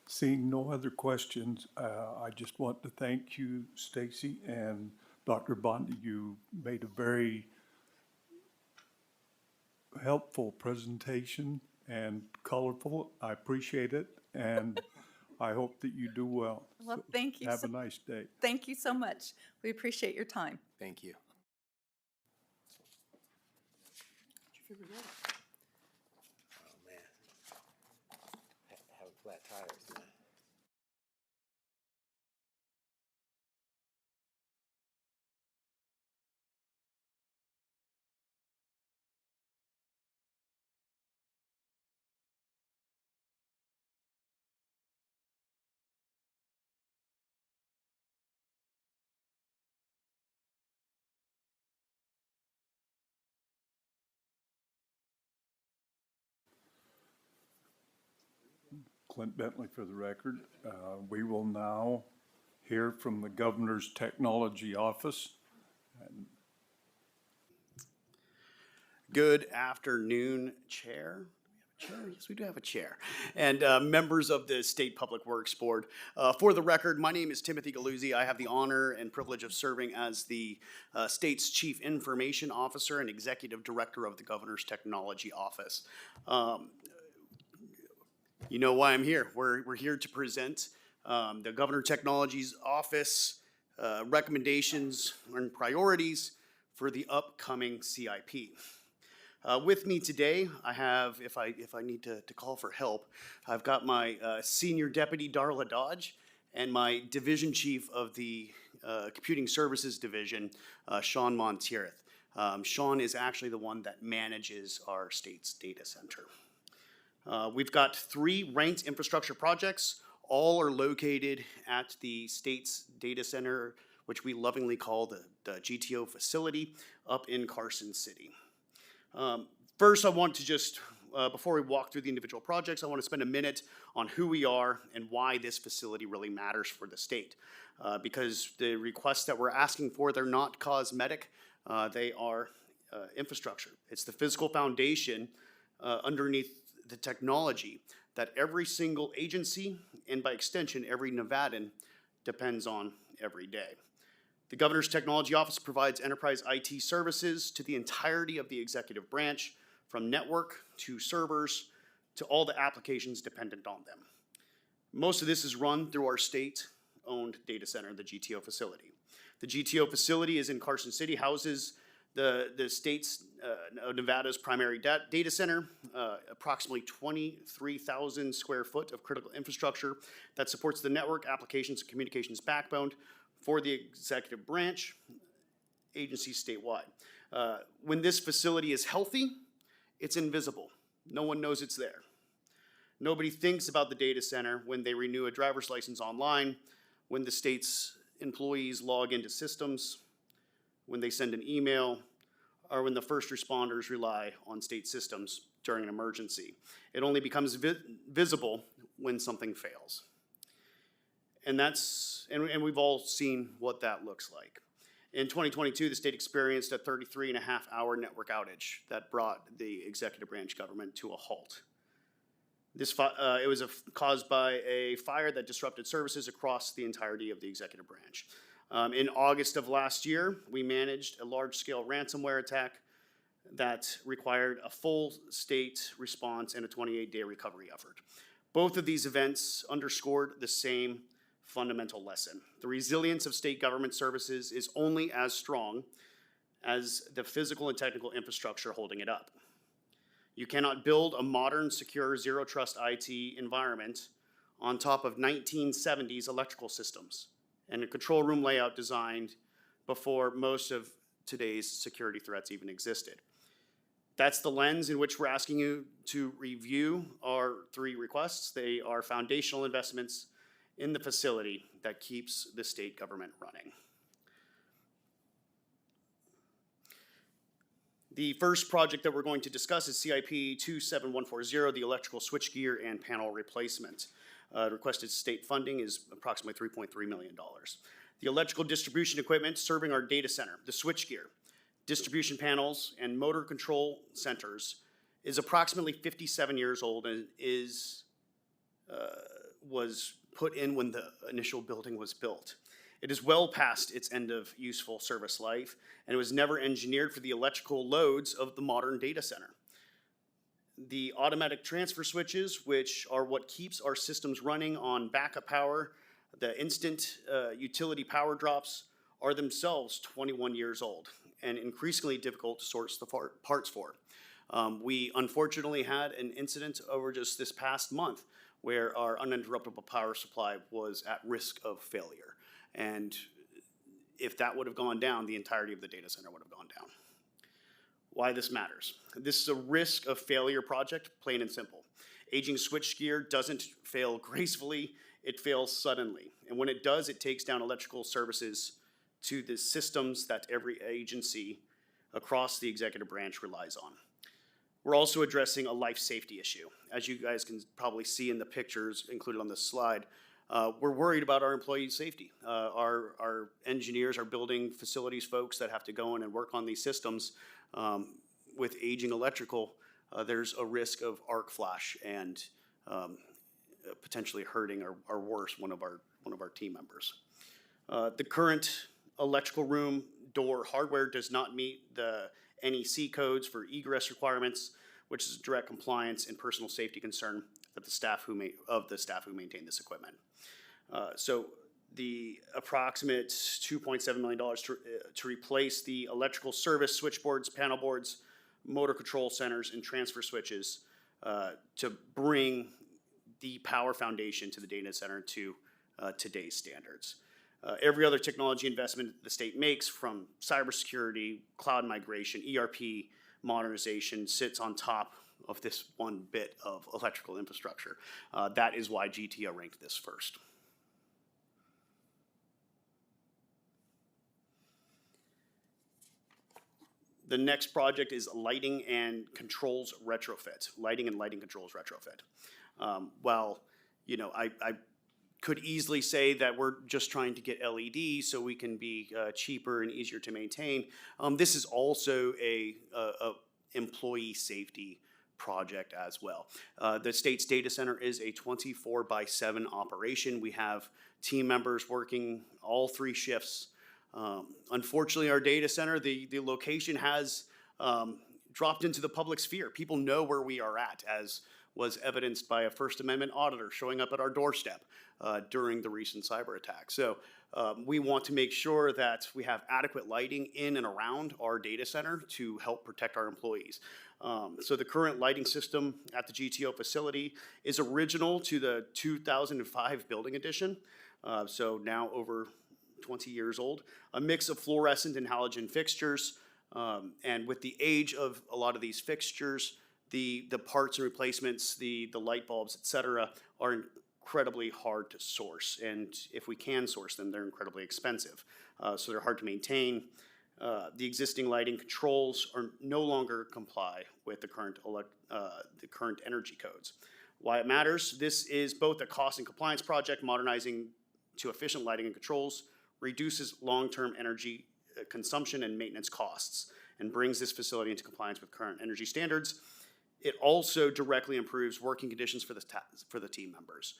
Seeing no other questions, I just want to thank you, Stacy, and Dr. Bondi. You made a very helpful presentation and colorful. I appreciate it, and I hope that you do well. Well, So thank you. Have a nice day. Thank you so much. We appreciate your time. Thank you. Oh, man. Having flat tires, man. Clint Bentley for the record. We will now hear from the Governor's Technology Office. Good afternoon, Chair. Chair? Yes, we do have a chair. And members of the State Public Works Board. For the record, my name is Timothy Galuzzi. I have the honor and privilege of serving as the state's Chief Information Officer and Executive Director of the Governor's Technology Office. You know why I'm here. We're here to present the Governor Technology's Office recommendations and priorities for the upcoming CIP. With me today, I have, if I need to call for help, I've got my Senior Deputy Darla Dodge and my Division Chief of the Computing Services Division, Sean Montiereth. Sean is actually the one that manages our state's data center. We've got 3 ranked infrastructure projects. All are located at the state's data center, which we lovingly call the GTO facility up in Carson City. First, I want to just, before we walk through the individual projects, I want to spend a minute on who we are and why this facility really matters for the state. Because the requests that we're asking for, they're not cosmetic, they are infrastructure. It's the physical foundation underneath the technology that every single agency, and by extension, every Nevadan, depends on every day. The Governor's Technology Office provides enterprise IT services to the entirety of the executive branch, from network to servers to all the applications dependent on them. Most of this is run through our state-owned data center, the GTO facility. The GTO facility is in Carson City, houses the state's, Nevada's primary data center, approximately 23,000 square foot of critical infrastructure that supports the network, applications, and communications backbone for the executive branch agencies statewide. When this facility is healthy, it's invisible. No one knows it's there. Nobody thinks about the data center when they renew a driver's license online, when the state's employees log into systems, when they send an email, or when the first responders rely on state systems during an emergency. It only becomes visible when something fails. And we've all seen what that looks like. In 2022, the state experienced a 33.5-hour network outage that brought the executive branch government to a halt. It was caused by a fire that disrupted services across the entirety of the executive branch. In August of last year, we managed a large-scale ransomware attack that required a full state response and a 28-day recovery effort. Both of these events underscored the same fundamental lesson. The resilience of state government services is only as strong as the physical and technical infrastructure holding it up. You cannot build a modern, secure, zero-trust IT environment on top of 1970s electrical systems and a control room layout designed before most of today's security threats even existed. That's the lens in which we're asking you to review our 3 requests. They are foundational investments in the facility that keeps the state government running. The first project that we're going to discuss is CIP 27140, the electrical switchgear and panel replacement. Requested state funding is approximately $3.3 million. The electrical distribution equipment serving our data center, the switchgear, distribution panels, and motor control centers is approximately 57 years old and was put in when the initial building was built. It is well past its end of useful service life, and it was never engineered for the electrical loads of the modern data center. The automatic transfer switches, which are what keeps our systems running on backup power, the instant utility power drops, are themselves 21 years old and increasingly difficult to source the parts for. We unfortunately had an incident over just this past month where our uninterruptible power supply was at risk of failure. And if that would have gone down, the entirety of the data center would have gone down. Why this matters. This is a risk of failure project, plain and simple. Aging switchgear doesn't fail gracefully, it fails suddenly. And when it does, it takes down electrical services to the systems that every agency across the executive branch relies on. We're also addressing a life safety issue. As you guys can probably see in the pictures included on this slide, we're worried about our employees' safety. Our engineers are building facilities folks that have to go in and work on these systems. With aging electrical, there's a risk of arc flash and potentially hurting or worse, one of our team members. The current electrical room door hardware does not meet the NEC codes for egress requirements, which is direct compliance and personal safety concern of the staff who maintain this equipment. So the approximate $2.7 million to replace the electrical service switchboards, panel boards, motor control centers, and transfer switches to bring the power foundation to the data center to today's standards. Every other technology investment the state makes, from cybersecurity, cloud migration, ERP modernization, sits on top of this one bit of electrical infrastructure. That is why GTO ranked this first. The next project is lighting and controls retrofit. Lighting and lighting controls retrofit. Well, you know, I could easily say that we're just trying to get LEDs so we can be cheaper and easier to maintain. This is also a employee safety project as well. The state's data center is a 24/7 operation. We have team members working all 3 shifts. Unfortunately, our data center, the location has dropped into the public sphere. People know where we are at, as was evidenced by a First Amendment auditor showing up at our doorstep during the recent cyber attack. So we want to make sure that we have adequate lighting in and around our data center to help protect our employees. So the current lighting system at the GTO facility is original to the 2005 building edition, so now over 20 years old. A mix of fluorescent and halogen fixtures, and with the age of a lot of these fixtures, the parts and replacements, the light bulbs, et cetera, are incredibly hard to source. And if we can source them, they're incredibly expensive. So they're hard to maintain. The existing lighting controls are no longer comply with the current energy codes. Why it matters: this is both a cost and compliance project. Modernizing to efficient lighting and controls reduces long-term energy consumption and maintenance costs, and brings this facility into compliance with current energy standards. It also directly improves working conditions for the team members.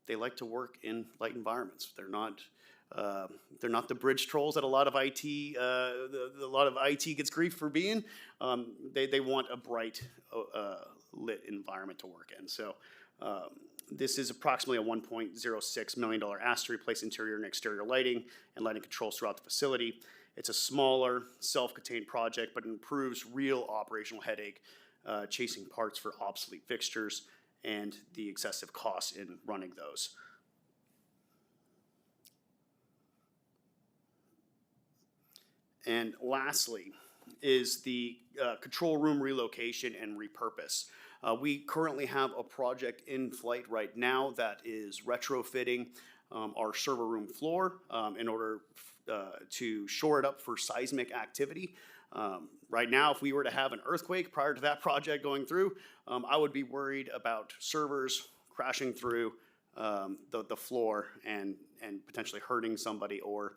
They like to work in light environments. They're not the bridge trolls that a lot of IT gets grief for being. They want a bright lit environment to work in. So this is approximately a $1.06 million ask to replace interior and exterior lighting and lighting controls throughout the facility. It's a smaller, self-contained project, but it improves real operational headache, chasing parts for obsolete fixtures, and the excessive costs in running those. And lastly is the control room relocation and repurpose. We currently have a project in flight right now that is retrofitting our server room floor in order to shore it up for seismic activity. Right now, if we were to have an earthquake prior to that project going through, I would be worried about servers crashing through the floor and potentially hurting somebody or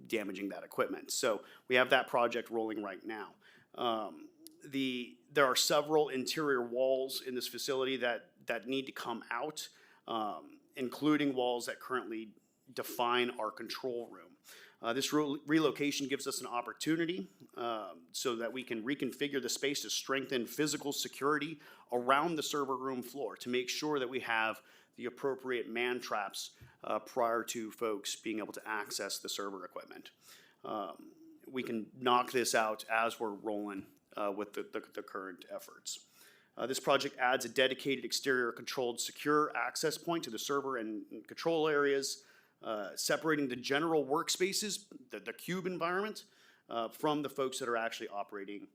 damaging that equipment. So we have that project rolling right now. There are several interior walls in this facility that need to come out, including walls that currently define our control room. This relocation gives us an opportunity so that we can reconfigure the space to strengthen physical security around the server room floor, to make sure that we have the appropriate man traps prior to folks being able to access the server equipment. We can knock this out as we're rolling with the current efforts. This project adds a dedicated exterior controlled secure access point to the server and control areas, separating the general workspaces, the cube environment, from the folks that are actually operating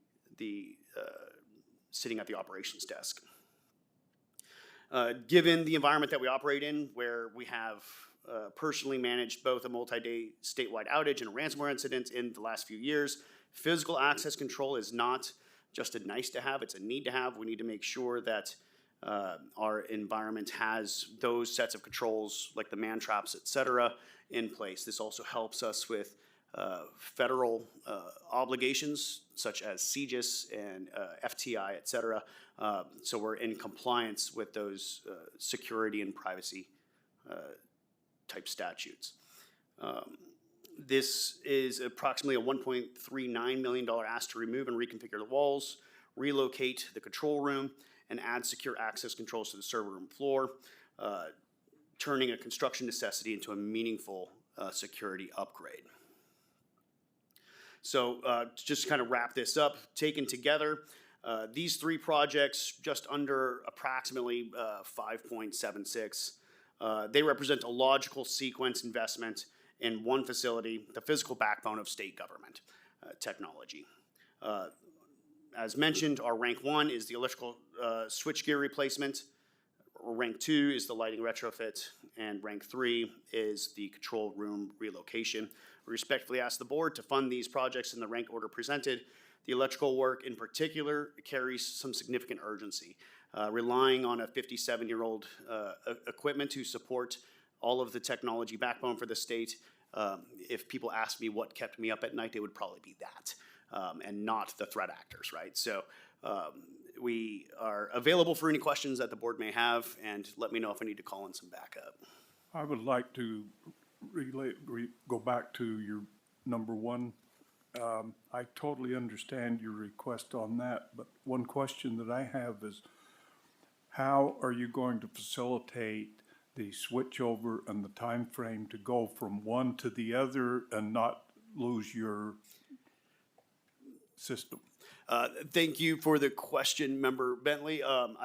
sitting at the operations desk. Given the environment that we operate in, where we have personally managed both a multi-day statewide outage and a ransomware incident in the last few years, physical access control is not just a nice to have, it's a need to have. We need to make sure that our environment has those sets of controls, like the man traps, et cetera, in place. This also helps us with federal obligations such as CGIS and FTI, et cetera. So we're in compliance with those security and privacy type statutes. This is approximately a $1.39 million ask to remove and reconfigure the walls, relocate the control room, and add secure access controls to the server room floor. turning a construction necessity into a meaningful security upgrade. So to just kind of wrap this up, taken together, these three projects, just under approximately 5.76, they represent a logical sequence investment in one facility, the physical backbone of state government technology. As mentioned, our rank 1 is the electrical switchgear replacement. Rank 2 is the lighting retrofit, and rank 3 is the control room relocation. We respectfully ask the board to fund these projects in the rank order presented. The electrical work in particular carries some significant urgency, relying on a 57-year-old equipment to support all of the technology backbone for the state. If people asked me what kept me up at night, it would probably be that, and not the threat actors, right? So we are available for any questions that the board may have, and let me know if I need to call in some backup. I would like to go back to your number 1. I totally understand your request on that, but one question that I have is, how are you going to facilitate the switchover and the time frame to go from one to the other and not lose your system? Thank you for the question, Member Bentley. I'm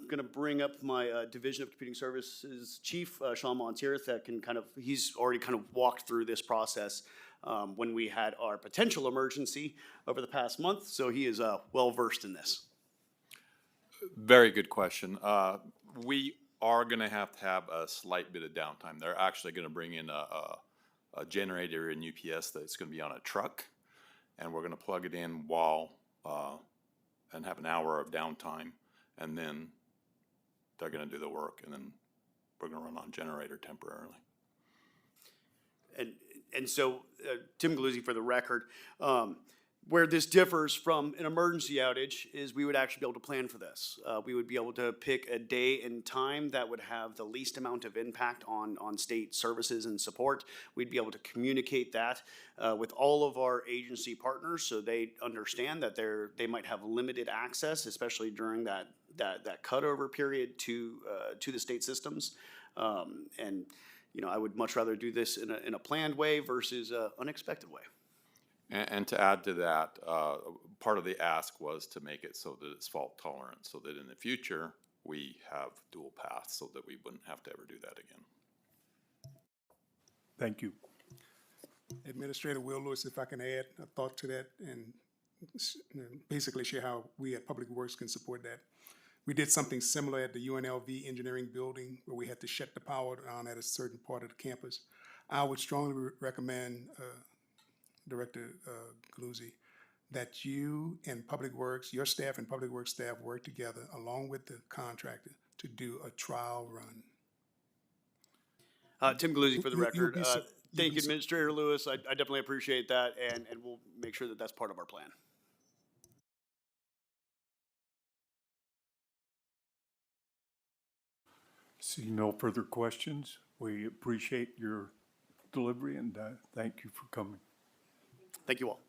going to bring up my Division of Computing Services Chief, Sean Montier, that can he's already kind of walked through this process when we had our potential emergency over the past month, so he is well-versed in this. Very good question. We are going to have a slight bit of downtime. They're actually going to bring in a generator in UPS that's going to be on a truck, and we're going to plug it in while and have an hour of downtime, and then they're going to do the work, and then we're going to run on generator temporarily. And so, Tim Galuzzi, for the record, where this differs from an emergency outage is we would actually be able to plan for this. We would be able to pick a day and time that would have the least amount of impact on state services and support. We'd be able to communicate that with all of our agency partners so they understand that they might have limited access, especially during that cutover period to the state systems. And I would much rather do this in a planned way versus an unexpected way. And to add to that, part of the ask was to make it so that it's fault tolerant, so that in the future we have dual paths, so that we wouldn't have to ever do that again. Thank you. Administrator Will Lewis, if I can add a thought to that and basically share how we at Public Works can support that. We did something similar at the UNLV engineering building where we had to shut the power down at a certain part of the campus. I would strongly recommend, Director Galuzzi, that you and Public Works, your staff and Public Works staff work together along with the contractor to do a trial run. Tim Galuzzi, for the record. Thank you, Administrator Lewis. I definitely appreciate that, and we'll make sure that that's part of our plan. See no further questions. We appreciate your delivery, and thank you for coming. Thank you all.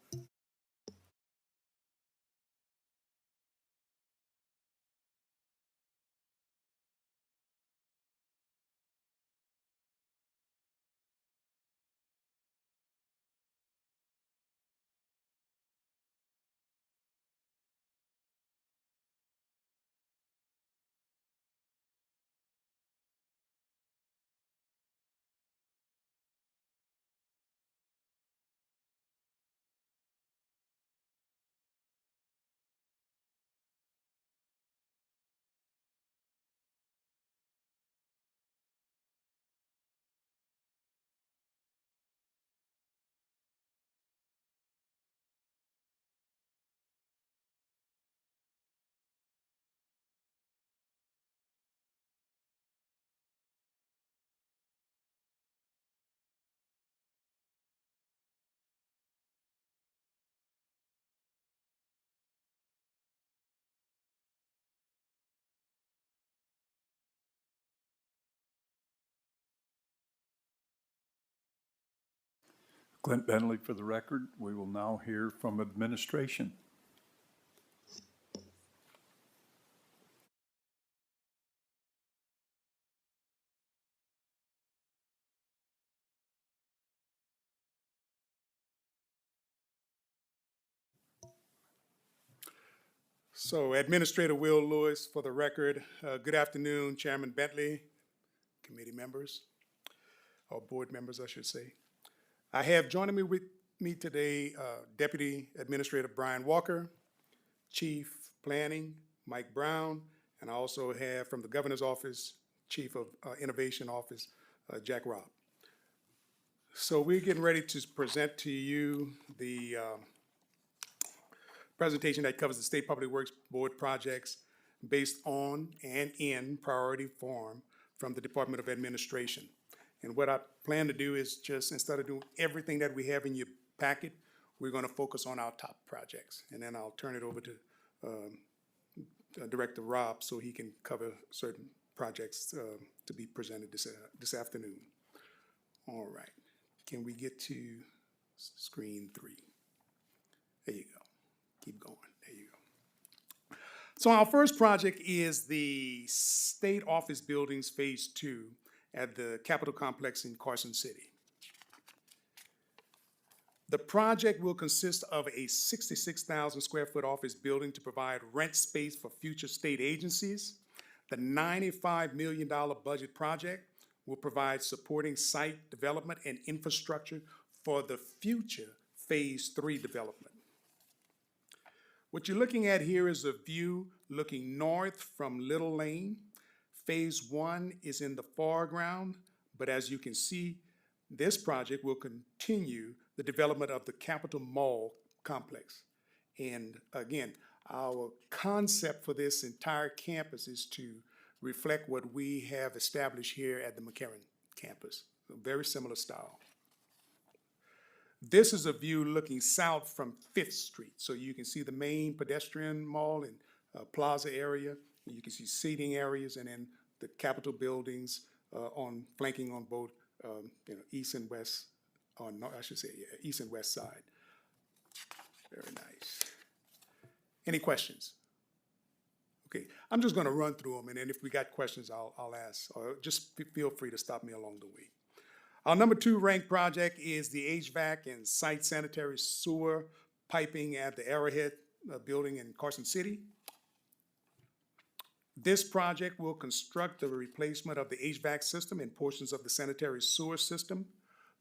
Clint Bentley for the record. We will now hear from administration. So Administrator Will Lewis, for the record, good afternoon, Chairman Bentley, committee members, or board members, I should say. I have joining me with me today, Deputy Administrator Brian Walker, Chief Planning Mike Brown, and I also have from the Governor's Office, Chief of Innovation Office, Jack Robb. So we're getting ready to present to you the presentation that covers the State Public Works Board projects based on and in priority form from the Department of Administration. And what I plan to do is just, instead of doing everything that we have in your packet, we're gonna focus on our top projects. And then I'll turn it over to Director Robb so he can cover certain projects to be presented this afternoon. All right, can we get to screen 3? There you go. Keep going. There you go. So our first project is the State Office Buildings Phase 2 at the Capitol Complex in Carson City. The project will consist of a 66,000 square foot office building to provide rent space for future state agencies. The $95 million budget project will provide supporting site development and infrastructure for the future Phase 3 development. What you're looking at here is a view looking north from Little Lane. Phase 1 is in the foreground, but as you can see, this project will continue the development of the Capitol Mall complex. And again, our concept for this entire campus is to reflect what we have established here at the McCarran campus, a very similar style. This is a view looking south from 5th Street. So you can see the main pedestrian mall and plaza area. You can see seating areas and then the Capitol buildings flanking on both east and west, or no, I should say east and west side. Very nice. Any questions? Okay, I'm just gonna run through them, and then if we got questions, I'll ask, or just feel free to stop me along the way. Our number 2 ranked project is the HVAC and site sanitary sewer piping at the Arrowhead building in Carson City. This project will construct the replacement of the HVAC system and portions of the sanitary sewer system.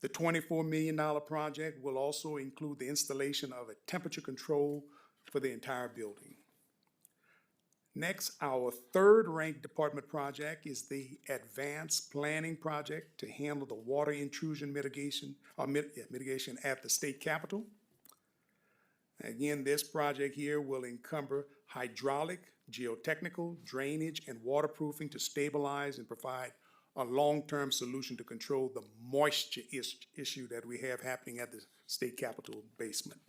The $24 million project will also include the installation of a temperature control for the entire building. Next, our 3rd ranked department project is the Advanced Planning Project to handle the water intrusion mitigation at the state capitol. Again, this project here will encumber hydraulic, geotechnical, drainage, and waterproofing to stabilize and provide a long-term solution to control the moisture issue that we have happening at the state capitol basement.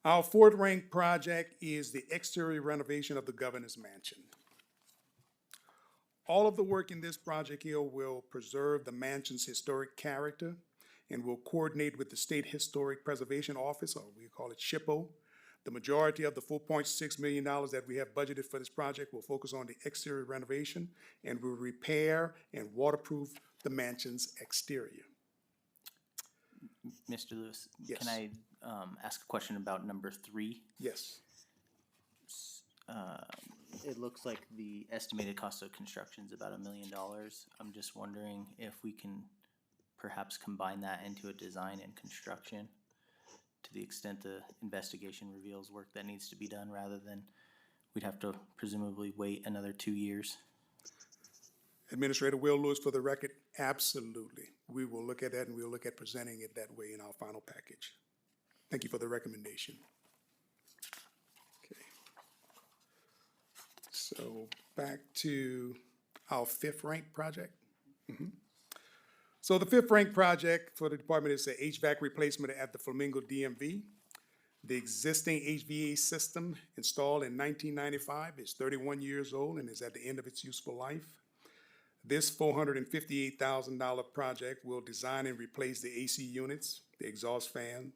Our 4th ranked project is the exterior renovation of the Governor's Mansion. All of the work in this project here will preserve the mansion's historic character and will coordinate with the State Historic Preservation Office, or we call it SHPO. The majority of the $4.6 million that we have budgeted for this project will focus on the exterior renovation and will repair and waterproof the mansion's exterior. Mr. Lewis, Yes. can I ask a question about number 3? Yes. It looks like the estimated cost of construction is about $1 million. I'm just wondering if we can perhaps combine that into a design and construction to the extent the investigation reveals work that needs to be done, rather than we'd have to presumably wait another 2 years. Administrator Will Lewis, for the record, absolutely. We will look at that and we'll look at presenting it that way in our final package. Thank you for the recommendation. Okay. So back to our 5th ranked project. So the 5th ranked project for the department is the HVAC replacement at the Flamingo DMV. The existing HVAC system installed in 1995 is 31 years old and is at the end of its useful life. This $458,000 project will design and replace the AC units, the exhaust fans,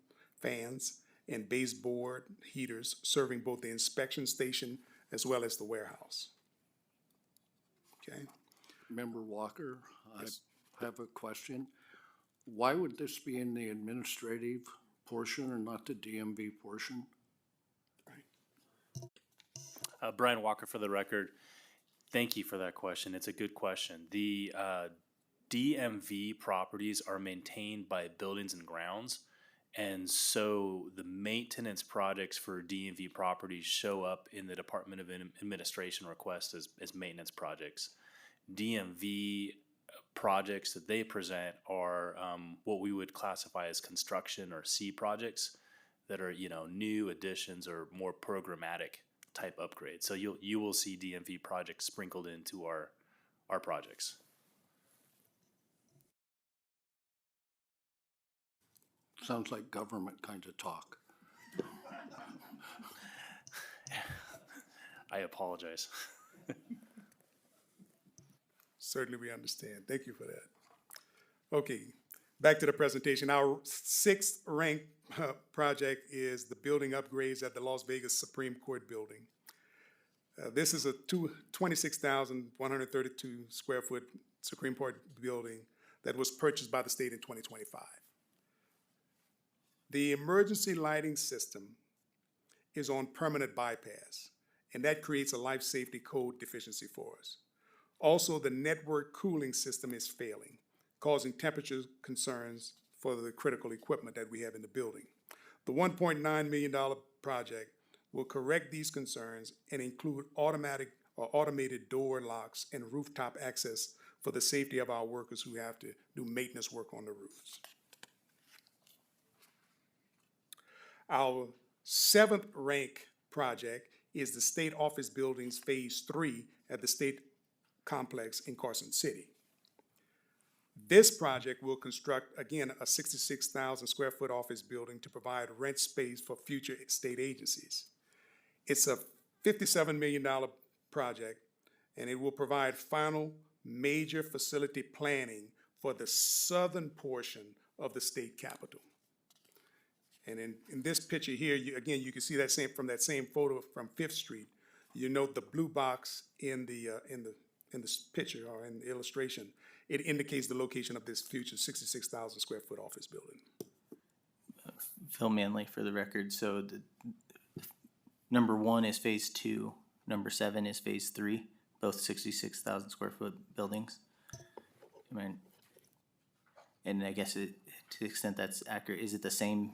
and baseboard heaters serving both the inspection station as well as the warehouse. Okay. Member Walker, Yes. I have a question. Why would this be in the administrative portion and not the DMV portion? Brian Walker for the record. Thank you for that question. It's a good question. The DMV properties are maintained by Buildings and Grounds. And so the maintenance projects for DMV properties show up in the Department of Administration request as maintenance projects. DMV projects that they present are what we would classify as construction or C projects that are, new additions or more programmatic type upgrades. So you will see DMV projects sprinkled into our projects. Sounds like government kind of talk. I apologize. Certainly we understand. Thank you for that. Okay, back to the presentation. Our sixth ranked project is the building upgrades at the Las Vegas Supreme Court building. This is a 26,132 square foot Supreme Court building that was purchased by the state in 2025. The emergency lighting system is on permanent bypass, and that creates a life safety code deficiency for us. Also, the network cooling system is failing, causing temperature concerns for the critical equipment that we have in the building. The $1.9 million project will correct these concerns and include automatic or automated door locks and rooftop access for the safety of our workers who have to do maintenance work on the roofs. Our seventh rank project is the State Office Buildings Phase 3 at the State Complex in Carson City. This project will construct, again, a 66,000 square foot office building to provide rent space for future state agencies. It's a $57 million project, and it will provide final major facility planning for the southern portion of the state capitol. And in this picture here, you can see that from that same photo from Fifth Street. You note the blue box in the picture or in the illustration. It indicates the location of this future 66,000 square foot office building. Phil Manley for the record. So number 1 is phase 2. Number 7 is phase 3. Both 66,000 square foot buildings. And I guess to the extent that's accurate, is it the same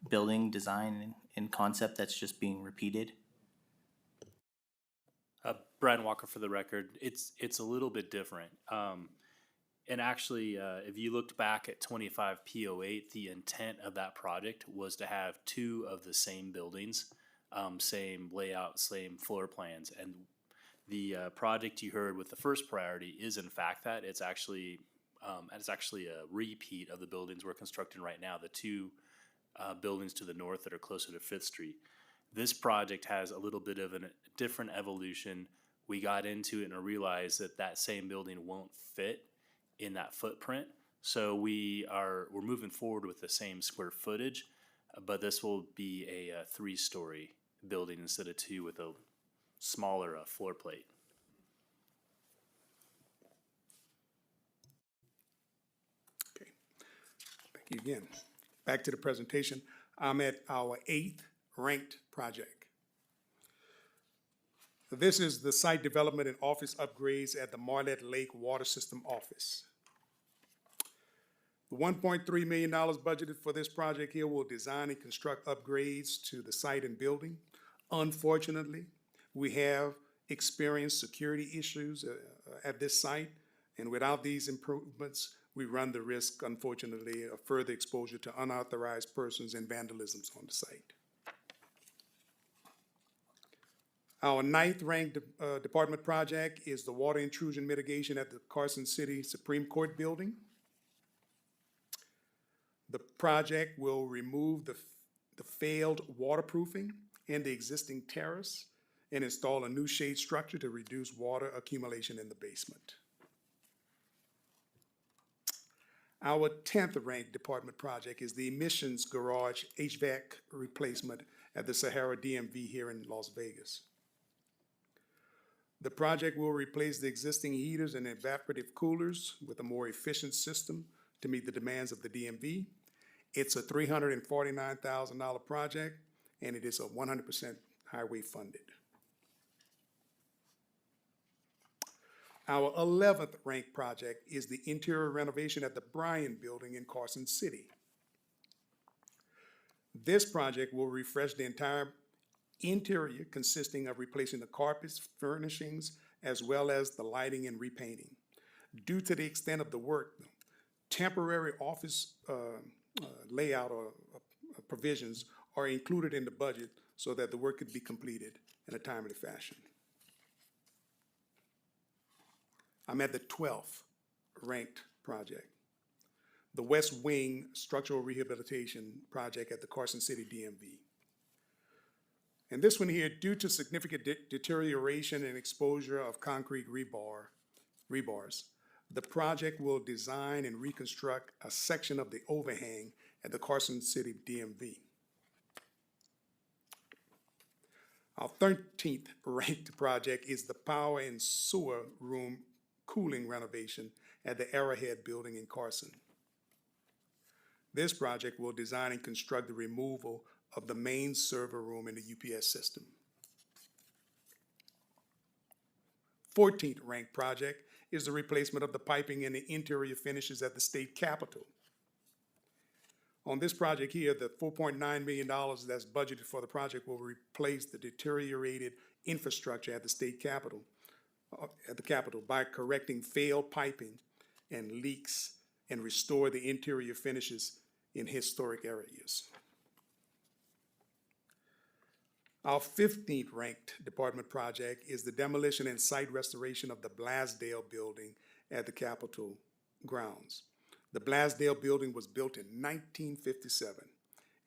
building design and concept that's just being repeated? Brian Walker for the record. It's a little bit different. And actually, if you looked back at 25 P08, the intent of that project was to have 2 of the same buildings, same layout, same floor plans. And the project you heard with the first priority is in fact that. It's actually a repeat of the buildings we're constructing right now, the 2 buildings to the north that are closer to 5th Street. This project has a little bit of a different evolution. We got into it and realized that same building won't fit in that footprint. So we're moving forward with the same square footage, but this will be a 3-story building instead of 2 with a smaller floor plate. Okay, thank you again. Back to the presentation. I'm at our 8th ranked project. This is the site development and office upgrades at the Marlette Lake Water System office. The $1.3 million budgeted for this project here will design and construct upgrades to the site and building. Unfortunately, we have experienced security issues at this site, and without these improvements, we run the risk, unfortunately, of further exposure to unauthorized persons and vandalisms on the site. Our 9th ranked department project is the water intrusion mitigation at the Carson City Supreme Court building. The project will remove the failed waterproofing in the existing terrace and install a new shade structure to reduce water accumulation in the basement. Our 10th ranked department project is the emissions garage HVAC replacement at the Sahara DMV here in Las Vegas. The project will replace the existing heaters and evaporative coolers with a more efficient system to meet the demands of the DMV. It's a $349,000 project, and it is a 100% highway funded. Our 11th ranked project is the interior renovation at the Bryan Building in Carson City. This project will refresh the entire interior, consisting of replacing the carpets, furnishings, as well as the lighting and repainting. Due to the extent of the work, temporary office layout or provisions are included in the budget so that the work could be completed in a timely fashion. I'm at the 12th ranked project, the West Wing Structural Rehabilitation Project at the Carson City DMV. And this one here, due to significant deterioration and exposure of concrete rebars, the project will design and reconstruct a section of the overhang at the Carson City DMV. Our 13th ranked project is the power and sewer room cooling renovation at the Arrowhead Building in Carson. This project will design and construct the removal of the main server room in the UPS system. 14th ranked project is the replacement of the piping and the interior finishes at the state capitol. On this project here, the $4.9 million that's budgeted for the project will replace the deteriorated infrastructure at the state capitol, by correcting failed piping and leaks and restore the interior finishes in historic areas. Our 15th ranked department project is the demolition and site restoration of the Blasdale building at the Capitol grounds. The Blasdale building was built in 1957,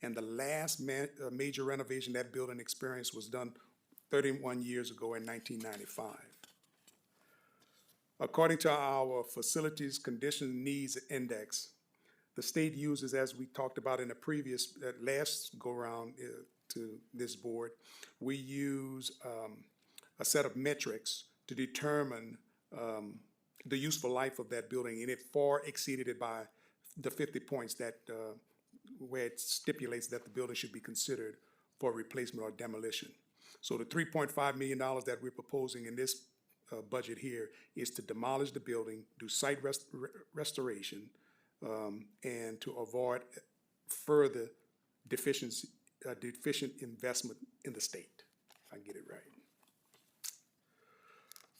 and the last major renovation that building experienced was done 31 years ago in 1995. According to our Facilities Condition Needs Index, the state uses, as we talked about in the previous, last go-round to this board, we use a set of metrics to determine the useful life of that building, and it far exceeded it by the 50 points that where it stipulates that the building should be considered for replacement or demolition. So the $3.5 million that we're proposing in this budget here is to demolish the building, do site restoration, and to avoid further deficient investment in the state, if I get it right.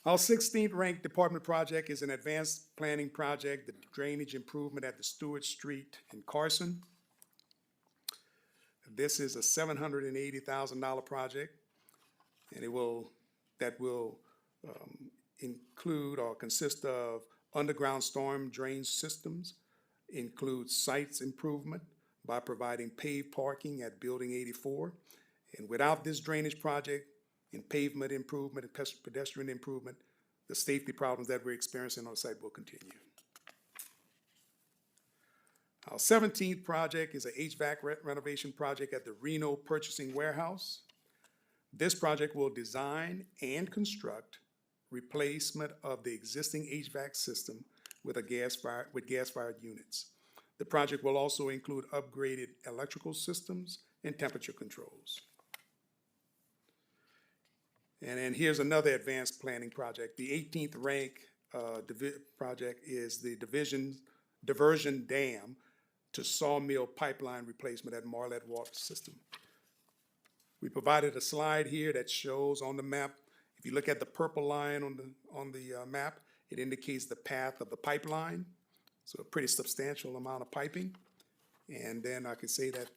Our 16th ranked department project is an advanced planning project, the drainage improvement at the Stewart Street in Carson. This is a $780,000 project, and that will include or consist of underground storm drain systems, include sites improvement by providing paved parking at Building 84. And without this drainage project and pavement improvement and pedestrian improvement, the safety problems that we're experiencing on site will continue. Our 17th project is an HVAC renovation project at the Reno Purchasing Warehouse. This project will design and construct replacement of the existing HVAC system with gas-fired units. The project will also include upgraded electrical systems and temperature controls. And then here's another advanced planning project. The 18th rank project is the diversion dam to Sawmill pipeline replacement at Marlette Water System. We provided a slide here that shows on the map. If you look at the purple line on the map, it indicates the path of the pipeline. So a pretty substantial amount of piping. And then I can say that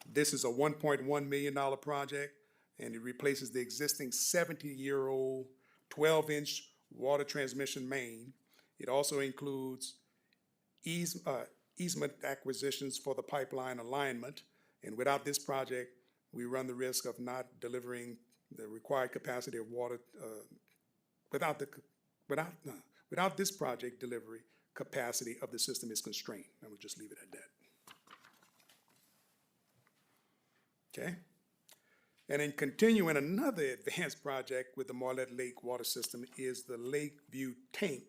this is a $1.1 million project, and it replaces the existing 70-year-old 12-inch water transmission main. It also includes easement acquisitions for the pipeline alignment. And without this project, we run the risk of not delivering the required capacity of water. Without this project delivery, capacity of the system is constrained. I will just leave it at that. Okay? And then continuing, another advanced project with the Marlette Lake Water System is the Lakeview Tank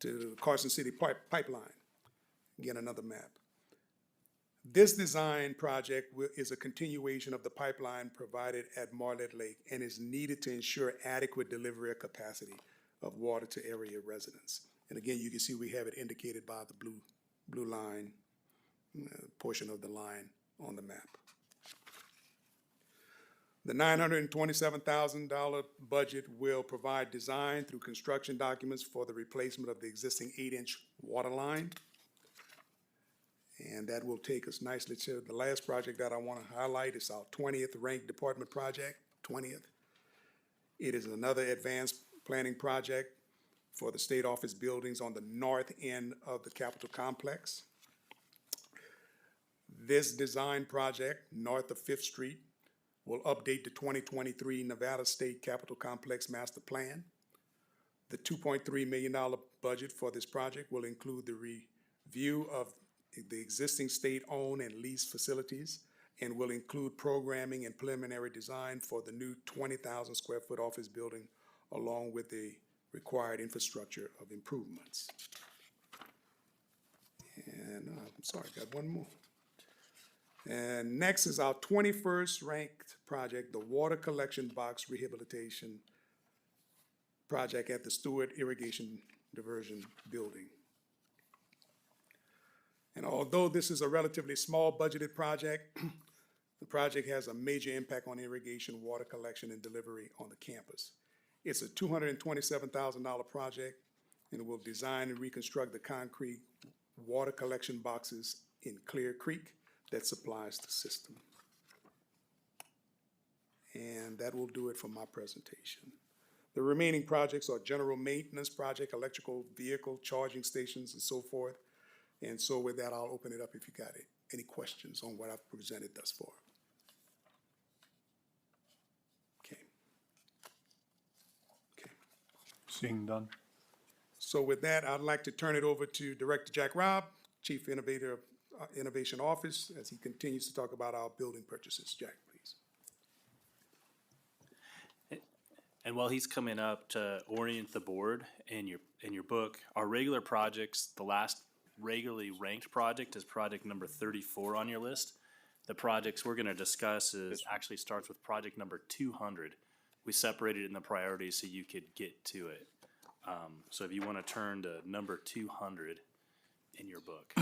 to the Carson City Pipeline. Again, another map. This design project is a continuation of the pipeline provided at Marlette Lake and is needed to ensure adequate delivery of capacity of water to area residents. And again, you can see we have it indicated by the blue line, portion of the line on the map. The $927,000 budget will provide design through construction documents for the replacement of the existing 8-inch water line. And that will take us nicely to the last project that I want to highlight. It's our 20th ranked department project, 20th. It is another advanced planning project for the state office buildings on the north end of the Capitol complex. This design project, north of 5th Street, will update the 2023 Nevada State Capitol Complex Master Plan. The $2.3 million budget for this project will include the review of the existing state-owned and leased facilities and will include programming and preliminary design for the new 20,000 square foot office building along with the required infrastructure of improvements. And I'm sorry, got one more. And next is our 21st ranked project, the Water Collection Box Rehabilitation Project at the Stewart Irrigation Diversion Building. And although this is a relatively small budgeted project, the project has a major impact on irrigation, water collection, and delivery on the campus. It's a $227,000 project, and it will design and reconstruct the concrete water collection boxes in Clear Creek that supplies the system. And that will do it for my presentation. The remaining projects are general maintenance project, electrical vehicle charging stations, and so forth. And so with that, I'll open it up if you got any questions on what I've presented thus far. Okay. Seeing none. So with that, I'd like to turn it over to Director Jack Robb, Chief Innovation Office, as he continues to talk about our building purchases. Jack, please. And while he's coming up to orient the board in your book, our regular projects, the last regularly ranked project is project number 34 on your list. The projects we're going to discuss actually starts with project number 200. We separated it in the priorities so you could get to it. So if you want to turn to number 200 in your book.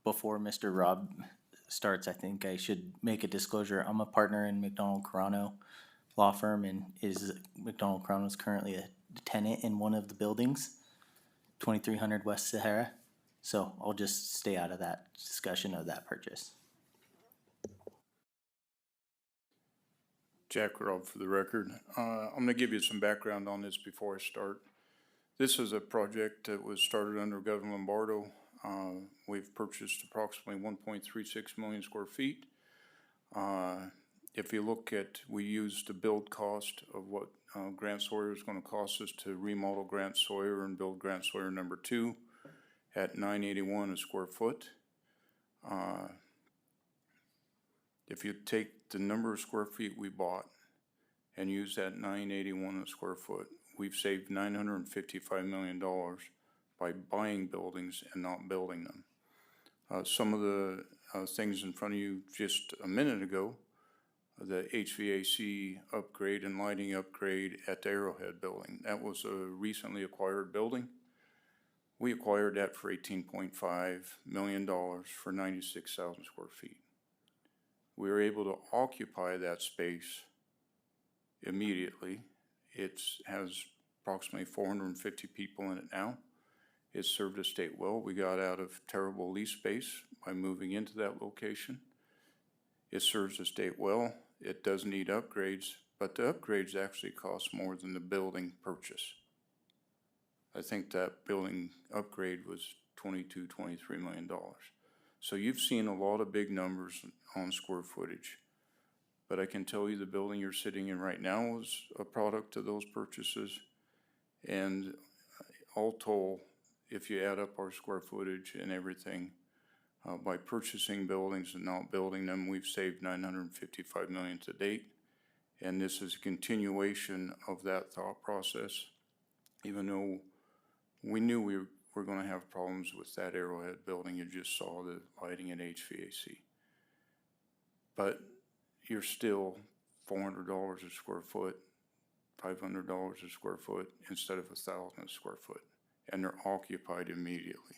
Before Mr. Robb starts, I think I should make a disclosure. I'm a partner in McDonald Carano law firm, and McDonald Carano is currently a tenant in one of the buildings, 2300 West Sahara. So I'll just stay out of that discussion of that purchase. Jack Robb for the record. I'm going to give you some background on this before I start. This is a project that was started under Governor Lombardo. We've purchased approximately 1.36 million square feet. If you look at, we used the build cost of what Grant Sawyer is going to cost us to remodel Grant Sawyer and build Grant Sawyer number 2 at $981 a square foot. If you take the number of square feet we bought and use that $981 a square foot, we've saved $955 million by buying buildings and not building them. Some of the things in front of you just a minute ago, the HVAC upgrade and lighting upgrade at the Arrowhead building. That was a recently acquired building. We acquired that for $18.5 million for 96,000 square feet. We were able to occupy that space immediately. It has approximately 450 people in it now. It served the state well. We got out of terrible lease space by moving into that location. It serves the state well. It does need upgrades, but the upgrades actually cost more than the building purchase. I think that building upgrade was $22, $23 million. So you've seen a lot of big numbers on square footage, but I can tell you the building you're sitting in right now is a product of those purchases. And all told, if you add up our square footage and everything, by purchasing buildings and not building them, we've saved $955 million to date. And this is a continuation of that thought process, even though we knew we were going to have problems with that Arrowhead building. You just saw the lighting and HVAC. But you're still $400 a square foot $500 a square foot instead of 1,000 a square foot, and they're occupied immediately.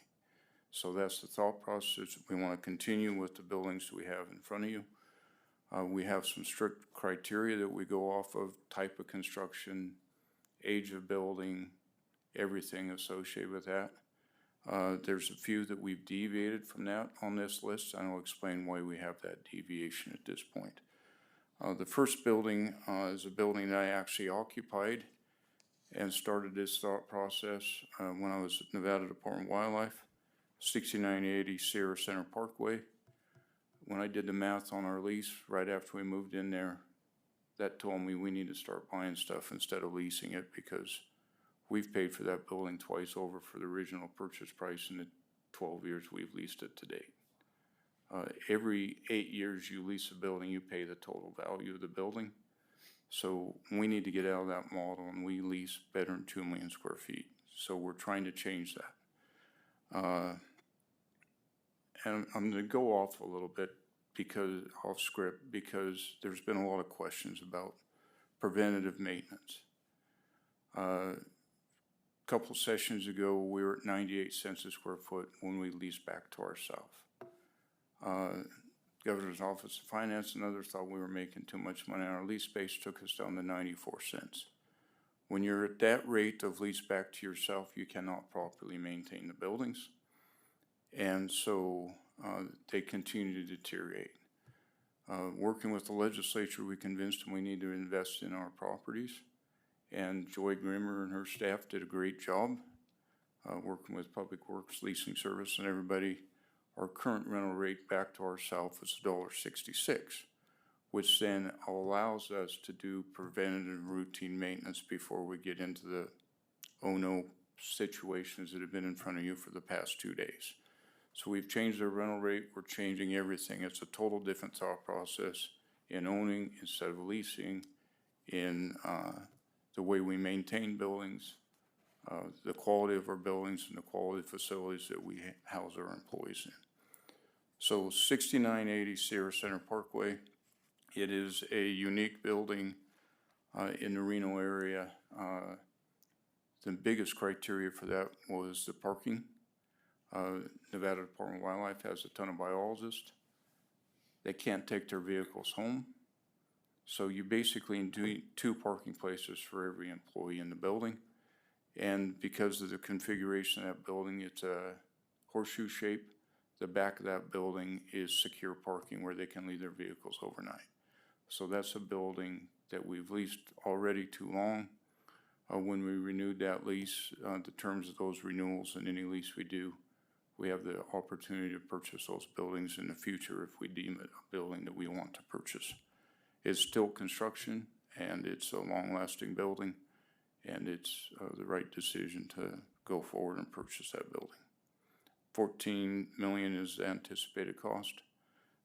So that's the thought process. We want to continue with the buildings we have in front of you. We have some strict criteria that we go off of: type of construction, age of building, everything associated with that. There's a few that we've deviated from that on this list, and I'll explain why we have that deviation at this point. The first building is a building that I actually occupied and started this thought process when I was at Nevada Department of Wildlife, 6980 Sierra Center Parkway. When I did the math on our lease right after we moved in there, that told me we need to start buying stuff instead of leasing it, because we've paid for that building twice over for the original purchase price in the 12 years we've leased it to date. Every 8 years you lease a building, you pay the total value of the building. So we need to get out of that model, and we lease better than 2 million square feet. So we're trying to change that. And I'm going to go off a little bit off script, because there's been a lot of questions about preventative maintenance. Couple sessions ago, we were at 98 cents a square foot when we leased back to ourselves. Governor's Office of Finance and others thought we were making too much money on our lease space, took us down to 94 cents. When you're at that rate of lease back to yourself, you cannot properly maintain the buildings. And so they continue to deteriorate. Working with the legislature, we convinced them we need to invest in our properties. And Joy Grimmer and her staff did a great job working with Public Works Leasing Service and everybody. Our current rental rate back to ourselves is $1.66, which then allows us to do preventative routine maintenance before we get into the oh no situations that have been in front of you for the past 2 days. So we've changed our rental rate. We're changing everything. It's a total different thought process in owning instead of leasing, in the way we maintain buildings, the quality of our buildings, and the quality of facilities that we house our employees in. So 6980 Sierra Center Parkway, it is a unique building in the Reno area. The biggest criteria for that was the parking. Nevada Department of Wildlife has a ton of biologists. They can't take their vehicles home. So you basically do 2 parking places for every employee in the building. And because of the configuration of that building, it's a horseshoe shape. The back of that building is secure parking where they can leave their vehicles overnight. So that's a building that we've leased already too long. When we renewed that lease, the terms of those renewals and any lease we do, we have the opportunity to purchase those buildings in the future if we deem it a building that we want to purchase. It's still construction, and it's a long-lasting building, and it's the right decision to go forward and purchase that building. $14 million is the anticipated cost,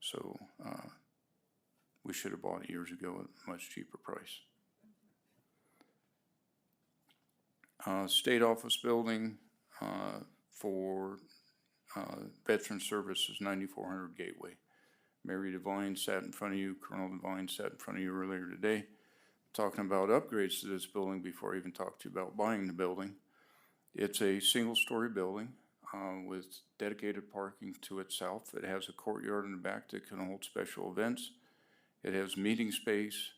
so we should have bought it years ago at a much cheaper price. State office building for Veteran Services, 9400 Gateway. Mary Devine sat in front of you, Colonel Devine sat in front of you earlier today, talking about upgrades to this building before I even talked to you about buying the building. It's a single-story building with dedicated parking to itself. It has a courtyard in the back that can hold special events. It has meeting space,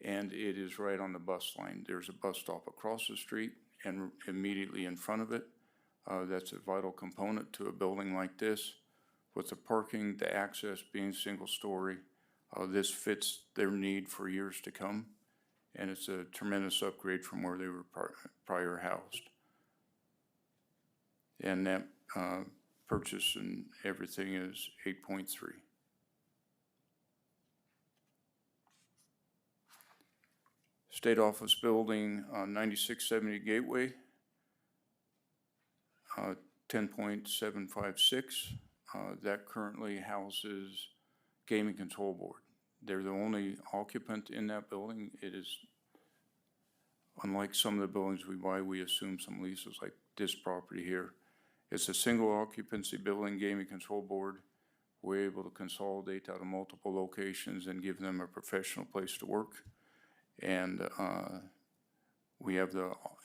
and it is right on the bus line. There's a bus stop across the street and immediately in front of it. That's a vital component to a building like this. With the parking, the access being single-story, this fits their need for years to come, and it's a tremendous upgrade from where they were prior housed. And that purchase and everything is 8.3. State office building, 9670 Gateway, 10.756. That currently houses gaming control board. They're the only occupant in that building. It is, unlike some of the buildings we buy, we assume some leases like this property here. It's a single occupancy building, gaming control board. We're able to consolidate out of multiple locations and give them a professional place to work. And We have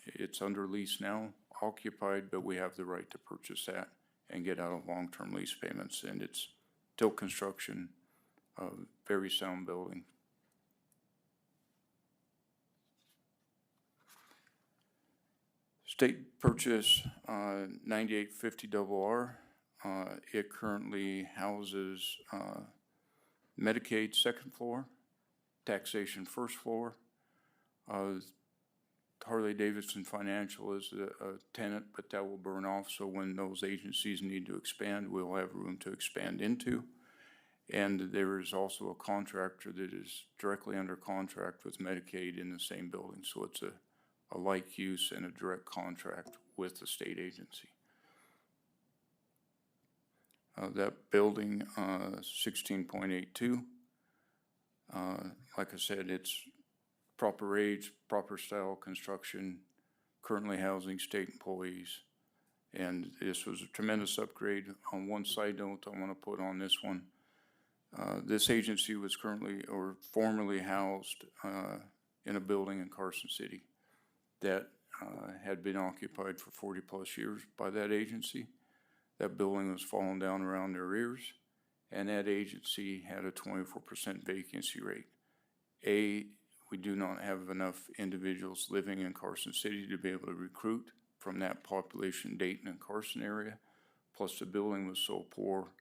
it's under lease now, occupied, but we have the right to purchase that and get out of long-term lease payments, and it's till construction, very sound building. State purchase, 9850 RR. It currently houses, Medicaid second floor, taxation first floor. Harley-Davidson Financial is a tenant, but that will burn off, so when those agencies need to expand, we'll have room to expand into. And there is also a contractor that is directly under contract with Medicaid in the same building, so it's a like use and a direct contract with the state agency. That building, 16.82. Like I said, it's proper age, proper style construction, currently housing state employees. And this was a tremendous upgrade. On one side note I want to put on this one, this agency was formerly housed in a building in Carson City that had been occupied for 40 plus years by that agency. That building was falling down around their ears, and that agency had a 24% vacancy rate. We do not have enough individuals living in Carson City to be able to recruit from that population, Dayton and Carson area. Plus the building was so poor,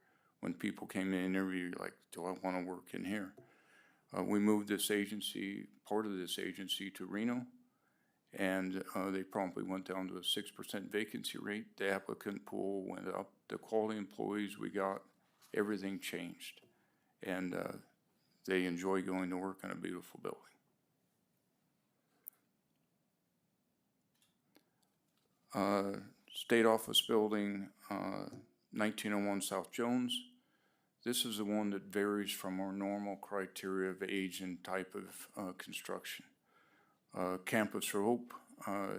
when people came in and interview, like, do I want to work in here? We moved this agency, part of this agency, to Reno, and they promptly went down to a 6% vacancy rate. The applicant pool went up, the quality employees we got, everything changed. And they enjoy going to work in a beautiful building. State Office Building, 1901 South Jones. This is the one that varies from our normal criteria of age and type of construction. Campus for Hope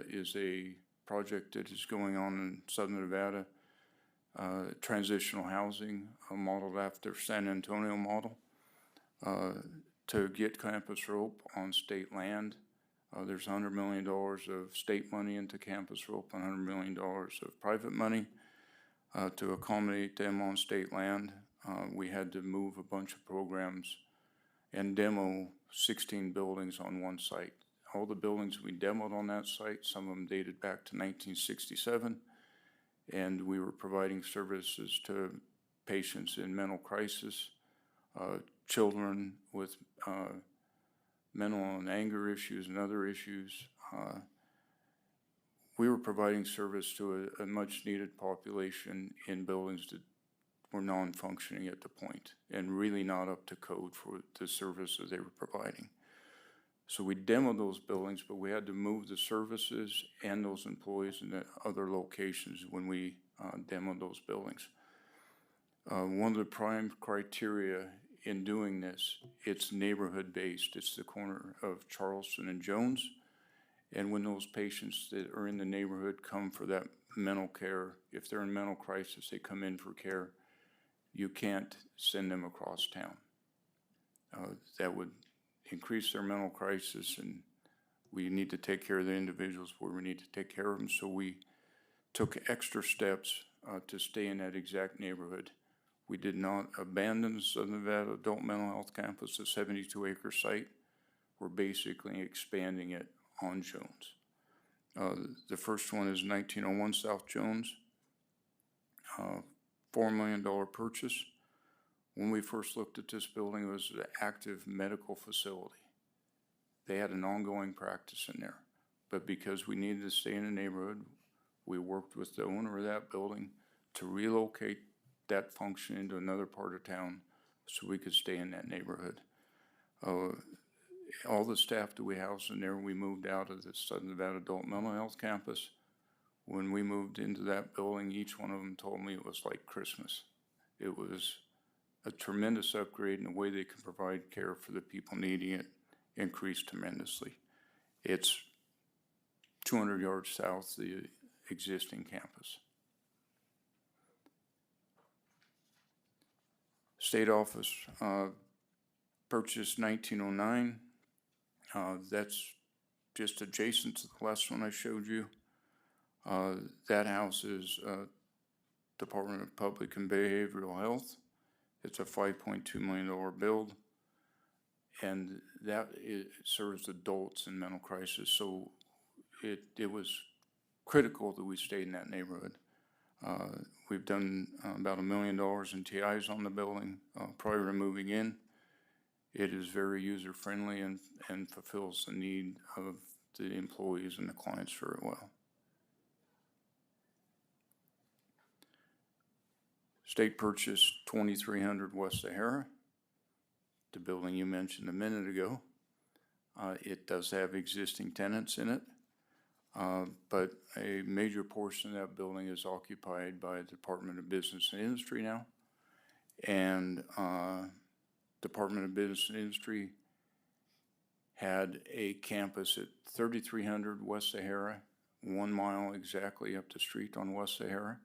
is a project that is going on in Southern Nevada. Transitional housing, modeled after San Antonio model. To get Campus for Hope on state land, there's $100 million of state money into Campus for Hope, $100 million of private money. To accommodate them on state land, we had to move a bunch of programs and demo 16 buildings on one site. All the buildings we demoed on that site, some of them dated back to 1967, and we were providing services to patients in mental crisis, children with mental and anger issues and other issues. We were providing service to a much needed population in buildings that were non-functioning at the point and really not up to code for the services they were providing. So we demoed those buildings, but we had to move the services and those employees in the other locations when we demoed those buildings. One of the prime criteria in doing this, it's neighborhood based. It's the corner of Charleston and Jones. And when those patients that are in the neighborhood come for that mental care, if they're in mental crisis, they come in for care, you can't send them across town. That would increase their mental crisis, and we need to take care of the individuals where we need to take care of them. So we took extra steps to stay in that exact neighborhood. We did not abandon the Southern Nevada Adult Mental Health Campus, a 72-acre site. We're basically expanding it on Jones. The first one is 1901 South Jones, $4 million purchase. When we first looked at this building, it was an active medical facility. They had an ongoing practice in there, but because we needed to stay in the neighborhood, we worked with the owner of that building to relocate that function into another part of town so we could stay in that neighborhood. All the staff that we housed in there, we moved out of the Southern Nevada Adult Mental Health Campus. When we moved into that building, each one of them told me it was like Christmas. It was a tremendous upgrade, and the way they can provide care for the people needing it increased tremendously. It's 200 yards south of the existing campus. State Office purchased 1909. That's just adjacent to the last one I showed you. That house is Department of Public and Behavioral Health. It's a $5.2 million build, and it serves adults in mental crisis. So it was critical that we stayed in that neighborhood. We've done about $1 million in TIs on the building prior to moving in. It is very user-friendly and fulfills the need of the employees and the clients very well. State purchased 2300 West Sahara, the building you mentioned a minute ago. It does have existing tenants in it, but a major portion of that building is occupied by the Department of Business and Industry now. And Department of Business and Industry had a campus at 3300 West Sahara, 1 mile exactly up the street on West Sahara.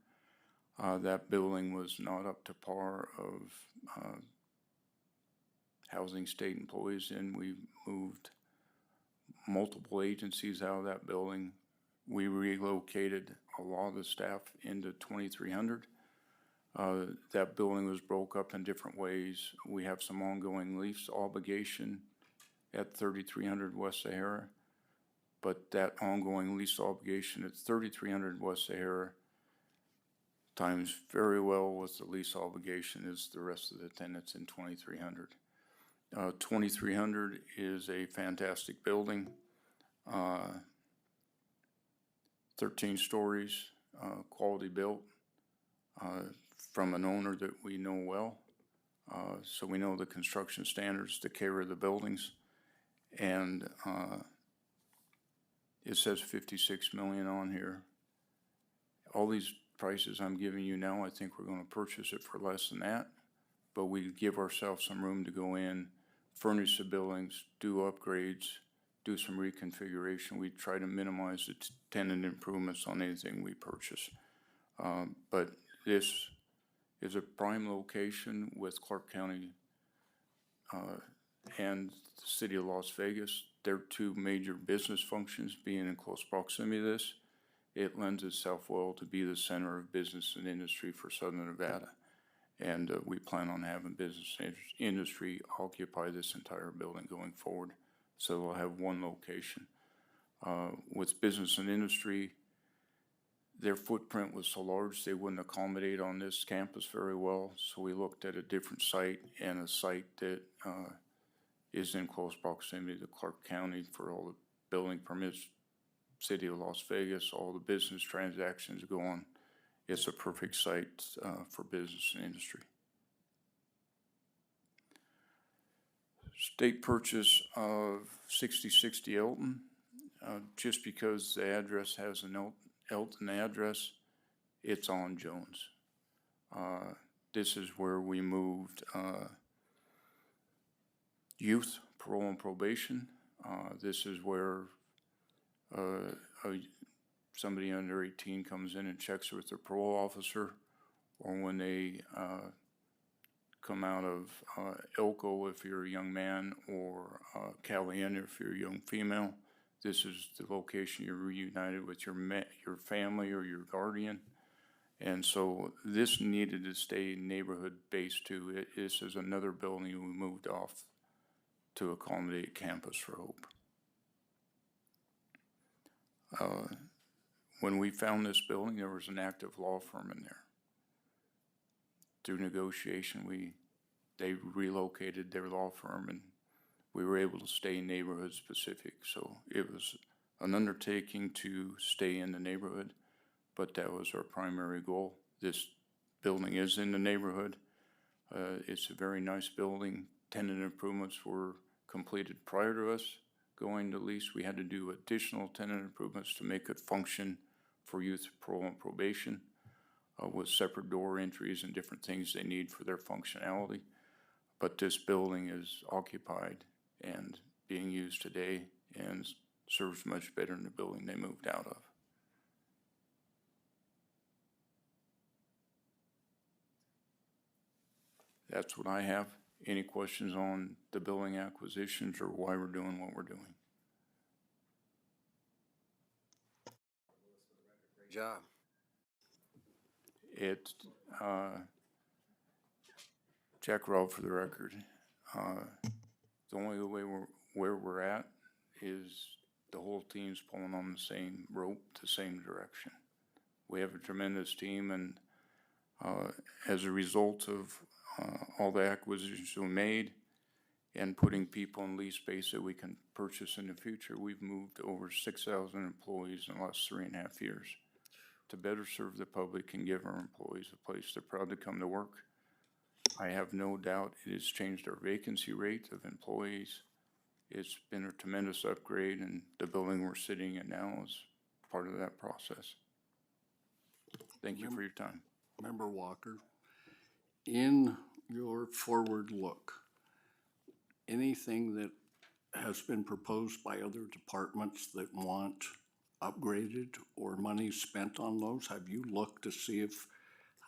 That building was not up to par of housing state employees, and we moved multiple agencies out of that building. We relocated a lot of the staff into 2300. That building was broke up in different ways. We have some ongoing lease obligation at 3300 West Sahara, but that ongoing lease obligation at 3300 West Sahara times very well with the lease obligation is the rest of the tenants in 2300. 2300 is a fantastic building, 13 stories, quality built, from an owner that we know well. So we know the construction standards to carry the buildings. And it says 56 million on here. All these prices I'm giving you now, I think we're going to purchase it for less than that, but we give ourselves some room to go in, furnish the buildings, do upgrades, do some reconfiguration. We try to minimize the tenant improvements on anything we purchase. But this is a prime location with Clark County and the city of Las Vegas. Their two major business functions being in close proximity to this. It lends itself well to be the center of business and industry for Southern Nevada. And we plan on having business and industry occupy this entire building going forward. So we'll have one location. With business and industry, their footprint was so large they wouldn't accommodate on this campus very well. So we looked at a different site, and a site that is in close proximity to Clark County for all the building permits, city of Las Vegas, all the business transactions go on. It's a perfect site for business and industry. State purchase of 6060 Elton, just because the address has an Elton address, it's on Jones. This is where we moved youth, parole and probation. This is where somebody under 18 comes in and checks with their parole officer, or when they come out of Elko if you're a young man, or Caliente if you're a young female. This is the location you're reunited with your family or your guardian. And so this needed to stay neighborhood based too. This is another building we moved off to accommodate Campus for Hope. When we found this building, there was an active law firm in there. Through negotiation, they relocated their law firm, and we were able to stay neighborhood specific. So it was an undertaking to stay in the neighborhood, but that was our primary goal. This building is in the neighborhood. It's a very nice building. Tenant improvements were completed prior to us going to lease. We had to do additional tenant improvements to make it function for youth parole and probation, with separate door entries and different things they need for their functionality. But this building is occupied and being used today and serves much better than the building they moved out of. That's what I have. Any questions on the building acquisitions or why we're doing what we're doing? job. It, Jack Robb for the record. The only way where we're at is the whole team's pulling on the same rope, the same direction. We have a tremendous team, and as a result of all the acquisitions we made and putting people in lease space that we can purchase in the future, we've moved over 6,000 employees in the last 3.5 years to better serve the public and give our employees a place they're proud to come to work. I have no doubt it has changed our vacancy rate of employees. It's been a tremendous upgrade, and the building we're sitting in now is part of that process. Thank you for your time. Member Walker, in your forward look, anything that has been proposed by other departments that want upgraded or money spent on those? Have you looked to see if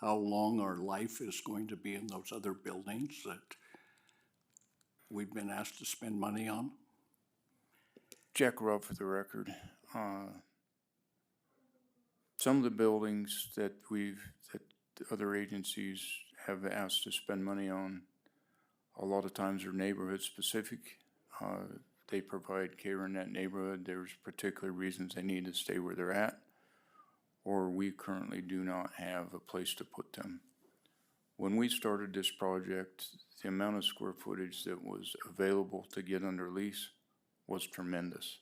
how long our life is going to be in those other buildings that we've been asked to spend money on? Jack Robb for the record. Some of the buildings that other agencies have asked to spend money on, a lot of times are neighborhood specific. They provide care in that neighborhood. There's particular reasons they need to stay where they're at, or we currently do not have a place to put them. When we started this project, the amount of square footage that was available to get under lease was tremendous.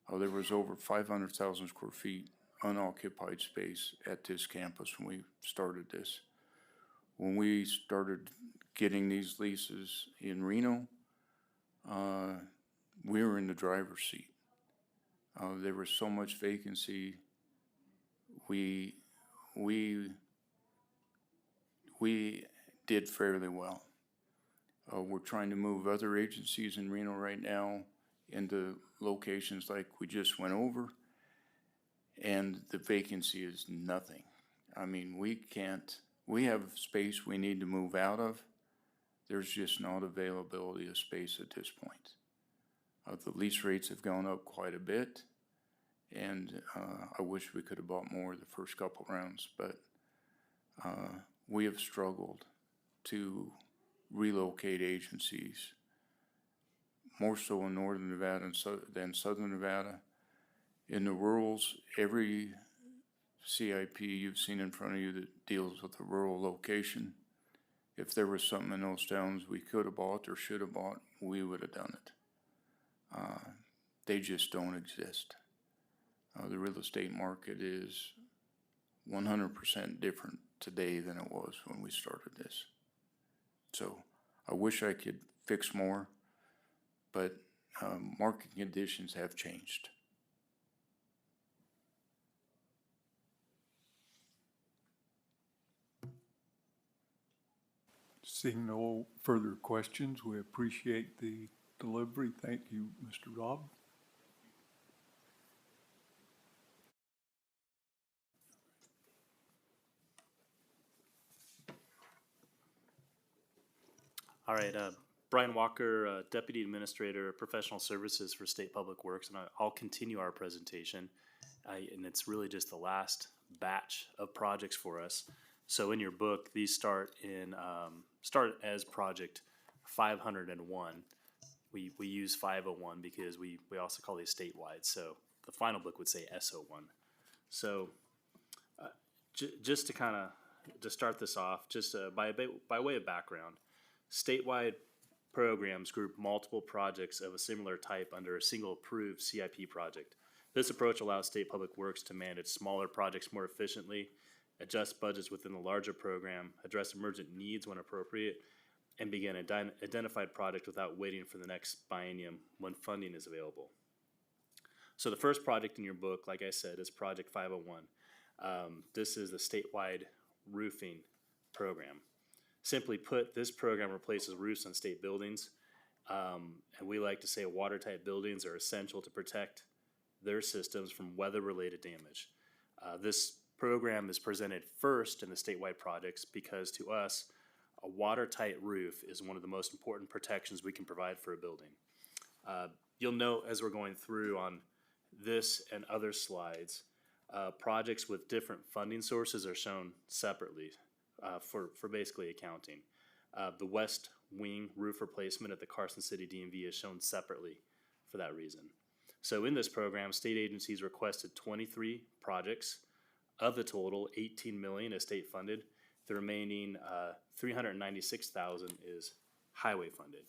There was over 500,000 square feet unoccupied space at this campus when we started this. When we started getting these leases in Reno, we were in the driver's seat. There was so much vacancy. We did fairly well. We're trying to move other agencies in Reno right now into locations like we just went over, and the vacancy is nothing. I mean, we have space we need to move out of. There's just not availability of space at this point. The lease rates have gone up quite a bit, and I wish we could have bought more the first couple rounds, but we have struggled to relocate agencies, more so in northern Nevada than southern Nevada. In the rurals, every CIP you've seen in front of you that deals with a rural location, if there was something in those towns we could have bought or should have bought, we would have done it. They just don't exist. The real estate market is 100% different today than it was when we started this. So I wish I could fix more, but market conditions have changed. Seeing no further questions, we appreciate the delivery. Thank you, Mr. Robb. All right, Brian Walker, Deputy Administrator, Professional Services for State Public Works, and I'll continue our presentation. And it's really just the last batch of projects for us. So in your book, these start as project 501. We use 501 because we also call these statewide. So the final book would say S01. So just to kind of to start this off, just by way of background, statewide programs group multiple projects of a similar type under a single approved CIP project. This approach allows State Public Works to manage smaller projects more efficiently, adjust budgets within the larger program, address emergent needs when appropriate, and begin an identified project without waiting for the next biennium when funding is available. So the first project in your book, like I said, is Project 501. This is the statewide roofing program. Simply put, this program replaces roofs on state buildings, and we like to say watertight buildings are essential to protect their systems from weather-related damage. This program is presented first in the statewide projects because to us, a watertight roof is one of the most important protections we can provide for a building. You'll note as we're going through on this and other slides, projects with different funding sources are shown separately for basically accounting. The west wing roof replacement at the Carson City DMV is shown separately for that reason. So in this program, state agencies requested 23 projects. Of the total, 18 million is state funded. The remaining 396,000 is highway funded.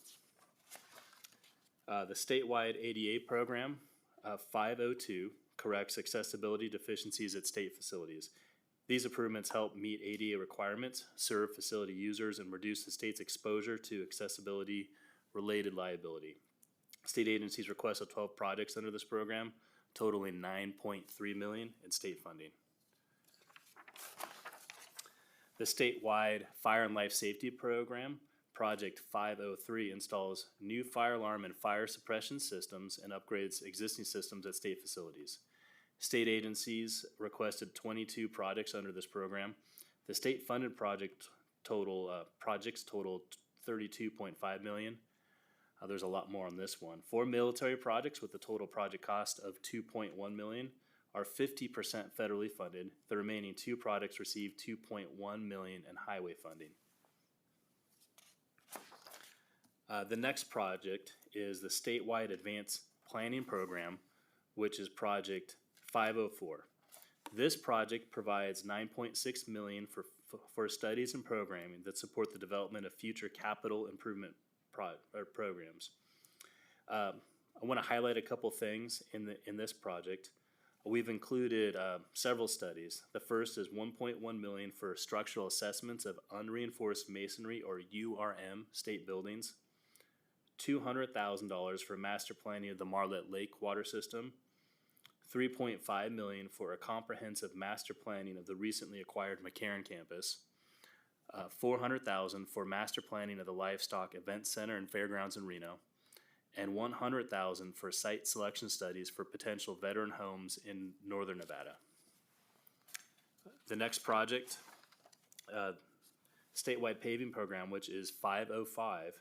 The statewide ADA program, 502, corrects accessibility deficiencies at state facilities. These improvements help meet ADA requirements, serve facility users, and reduce the state's exposure to accessibility-related liability. State agencies requested 12 projects under this program, totaling $9.3 million in state funding. The statewide Fire and Life Safety Program, Project 503, installs new fire alarm and fire suppression systems and upgrades existing systems at state facilities. State agencies requested 22 projects under this program. The state-funded projects total $32.5 million. There's a lot more on this one. 4 military projects with a total project cost of $2.1 million are 50% federally funded. The remaining 2 projects received $2.1 million in highway funding. The next project is the statewide Advanced Planning Program, which is Project 504. This project provides $9.6 million for studies and programming that support the development of future capital improvement programs. I want to highlight a couple things in this project. We've included several studies. The first is $1.1 million for structural assessments of unreinforced masonry or URM state buildings, $200,000 for master planning of the Marlette Lake water system, $3.5 million for a comprehensive master planning of the recently acquired McCarran campus, $400,000 for master planning of the Livestock Event Center and Fairgrounds in Reno, and $100,000 for site selection studies for potential veteran homes in northern Nevada. The next project, statewide paving program, which is 505,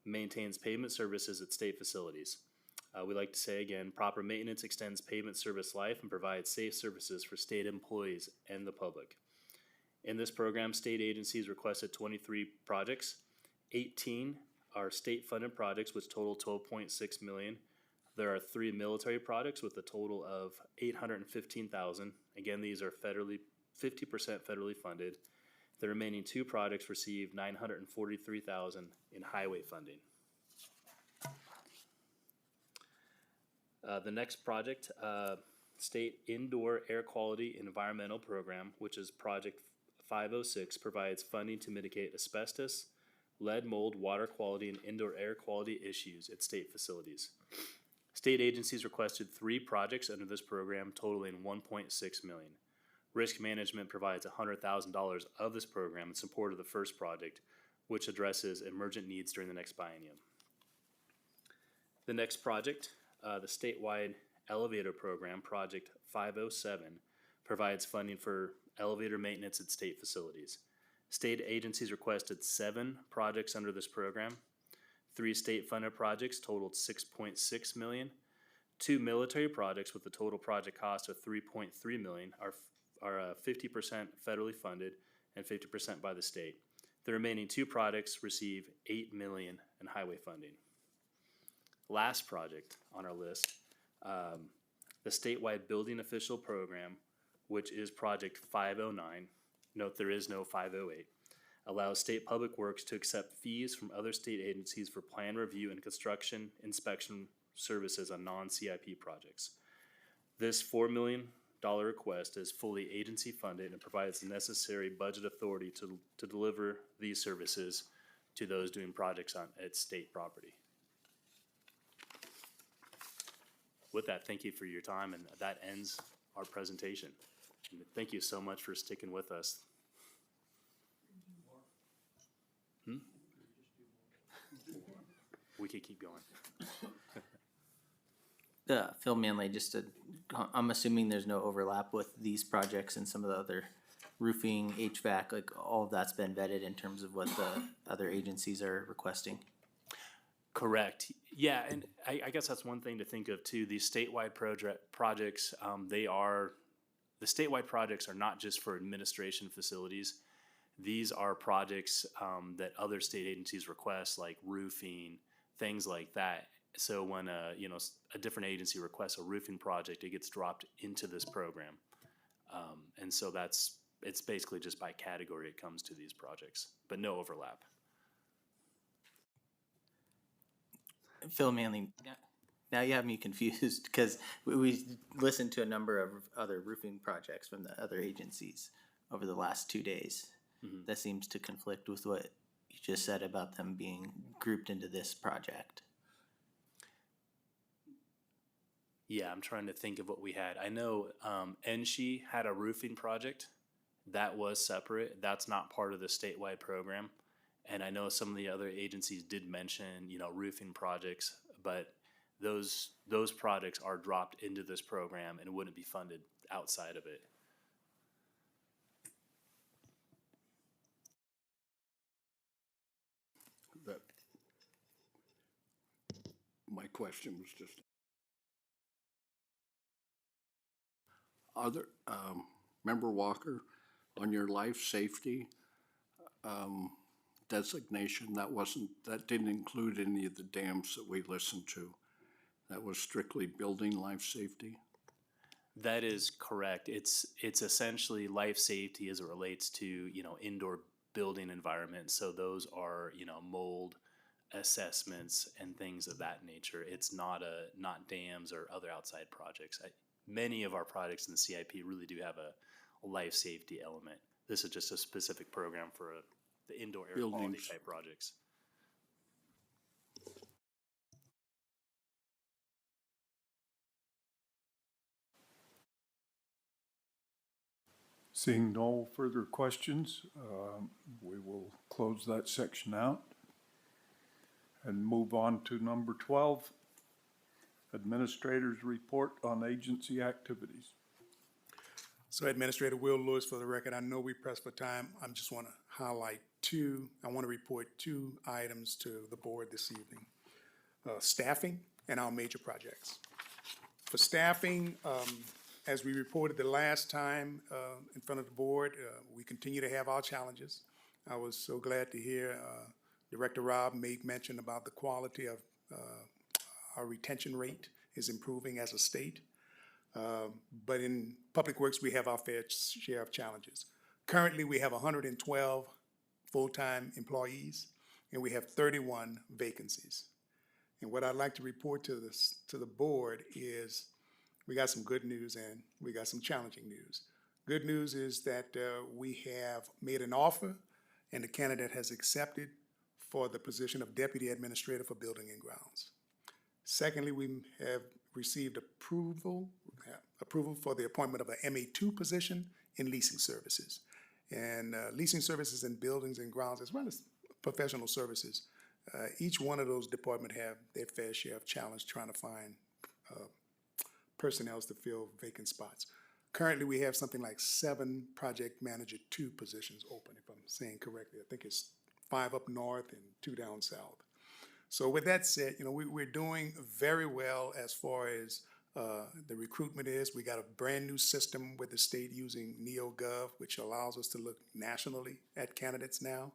maintains pavement services at state facilities. We like to say again, proper maintenance extends pavement service life and provides safe services for state employees and the public. In this program, state agencies requested 23 projects. 18 are state-funded projects, which total $12.6 million. There are 3 military projects with a total of $815,000. Again, these are 50% federally funded. The remaining 2 projects received $943,000 in highway funding. The next project, State Indoor Air Quality Environmental Program, which is Project 506, provides funding to mitigate asbestos, lead, mold, water quality, and indoor air quality issues at state facilities. State agencies requested 3 projects under this program, totaling $1.6 million. Risk Management provides $100,000 of this program in support of the first project, which addresses emergent needs during the next biennium. The next project, the statewide elevator program, Project 507, provides funding for elevator maintenance at state facilities. State agencies requested 7 projects under this program. 3 state-funded projects totaled $6.6 million. 2 military projects with a total project cost of $3.3 million are 50% federally funded and 50% by the state. The remaining 2 projects receive $8 million in highway funding. Last project on our list, the statewide building official program, which is Project 509. Note there is no 508. Allows state public works to accept fees from other state agencies for plan review and construction inspection services on non-CIP projects. This $4 million request is fully agency funded and provides the necessary budget authority to deliver these services to those doing projects at state property. With that, thank you for your time, and that ends our presentation. And thank you so much for sticking with us. We could keep going. Phil Manley, I'm assuming there's no overlap with these projects and some of the other roofing, HVAC, like all of that's been vetted in terms of what the other agencies are requesting? Correct. Yeah, and I guess that's one thing to think of too. These statewide projects, they are the statewide projects are not just for administration facilities. These are projects that other state agencies request, like roofing, things like that. So when a different agency requests a roofing project, it gets dropped into this program. And so it's basically just by category it comes to these projects, but no overlap. Phil Manley, now you have me confused because we listened to a number of other roofing projects from the other agencies over the last 2 days. Mm-hmm. That seems to conflict with what you just said about them being grouped into this project. Yeah, I'm trying to think of what we had. I know NSHE had a roofing project that was separate. That's not part of the statewide program. And I know some of the other agencies did mention, roofing projects, but those projects are dropped into this program and wouldn't be funded outside of it. That, my question was just, other, Member Walker, on your life safety designation, that didn't include any of the dams that we listened to. That was strictly building life safety? That is correct. It's essentially life safety as it relates to, indoor building environments. So those are, mold assessments and things of that nature. It's not dams or other outside projects. Many of our projects in the CIP really do have a life safety element. This is just a specific program for the indoor air quality type projects. Seeing no further questions, we will close that section out and move on to number 12, Administrator's Report on Agency Activities. So Administrator Will Lewis, for the record, I know we pressed for time. I just want to highlight I want to report two items to the board this evening. Staffing and our major projects. For staffing, as we reported the last time in front of the board, we continue to have our challenges. I was so glad to hear Director Robb make mention about the quality of our retention rate is improving as a state. But in Public Works, we have our fair share of challenges. Currently, we have 112 full-time employees, and we have 31 vacancies. And what I'd like to report to the board is we got some good news and we got some challenging news. Good news is that we have made an offer and the candidate has accepted for the position of Deputy Administrator for Building and Grounds. Secondly, we have received approval for the appointment of an MA2 position in leasing services. And leasing services in buildings and grounds, as well as professional services, each one of those departments have their fair share of challenge trying to find personnel to fill vacant spots. Currently, we have something like 7 Project Manager 2 positions open, if I'm saying correctly. I think it's 5 up north and 2 down south. So with that said, we're doing very well as far as the recruitment is. We got a brand new system with the state using NeoGov, which allows us to look nationally at candidates now.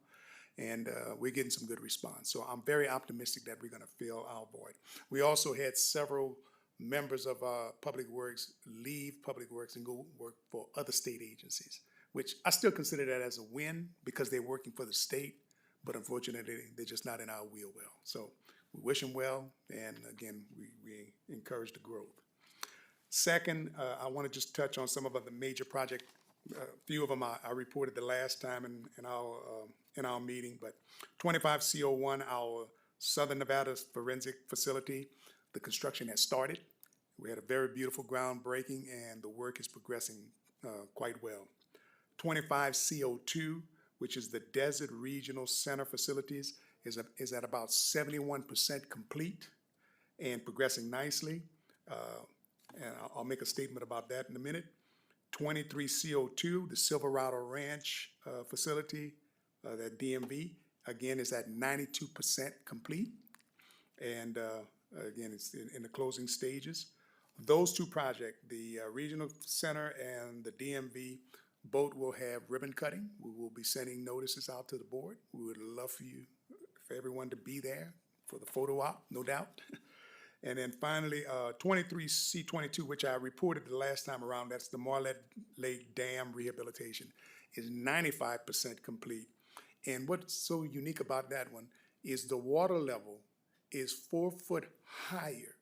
And we're getting some good response. So I'm very optimistic that we're going to fill our void. We also had several members of Public Works leave Public Works and go work for other state agencies, which I still consider that as a win because they're working for the state, but unfortunately, they're just not in our wheel well. So we wish them well, and again, we encourage the growth. Second, I want to just touch on some of the major projects. A few of them I reported the last time in our meeting, but 25C01, our Southern Nevada forensic facility, the construction has started. We had a very beautiful groundbreaking, and the work is progressing quite well. 25CO2, which is the Desert Regional Center facilities, is at about 71% complete and progressing nicely. And I'll make a statement about that in a minute. 23CO2, the Silverado Ranch facility, that DMV, again, is at 92% complete. And again, it's in the closing stages. Those two projects, the Regional Center and the DMV, both will have ribbon cutting. We will be sending notices out to the board. We would love for everyone to be there for the photo op, no doubt. And then finally, 23C22, which I reported the last time around, that's the Marlette Lake Dam rehabilitation, is 95% complete. And what's so unique about that one is the water level is 4 foot higher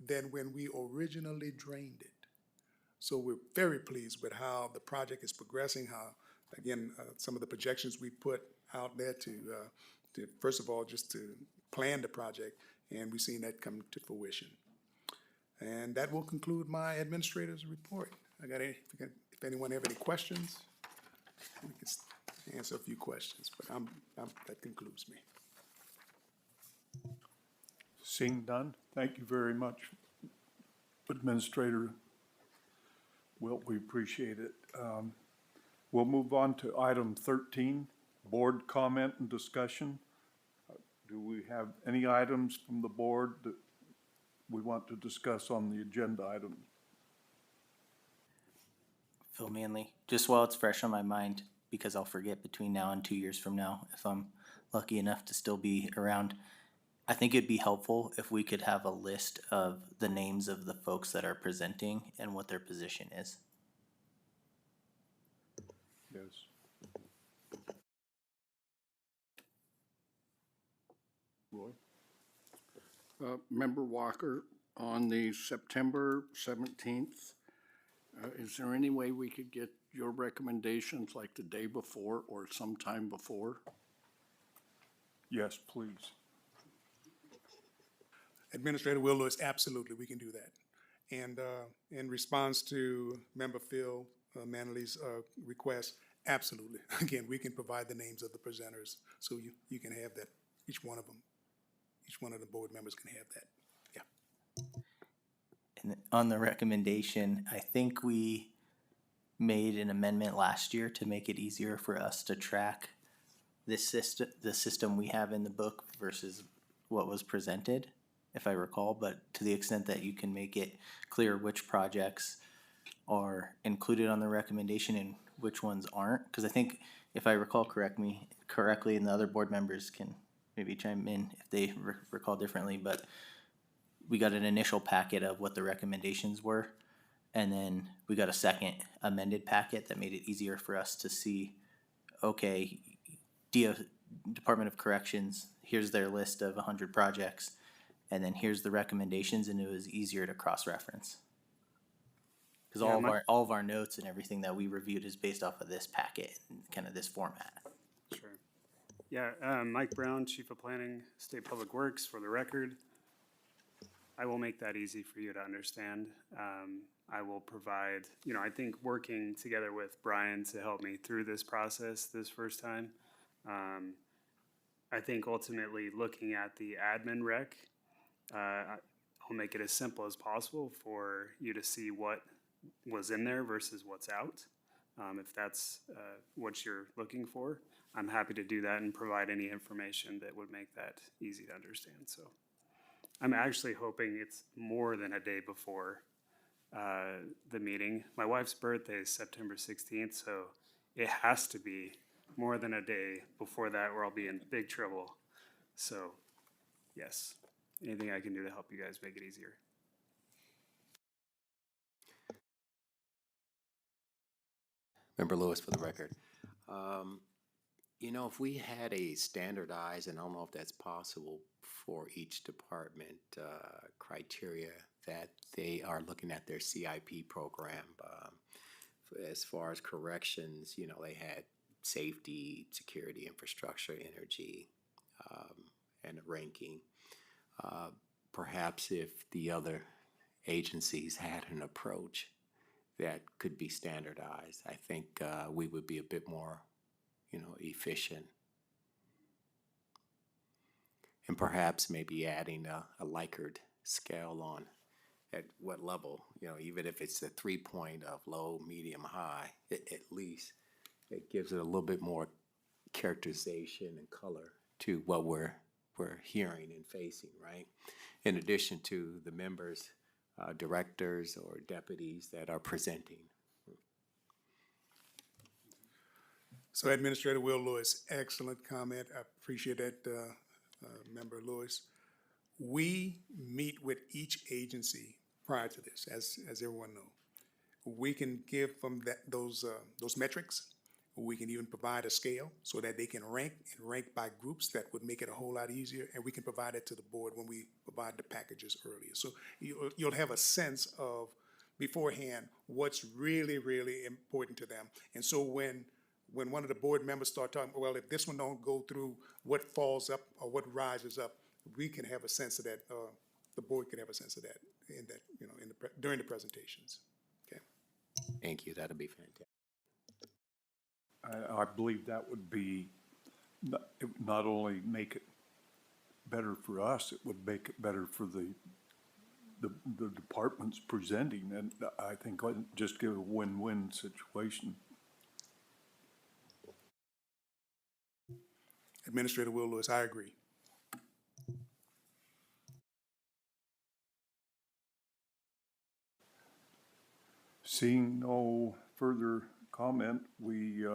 than when we originally drained it. So we're very pleased with how the project is progressing, how, again, some of the projections we put out there to first of all, just to plan the project, and we've seen that come to fruition. And that will conclude my administrator's report. If anyone have any questions, we can answer a few questions, but that concludes me. Seeing none, thank you very much, Administrator Wilt, we appreciate it. We'll move on to item 13, board comment and discussion. Do we have any items from the board that we want to discuss on the agenda item? Phil Manley, just while it's fresh on my mind, because I'll forget between now and 2 years from now, if I'm lucky enough to still be around, I think it'd be helpful if we could have a list of the names of the folks that are presenting and what their position is. Yes. Roy? Member Walker, on the September 17th, is there any way we could get your recommendations like the day before or sometime before? Yes, please. Administrator Will Lewis, absolutely, we can do that. And in response to Member Phil Manley's request, absolutely. Again, we can provide the names of the presenters, so you can have that, each one of them. Each one of the board members can have that, yeah. And on the recommendation, I think we made an amendment last year to make it easier for us to track this system, the system we have in the book versus what was presented, if I recall, but to the extent that you can make it clear which projects are included on the recommendation and which ones aren't, because I think, if I recall correctly, and the other board members can maybe chime in if they recall differently, but we got an initial packet of what the recommendations were, and then we got a second amended packet that made it easier for us to see, okay, Department of Corrections, here's their list of 100 projects, and then here's the recommendations, and it was easier to cross-reference. Because all of our notes and everything that we reviewed is based off of this packet and kind of this format. Sure. Yeah, Mike Brown, Chief of Planning, State Public Works, for the record. I will make that easy for you to understand. I will provide, I think working together with Brian to help me through this process this first time, I think ultimately looking at the admin rec, I'll make it as simple as possible for you to see what was in there versus what's out. If that's what you're looking for, I'm happy to do that and provide any information that would make that easy to understand. So I'm actually hoping it's more than a day before the meeting. My wife's birthday is September 16th, so it has to be more than a day before that, or I'll be in big trouble. So yes, anything I can do to help you guys make it easier. Member Lewis, for the record. If we had a standardized, and I don't know if that's possible for each department, criteria that they are looking at their CIP program. As far as corrections, they had safety, security, infrastructure, energy, and a ranking. Perhaps if the other agencies had an approach that could be standardized, I think we would be a bit more, efficient. And perhaps maybe adding a Likert scale on at what level, even if it's a 3-point of low, medium, high, at least it gives it a little bit more characterization and color to what we're hearing and facing, right? In addition to the members directors or deputies that are presenting. So Administrator Will Lewis, excellent comment. I appreciate that, Member Lewis. We meet with each agency prior to this, as everyone knows. We can give them those metrics. We can even provide a scale so that they can rank by groups. That would make it a whole lot easier. And we can provide it to the board when we provide the packages earlier. So you'll have a sense of beforehand what's really, really important to them. And so when one of the board members start talking, well, if this one don't go through, what falls up or what rises up, we can have a sense of that. The board can have a sense of that during the presentations. Okay. Thank you. That'll be fantastic. I believe that would be, it would not only make it better for us, it would make it better for the departments presenting, and I think I'd just give a win-win situation. Administrator Will Lewis, I agree. Seeing no further comment, we've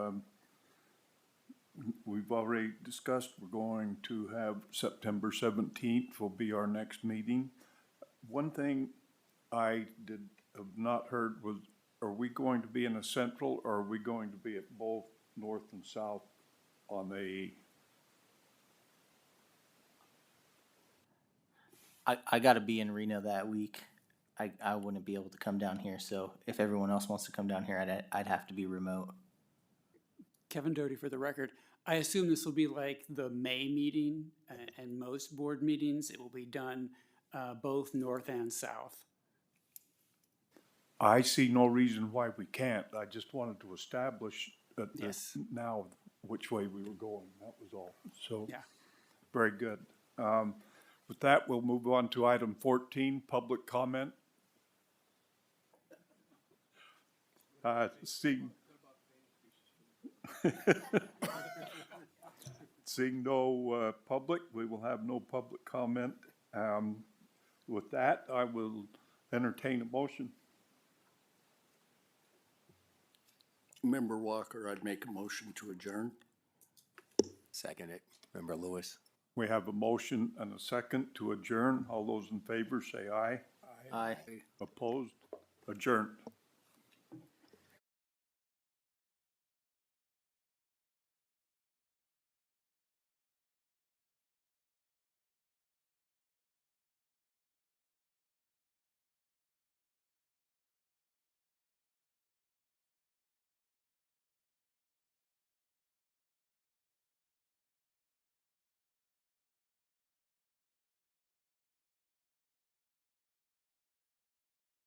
already discussed, we're going to have September 17th will be our next meeting. One thing I have not heard was, are we going to be in a central, or are we going to be at both north and south on a? I gotta be in Reno that week. I wouldn't be able to come down here, so if everyone else wants to come down here, I'd have to be remote. Kevin Doty for the record. I assume this will be like the May meeting and most board meetings. It will be done both north and south. I see no reason why we can't. I just wanted to establish that Yes. now which way we were going. That was all. So, Yeah. very good. With that, we'll move on to item 14, public comment. Seeing no public, we will have no public comment. With that, I will entertain a motion. Member Walker, I'd make a motion to adjourn. Second it. Member Lewis. We have a motion and a second to adjourn. All those in favor say aye. Aye. Opposed? Adjourned.